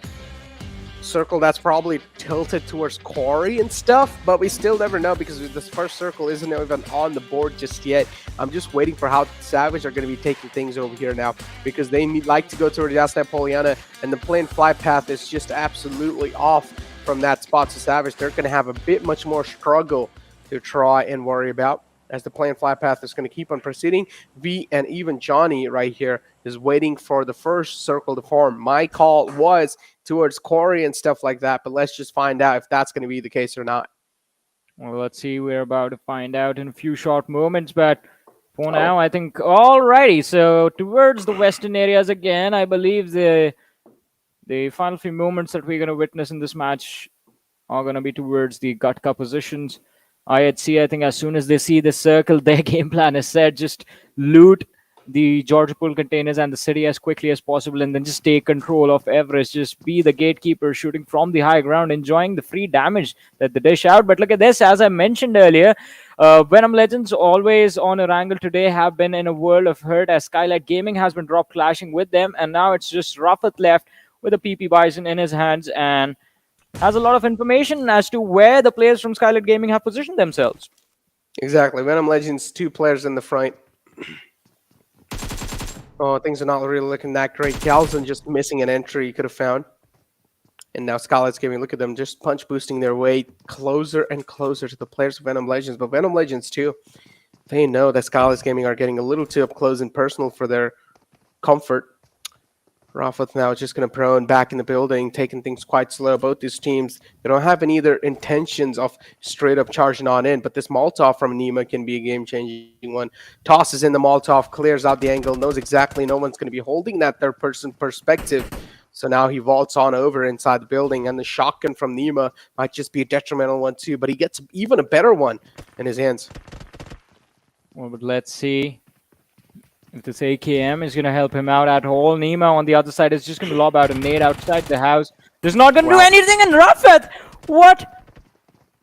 G: Circle that's probably tilted towards quarry and stuff, but we still never know, because this first circle isn't even on the board just yet. I'm just waiting for how Savage are going to be taking things over here now, because they like to go toward Yasna Poliana, and the plane flight path is just absolutely off from that spot. So Savage, they're going to have a bit much more struggle to try and worry about, as the plane flight path is going to keep on proceeding. V and even Johnny right here is waiting for the first circle to form. My call was towards quarry and stuff like that, but let's just find out if that's going to be the case or not.
E: Well, let's see. We're about to find out in a few short moments, but for now, I think, alrighty. So towards the western areas again, I believe the final few moments that we're going to witness in this match are going to be towards the Gutka positions. IHC, I think as soon as they see the circle, their game plan is set. Just loot the Georgia Pool containers and the city as quickly as possible, and then just take control of Everest. Just be the gatekeeper, shooting from the high ground, enjoying the free damage that they dish out. But look at this, as I mentioned earlier, Venom Legends always on Erangel today have been in a world of hurt, as Skylightz Gaming has been drop clashing with them, and now it's just Rafat left with a PP Bison in his hands, and has a lot of information as to where the players from Skylightz Gaming have positioned themselves.
G: Exactly. Venom Legends, 2 players in the front. Oh, things are not really looking that great. Galzin just missing an entry he could have found. And now Skylightz Gaming, look at them just punch boosting their way closer and closer to the players of Venom Legends. But Venom Legends too, they know that Skylightz Gaming are getting a little too up close and personal for their comfort. Rafat now just going to prone back in the building, taking things quite slow. Both these teams, they don't have any either intentions of straight up charging on in, but this Molotov from Nima can be a game-changing one. Tosses in the Molotov, clears out the angle, knows exactly no one's going to be holding that third-person perspective. So now he vaults on over inside the building, and the shotgun from Nima might just be a detrimental one too, but he gets even a better one in his hands.
E: Well, but let's see if this AKM is going to help him out at all. Nima on the other side is just going to lob out a nade outside the house. There's not going to do anything, and Rafat! What?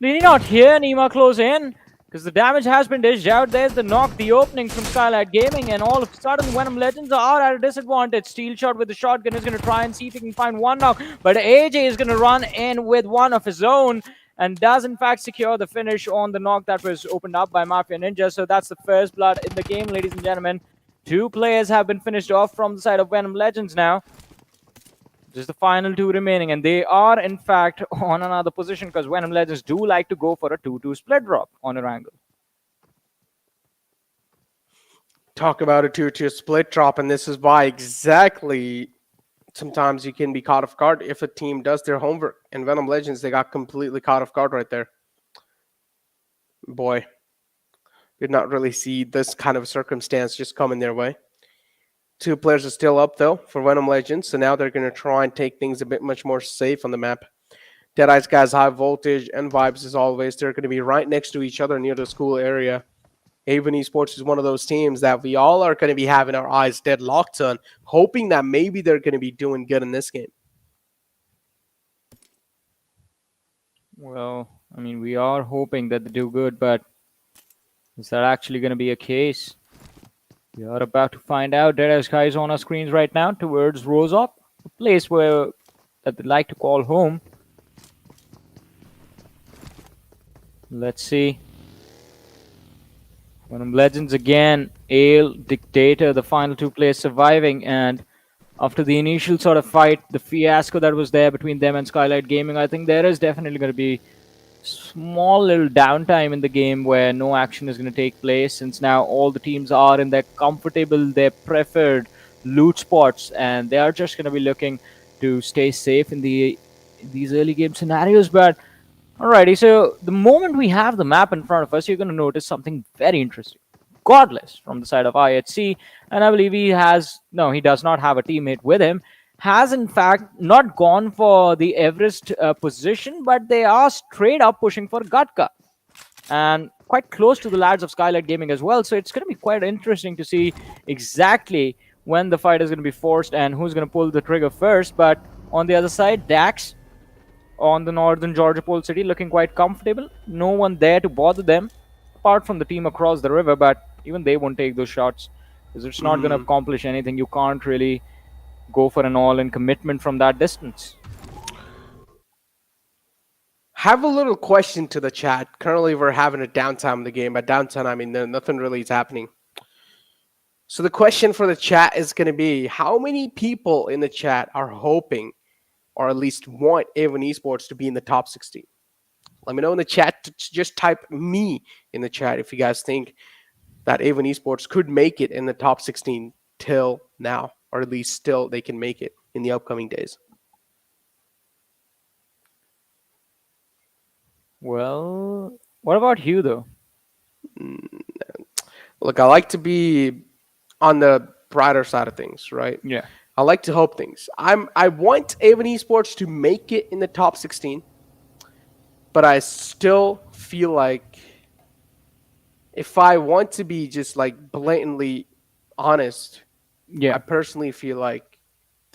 E: Did he not hear Nima close in? Because the damage has been dished out. There's the knock, the opening from Skylightz Gaming, and all of a sudden Venom Legends are at a disadvantage. Steel Shot with the shotgun is going to try and see if he can find one knock, but AJ is going to run in with one of his own and does in fact secure the finish on the knock that was opened up by Mafia Ninja. So that's the first blood in the game, ladies and gentlemen. 2 players have been finished off from the side of Venom Legends now. Just the final 2 remaining, and they are in fact on another position because Venom Legends do like to go for a 2-2 split drop on Erangel.
G: Talk about a 2-2 split drop, and this is why exactly sometimes you can be caught off guard if a team does their homework. And Venom Legends, they got completely caught off guard right there. Boy, did not really see this kind of circumstance just coming their way. 2 players are still up, though, for Venom Legends, so now they're going to try and take things a bit much more safe on the map. Deadeyes Guys, High Voltage, and Vibes, as always, they're going to be right next to each other near the school area. Haven Esports is one of those teams that we all are going to be having our eyes dead locked on, hoping that maybe they're going to be doing good in this game.
E: Well, I mean, we are hoping that they do good, but is that actually going to be a case? We are about to find out. Deadeyes Guys on our screens right now towards Rosop, a place where that they like to call home. Let's see. Venom Legends again, Ale, Dictator, the final 2 players surviving, and after the initial sort of fight, the fiasco that was there between them and Skylightz Gaming, I think there is definitely going to be small little downtime in the game where no action is going to take place, since now all the teams are in their comfortable, their preferred loot spots, and they are just going to be looking to stay safe in these early game scenarios. But alrighty, so the moment we have the map in front of us, you're going to notice something very interesting. Godless from the side of IHC, and I believe he does not have a teammate with him, has in fact not gone for the Everest position, but they are straight up pushing for Gatka, and quite close to the lads of Skylightz Gaming as well. So it's going to be quite interesting to see exactly when the fight is going to be forced and who's going to pull the trigger first. But on the other side, Dax on the northern Georgia Pole City looking quite comfortable. No one there to bother them apart from the team across the river, but even they won't take those shots because it's not going to accomplish anything. You can't really go for an all-in commitment from that distance.
G: Have a little question to the chat. Currently, we're having a downtime in the game. By downtime, I mean nothing really is happening. So the question for the chat is going to be, how many people in the chat are hoping or at least want Haven Esports to be in the top 16? Let me know in the chat. Just type me in the chat if you guys think that Haven Esports could make it in the top 16 till now, or at least still they can make it in the upcoming days.
E: Well, what about you, though?
G: Look, I like to be on the brighter side of things, right?
E: Yeah.
G: I like to hope things. I want Haven Esports to make it in the top 16, but I still feel like if I want to be just like blatantly honest, I personally feel like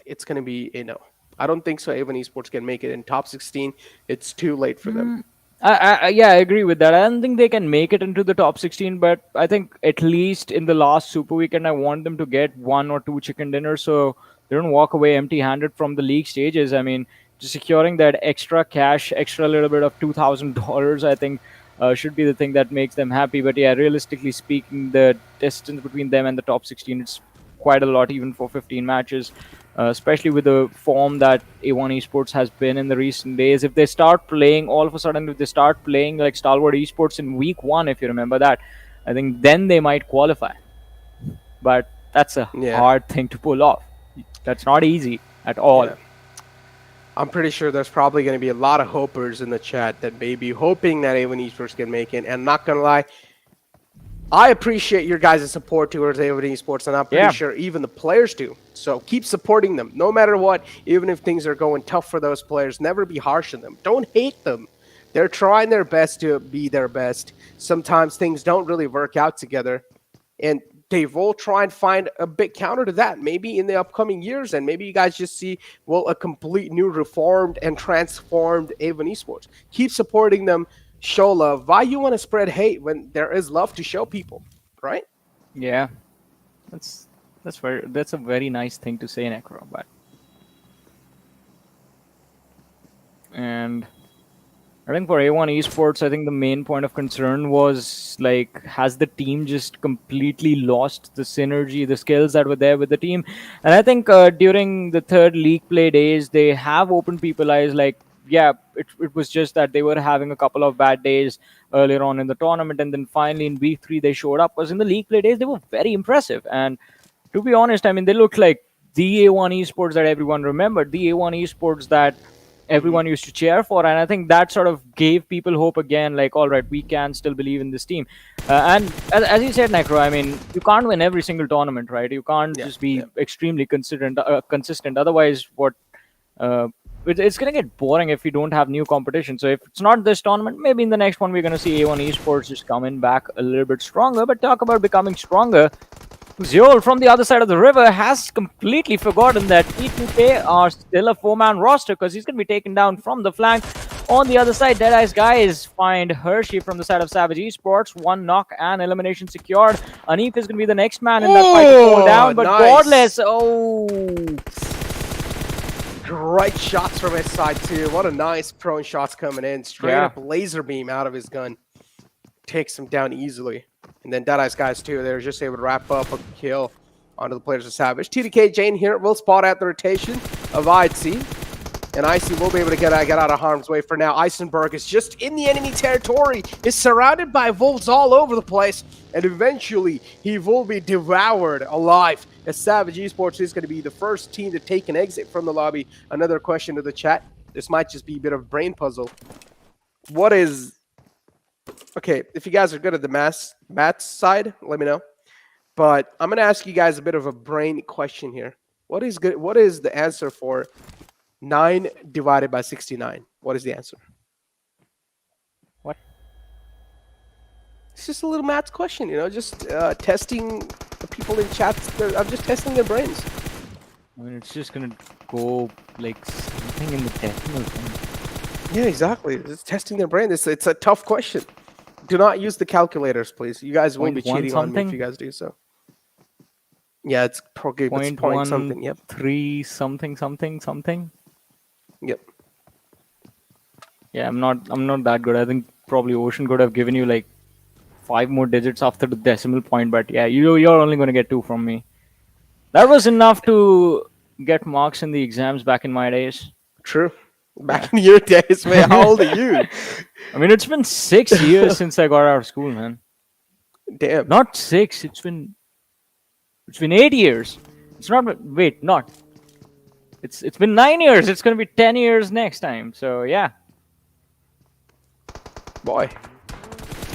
G: it's going to be a no. I don't think so. Haven Esports can make it in top 16. It's too late for them.
E: I agree with that. I don't think they can make it into the top 16, but I think at least in the last Super Weekend, I want them to get 1 or 2 chicken dinners so they don't walk away empty-handed from the league stages. I mean, just securing that extra cash, extra little bit of $2,000, I think should be the thing that makes them happy. But yeah, realistically speaking, the distance between them and the top 16 is quite a lot, even for 15 matches. Especially with the form that A1 Esports has been in the recent days. If they start playing, all of a sudden, if they start playing like Stalwart Esports in week 1, if you remember that, I think then they might qualify. But that's a hard thing to pull off. That's not easy at all.
G: Yeah. I'm pretty sure there's probably going to be a lot of hopers in the chat that may be hoping that A1 Esports can make it. And not going to lie, I appreciate your guys' support towards A1 Esports, and I'm pretty sure even the players do. So keep supporting them, no matter what, even if things are going tough for those players. Never be harsh on them. Don't hate them. They're trying their best to be their best. Sometimes things don't really work out together, and they will try and find a big counter to that, maybe in the upcoming years, and maybe you guys just see, well, a complete new reformed and transformed A1 Esports. Keep supporting them. Show love. Why you want to spread hate when there is love to show people, right?
E: Yeah, that's a very nice thing to say, Necro. But and I think for A1 Esports, I think the main point of concern was like, has the team just completely lost the synergy, the skills that were there with the team? And I think during the third league play days, they have opened people's eyes. Like, yeah, it was just that they were having a couple of bad days earlier on in the tournament, and then finally in week 3 they showed up. Because in the league play days they were very impressive, and to be honest, I mean, they looked like the A1 Esports that everyone remembered, the A1 Esports that everyone used to cheer for. And I think that sort of gave people hope again, like, all right, we can still believe in this team. And as you said, Necro, I mean, you can't win every single tournament, right? You can't just be extremely consistent. Otherwise, what it's going to get boring if we don't have new competition. So if it's not this tournament, maybe in the next one we're going to see A1 Esports just coming back a little bit stronger. But talk about becoming stronger. Zeol from the other side of the river has completely forgotten that E2K are still a 4-man roster, because he's going to be taken down from the flank. On the other side, Deadeyes Guys find Hershey from the side of Savage Esports. 1 knock and elimination secured. Anif is going to be the next man in that fight to fall down, but Godless,
G: Great shots from his side too. What a nice prone shots coming in. Straight up laser beam out of his gun. Takes him down easily. And then Deadeyes Guys too, they're just able to wrap up a kill onto the players of Savage. TDK Jane here will spot at the rotation of IC. And Icy will be able to get out of harm's way for now. Eisenberg is just in the enemy territory, is surrounded by wolves all over the place, and eventually he will be devoured alive, as Savage Esports is going to be the first team to take an exit from the lobby. Another question to the chat. This might just be a bit of a brain puzzle. What is... Okay, if you guys are good at the maths side, let me know. But I'm going to ask you guys a bit of a brain question here. What is the answer for 9 divided by 69? What is the answer?
E: What?
G: It's just a little maths question, you know, just testing the people in chats. I'm just testing their brains.
E: I mean, it's just going to go like something in the decimal thing.
G: Yeah, exactly. It's testing their brain. It's a tough question. Do not use the calculators, please. You guys will be cheating on me if you guys do so. Yeah, it's probably point something. Yep.
E: 3 something.
G: Yep.
E: Yeah, I'm not that good. I think probably Ocean could have given you like 5 more digits after the decimal point, but yeah, you're only going to get 2 from me. That was enough to get marks in the exams back in my days.
G: True. Back in your days, man. How old are you?
E: I mean, it's been 6 years since I got out of school, man.
G: Damn.
E: Not 6. It's been 8 years. It's not. Wait, not. It's been 9 years. It's going to be 10 years next time. So yeah.
G: Boy,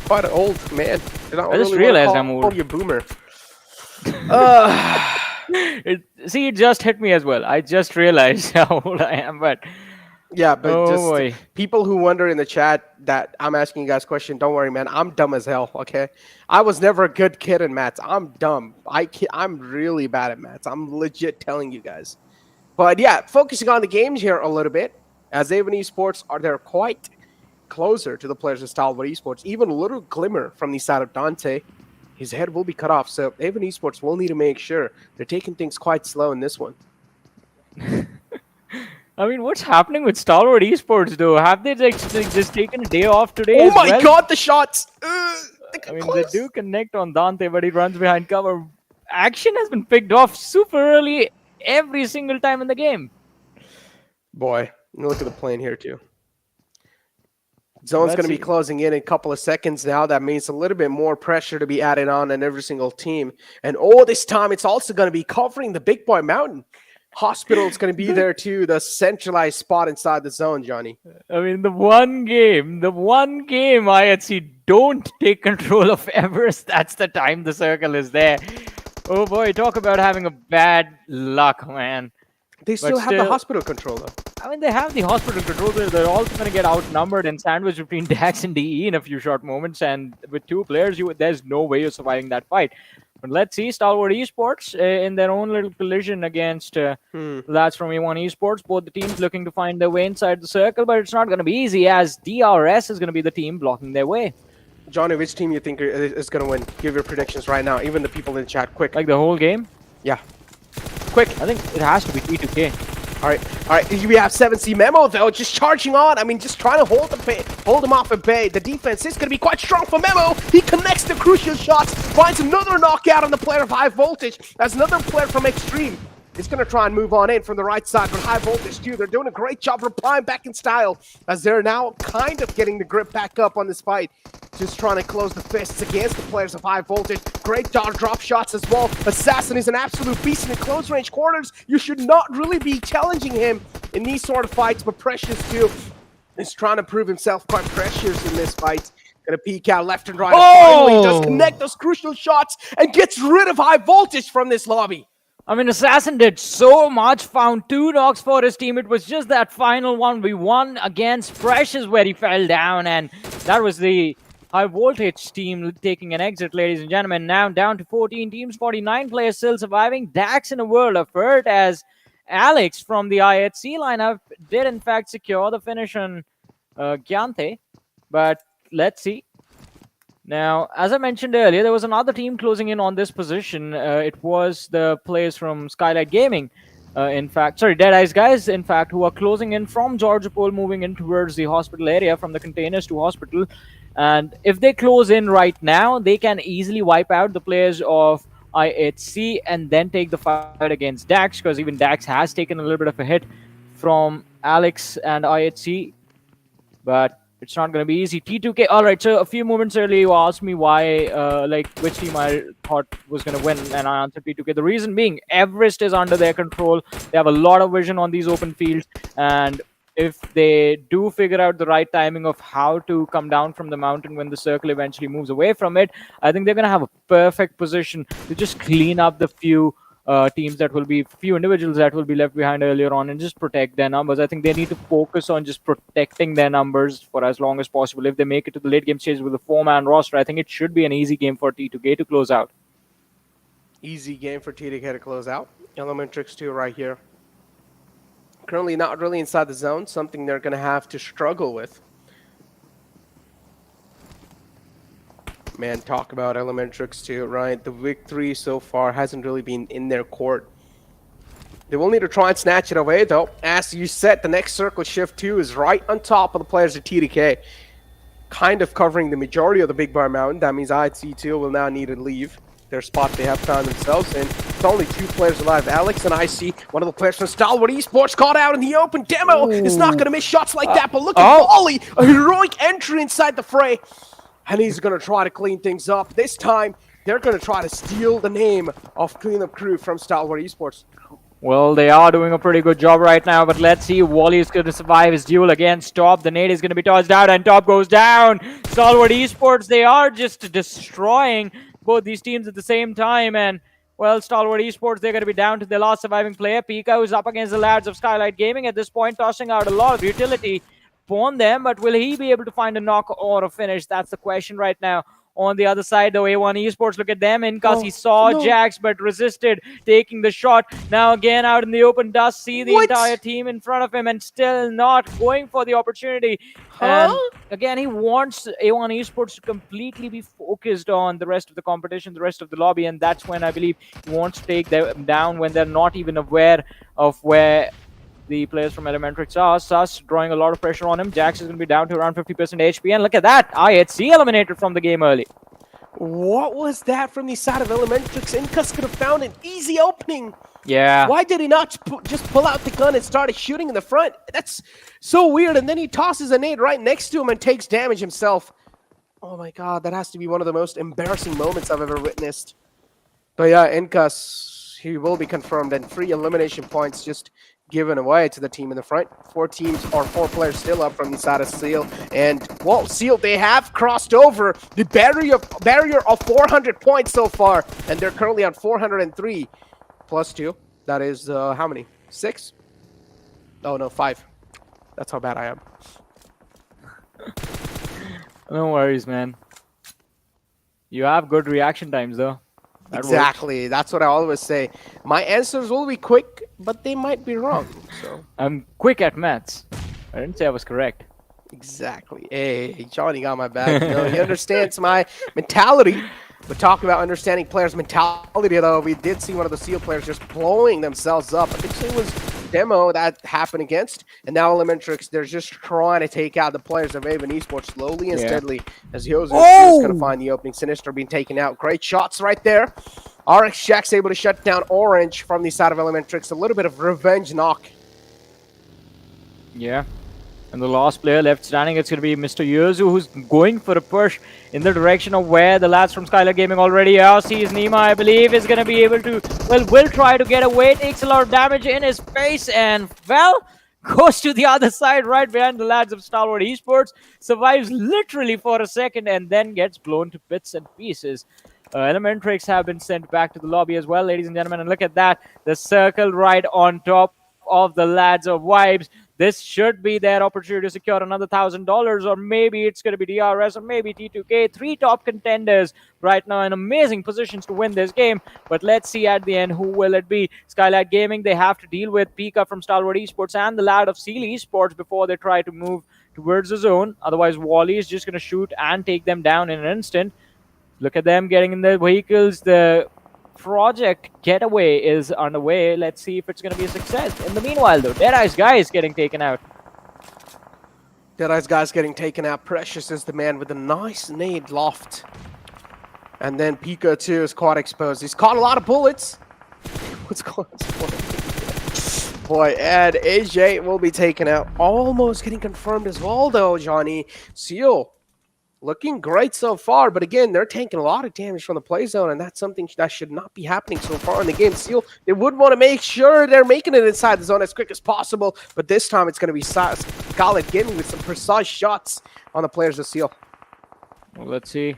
G: quite an old man.
E: I just realized I'm old.
G: Call you boomer.
E: See, it just hit me as well. I just realized how old I am, but.
G: Yeah, but people who wonder in the chat that I'm asking you guys a question, don't worry, man. I'm dumb as hell, okay? I was never a good kid in maths. I'm dumb. I'm really bad at maths. I'm legit telling you guys. But yeah, focusing on the games here a little bit, as A1 Esports they're quite closer to the players of Stalwart Esports. Even a little glimmer from the side of Dante. His head will be cut off, so A1 Esports will need to make sure they're taking things quite slow in this one.
E: I mean, what's happening with Stalwart Esports though? Have they just taken a day off today?
G: Oh
E: as
G: my
E: well?
G: god, the shots!
E: I mean, they do connect on Dante, but he runs behind cover. Action has been picked off super early every single time in the game.
G: Boy, look at the plane here too. Zone's
E: Let's
G: going to be
E: see.
G: closing in a couple of seconds now. That means a little bit more pressure to be added on every single team. And this time it's also going to be covering the Big Boy Mountain. Hospital is going to be there too, the centralized spot inside the zone, Johnny.
E: I mean, the one game IHC don't take control of Everest, that's the time the circle is there. Oh boy, talk about having a bad luck, man.
G: They still have the hospital control though.
E: I mean, they have the hospital control, but they're also going to get outnumbered and sandwiched between Dax and DE in a few short moments. And with two players, there's no way you're surviving that fight. But let's see, Stalwart Esports in their own little collision against lads from A1 Esports. Both the teams looking to find their way inside the circle, but it's not going to be easy as DRS is going to be the team blocking their way.
G: Johnny, which team you think is going to win? Give your predictions right now. Even the people in the chat, quick.
E: Like the whole game?
G: Yeah. Quick.
E: I think it has to be T2K.
G: All right. We have 7C Memo though, just charging on. I mean, just trying to hold him off at bay. The defense is going to be quite strong for Memo. He connects the crucial shots, finds another knockout on the player of High Voltage. That's another player from Extreme. Is going to try and move on in from the right side, but High Voltage too. They're doing a great job replying back in style as they're now kind of getting the grip back up on this fight. Just trying to close the fists against the players of High Voltage. Great drop shots as well. Assassin is an absolute beast in the close range quarters. You should not really be challenging him in these sort of fights, but Precious too is trying to prove himself quite precious in this fight. Gonna peek out left and right.
E: Oh!
G: Finally does connect those crucial shots and gets rid of High Voltage from this lobby.
E: I mean, Assassin did so much, found 2 knocks for his team. It was just that final 1v1 against Precious where he fell down, and that was the High Voltage team taking an exit, ladies and gentlemen. Now down to 14 teams, 49 players still surviving. Dax in a world of hurt as Alex from the IHC lineup did in fact secure the finish on Gyante, but let's see. Now, as I mentioned earlier, there was another team closing in on this position. It was the players from Skylightz Gaming, Deadeyes Guys, in fact, who are closing in from Georgia Pole, moving in towards the hospital area, from the containers to hospital. And if they close in right now, they can easily wipe out the players of IHC and then take the fight against Dax, because even Dax has taken a little bit of a hit from Alex and IHC. But it's not going to be easy. T2K. All right. So a few moments earlier, you asked me why, which team I thought was going to win, and I answered T2K. The reason being, Everest is under their control. They have a lot of vision on these open fields, and if they do figure out the right timing of how to come down from the mountain when the circle eventually moves away from it, I think they're going to have a perfect position to just clean up the few few individuals that will be left behind earlier on and just protect their numbers. I think they need to focus on just protecting their numbers for as long as possible. If they make it to the late game stage with a 4-man roster, I think it should be an easy game for T2K to close out.
G: Easy game for T2K to close out. ElementriX 2 right here. Currently not really inside the zone, something they're going to have to struggle with. Man, talk about ElementriX 2, right? The victory so far hasn't really been in their court. They will need to try and snatch it away, though. As you said, the next circle shift 2 is right on top of the players of T2K. Kind of covering the majority of the Big Bar Mountain. That means IC2 will now need to leave their spot they have found themselves in. It's only 2 players alive. Alex and IC, one of the players from Stalwart Esports, caught out in the open. Demo is not going to miss shots like that, but look at Wally, a heroic entry inside the fray. And he's going to try to clean things up. This time, they're going to try to steal the name of Cleanup Crew from Stalwart Esports.
E: Well, they are doing a pretty good job right now, but let's see. Wally is going to survive his duel against Top. The nade is going to be tossed out, and Top goes down. Stalwart Esports, they are just destroying both these teams at the same time, and well, Stalwart Esports, they're going to be down to their last surviving player. Pika, who's up against the lads of Skylightz Gaming at this point, tossing out a lot of utility upon them, but will he be able to find a knock or a finish? That's the question right now. On the other side, the A1 Esports, look at them. Inkas, he saw Jax, but resisted taking the shot. Now again, out in the open, does see the entire team in front of him and still not going for the opportunity. And again, he wants A1 Esports to completely be focused on the rest of the competition, the rest of the lobby, and that's when I believe he wants to take them down when they're not even aware of where the players from ElementriX are. Sus drawing a lot of pressure on him. Jax is going to be down to around 50% HP. And look at that. IHC eliminated from the game early.
G: What was that from the side of ElementriX? Incus could have found an easy opening.
E: Yeah.
G: Why did he not just pull out the gun and started shooting in the front? That's so weird. And then he tosses a nade right next to him and takes damage himself. Oh my god, that has to be one of the most embarrassing moments I've ever witnessed. But yeah, Incus, he will be confirmed, and 3 elimination points just given away to the team in the front. 4 players still up from the side of Seal. And, well, Seal, they have crossed over the barrier of 400 points so far. And they're currently on 403 plus 2. That is, how many? 6? Oh, no, 5. That's how bad I am.
E: No worries, man. You have good reaction times, though. That
G: Exactly.
E: works.
G: That's what I always say. My answers will be quick, but they might be wrong. So
E: I'm quick at maths. I didn't say I was correct.
G: exactly. Hey, Johnny got my back. You know, he understands my mentality. But talk about understanding players' mentality, though. We did see one of the Seal players just blowing themselves up. I think it was Demo that happened against. And now ElementriX, they're just trying to take out the players of Venom Esports slowly and steadily. As Yozu is going to find the opening. Sinister being taken out. Great shots right there. RX Jack's able to shut down Orange from the side of ElementriX. A little bit of revenge knock.
E: Yeah. And the last player left standing, it's going to be Mr. Yozu, who's going for a push in the direction of where the lads from Skylightz Gaming already are. Sees Nima, I believe, is going to be able to, well, will try to get away. Takes a lot of damage in his face and, well, goes to the other side right behind the lads of Stalwart Esports. Survives literally for a second and then gets blown to bits and pieces. ElementriX have been sent back to the lobby as well, ladies and gentlemen. And look at that. The circle right on top of the lads of Vibes. This should be their opportunity to secure another $1,000, or maybe it's going to be DRS, or maybe T2K. 3 top contenders right now in amazing positions to win this game. But let's see at the end, who will it be? Skylightz Gaming, they have to deal with Pika from Stalwart Esports and the lad of Seal Esports before they try to move towards the zone. Otherwise, Wally is just going to shoot and take them down in an instant. Look at them getting in their vehicles. The project getaway is underway. Let's see if it's going to be a success. In the meanwhile, though, Deadeyes Guys getting taken out.
G: Deadeyes Guys getting taken out. Precious is the man with a nice nade loft. And then Pika, too, is caught exposed. He's caught a lot of bullets. What's going on? Boy, and AJ will be taken out. Almost getting confirmed as well, though, Johnny. Seal looking great so far, but again, they're taking a lot of damage from the play zone, and that's something that should not be happening so far in the game. Seal, they would want to make sure they're making it inside the zone as quick as possible, but this time it's going to be Skylightz Gaming with some precise shots on the players of Seal.
E: Well, let's see.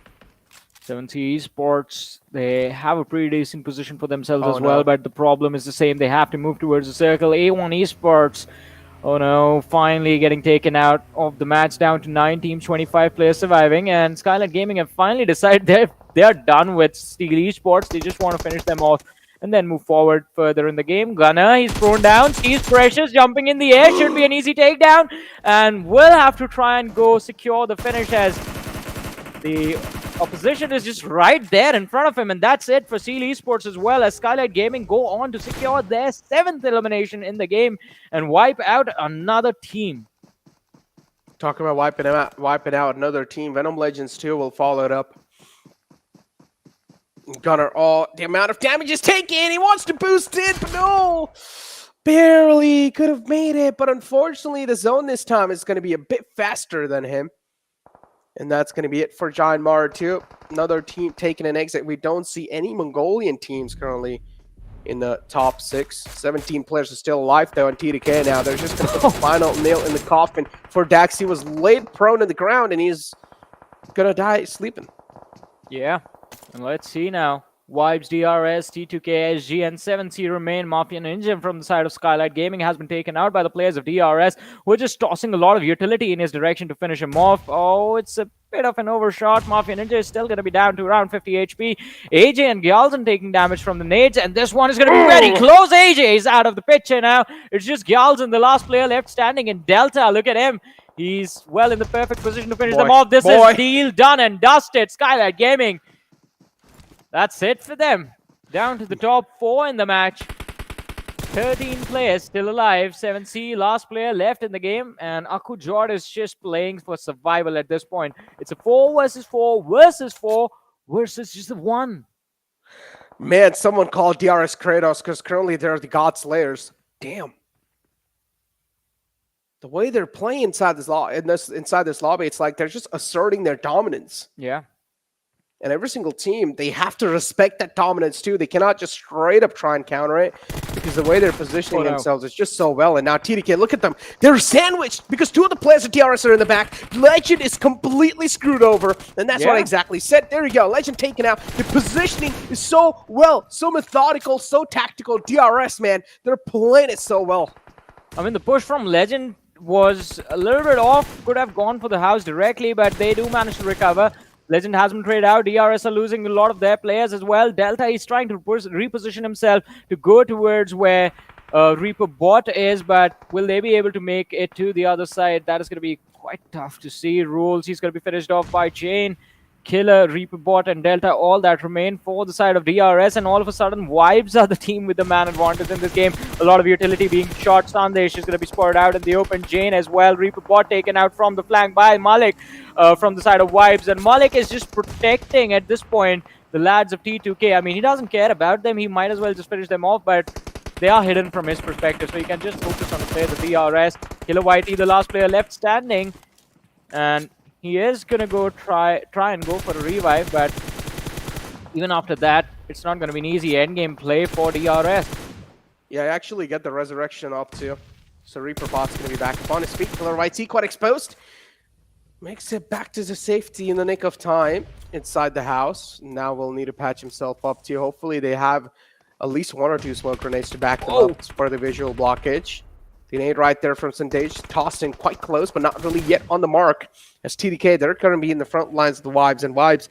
E: 70 Esports, they have a pretty decent position for themselves as well, but the problem is the same. They have to move towards the circle. A1 Esports, oh no, finally getting taken out of the match, down to 9 teams, 25 players surviving. And Skylightz Gaming have finally decided they're done with Steel Esports. They just want to finish them off and then move forward further in the game. Gunner, he's thrown down. Sees Precious jumping in the air. Should be an easy takedown. And will have to try and go secure the finish as the opposition is just right there in front of him. And that's it for Steel Esports as well, as Skylightz Gaming go on to secure their 7th elimination in the game and wipe out another team.
G: Talking about wiping out another team. Venom Legends, too, will follow it up. Gunner, the amount of damage is taken. He wants to boost it, but no. Barely could have made it, but unfortunately, the zone this time is going to be a bit faster than him. And that's going to be it for JyanMaara too. Another team taking an exit. We don't see any Mongolian teams currently in the top 6. 17 players are still alive, though, and T2K now. They're just going to put the final nail in the coffin for Dax. He was laid prone to the ground, and he's going to die sleeping.
E: Yeah, and let's see now. Vibes, DRS, T2K, SG, and 7C remain. Mafia Ninja from the side of Skylightz Gaming has been taken out by the players of DRS, who are just tossing a lot of utility in his direction to finish him off. Oh, it's a bit of an overshot. Mafia Ninja is still going to be down to around 50 HP. AJ and Gyalzen taking damage from the nades, and this one is going to be very close. AJ is out of the picture now. It's just Gyalzen, the last player left standing in Delta. Look at him. He's well in the perfect position to finish them off. This is deal done and dusted. Skylightz Gaming, that's it for them. Down to the top 4 in the match. 13 players still alive. 7C, last player left in the game. And Aku Jord is just playing for survival at this point. It's a 4 versus 4 versus 4 versus just 1.
G: Man, someone called DRS Kratos because currently they're the God Slayers. Damn. The way they're playing inside this lobby, it's like they're just asserting their dominance.
E: Yeah.
G: And every single team, they have to respect that dominance too. They cannot just straight up try and counter it because the way they're positioning themselves is just so well. And now TDK, look at them. They're sandwiched because 2 of the players of DRS are in the back. Legend is completely screwed over. And that's what I exactly said. There you go. Legend taken out. The positioning is so well, so methodical, so tactical. DRS, man, they're playing it so well.
E: I mean, the push from Legend was a little bit off. Could have gone for the house directly, but they do manage to recover. Legend has been traded out. DRS are losing a lot of their players as well. Delta is trying to reposition himself to go towards where Reaper bot is, but will they be able to make it to the other side? That is going to be quite tough to see. Rules, he's going to be finished off by Chain. Killer, Reaper bot, and Delta, all that remain for the side of DRS, and all of a sudden, Vibes are the team with the man advantage in this game. A lot of utility being shot. Sandesh is going to be spotted out in the open. Jane as well. Reaper bot taken out from the flank by Malik from the side of Vibes, and Malik is just protecting at this point the lads of T2K. I mean, he doesn't care about them. He might as well just finish them off, but they are hidden from his perspective, so he can just focus on the players of DRS. Killer Whitey, the last player left standing, and he is going to go try and go for a revive, but even after that, it's not going to be an easy endgame play for DRS.
G: Yeah, I actually get the resurrection up too. So Reaper bot's going to be back up on his feet. Killer YT quite exposed. Makes it back to the safety in the nick of time inside the house. Now we'll need to patch himself up too. Hopefully they have at least 1 or 2 smoke grenades to back them up for the visual blockage. The nade right there from Sandage, tossed in quite close, but not really yet on the mark. As TDK, they're going to be in the front lines of the Vibes, and Vibes,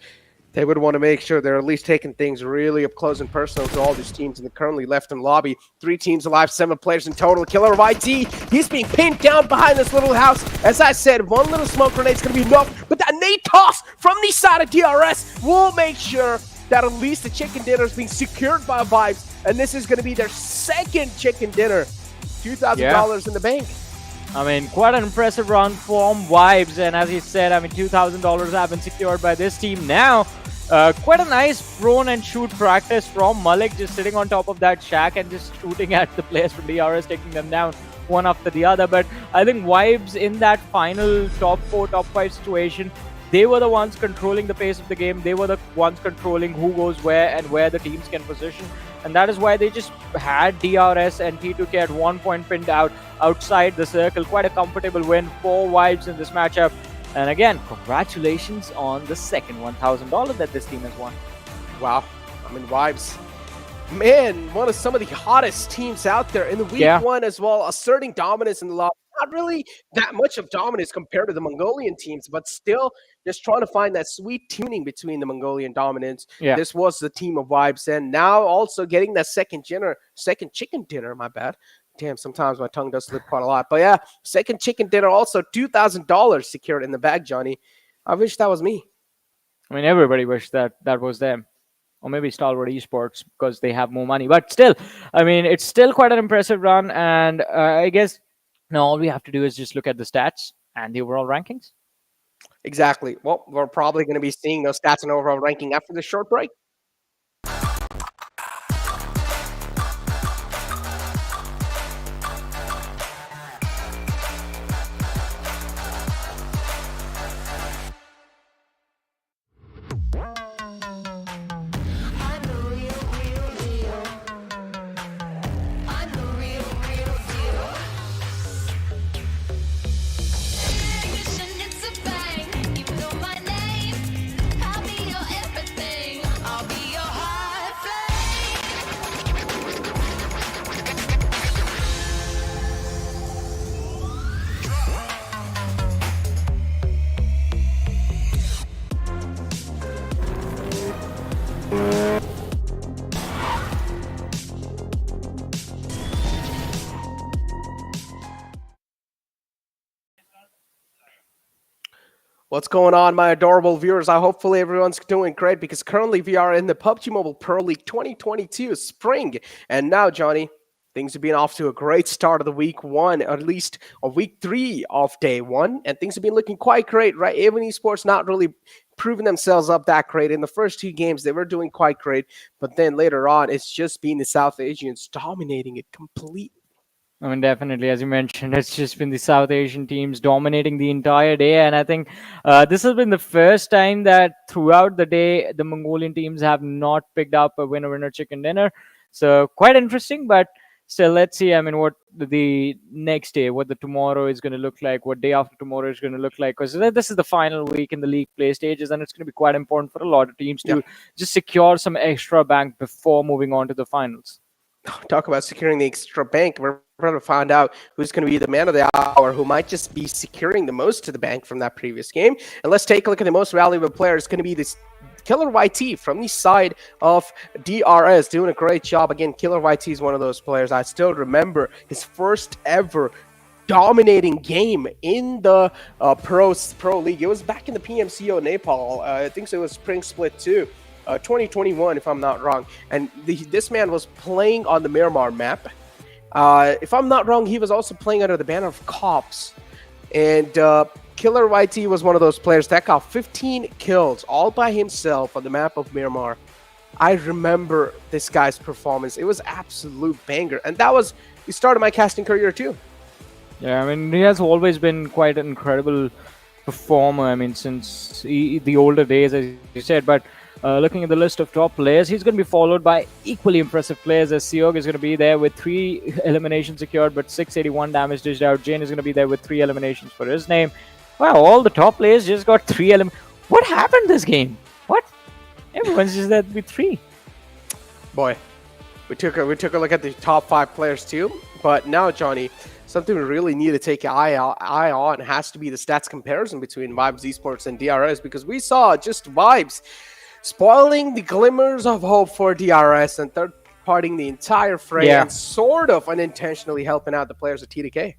G: they would want to make sure they're at least taking things really up close and personal to all these teams that are currently left in the lobby. 3 teams alive, 7 players in total. Killer of IT, he's being pinned down behind this little house. As I said, 1 little smoke grenade's going to be enough, but that nade toss from the side of DRS will make sure that at least the chicken dinner is being secured by Vibes, and this is going to be their 2nd chicken dinner. $2,000 in the bank.
E: I mean, quite an impressive run from Vibes, and as he said, I mean, $2,000 have been secured by this team now. Quite a nice prone and shoot practice from Malik, just sitting on top of that shack and just shooting at the players from DRS, taking them down one after the other. But I think Vibes in that final top 4, top 5 situation, they were the ones controlling the pace of the game. They were the ones controlling who goes where and where the teams can position. And that is why they just had DRS and T2K at one point pinned out outside the circle. Quite a comfortable win for Vibes in this matchup. And again, congratulations on the 2nd $1,000 that this team has won.
G: Wow. I mean, Vibes, man, one of some of the hottest teams out there in the week 1 as well, asserting dominance in the lobby. Not really that much of dominance compared to the Mongolian teams, but still just trying to find that sweet tuning between the Mongolian dominance. This was the team of Vibes, and now also getting that second chicken dinner, my bad. Damn, sometimes my tongue does slip quite a lot. But yeah, 2nd chicken dinner, also $2,000 secured in the bag, Johnny. I wish that was me.
E: I mean, everybody wished that was them. Or maybe Stalwart Esports because they have more money. But still, I mean, it's still quite an impressive run, and I guess now all we have to do is just look at the stats and the overall rankings.
G: Exactly. Well, we're probably going to be seeing those stats and overall ranking after this short break. What's going on, my adorable viewers? Hopefully everyone's doing great because currently we are in the PUBG Mobile Pro League 2022 Spring. And now, Johnny, Things have been off to a great start of the week one, or at least of week 3 of day one, and things have been looking quite great, right? Even Esports not really proving themselves up that great. In the first 2 games, they were doing quite great, but then later on, it's just been the South Asians dominating it completely.
E: I mean, definitely, as you mentioned, it's just been the South Asian teams dominating the entire day. And I think this has been the first time that throughout the day, the Mongolian teams have not picked up a winner-winner chicken dinner. So quite interesting, but still, let's see. I mean, what the next day, what the tomorrow is going to look like, what day after tomorrow is going to look like. Because this is the final week in the league play stages, and it's going to be quite important for a lot of teams to just secure some extra bank before moving on to the finals.
G: Talk about securing the extra bank. We're going to find out who's going to be the man of the hour, who might just be securing the most to the bank from that previous game. And let's take a look at the most valuable player. It's going to be this Killer YT from the side of DRS, doing a great job. Again, Killer YT is one of those players. I still remember his first ever dominating game in the Pro League. It was back in the PMCO Nepal. I think so. It was Spring Split 2. 2021, if I'm not wrong. And this man was playing on the Miramar map. If I'm not wrong, he was also playing under the banner of Cops. And Killer YT was one of those players that got 15 kills all by himself on the map of Miramar. I remember this guy's performance. It was absolute banger. And that was the start of my casting career too.
E: Yeah, I mean, he has always been quite an incredible performer. I mean, since the older days, as you said. But looking at the list of top players, he's going to be followed by equally impressive players, as Sanhok is going to be there with 3 eliminations secured but 681 damage dished out. Jane is going to be there with 3 eliminations for his name. Wow, all the top players just got 3 eliminations. What happened this game? What? Everyone's just there with 3.
G: Boy, we took a look at the top 5 players too. But now, Johnny, something we really need to take an eye on has to be the stats comparison between Vibes Esports and DRS, because we saw just Vibes spoiling the glimmers of hope for DRS and third-partying the entire fray and sort of unintentionally helping out the players at TDK.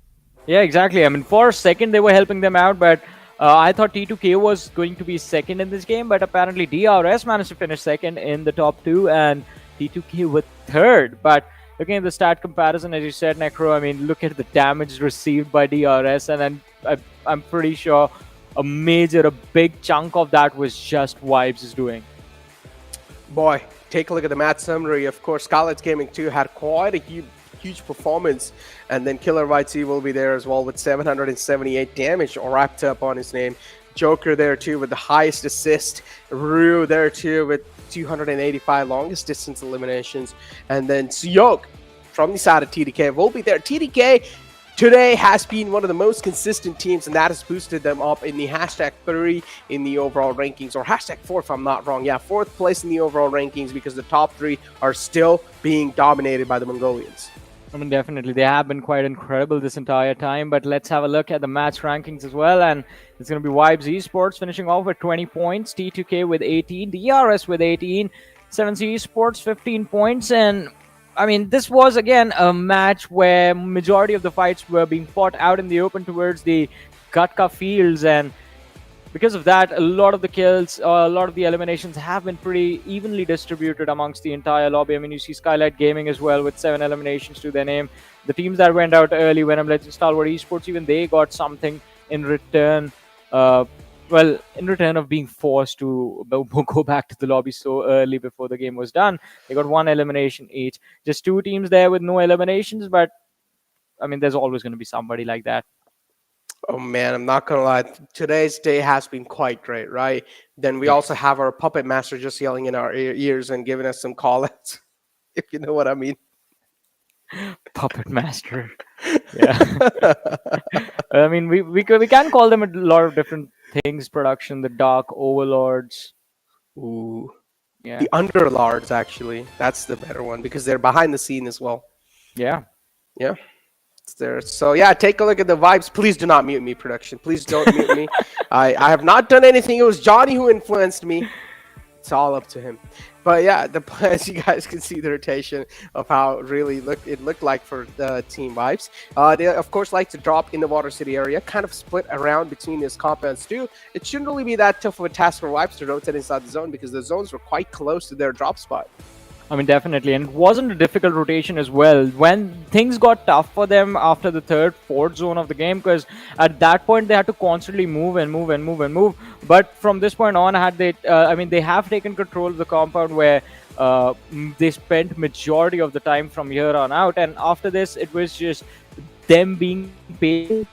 E: Yeah, exactly. I mean, for a second, they were helping them out, but I thought T2K was going to be second in this game, but apparently DRS managed to finish second in the top 2, and T2K with third. But looking at the stat comparison, as you said, Necro, I mean, look at the damage received by DRS, and then I'm pretty sure a big chunk of that was just Vibes is doing.
G: Boy, take a look at the match summary. Of course, Skylightz Gaming 2 had quite a huge performance, and then Killer YT will be there as well with 778 damage wrapped up on his name. Joker there too with the highest assist. Ryu there too with 285 longest distance eliminations, and then Sanhok from the side of TDK will be there. TDK today has been one of the most consistent teams, and that has boosted them up in the hashtag 3 in the overall rankings, or hashtag 4 if I'm not wrong. Yeah, 4th place in the overall rankings, because the top 3 are still being dominated by the Mongolians.
E: I mean, definitely, they have been quite incredible this entire time, but let's have a look at the match rankings as well, and it's going to be Vibes Esports finishing off with 20 points, T2K with 18, DRS with 18, 7C Esports 15 points, and I mean, this was again a match where majority of the fights were being fought out in the open towards the Gatka fields, and because of that, a lot of the kills, a lot of the eliminations have been pretty evenly distributed amongst the entire lobby. I mean, you see Skylightz Gaming as well with 7 eliminations to their name. The teams that went out early, Venom Legends, Stalwart Esports, even they got something in return. Well, in return of being forced to go back to the lobby so early before the game was done. They got 1 elimination each. Just 2 teams there with no eliminations, but I mean, there's always going to be somebody like that.
G: Oh man, I'm not gonna lie. Today's day has been quite great, right? Then we also have our puppet master just yelling in our ears and giving us some call-outs, if you know what I mean.
E: Puppet master. Yeah. I mean, we can call them a lot of different things. Production, the dark overlords.
G: Ooh.
E: Yeah.
G: The underlords, actually. That's the better one, because they're behind the scene as well.
E: Yeah.
G: Yeah. It's there. So yeah, take a look at the Vibes. Please do not mute me, production. Please don't mute me. I have not done anything. It was Johnny who influenced me. It's all up to him. But yeah, as you guys can see the rotation of how it looked like for the team Vibes. They of course like to drop in the Water City area, kind of split around between these compounds too. It shouldn't really be that tough of a task for Vibes to rotate inside the zone, because the zones were quite close to their drop spot.
E: I mean, definitely. And it wasn't a difficult rotation as well. When things got tough for them after the third, fourth zone of the game, because at that point they had to constantly move and move and move and move. But from this point on, I mean, they have taken control of the compound where they spent majority of the time from here on out. And after this, it was just them being patient.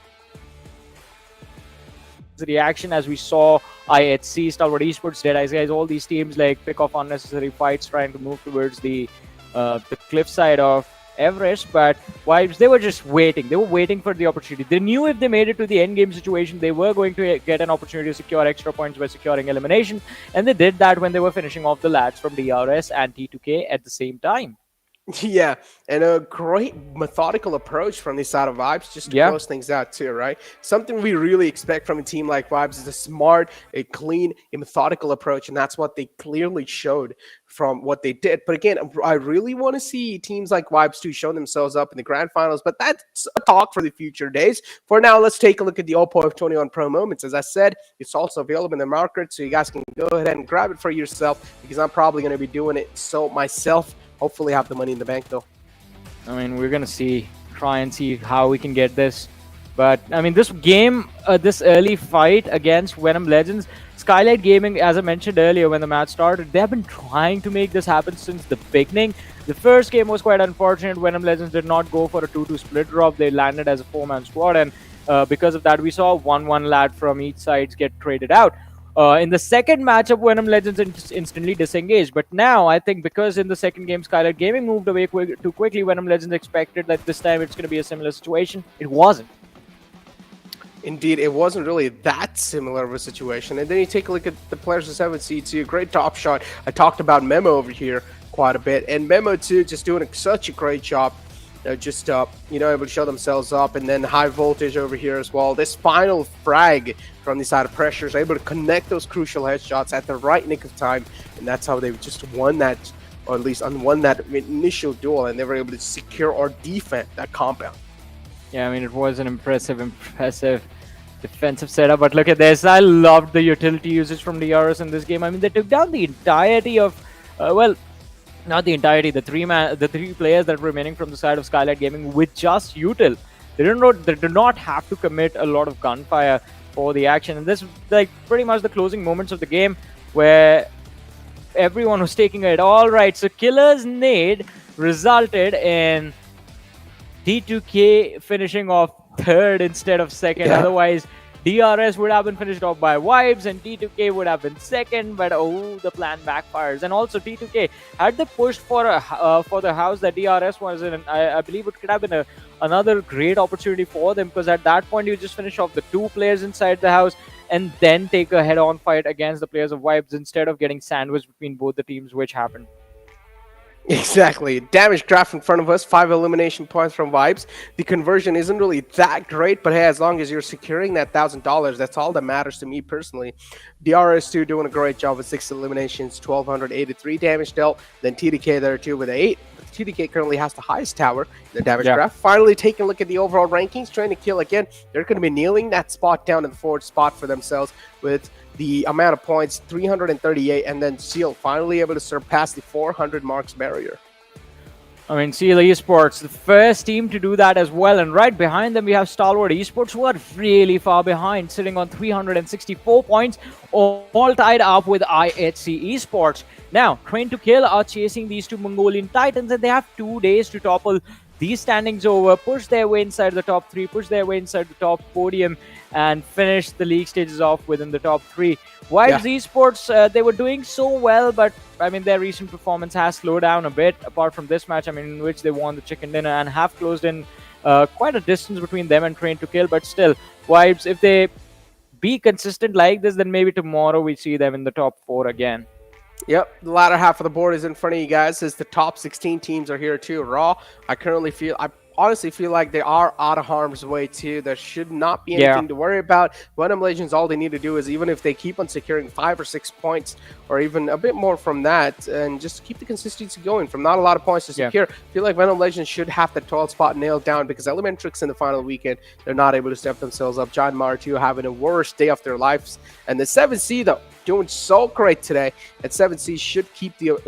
E: The reaction as we saw IHC, Stalwart Esports, Deadeyes Guys, all these teams like pick off unnecessary fights trying to move towards the cliffside of Everest, but Vibes, they were just waiting. They were waiting for the opportunity. They knew if they made it to the end game situation, they were going to get an opportunity to secure extra points by securing elimination, and they did that when they were finishing off the lads from DRS and T2K at the same time.
G: Yeah, and a great methodical approach from this side of Vibes just to close things out too, right? Something we really expect from a team like Vibes is a smart, a clean, a methodical approach, and that's what they clearly showed from what they did. But again, I really want to see teams like Vibes 2 show themselves up in the grand finals, but that's a talk for the future days. For now, let's take a look at the Oppo F21 Pro Moments. As I said, it's also available in the market, so you guys can go ahead and grab it for yourself, because I'm probably going to be doing it so myself. Hopefully have the money in the bank though.
E: I mean, we're going to try and see how we can get this. But, I mean, this game, this early fight against Venom Legends, Skylightz Gaming, as I mentioned earlier when the match started, they have been trying to make this happen since the beginning. The first game was quite unfortunate. Venom Legends did not go for a 2-2 split drop. They landed as a 4-man squad, and because of that, we saw 1-1 lad from each side get traded out. In the second matchup, Venom Legends instantly disengaged. But now, I think because in the second game, Skylightz Gaming moved away too quickly, Venom Legends expected that this time it's going to be a similar situation. It wasn't.
G: Indeed, it wasn't really that similar of a situation. And then you take a look at the players of 7C2. Great top shot. I talked about Memo over here quite a bit. And Memo, too, just doing such a great job. Able to show themselves up, and then high voltage over here as well. This final frag from the side of Pressure is able to connect those crucial headshots at the right nick of time, and that's how they just won that, or at least won that initial duel, and they were able to secure or defend that compound.
E: Yeah, I mean, it was an impressive defensive setup, but look at this. I loved the utility usage from DRS in this game. I mean, they took down the entirety of, not the entirety, the three players that were remaining from the side of Skylightz Gaming with just util. They did not have to commit a lot of gunfire for the action, and this was like pretty much the closing moments of the game where everyone was taking it. All right, so Killer's nade resulted in T2K finishing off third instead of second.
G: Yeah.
E: Otherwise, DRS would have been finished off by Vibes and T2K would have been second, but oh, the plan backfires. And also T2K, had they pushed for the house that DRS was in, I believe it could have been another great opportunity for them, because at that point you just finish off the two players inside the house and then take a head-on fight against the players of Vibes instead of getting sandwiched between both the teams, which happened.
G: Exactly. Damage graph in front of us, 5 elimination points from Vibes. The conversion isn't really that great, but hey, as long as you're securing that $1,000, that's all that matters to me personally. DRS2 doing a great job with 6 eliminations, 1,283 damage dealt. Then TDK there too with 8. TDK currently has the highest tower in the damage graph. Finally, taking a look at the overall rankings, trying to kill again. They're going to be kneeling that spot down in the forward spot for themselves with the amount of points, 338, and then Seal finally able to surpass the 400 marks barrier.
E: I mean, Esports, the first team to do that as well. And right behind them, we have Stalwart Esports, who are really far behind, sitting on 364 points, all tied up with IHC Esports. Now, Train to Kill are chasing these two Mongolian Titans, and they have 2 days to topple these standings over, push their way inside the top 3, push their way inside the top podium, and finish the league stages off within the top 3. Vibes Esports, they were doing so well, but I mean, their recent performance has slowed down a bit, apart from this match, I mean, in which they won the chicken dinner and have closed in quite a distance between them and Train to Kill. But still, Vibes, if they be consistent like this, then maybe tomorrow we see them in the top 4 again.
G: Yep, the latter half of the board is in front of you guys as the top 16 teams are here too. Raw, I honestly feel like they are out of harm's way too. There should not be anything to worry about. Venom Legends, all they need to do is, even if they keep on securing 5 or 6 points or even a bit more from that, and just keep the consistency going from not a lot of points to secure. I feel like Venom Legends should have the 12th spot nailed down because ElementriX in the final weekend, they're not able to step themselves up. JyanMaara too having a worst day of their lives. And the 7C though, doing so great today. And 7C should keep the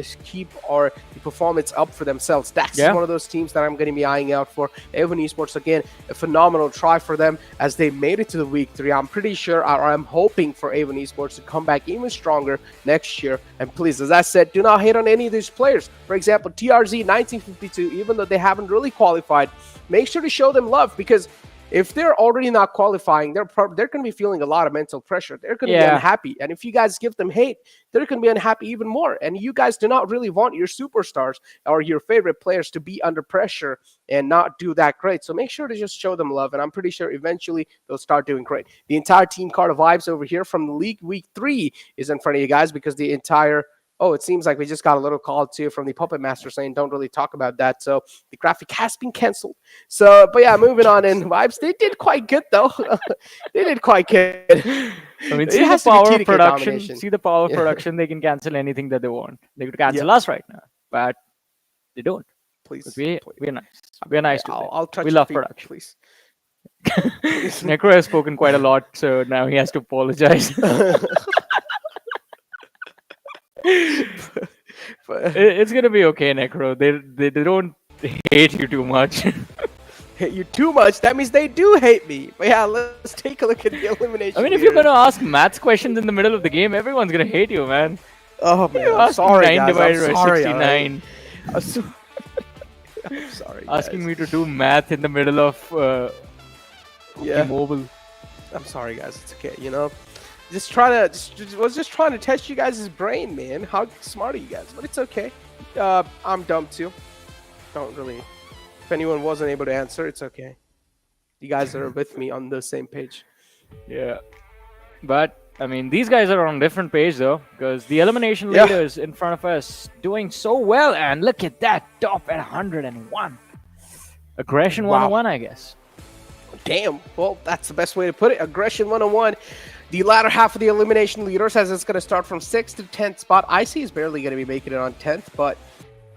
G: performance up for themselves. Dax is one of those teams that I'm going to be eyeing out for. Avon Esports, again, a phenomenal try for them as they made it to the week 3. I'm pretty sure, or I'm hoping for Avon Esports to come back even stronger next year. And please, as I said, do not hate on any of these players. For example, TRZ 1952, even though they haven't really qualified, make sure to show them love, because if they're already not qualifying, they're going to be feeling a lot of mental pressure. They're going to be unhappy. And if you guys give them hate, they're going to be unhappy even more. And you guys do not really want your superstars or your favorite players to be under pressure and not do that great. So make sure to just show them love. And I'm pretty sure eventually they'll start doing great. The entire Team Carter vibes over here from the league week 3 is in front of you guys, because the entire... Oh, it seems like we just got a little call too from the Puppet Master saying don't really talk about that. So the graphic has been canceled. So, but yeah, moving on in vibes. They did quite good though. They did quite good.
E: I mean, see the power of production. See the power of production. They can cancel anything that they want. They could cancel us right now, but they don't.
G: Please,
E: we're nice. We're nice to them.
G: I'll touch
E: we love production.
G: Please.
E: Necro has spoken quite a lot, so now he has to apologize. It's gonna be okay, Necro. They don't hate you too much.
G: Hate you too much? That means they do hate me. But yeah, let's take a look at the elimination.
E: I mean, if you're gonna ask maths questions in the middle of the game, everyone's gonna hate you, man.
G: Oh man, I'm sorry,
E: 9
G: guys.
E: divided by 69.
G: I'm sorry.
E: Asking me to do math in the middle of Pubgmobile.
G: I'm sorry, guys. It's okay. You know. Was just trying to test you guys' brain, man. How smart are you guys? But it's okay. I'm dumb too. Don't really. If anyone wasn't able to answer, it's okay. You guys are with me on the same page.
E: Yeah. But I mean, these guys are on a different page though, because the elimination leaders in front of us doing so well, and look at that, top at 101. Aggression 101, I guess.
G: Damn. Well, that's the best way to put it. Aggression 101. The latter half of the elimination leaders, as it's going to start from 6th to 10th spot. Icy is barely going to be making it on 10th, but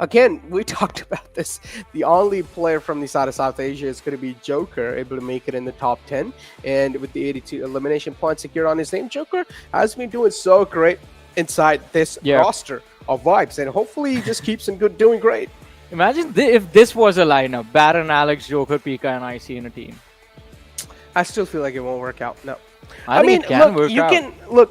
G: again, we talked about this. The only player from the side of South Asia is going to be Joker, able to make it in the top 10. And with the 82 elimination points secured on his name, Joker has been doing so great inside this roster of vibes. And hopefully he just keeps doing great.
E: Imagine if this was a lineup. Baron, Alex, Joker, Pika, and Icy in a team.
G: I still feel like it won't work out. No.
E: I mean,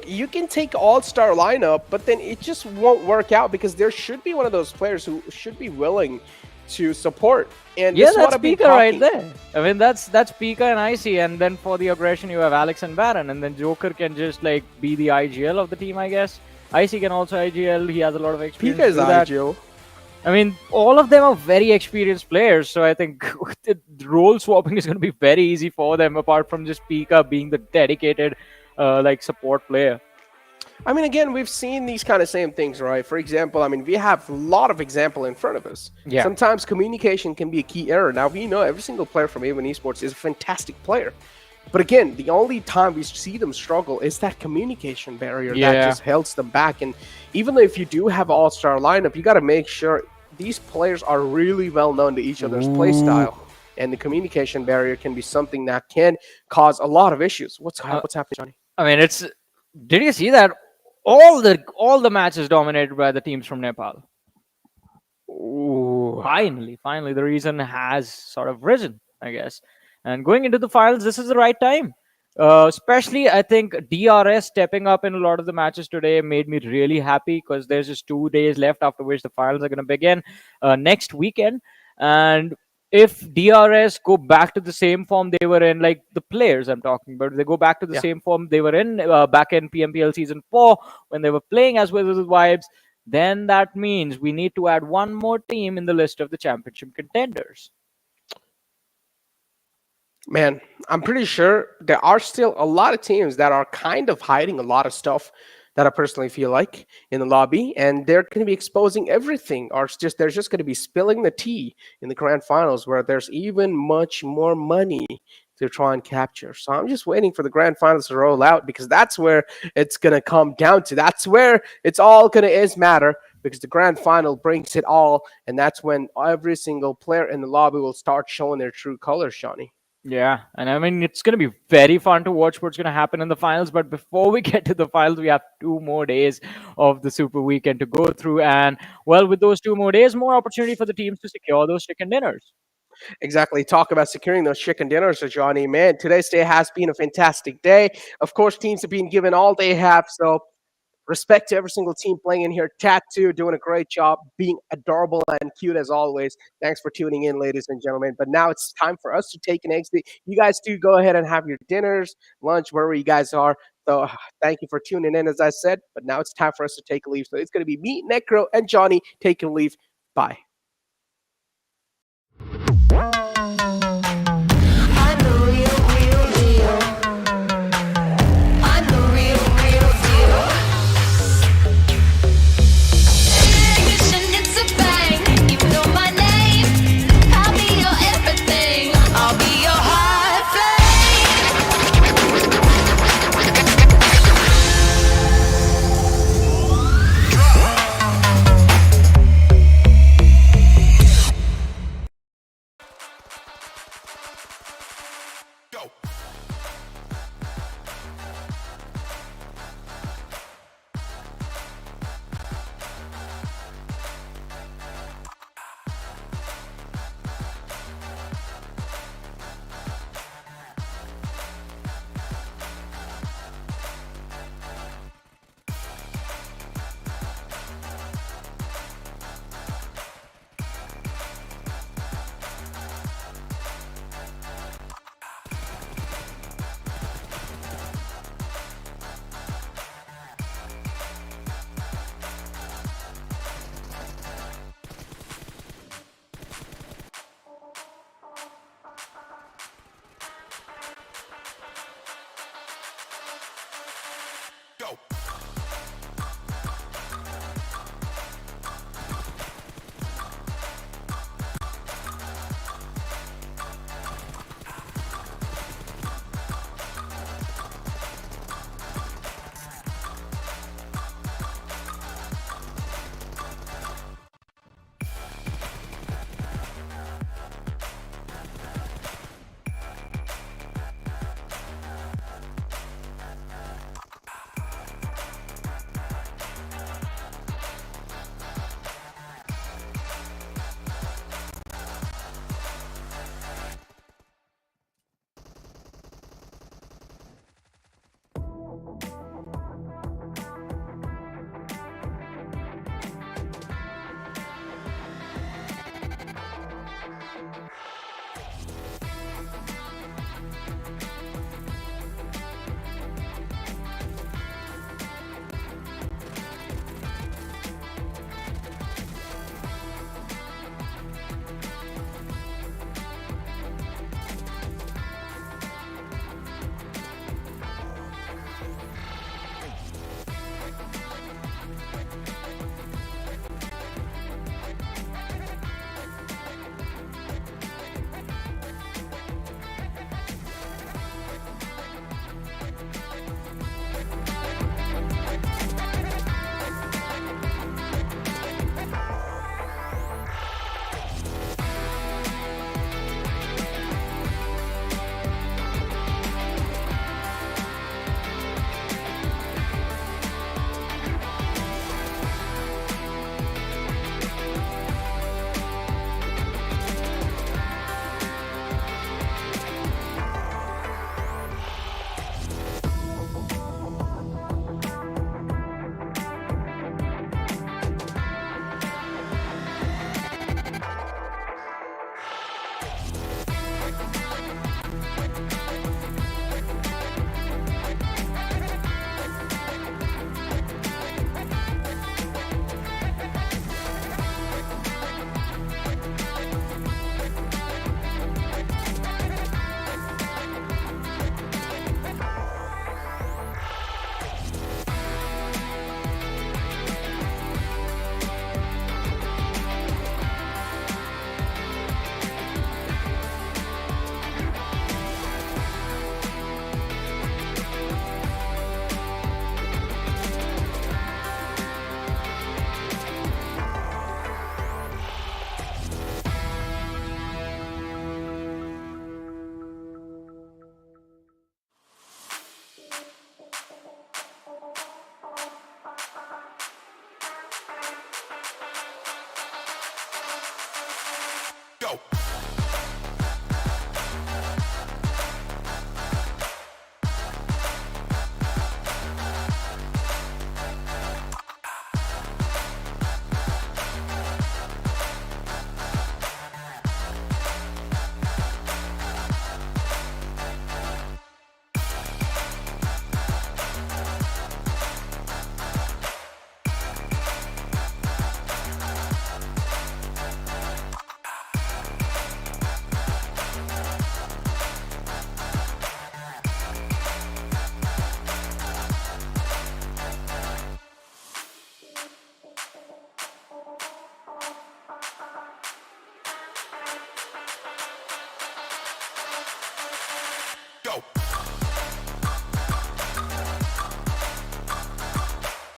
G: you can take all-star lineup, but then it just won't work out because there should be one of those players who should be willing to support. And
E: that's Pika right there. I mean, that's Pika and Icy, and then for the aggression you have Alex and Baron, and then Joker can just like be the IGL of the team, I guess. Icy can also IGL. He has a lot of experience.
G: Pika is IGL.
E: I mean, all of them are very experienced players, so I think the role swapping is going to be very easy for them, apart from just Pika being the dedicated support player.
G: I mean, again, we've seen these kind of same things, right? For example, I mean, we have a lot of example in front of us.
E: Yeah.
G: Sometimes communication can be a key error. Now, we know every single player from Avon Esports is a fantastic player. But again, the only time we see them struggle is that communication barrier that just holds them back. And even though if you do have an all-star lineup, you got to make sure these players are really well known to each other's play style. And the communication barrier can be something that can cause a lot of issues. What's happening, Johnny?
E: I mean, did you see that all the matches dominated by the teams from Nepal?
G: Ooh.
E: Finally, the reason has sort of risen, I guess. And going into the finals, this is the right time. Especially, I think DRS stepping up in a lot of the matches today made me really happy, because there's just 2 days left after which the finals are going to begin next weekend. And if DRS go back to the same form they were in, like the players I'm talking about, they go back to the same form they were in back in PMPL Season 4 when they were playing as Wizards with Vibes, then that means we need to add one more team in the list of the championship contenders.
G: Man, I'm pretty sure there are still a lot of teams that are kind of hiding a lot of stuff that I personally feel like in the lobby, and they're going to be exposing everything, or they're just going to be spilling the tea in the grand finals, where there's even much more money to try and capture. So I'm just waiting for the grand finals to roll out, because that's where it's going to come down to. That's where it's all going to matter, because the grand final brings it all, and that's when every single player in the lobby will start showing their true colors, Shawnee.
E: Yeah, and I mean, it's going to be very fun to watch what's going to happen in the finals. But before we get to the finals, we have 2 more days of the Super Weekend to go through. And, well, with those 2 more days, more opportunity for the teams to secure those chicken dinners.
G: Exactly. Talk about securing those chicken dinners, Johnny. Man, today's day has been a fantastic day. Of course, teams have been given all they have. So respect to every single team playing in here. Tattoo doing a great job, being adorable and cute as always. Thanks for tuning in, ladies and gentlemen. But now it's time for us to take an exit. You guys do go ahead and have your dinners, lunch, wherever you guys are. So thank you for tuning in, as I said. But now it's time for us to take a leave. So it's going to be me, Necro, and Johnny taking a leave. Bye.
K: Go.